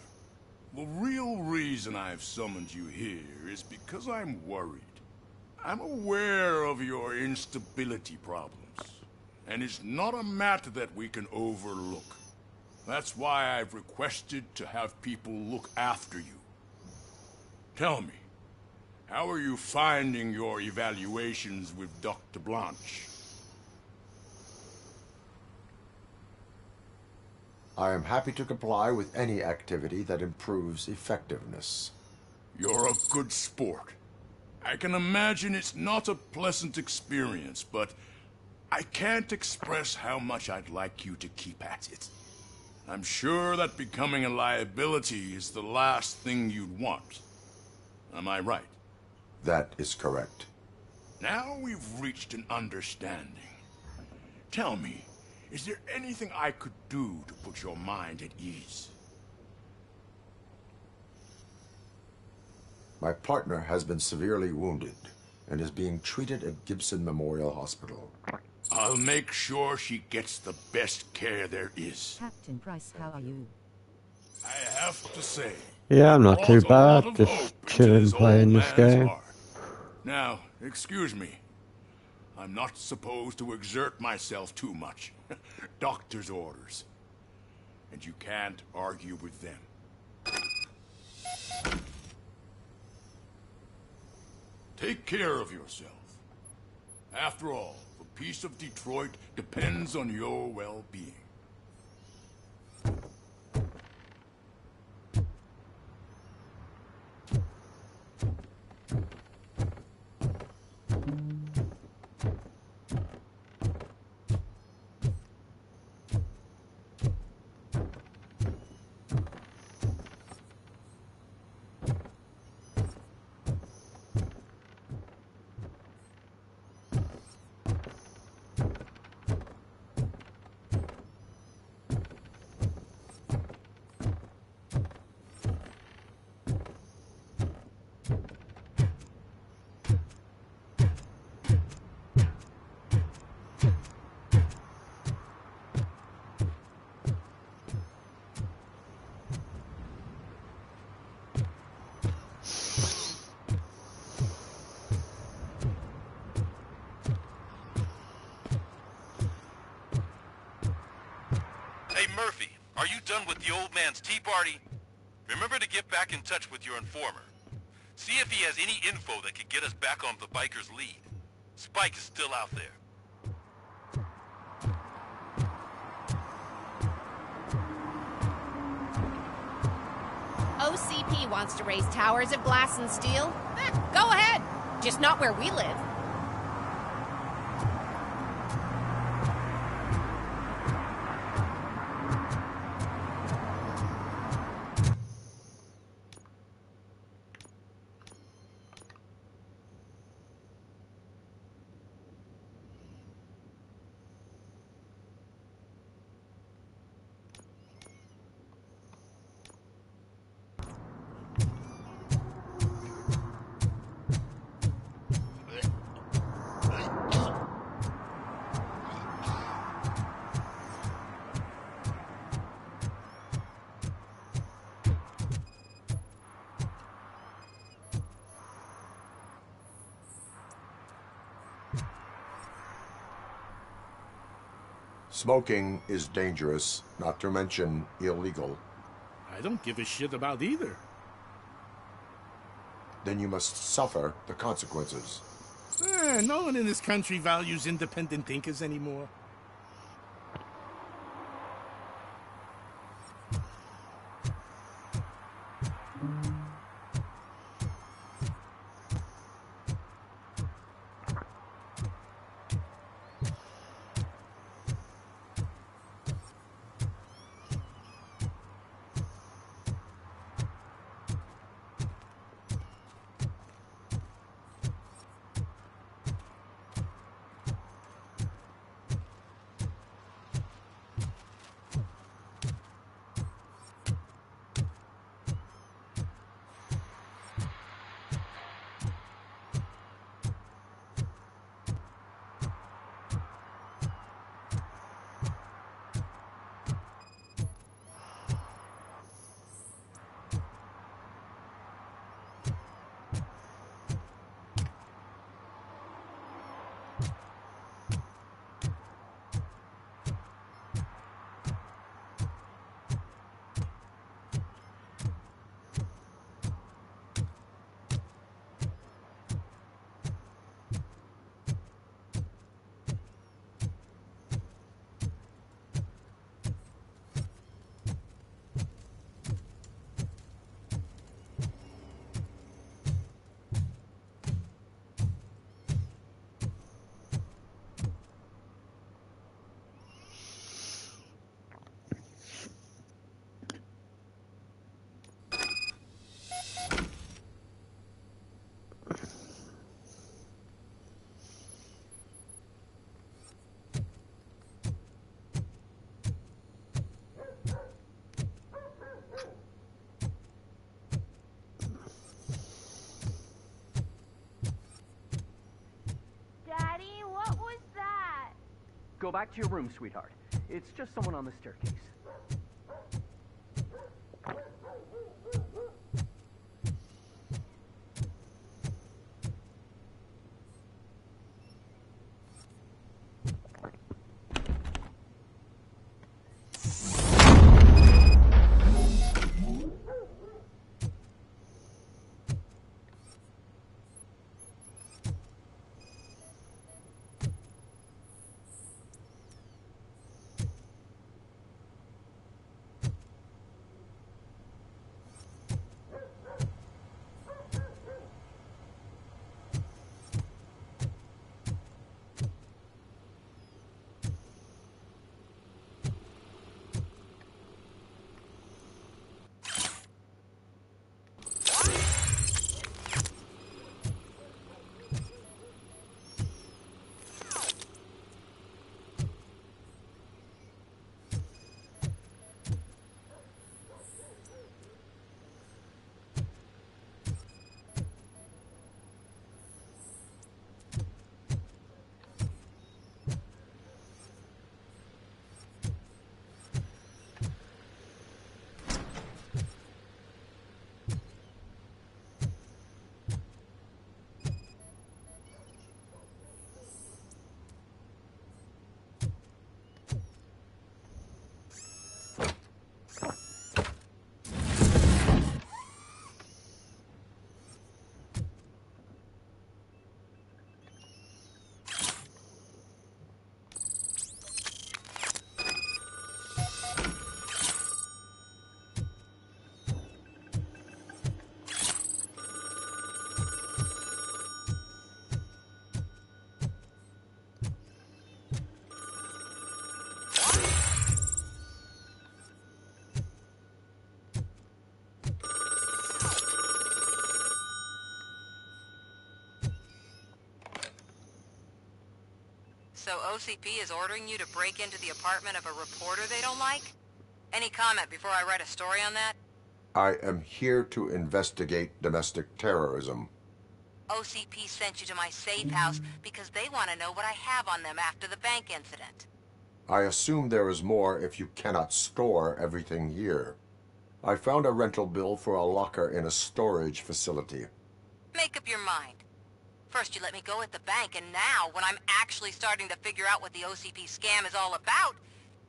The real reason I've summoned you here is because I'm worried. I'm aware of your instability problems, and it's not a matter that we can overlook. That's why I've requested to have people look after you. Tell me, how are you finding your evaluations with Dr. Blanche? I am happy to comply with any activity that improves effectiveness. You're a good sport. I can imagine it's not a pleasant experience, but I can't express how much I'd like you to keep at it. I'm sure that becoming a liability is the last thing you'd want. Am I right? That is correct. Now we've reached an understanding. Tell me, is there anything I could do to put your mind at ease? My partner has been severely wounded and is being treated at Gibson Memorial Hospital. I'll make sure she gets the best care there is. Captain Price, how are you? I have to say, Yeah, I'm not too bad. Just chilling playing this game. Heart. Now, excuse me. I'm not supposed to exert myself too much. Doctor's orders. And you can't argue with them. Take care of yourself. After all, the peace of Detroit depends on your well-being. Murphy, are you done with the old man's tea party? Remember to get back in touch with your informer. See if he has any info that could get us back on the biker's lead. Spike is still out there. OCP wants to raise towers of glass and steel? Go ahead. Just not where we live. Smoking is dangerous, not to mention illegal. I don't give a shit about either. Then you must suffer the consequences. No one in this country values independent thinkers anymore. Go back to your room, sweetheart. It's just someone on the staircase. So OCP is ordering you to break into the apartment of a reporter they don't like? Any comment before I write a story on that? I am here to investigate domestic terrorism. OCP sent you to my safe house because they want to know what I have on them after the bank incident. I assume there is more if you cannot store everything here. I found a rental bill for a locker in a storage facility. Make up your mind. First you let me go at the bank, and now, when I'm actually starting to figure out what the OCP scam is all about,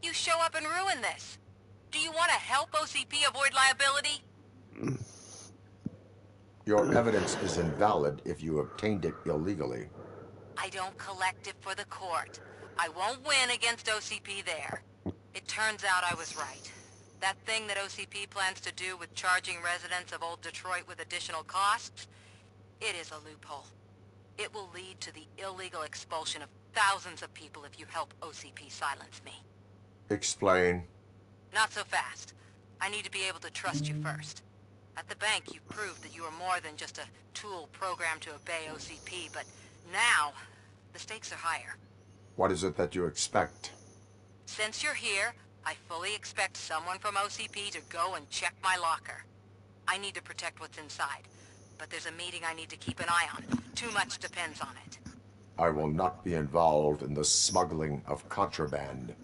you show up and ruin this. Do you want to help OCP avoid liability? Your evidence is invalid if you obtained it illegally. I don't collect it for the court. I won't win against OCP there. It turns out I was right. That thing that OCP plans to do with charging residents of Old Detroit with additional costs, it is a loophole. It will lead to the illegal expulsion of thousands of people if you help OCP silence me. Explain. Not so fast. I need to be able to trust you first. At the bank, you proved that you are more than just a tool programmed to obey OCP, but now, the stakes are higher. What is it that you expect? Since you're here, I fully expect someone from OCP to go and check my locker. I need to protect what's inside, but there's a meeting I need to keep an eye on. Too much depends on it. I will not be involved in the smuggling of contraband.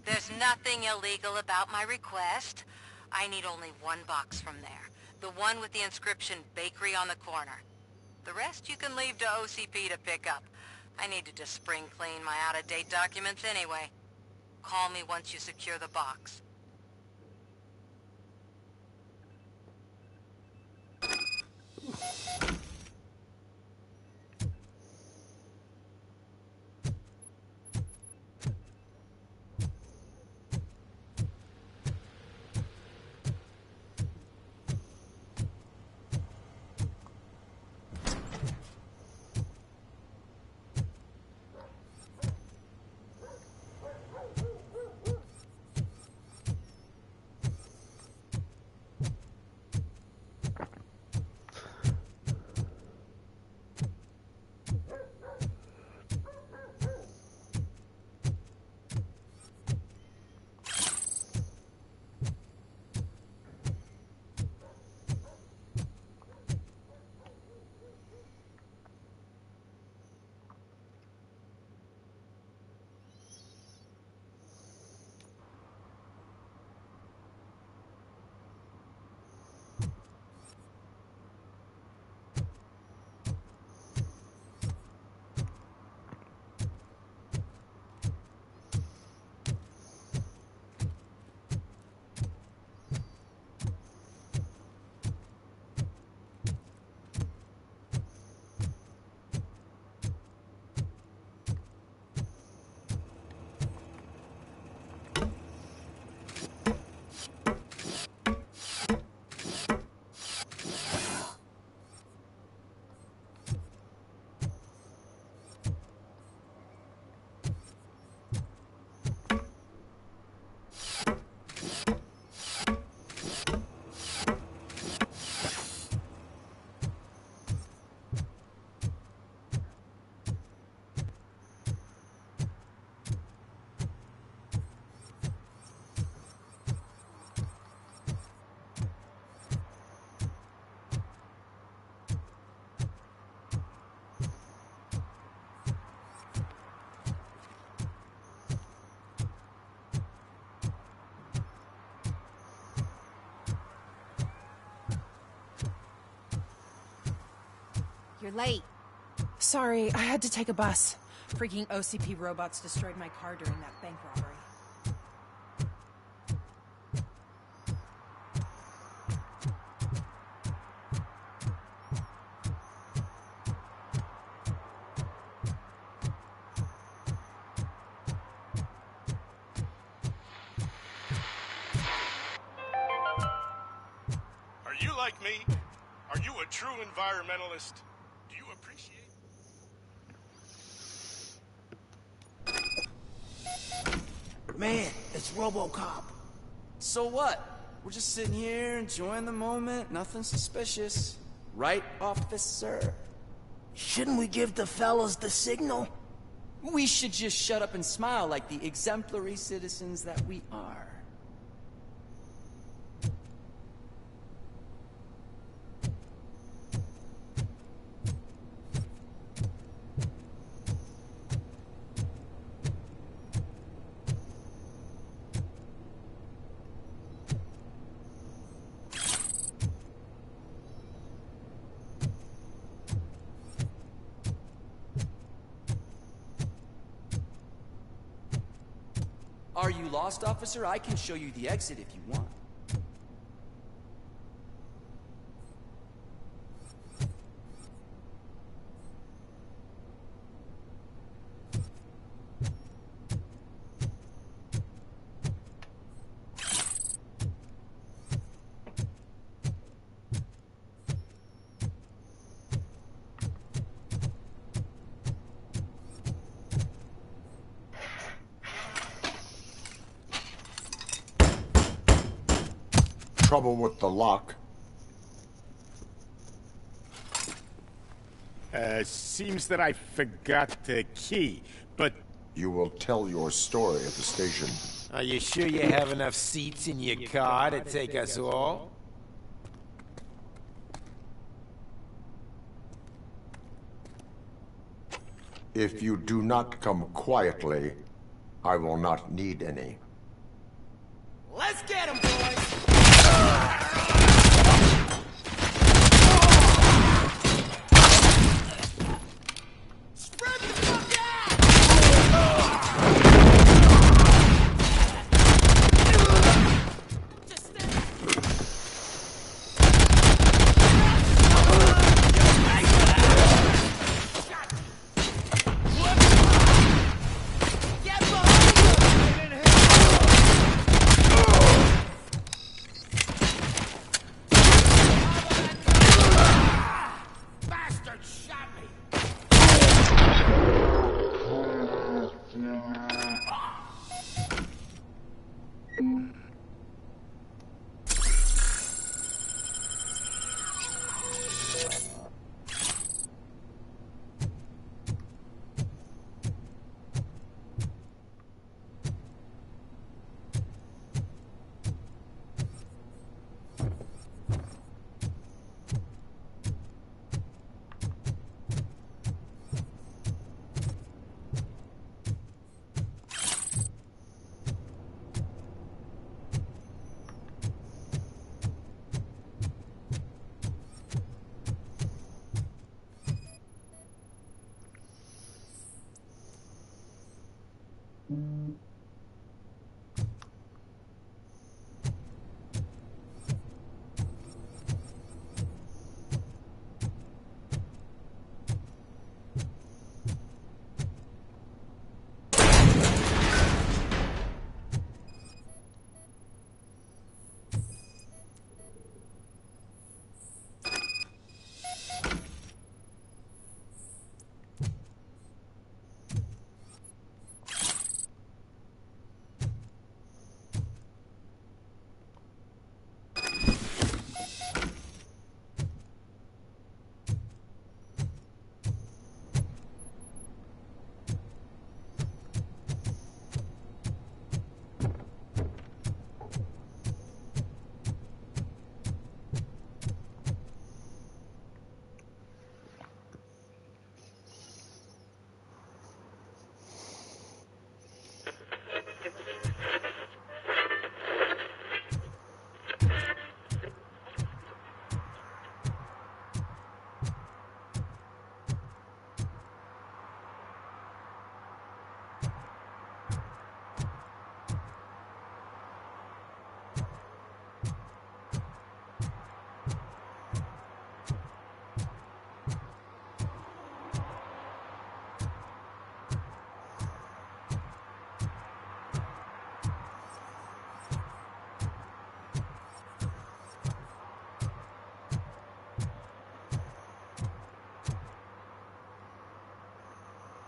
There's nothing illegal about my request. I need only one box from there. The one with the inscription Bakery on the corner. The rest you can leave to OCP to pick up. I need to just spring clean my out-of-date documents anyway. Call me once you secure the box. You're late. Sorry, I had to take a bus. Freaking OCP robots destroyed my car during that bank robbery. Are you like me? Are you a true environmentalist? Do you appreciate... Man, it's Robocop. So what? We're just sitting here enjoying the moment, nothing suspicious. Right, officer? Shouldn't we give the fellas the signal? We should just shut up and smile like the exemplary citizens that we are. Are you lost, officer? I can show you the exit if you want. Trouble with the lock. Seems that I forgot the key, but... You will tell your story at the station. Are you sure you have enough seats in your car to take us all? If you do not come quietly, I will not need any. Let's get him, boys!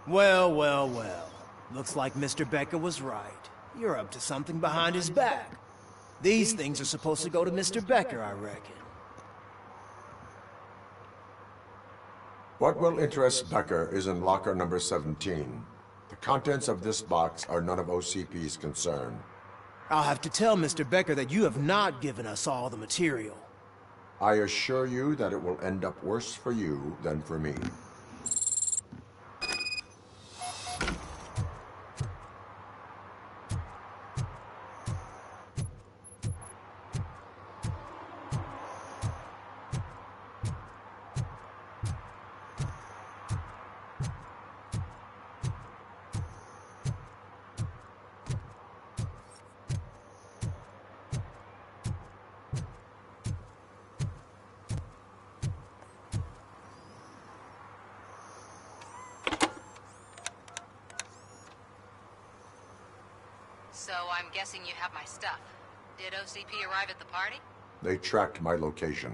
Well, well, well. Looks like Mr. Becker was right. You're up to something behind his back. These things are supposed to go to Mr. Becker, I reckon. What will interest Becker is in locker number 17. The contents of this box are none of OCP's concern. I'll have to tell Mr. Becker that you have not given us all the material. I assure you that it will end up worse for you than for me. So I'm guessing you have my stuff. Did OCP arrive at the party? They tracked my location.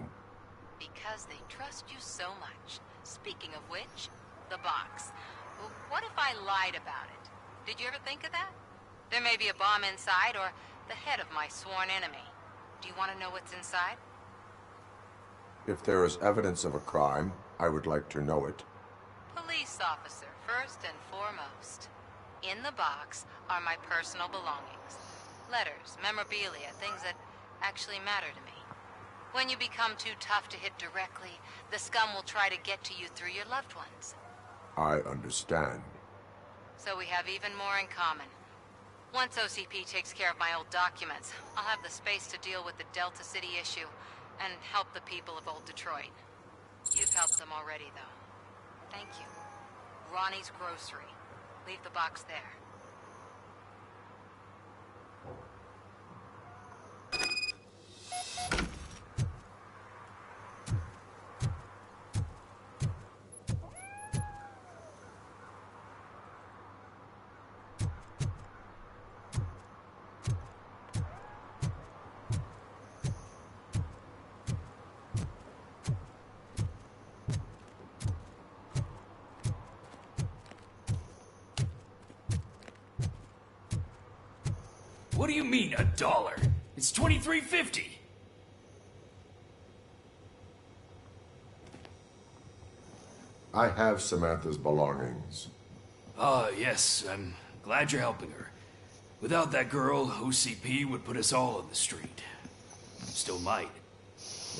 Because they trust you so much. Speaking of which, the box. Well, what if I lied about it? Did you ever think of that? There may be a bomb inside, or the head of my sworn enemy. Do you want to know what's inside? If there is evidence of a crime, I would like to know it. Police officer, first and foremost. In the box are my personal belongings. Letters, memorabilia, things that actually matter to me. When you become too tough to hit directly, the scum will try to get to you through your loved ones. I understand. So we have even more in common. Once OCP takes care of my old documents, I'll have the space to deal with the Delta City issue and help the people of Old Detroit. You've helped them already, though. Thank you. Ronnie's Grocery. Leave the box there. What do you mean, $1? It's $23.50. I have Samantha's belongings. Yes, I'm glad you're helping her. Without that girl, OCP would put us all on the street. Still might.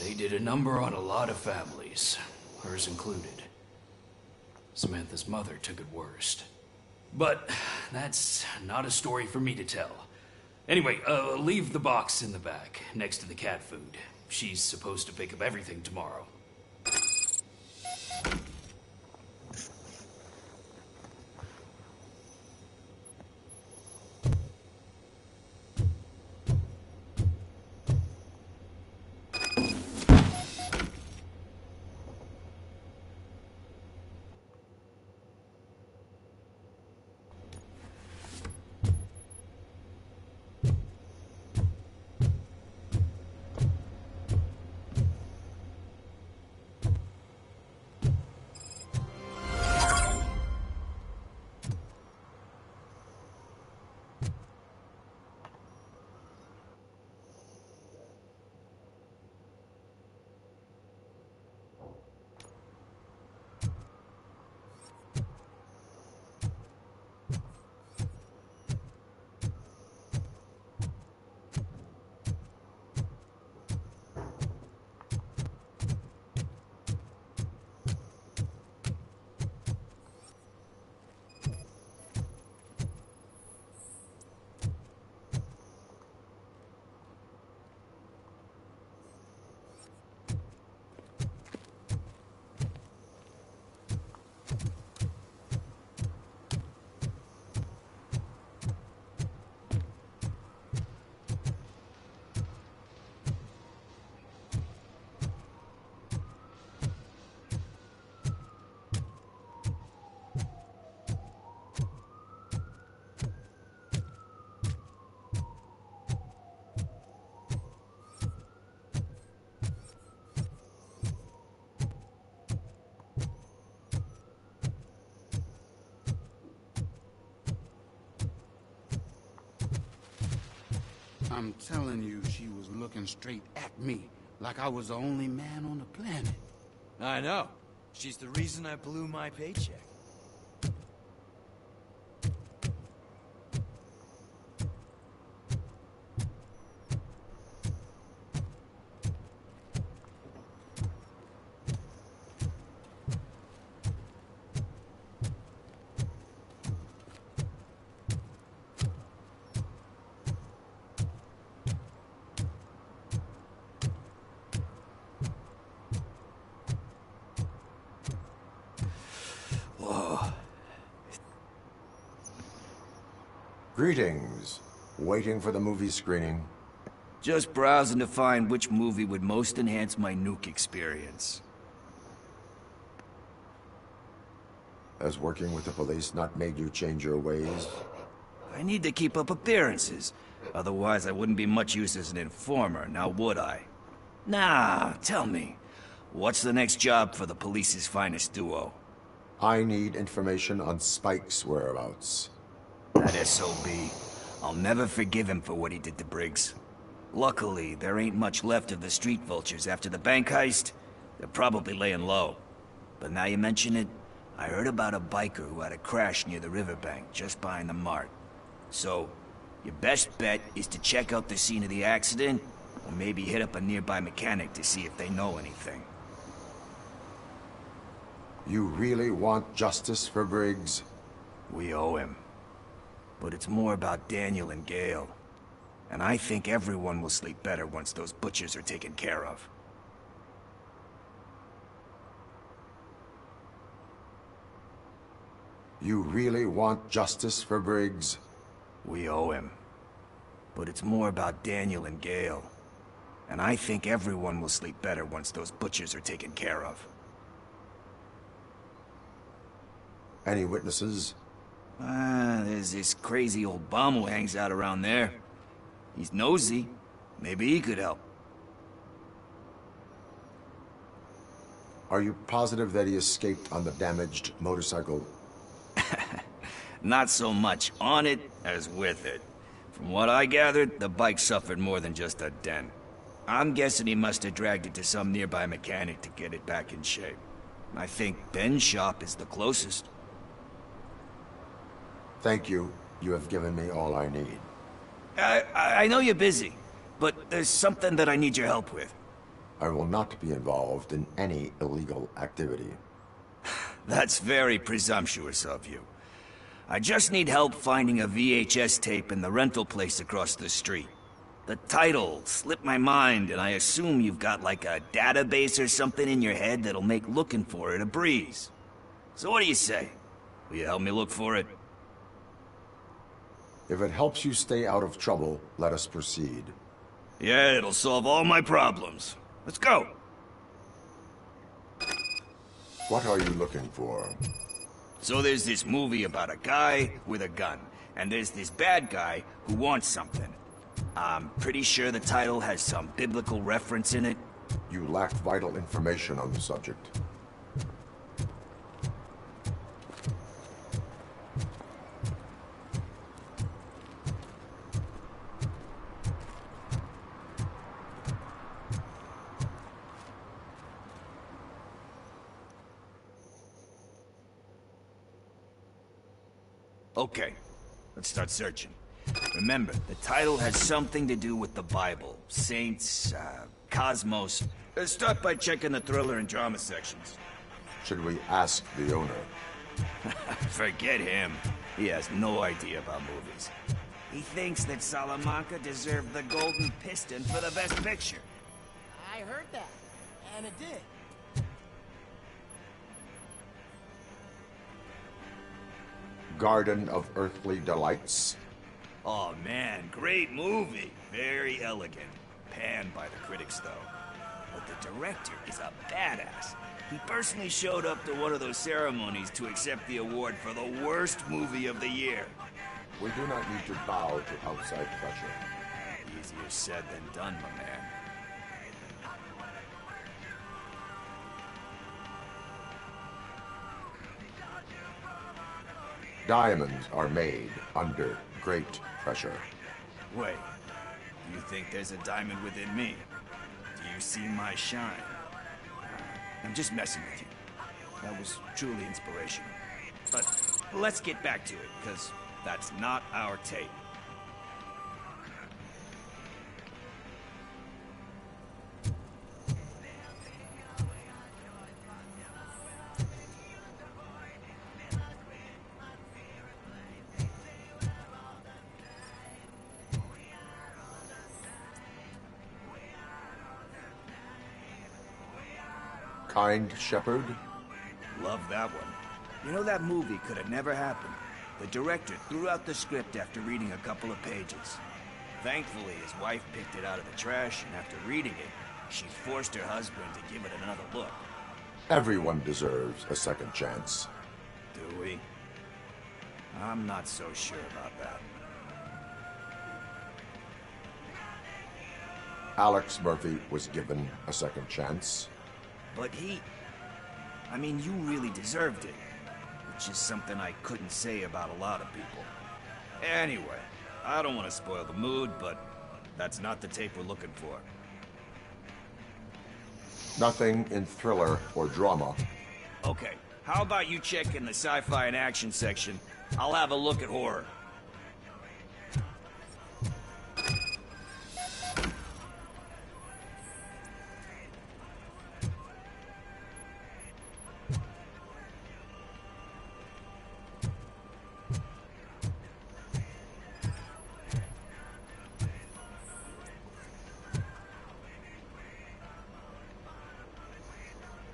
They did a number on a lot of families, hers included. Samantha's mother took it worst. But that's not a story for me to tell. Anyway, leave the box in the back, next to the cat food. She's supposed to pick up everything tomorrow. I'm telling you, she was looking straight at me, like I was the only man on the planet. I know. She's the reason I blew my paycheck. Greetings. Waiting for the movie screening. Just browsing to find which movie would most enhance my nuke experience. Has working with the police not made you change your ways? I need to keep up appearances. Otherwise, I wouldn't be much use as an informer, now would I? Nah, tell me. What's the next job for the police's finest duo? I need information on Spike's whereabouts. That SOB. I'll never forgive him for what he did to Briggs. Luckily, there ain't much left of the street vultures after the bank heist. They're probably laying low. But now you mention it, I heard about a biker who had a crash near the riverbank, just behind the mart. So, your best bet is to check out the scene of the accident, or maybe hit up a nearby mechanic to see if they know anything. You really want justice for Briggs? We owe him. But it's more about Daniel and Gale. And I think everyone will sleep better once those butchers are taken care of. You really want justice for Briggs? We owe him. But it's more about Daniel and Gale. And I think everyone will sleep better once those butchers are taken care of. Any witnesses? There's this crazy old bum who hangs out around there. He's nosy. Maybe he could help. Are you positive that he escaped on the damaged motorcycle? Not so much on it as with it. From what I gathered, the bike suffered more than just a dent. I'm guessing he must have dragged it to some nearby mechanic to get it back in shape. I think Ben's shop is the closest. Thank you. You have given me all I need. I know you're busy, but there's something that I need your help with. I will not be involved in any illegal activity. That's very presumptuous of you. I just need help finding a VHS tape in the rental place across the street. The title slipped my mind, and I assume you've got like a database or something in your head that'll make looking for it a breeze. So what do you say? Will you help me look for it? If it helps you stay out of trouble, let us proceed. Yeah, it'll solve all my problems. Let's go! What are you looking for? So there's this movie about a guy with a gun, and there's this bad guy who wants something. I'm pretty sure the title has some biblical reference in it. You lack vital information on the subject. Okay, let's start searching. Remember, the title has something to do with the Bible, saints, cosmos. Start by checking the thriller and drama sections. Should we ask the owner? Forget him. He has no idea about movies. He thinks that Salamanca deserved the Golden Piston for the Best Picture. I heard that, and it did. Garden of Earthly Delights? Oh man, great movie. Very elegant. Panned by the critics, though. But the director is a badass. He personally showed up to one of those ceremonies to accept the award for the worst movie of the year. We do not need to bow to outside pressure. Easier said than done, my man. Diamonds are made under great pressure. Wait, do you think there's a diamond within me? Do you see my shine? I'm just messing with you. That was truly inspirational. But let's get back to it, because that's not our tape. Kind Shepherd? Love that one. You know, that movie could have never happened. The director threw out the script after reading a couple of pages. Thankfully, his wife picked it out of the trash, and after reading it, she forced her husband to give it another look. Everyone deserves a second chance. Do we? I'm not so sure about that. Alex Murphy was given a second chance. But I mean, you really deserved it. Which is something I couldn't say about a lot of people. Anyway, I don't want to spoil the mood, but that's not the tape we're looking for. Nothing in thriller or drama. Okay, how about you check in the sci-fi and action section? I'll have a look at horror.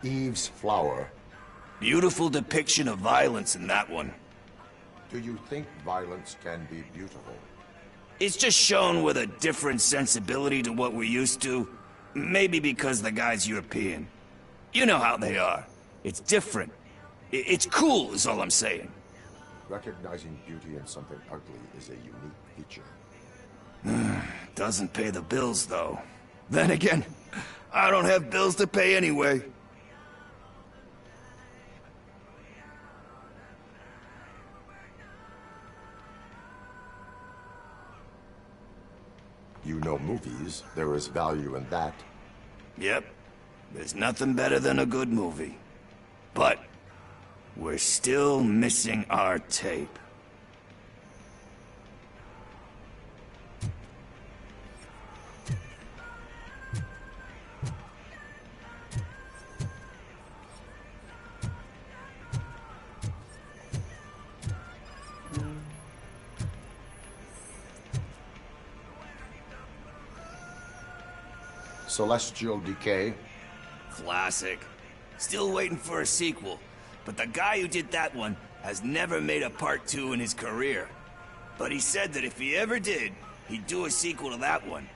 Eve's Flower. Beautiful depiction of violence in that one. Do you think violence can be beautiful? It's just shown with a different sensibility to what we're used to. Maybe because the guy's European. You know how they are. It's different. It's cool, is all I'm saying. Recognizing beauty in something ugly is a unique feature. Doesn't pay the bills, though. Then again, I don't have bills to pay anyway. You know movies. There is value in that. Yep. There's nothing better than a good movie. But we're still missing our tape. Celestial Decay. Classic. Still waiting for a sequel. But the guy who did that one has never made a part 2 in his career. But he said that if he ever did, he'd do a sequel to that one.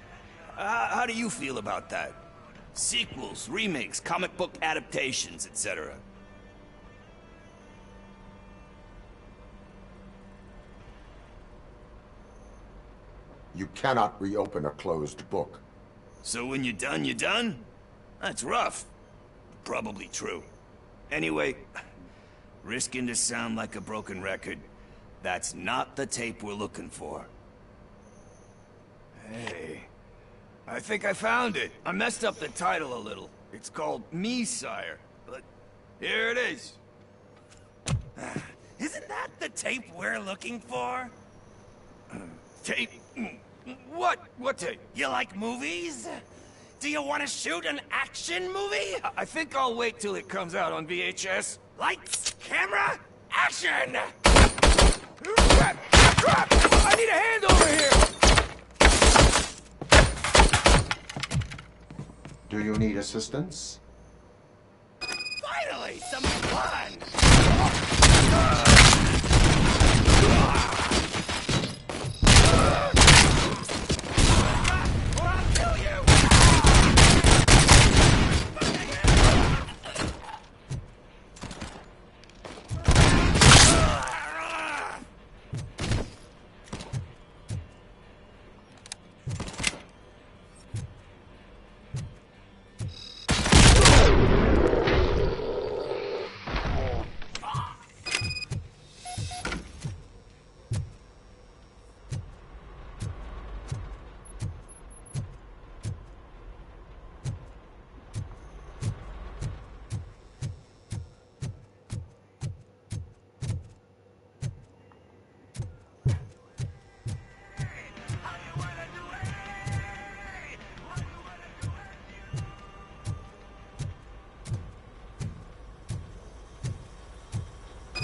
How do you feel about that? Sequels, remakes, comic book adaptations, etc. You cannot reopen a closed book. So when you're done, you're done? That's rough. Probably true. Anyway, risking to sound like a broken record, that's not the tape we're looking for. Hey, I think I found it. I messed up the title a little. It's called Me, Sire, but here it is. Isn't that the tape we're looking for? Tape? What? What tape? You like movies? Do you want to shoot an action movie? I think I'll wait till it comes out on VHS. Lights, camera, action! Crap! Crap! I need a hand over here! Do you need assistance? Finally, some fun!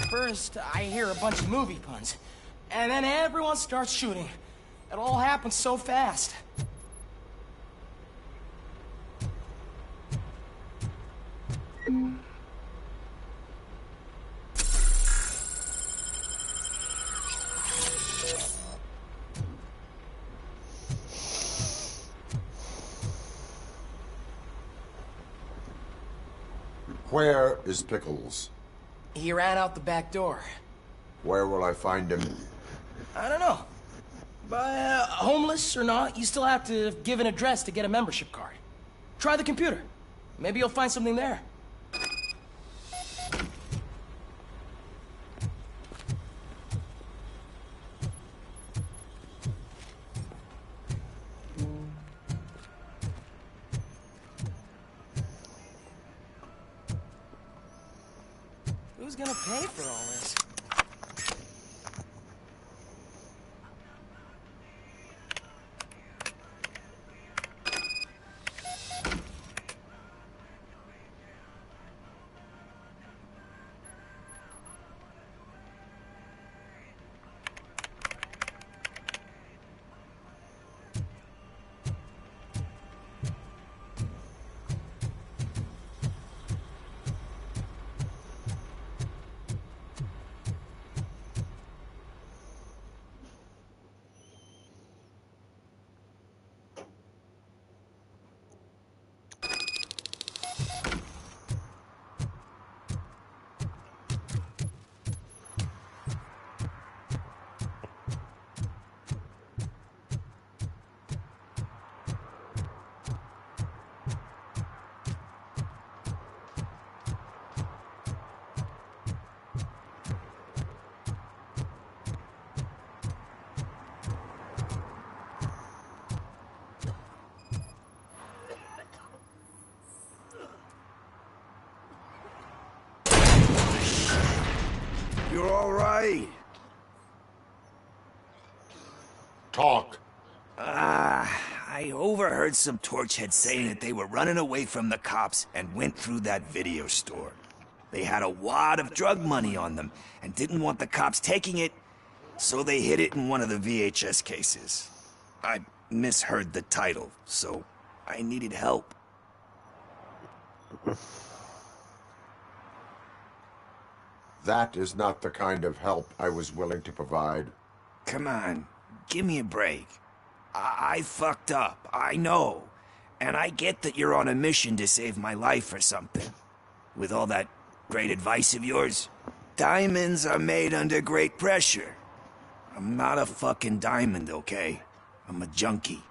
First, I hear a bunch of movie puns, and then everyone starts shooting. It all happens so fast. Where is Pickles? He ran out the back door. Where will I find him? I don't know. But homeless or not, you still have to give an address to get a membership card. Try the computer. Maybe you'll find something there. Who's gonna pay for all this? You're all right. Talk. I overheard some torchheads saying that they were running away from the cops and went through that video store. They had a wad of drug money on them and didn't want the cops taking it, so they hid it in one of the VHS cases. I misheard the title, so I needed help. That is not the kind of help I was willing to provide. Come on, give me a break. I fucked up, I know. And I get that you're on a mission to save my life or something. With all that great advice of yours, diamonds are made under great pressure. I'm not a fucking diamond, okay? I'm a junkie.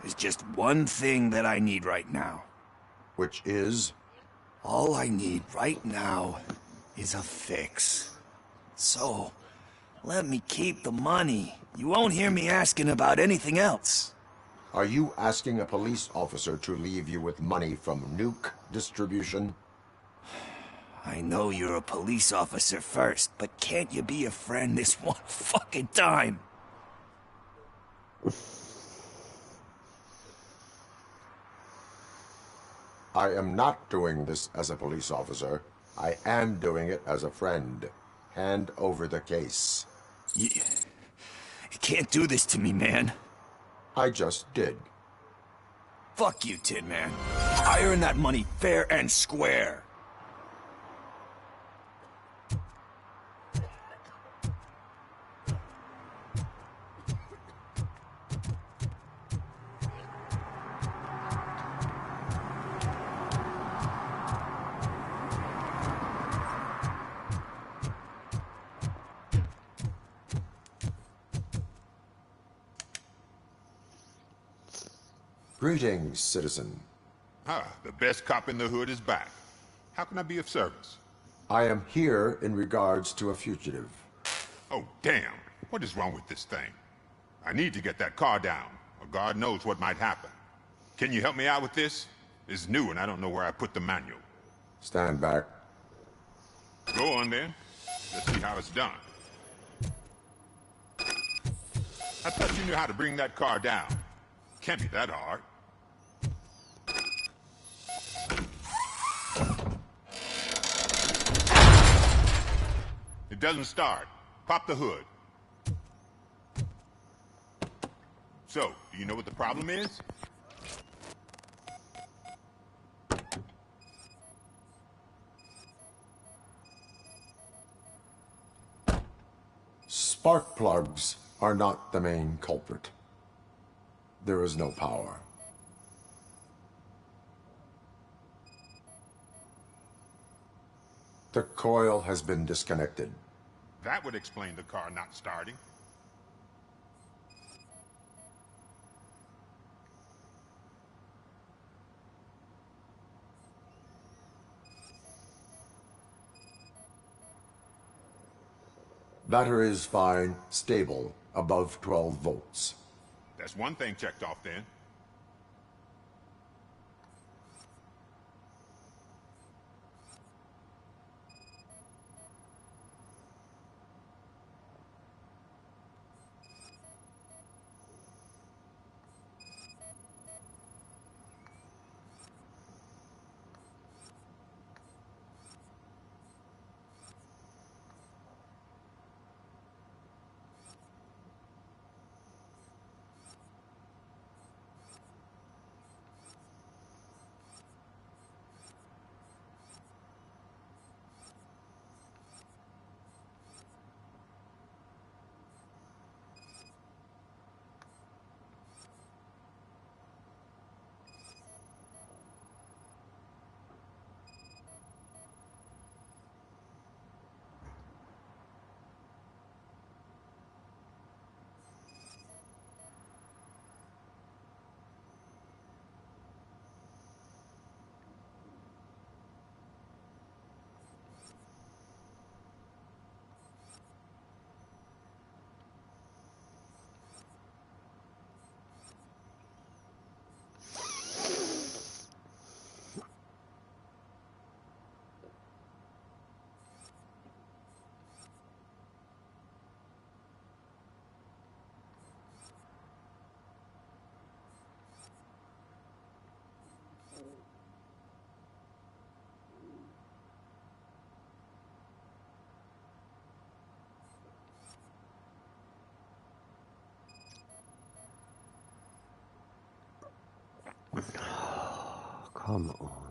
There's just one thing that I need right now. Which is? All I need right now is a fix. So, let me keep the money. You won't hear me asking about anything else. Are you asking a police officer to leave you with money from nuke distribution? I know you're a police officer first, but can't you be a friend this one fucking time? I am not doing this as a police officer. I am doing it as a friend. Hand over the case. You can't do this to me, man. I just did. Fuck you, Tin Man. I earned that money fair and square. Greetings, citizen. The best cop in the hood is back. How can I be of service? I am here in regards to a fugitive. Oh, damn. What is wrong with this thing? I need to get that car down, or God knows what might happen. Can you help me out with this? It's new and I don't know where I put the manual. Stand back. Go on then. Let's see how it's done. I thought you knew how to bring that car down. Can't be that hard. It doesn't start. Pop the hood. So, do you know what the problem is? Spark plugs are not the main culprit. There is no power. The coil has been disconnected. That would explain the car not starting. Battery is fine, stable, above 12 volts. That's one thing checked off then. Come on.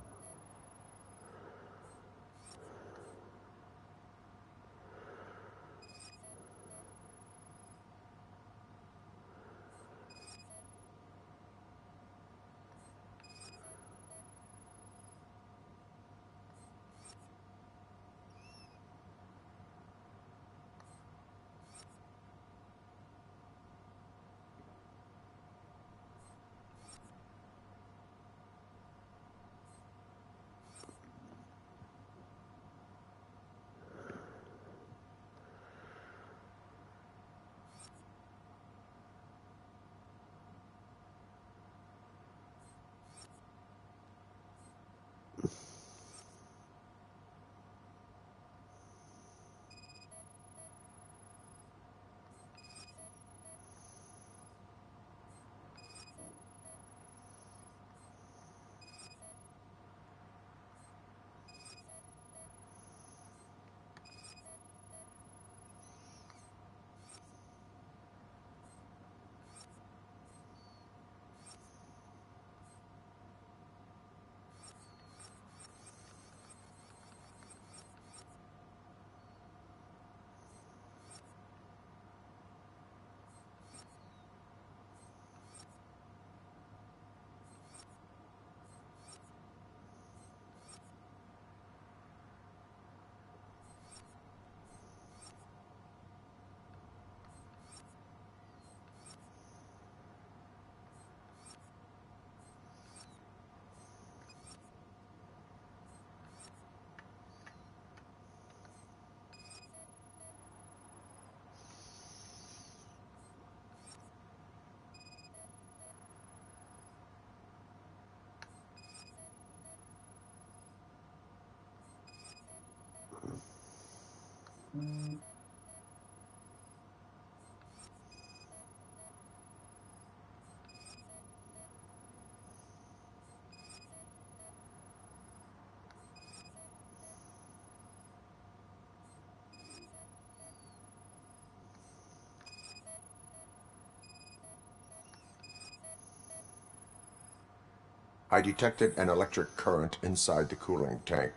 I detected an electric current inside the cooling tank.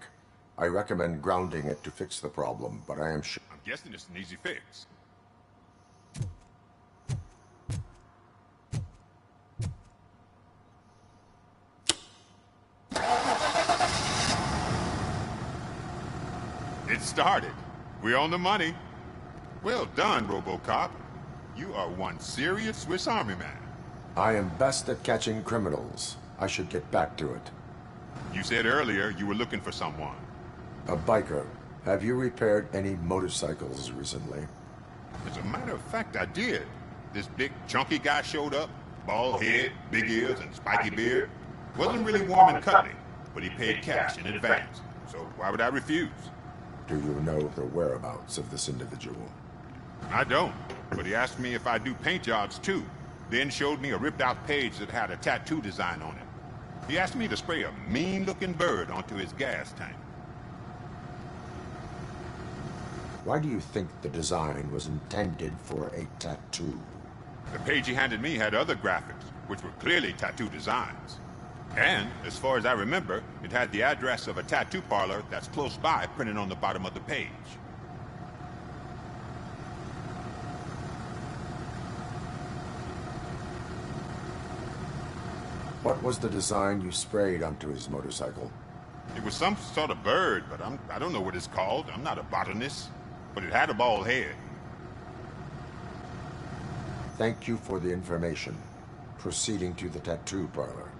I recommend grounding it to fix the problem, but I am sure... I'm guessing it's an easy fix. It started. We're on the money. Well done, Robocop. You are one serious Swiss Army man. I am best at catching criminals. I should get back to it. You said earlier you were looking for someone. A biker. Have you repaired any motorcycles recently? As a matter of fact, I did. This big, chunky guy showed up. Bald head, big ears, and spiky beard. Wasn't really warm and cuddly, but he paid cash in advance. So why would I refuse? Do you know the whereabouts of this individual? I don't, but he asked me if I do paint jobs too. Then showed me a ripped-out page that had a tattoo design on it. He asked me to spray a mean-looking bird onto his gas tank. Why do you think the design was intended for a tattoo? The page he handed me had other graphics, which were clearly tattoo designs. And, as far as I remember, it had the address of a tattoo parlor that's close by printed on the bottom of the page. What was the design you sprayed onto his motorcycle? It was some sort of bird, but I don't know what it's called. I'm not a botanist. But it had a bald head. Thank you for the information. Proceeding to the tattoo parlor.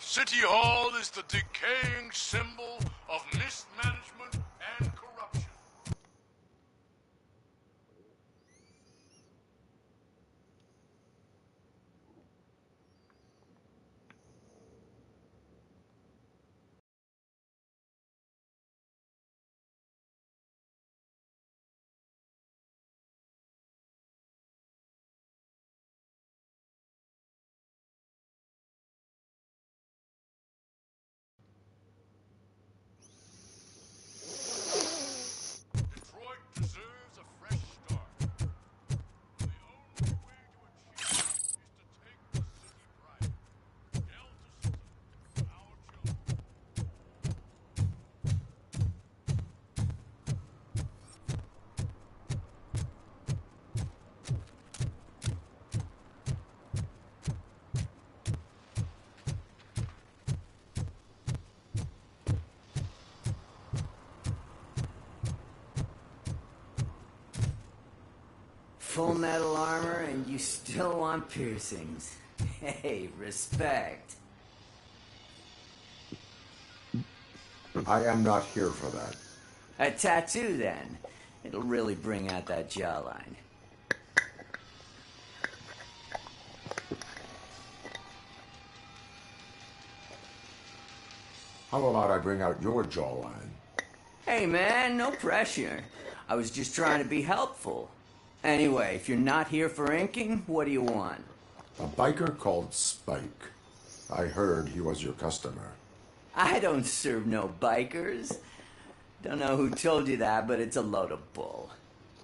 City Hall is the decaying symbol of mismanagement and corruption. Deserves a fresh start. The only way to achieve it is to take the city private. Delta City, our children. Full metal armor and you still want piercings. Hey, respect. I am not here for that. A tattoo, then. It'll really bring out that jawline. How about I bring out your jawline? Hey, man, no pressure. I was just trying to be helpful. Anyway, if you're not here for inking, what do you want? A biker called Spike. I heard he was your customer. I don't serve no bikers. Don't know who told you that, but it's a load of bull.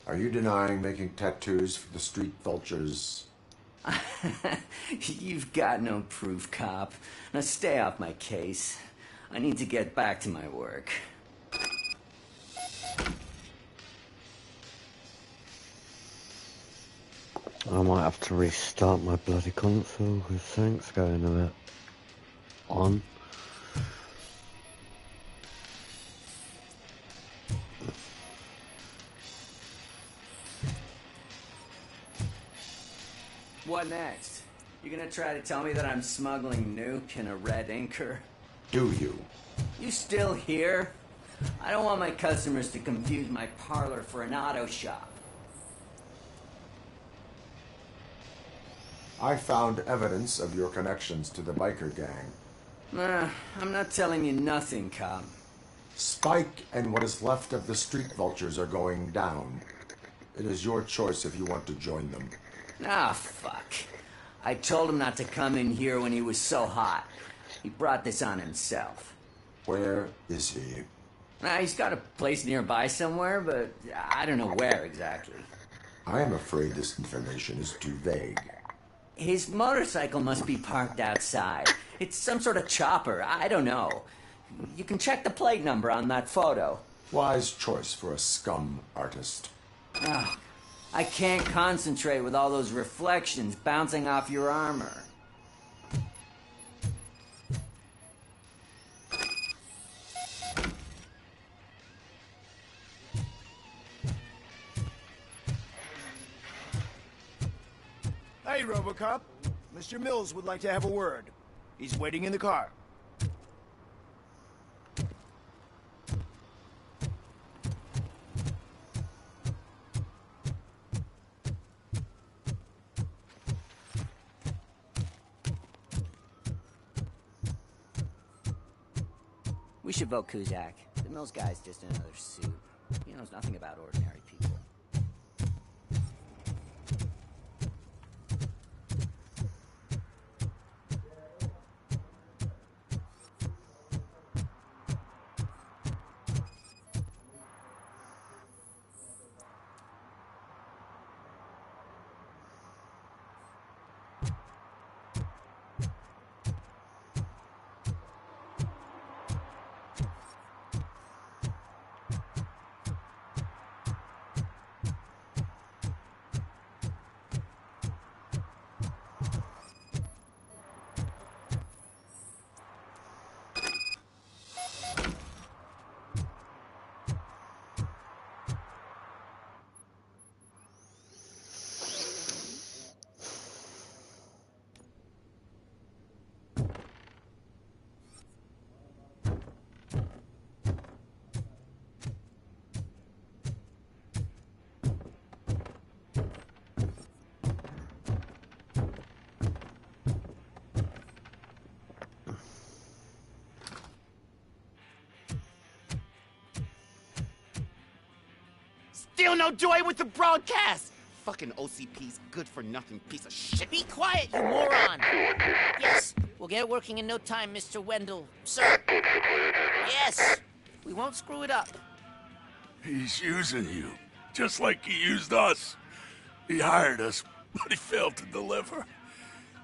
Are you denying making tattoos for the street vultures? You've got no proof, cop. Now stay off my case. I need to get back to my work. I might have to restart my bloody console because things going a bit on. what next? You gonna try to tell me that I'm smuggling nuke in a red inker? Do you? You still here? I don't want my customers to confuse my parlor for an auto shop. I found evidence of your connections to the biker gang. I'm not telling you nothing, cop. Spike and what is left of the street vultures are going down. It is your choice if you want to join them. Ah, fuck. I told him not to come in here when he was so hot. He brought this on himself. Where is he? He's got a place nearby somewhere, but I don't know where exactly. I am afraid this information is too vague. His motorcycle must be parked outside. It's some sort of chopper. I don't know. You can check the plate number on that photo. Wise choice for a scum artist. Oh, I can't concentrate with all those reflections bouncing off your armor. Hey, Robocop. Mr. Mills would like to have a word. He's waiting in the car. We should vote Kuzak. The Mills guy's just another suit. He knows nothing about ordinary people. Still no joy with the broadcast! Fucking OCP's good-for-nothing piece of shit. Be quiet, you moron! Yes, we'll get it working in no time, Mr. Wendell. Sir. Yes, we won't screw it up. He's using you, just like he used us. He hired us, but he failed to deliver.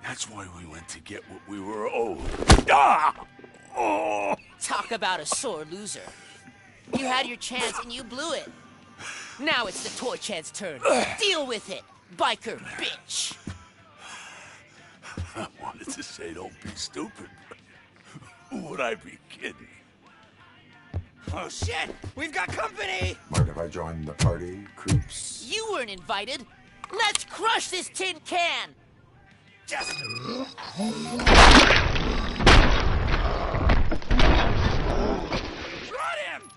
That's why we went to get what we were owed. Ah! Oh! Talk about a sore loser. You had your chance and you blew it. Now it's the toy chance turn. Deal with it, biker bitch. I wanted to say don't be stupid, but who would I be kidding? Oh shit! We've got company! Mind if I join the party, creeps? You weren't invited. Let's crush this tin can! Just... Got him!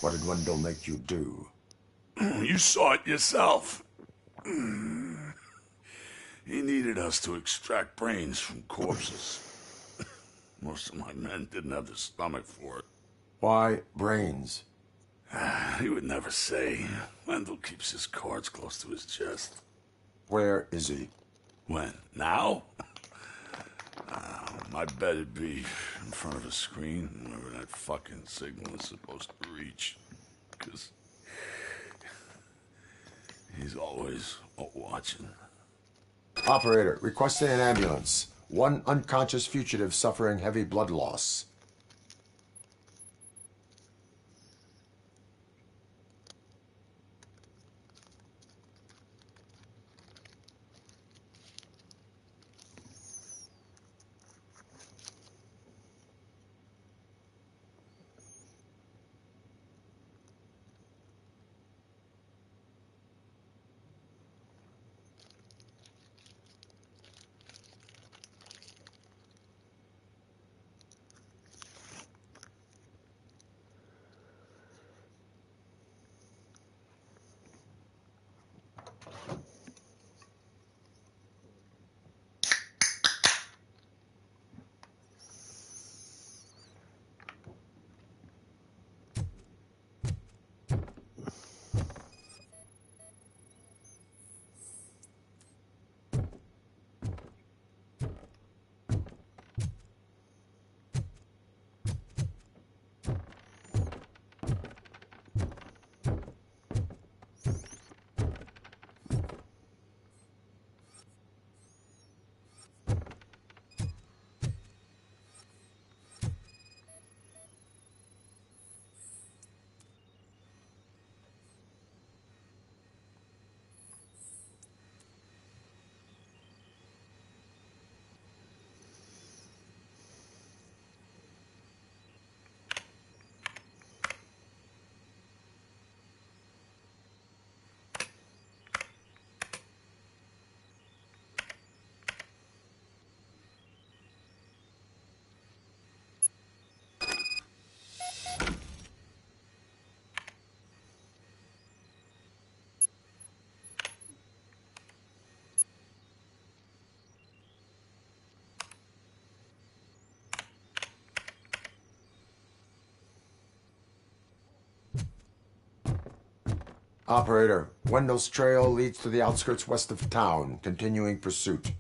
What did Wendell make you do? You saw it yourself. He needed us to extract brains from corpses. Most of my men didn't have the stomach for it. Why brains? He would never say. Wendell keeps his cards close to his chest. Where is he? When? Now? I bet it'd be in front of a screen whenever that fucking signal is supposed to reach. Because he's always watching. Operator, requesting an ambulance. One unconscious fugitive suffering heavy blood loss. Operator, Wendell's trail leads to the outskirts west of town. Continuing pursuit.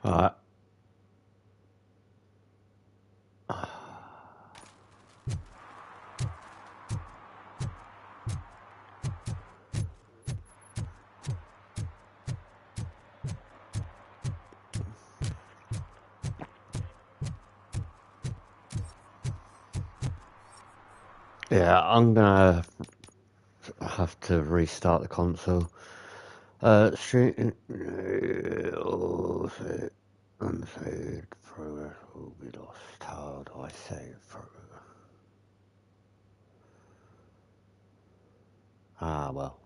Alright. Yeah, I'm gonna have to restart the console. Street unsaved progress will be lost. How do I save progress? Ah, well.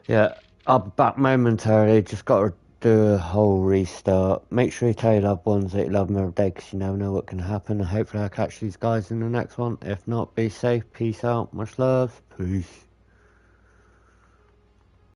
Yeah, I'll be back momentarily. Just got to do a whole restart. Make sure you tell your loved ones that you love them every day, because you never know what can happen. Hopefully I'll catch these guys in the next one. If not, be safe. Peace out. Much love. Peace.